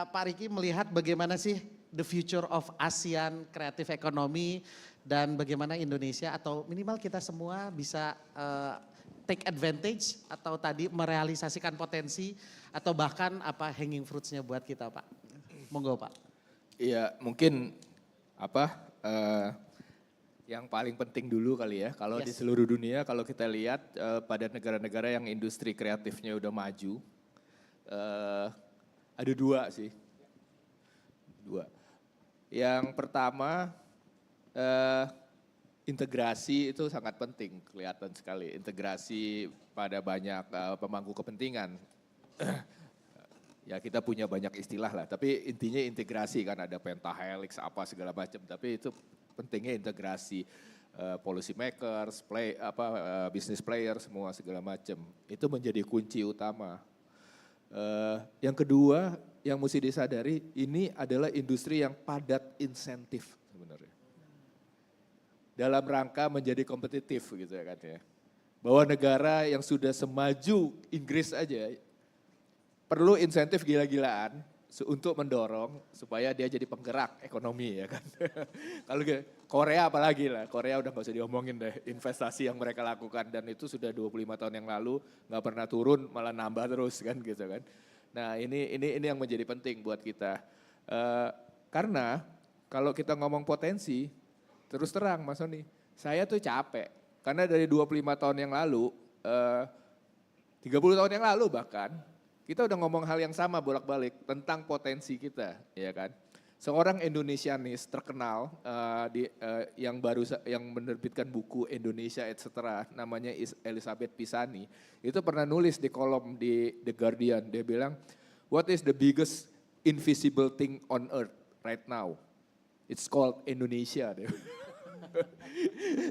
Pak Riki melihat bagaimana sih the future of ASEAN creative economy dan bagaimana Indonesia atau minimal kita semua bisa take advantage atau tadi merealisasikan potensi atau bahkan apa hanging fruits-nya buat kita Pak. Monggo Pak. Ya mungkin yang paling penting dulu kali ya, kalau di seluruh dunia kalau kita lihat pada negara-negara yang industri kreatifnya udah maju, ada dua sih. Yang pertama integrasi itu sangat penting, kelihatan sekali. Integrasi pada banyak pemangku kepentingan. Ya kita punya banyak istilah lah, tapi intinya integrasi kan, ada pentahelix apa segala macam, tapi itu pentingnya integrasi policy makers, business player semua segala macam. Itu menjadi kunci utama. Yang kedua yang mesti disadari, ini adalah industri yang padat insentif sebenarnya. Dalam rangka menjadi kompetitif gitu ya kan ya. Bahwa negara yang sudah semaju Inggris aja perlu insentif gila-gilaan untuk mendorong supaya dia jadi penggerak ekonomi ya kan. Kalau Korea apalagi lah, Korea udah gak usah diomongin deh investasi yang mereka lakukan, dan itu sudah 25 tahun yang lalu gak pernah turun malah nambah terus kan gitu kan. Nah ini yang menjadi penting buat kita. Karena kalau kita ngomong potensi, terus terang Mas Sony, saya tuh capek. Karena dari 25 tahun yang lalu, 30 tahun yang lalu bahkan, kita udah ngomong hal yang sama bolak-balik tentang potensi kita, ya kan. Seorang Indonesianis terkenal yang menerbitkan buku Indonesia etc. namanya Elizabeth Pisani, itu pernah nulis di kolom di The Guardian, dia bilang, what is the biggest invisible thing on earth right now? It's called Indonesia.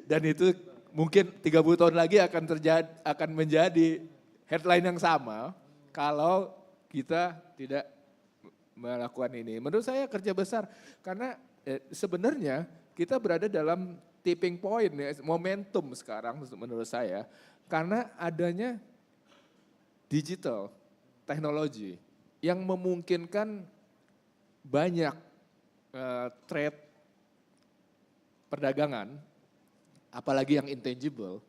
Dan itu mungkin 30 tahun lagi akan menjadi headline yang sama kalau kita tidak melakukan ini. Menurut saya kerja besar, karena sebenarnya kita berada dalam tipping point, ya, momentum sekarang menurut saya, karena adanya digital teknologi yang memungkinkan banyak trade perdagangan, apalagi yang intangible,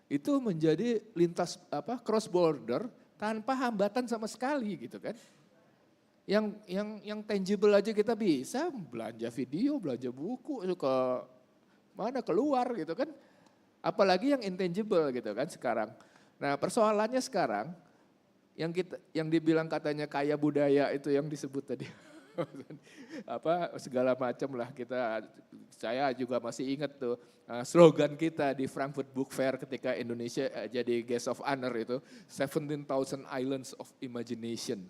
itu menjadi lintas cross border tanpa hambatan sama sekali gitu kan. Yang tangible aja kita bisa belanja video, belanja buku, ke mana keluar gitu kan. Apalagi yang intangible gitu kan sekarang. Nah persoalannya sekarang yang dibilang katanya kaya budaya itu yang disebut tadi. Segala macam lah saya juga masih ingat tuh slogan kita di Frankfurt Book Fair ketika Indonesia jadi guest of honor itu 17,000 Islands of Imagination.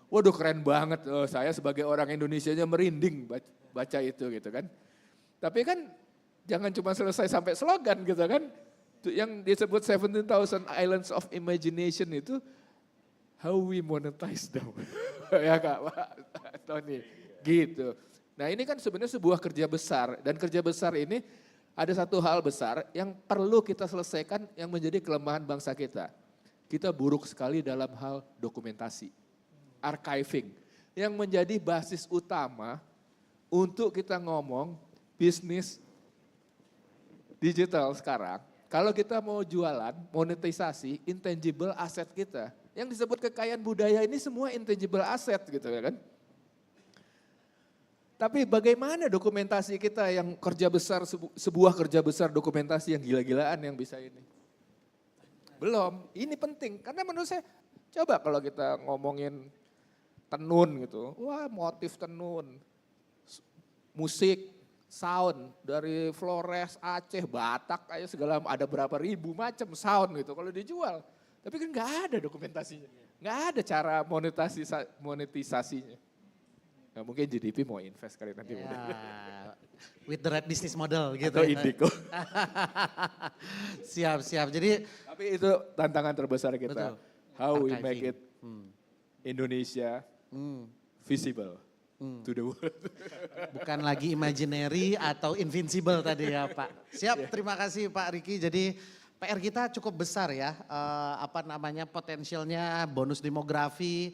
Waduh keren banget, saya sebagai orang Indonesianya merinding baca itu gitu kan. Tapi kan jangan cuma selesai sampai slogan gitu kan. Yang disebut 17,000 Islands of Imagination itu how we monetize them. Ya Kak, Pak Tony, gitu. Nah ini kan sebenarnya sebuah kerja besar, dan kerja besar ini ada satu hal besar yang perlu kita selesaikan yang menjadi kelemahan bangsa kita. Kita buruk sekali dalam hal dokumentasi, archiving, yang menjadi basis utama untuk kita ngomong bisnis digital sekarang. Kalau kita mau jualan, monetisasi, intangible aset kita. Yang disebut kekayaan budaya ini semua intangible asset gitu ya kan. Tapi bagaimana dokumentasi kita yang kerja besar, sebuah kerja besar dokumentasi yang gila-gilaan yang bisa ini? Belum, ini penting karena menurut saya, coba kalau kita ngomongin tenun gitu, wah motif tenun, musik, sound dari Flores, Aceh, Batak, kayak segala ada berapa ribu macam sound gitu kalau dijual. Tapi kan nggak ada dokumentasinya, nggak ada cara monetisasinya. Nah, mungkin GDP mau invest kali nanti. With the right business model gitu. Atau Indico. Siap. Jadi tapi itu tantangan terbesar kita. Betul. How we make it Indonesia visible to the world. Bukan lagi imaginary atau invincible tadi ya Pak. Siap, terima kasih Pak Riki. Jadi PR kita cukup besar ya, potensialnya bonus demografi,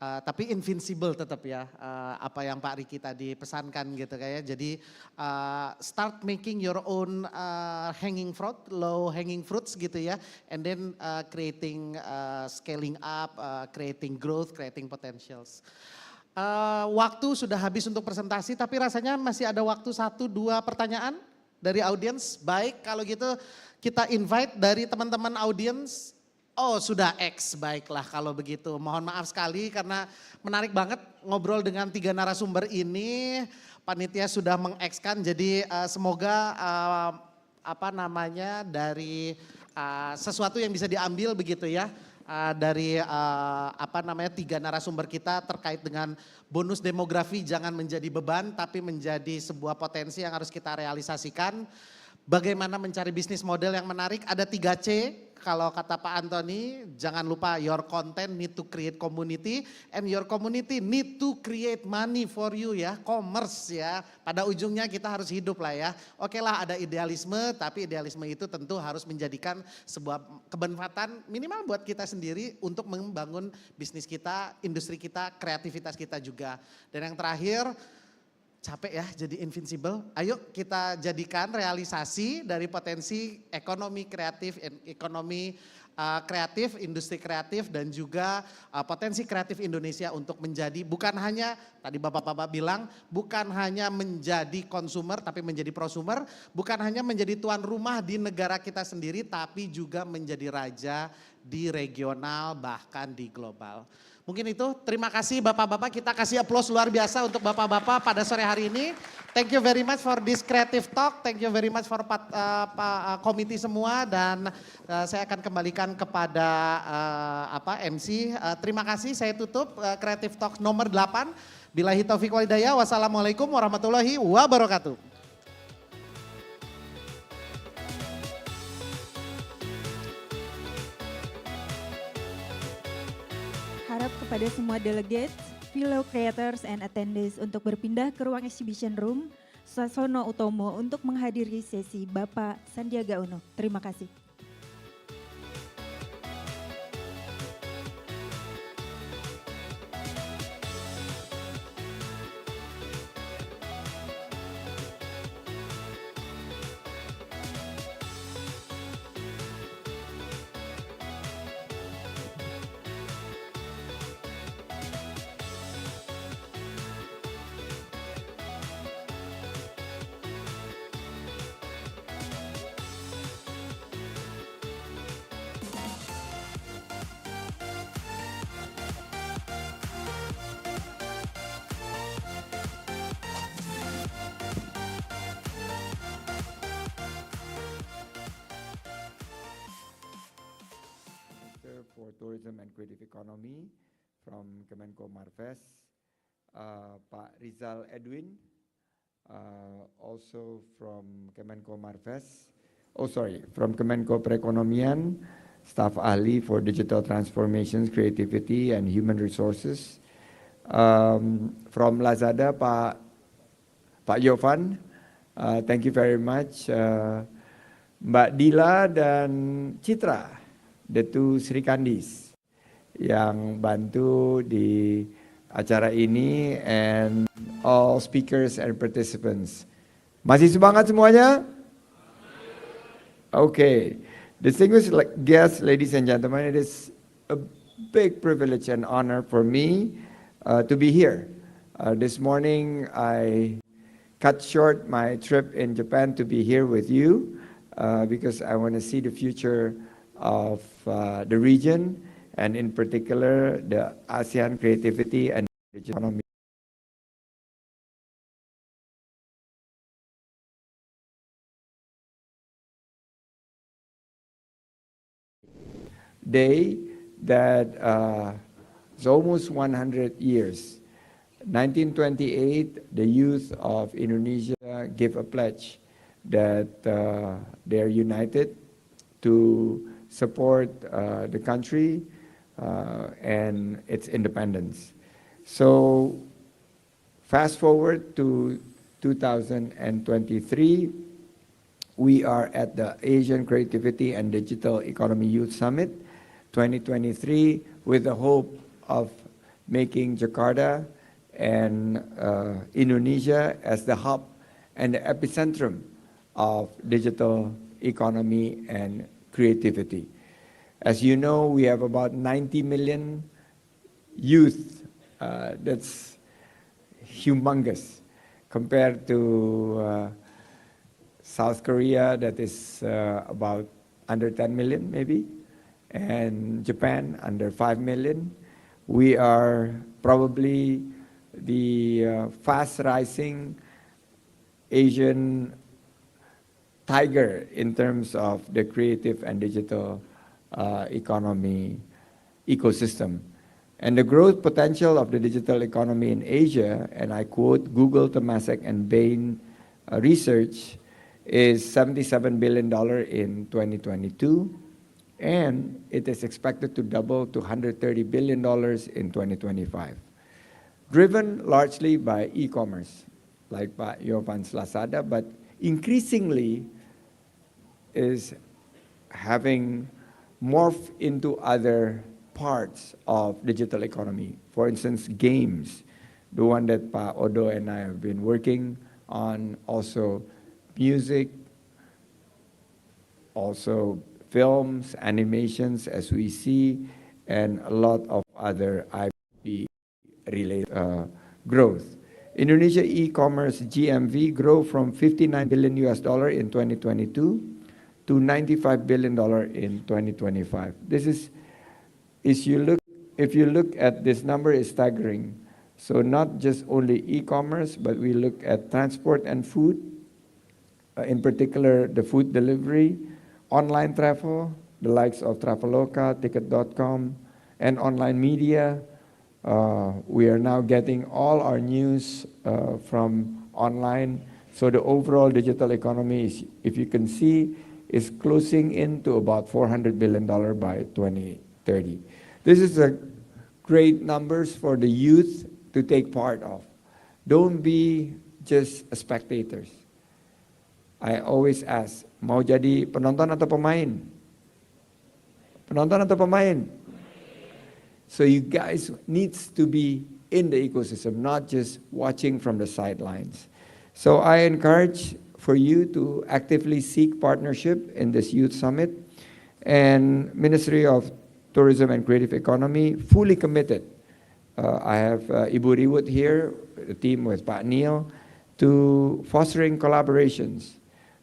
tapi invincible tetap ya, apa yang Pak Riki tadi pesankan gitu kayak. Jadi start making your own low hanging fruits gitu ya, and then creating scaling up, creating growth, creating potentials. Waktu sudah habis untuk presentasi, tapi rasanya masih ada waktu 1-2 pertanyaan dari audiens. Baik, kalau gitu kita invite dari teman-teman audiens. Oh sudah X, baiklah kalau begitu. Mohon maaf sekali karena menarik banget ngobrol dengan 3 narasumber ini. Panitia sudah meng-X-kan, jadi semoga dari sesuatu yang bisa diambil begitu ya. Dari 3 narasumber kita terkait dengan bonus demografi jangan menjadi beban tapi menjadi sebuah potensi yang harus kita realisasikan. Bagaimana mencari bisnis model yang menarik, ada 3C. Kalau kata Pak Antoni, jangan lupa your content need to create community and your community need to create money for you ya, commerce ya. Pada ujungnya kita harus hidup lah ya. Oke lah ada idealisme, tapi idealisme itu tentu harus menjadikan sebuah kebermanfaatan minimal buat kita sendiri untuk membangun bisnis kita, industri kita, kreativitas kita juga. Dan yang terakhir, capek ya jadi invincible. Ayo kita jadikan realisasi dari potensi ekonomi kreatif, industri kreatif dan juga potensi kreatif Indonesia untuk menjadi bukan hanya tadi Bapak-bapak bilang bukan hanya menjadi konsumer tapi menjadi prosumer, bukan hanya menjadi tuan rumah di negara kita sendiri tapi juga menjadi raja di regional bahkan di global. Mungkin itu, terima kasih Bapak-bapak, kita kasih aplaus luar biasa untuk Bapak-bapak pada sore hari ini. Thank you very much for this creative talk, thank you very much for komite semua dan saya akan kembalikan kepada MC. Terima kasih, saya tutup Creative Talk nomor 8. Billahi taufiq wal hidayah, wassalamualaikum warahmatullahi wabarakatuh. Harap kepada semua delegates, fellow creators and attendees untuk berpindah ke ruang exhibition room Sasono Utomo untuk menghadiri sesi Bapak Sandiaga Uno. Terima kasih. For Tourism and Creative Economy from Kemenko Marves, Pak Rizal Edwin, also from Kemenko Marves, from Kemenko Perekonomian, Staf Ahli for Digital Transformations, Creativity and Human Resources. From Lazada, Pak Yovan, thank you very much. Mbak Dila dan Citra, the two Sri Kandis yang bantu di acara ini and all speakers and participants. Masih semangat semuanya? Okay, distinguished guests, ladies and gentlemen, it is a big privilege and honor for me to be here. This morning I cut short my trip in Japan to be here with you because I want to see the future of the region and in particular the ASEAN creativity and digital economy. Day that is almost 100 years. 1928, the youth of Indonesia gave a pledge that they are united to support the country and its independence. So fast forward to 2023, we are at the Asian Creativity and Digital Economy Youth Summit 2023 with the hope of making Jakarta and Indonesia as the hub and the epicentrum of digital economy and creativity. As you know, we have about 90 million youth. That's humongous compared to South Korea, that is about under 10 million maybe, and Japan under 5 million. We are probably the fast rising Asian tiger in terms of the creative and digital economy ecosystem. And the growth potential of the digital economy in Asia, and I quote Google, Temasek, and Bain research, is $77 billion in 2022, and it is expected to double to $130 billion in 2025. Driven largely by e-commerce, like Pak Yovan's Lazada, but increasingly is having morphed into other parts of digital economy. For instance, games, the one that Pa Odo and I have been working on, also music, also films, animations, as we see, and a lot of other IP-related growth. Indonesia e-commerce GMV grew from $59 billion in 2022 to $95 billion in 2025. This is, if you look at this number, is staggering. So not just only e-commerce, but we look at transport and food, in particular the food delivery, online travel, the likes of Traveloka, Ticket.com, and online media. We are now getting all our news from online. So the overall digital economy, is, if you can see, is closing into about $400 billion by 2030. This is a great numbers for the youth to take part of. Don't be just spectators. I always ask, mau jadi penonton atau pemain? Penonton atau pemain? So you guys needs to be in the ecosystem, not just watching from the sidelines. So I encourage for you to actively seek partnership in this Youth Summit, and Ministry of Tourism and Creative Economy fully committed. I have Ibu Riwut here, the team with Pak Neil, to fostering collaborations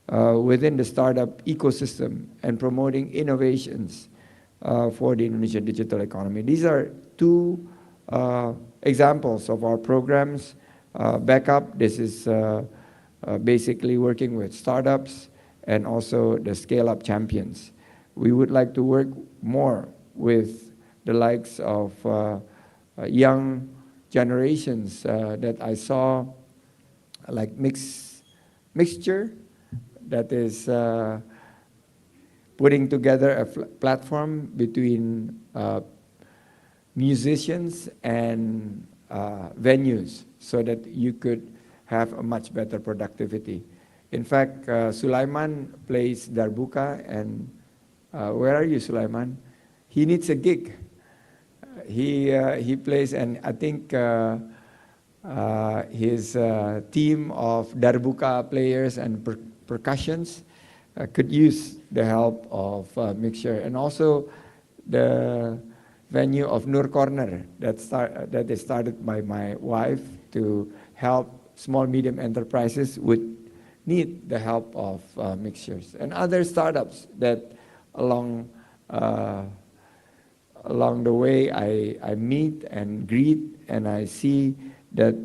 within the startup ecosystem and promoting innovations for the Indonesian digital economy. These are two examples of our programs. Backup, this is basically working with startups and also the scale-up champions. We would like to work more with the likes of young generations that I saw, like Mixture, that is putting together a platform between musicians and venues so that you could have a much better productivity. In fact, Sulaiman plays darbuka, and where are you, Sulaiman? He needs a gig. He plays, and I think his team of darbuka players and percussions could use the help of Mixture, and also the venue of Nur Corner that is started by my wife to help small medium enterprises would need the help of Mixtures and other startups that along the way I meet and greet, and I see that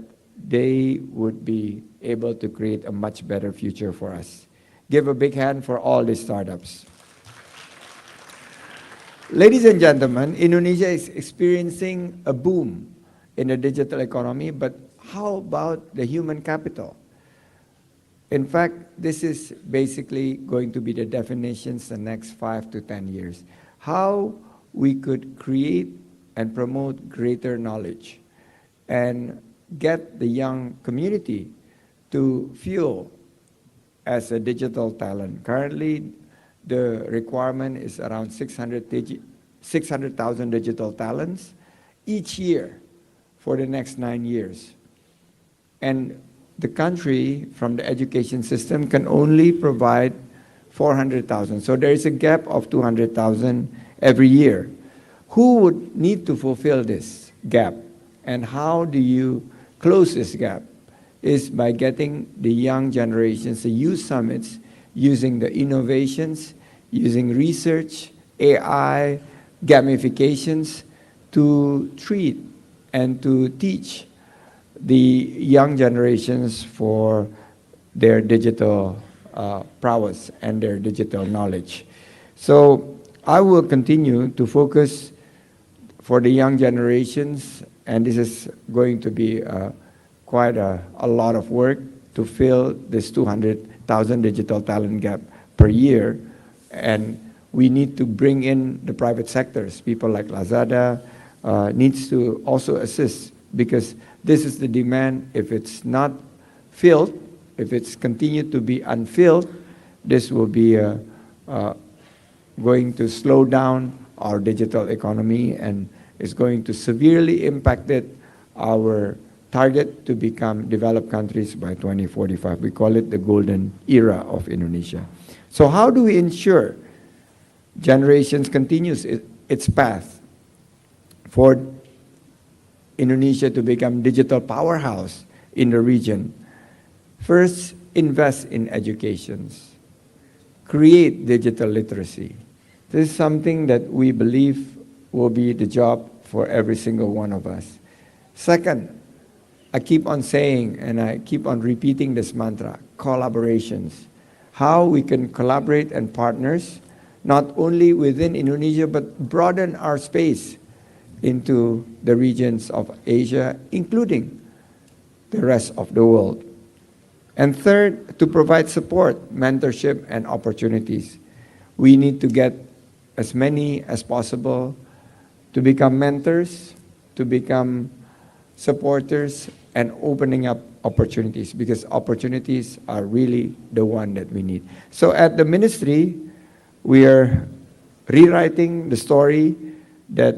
they would be able to create a much better future for us. Give a big hand for all these startups. Ladies and gentlemen, Indonesia is experiencing a boom in the digital economy, but how about the human capital? In fact, this is basically going to be the definitions the next 5 to 10 years. How we could create and promote greater knowledge and get the young community to fuel as a digital talent. Currently, the requirement is around 600,000 digital talents each year for the next 9 years. And the country, from the education system, can only provide 400,000. So there is a gap of 200,000 every year. Who would need to fulfill this gap? And how do you close this gap is by getting the young generations to use summits, using the innovations, using research, AI, gamifications to treat and to teach the young generations for their digital prowess and their digital knowledge. So I will continue to focus for the young generations, and this is going to be quite a lot of work to fill this 200,000 digital talent gap per year. And we need to bring in the private sectors. People like Lazada needs to also assist, because this is the demand. If it's not filled, if it's continued to be unfilled, this will be going to slow down our digital economy and is going to severely impact our target to become developed countries by 2045. We call it the golden era of Indonesia. So how do we ensure generations continues its path for Indonesia to become digital powerhouse in the region? First, invest in educations. Create digital literacy. This is something that we believe will be the job for every single one of us. Second, I keep on saying and I keep on repeating this mantra, collaborations. How we can collaborate and partners, not only within Indonesia, but broaden our space into the regions of Asia, including the rest of the world. And third, to provide support, mentorship, and opportunities. We need to get as many as possible to become mentors, to become supporters, and opening up opportunities, because opportunities are really the one that we need. So at the ministry, we are rewriting the story that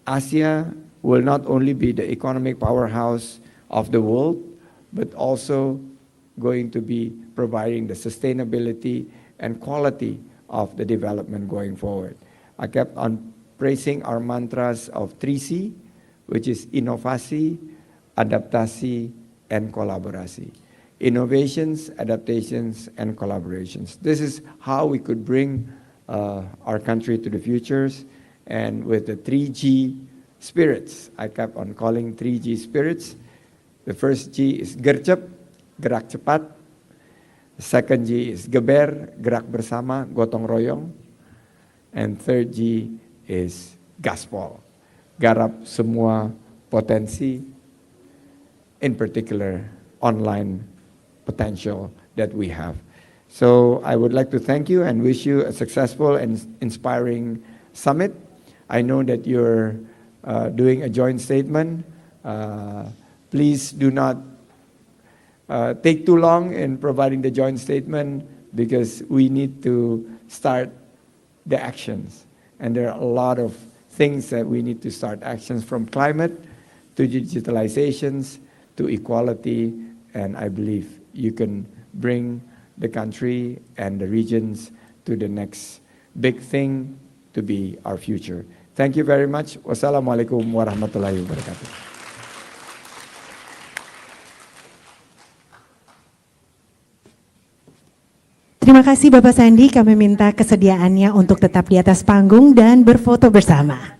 Asia will not only be the economic powerhouse of the world, but also going to be providing the sustainability and quality of the development going forward. I kept on praising our mantras of 3C, which is inovasi, adaptasi, and kolaborasi. Innovations, adaptations, and collaborations. This is how we could bring our country to the futures, and with the 3G spirits. I kept on calling 3G spirits. The first G is gercep, gerak cepat. The second G is geber, gerak bersama, gotong royong. And third G is gaspol, garap semua potensi, in particular online potential that we have. So I would like to thank you and wish you a successful and inspiring summit. I know that you're doing a joint statement. Please do not take too long in providing the joint statement, because we need to start the actions. And there are a lot of things that we need to start actions, from climate to digitalizations to equality, and I believe you can bring the country and the regions to the next big thing to be our future. Thank you very much. Wassalamualaikum warahmatullahi wabarakatuh. Terima kasih Bapak Sandi, kami minta kesediaannya untuk tetap di atas panggung dan berfoto bersama.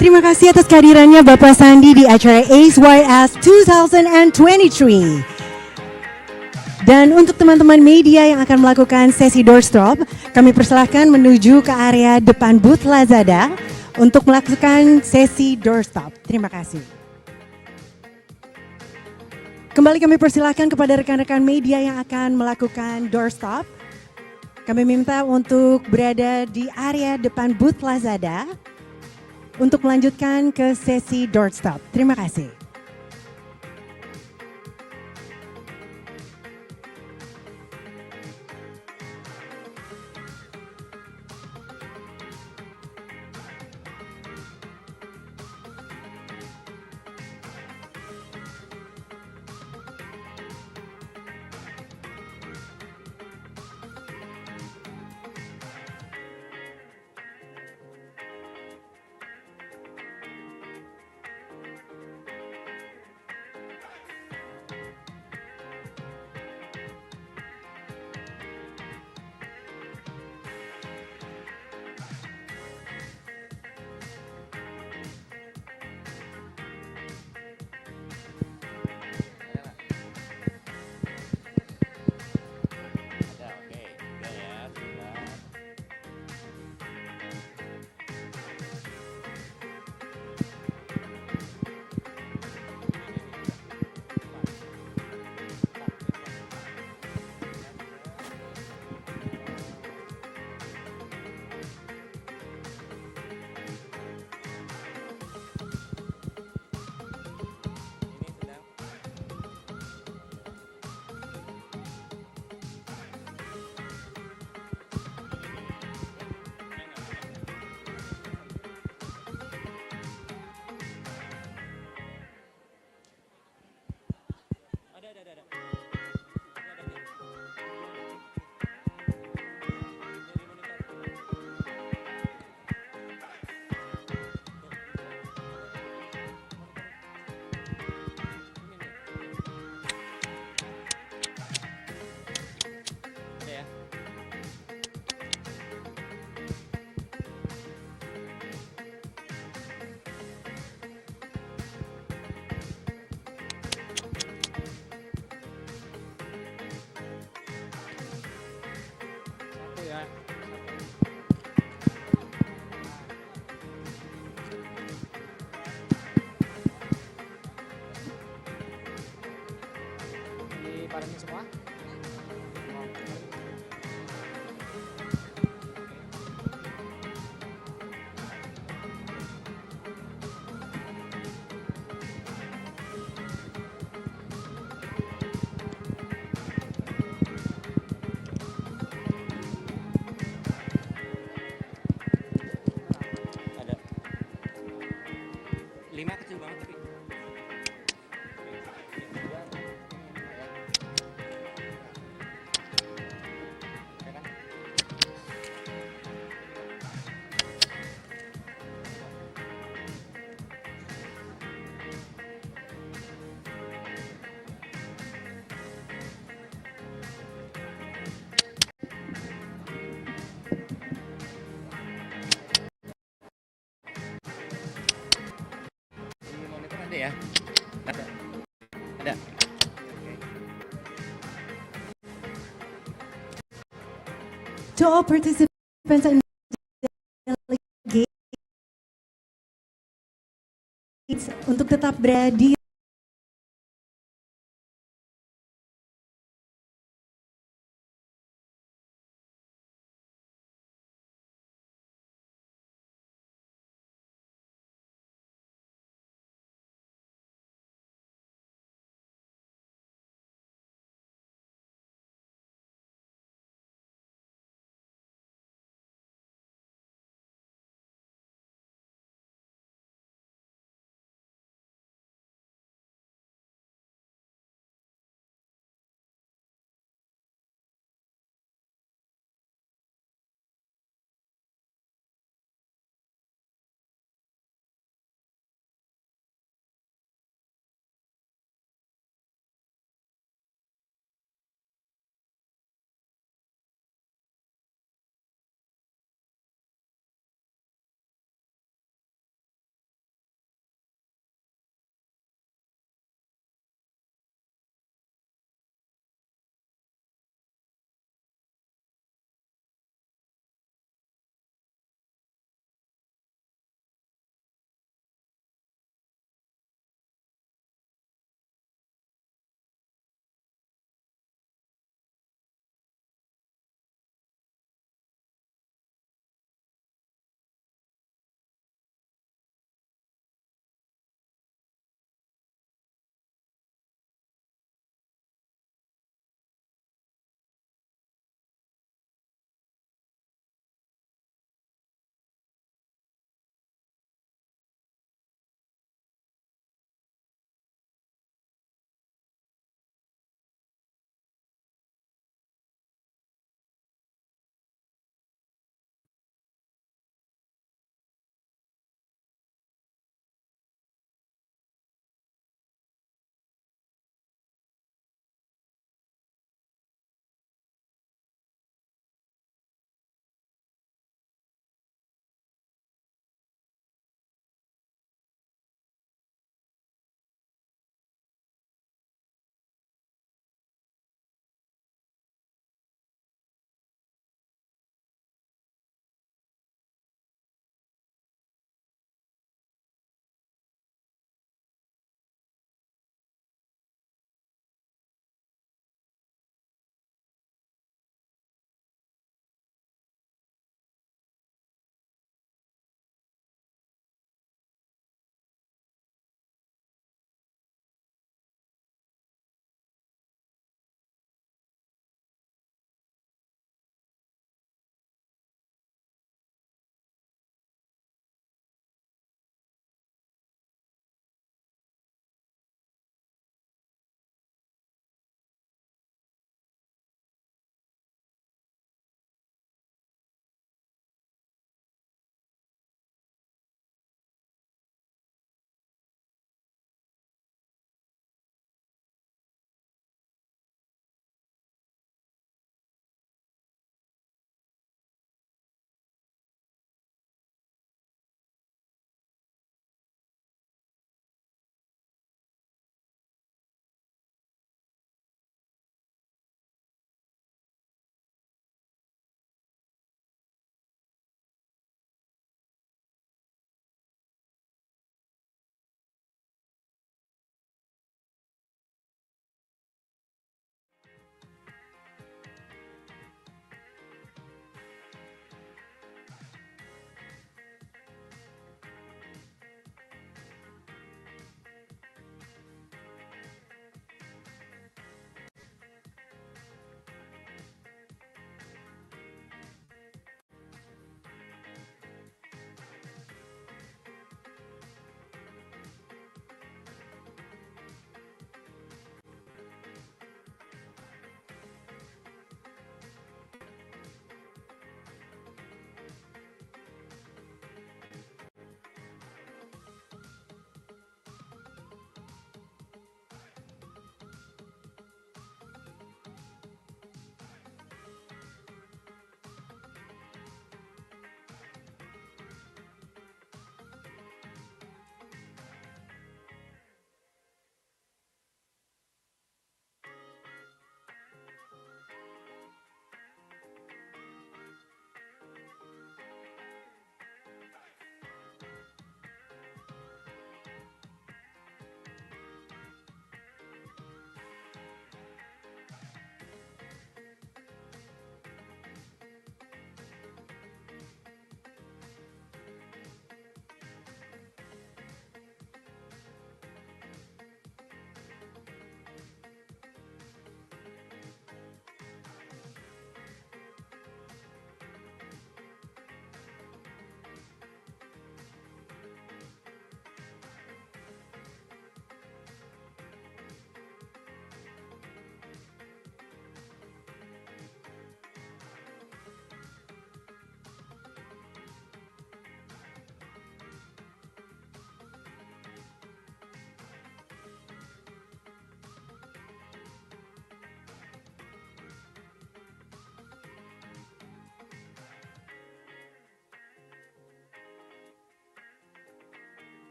Terima kasih atas kehadirannya Bapak Sandi di acara ACEYS 2023. Dan untuk teman-teman media yang akan melakukan sesi doorstop, kami persilahkan menuju ke area depan booth Lazada untuk melakukan sesi doorstop. Terima kasih. Kembali kami persilahkan kepada rekan-rekan media yang akan melakukan doorstop. Kami minta untuk berada di area depan booth Lazada untuk melanjutkan ke sesi doorstop. Terima kasih. Semua. Ada 5 kecil banget tapi. Ada ya? Ada. Ada. To all participants and delegates untuk tetap berada di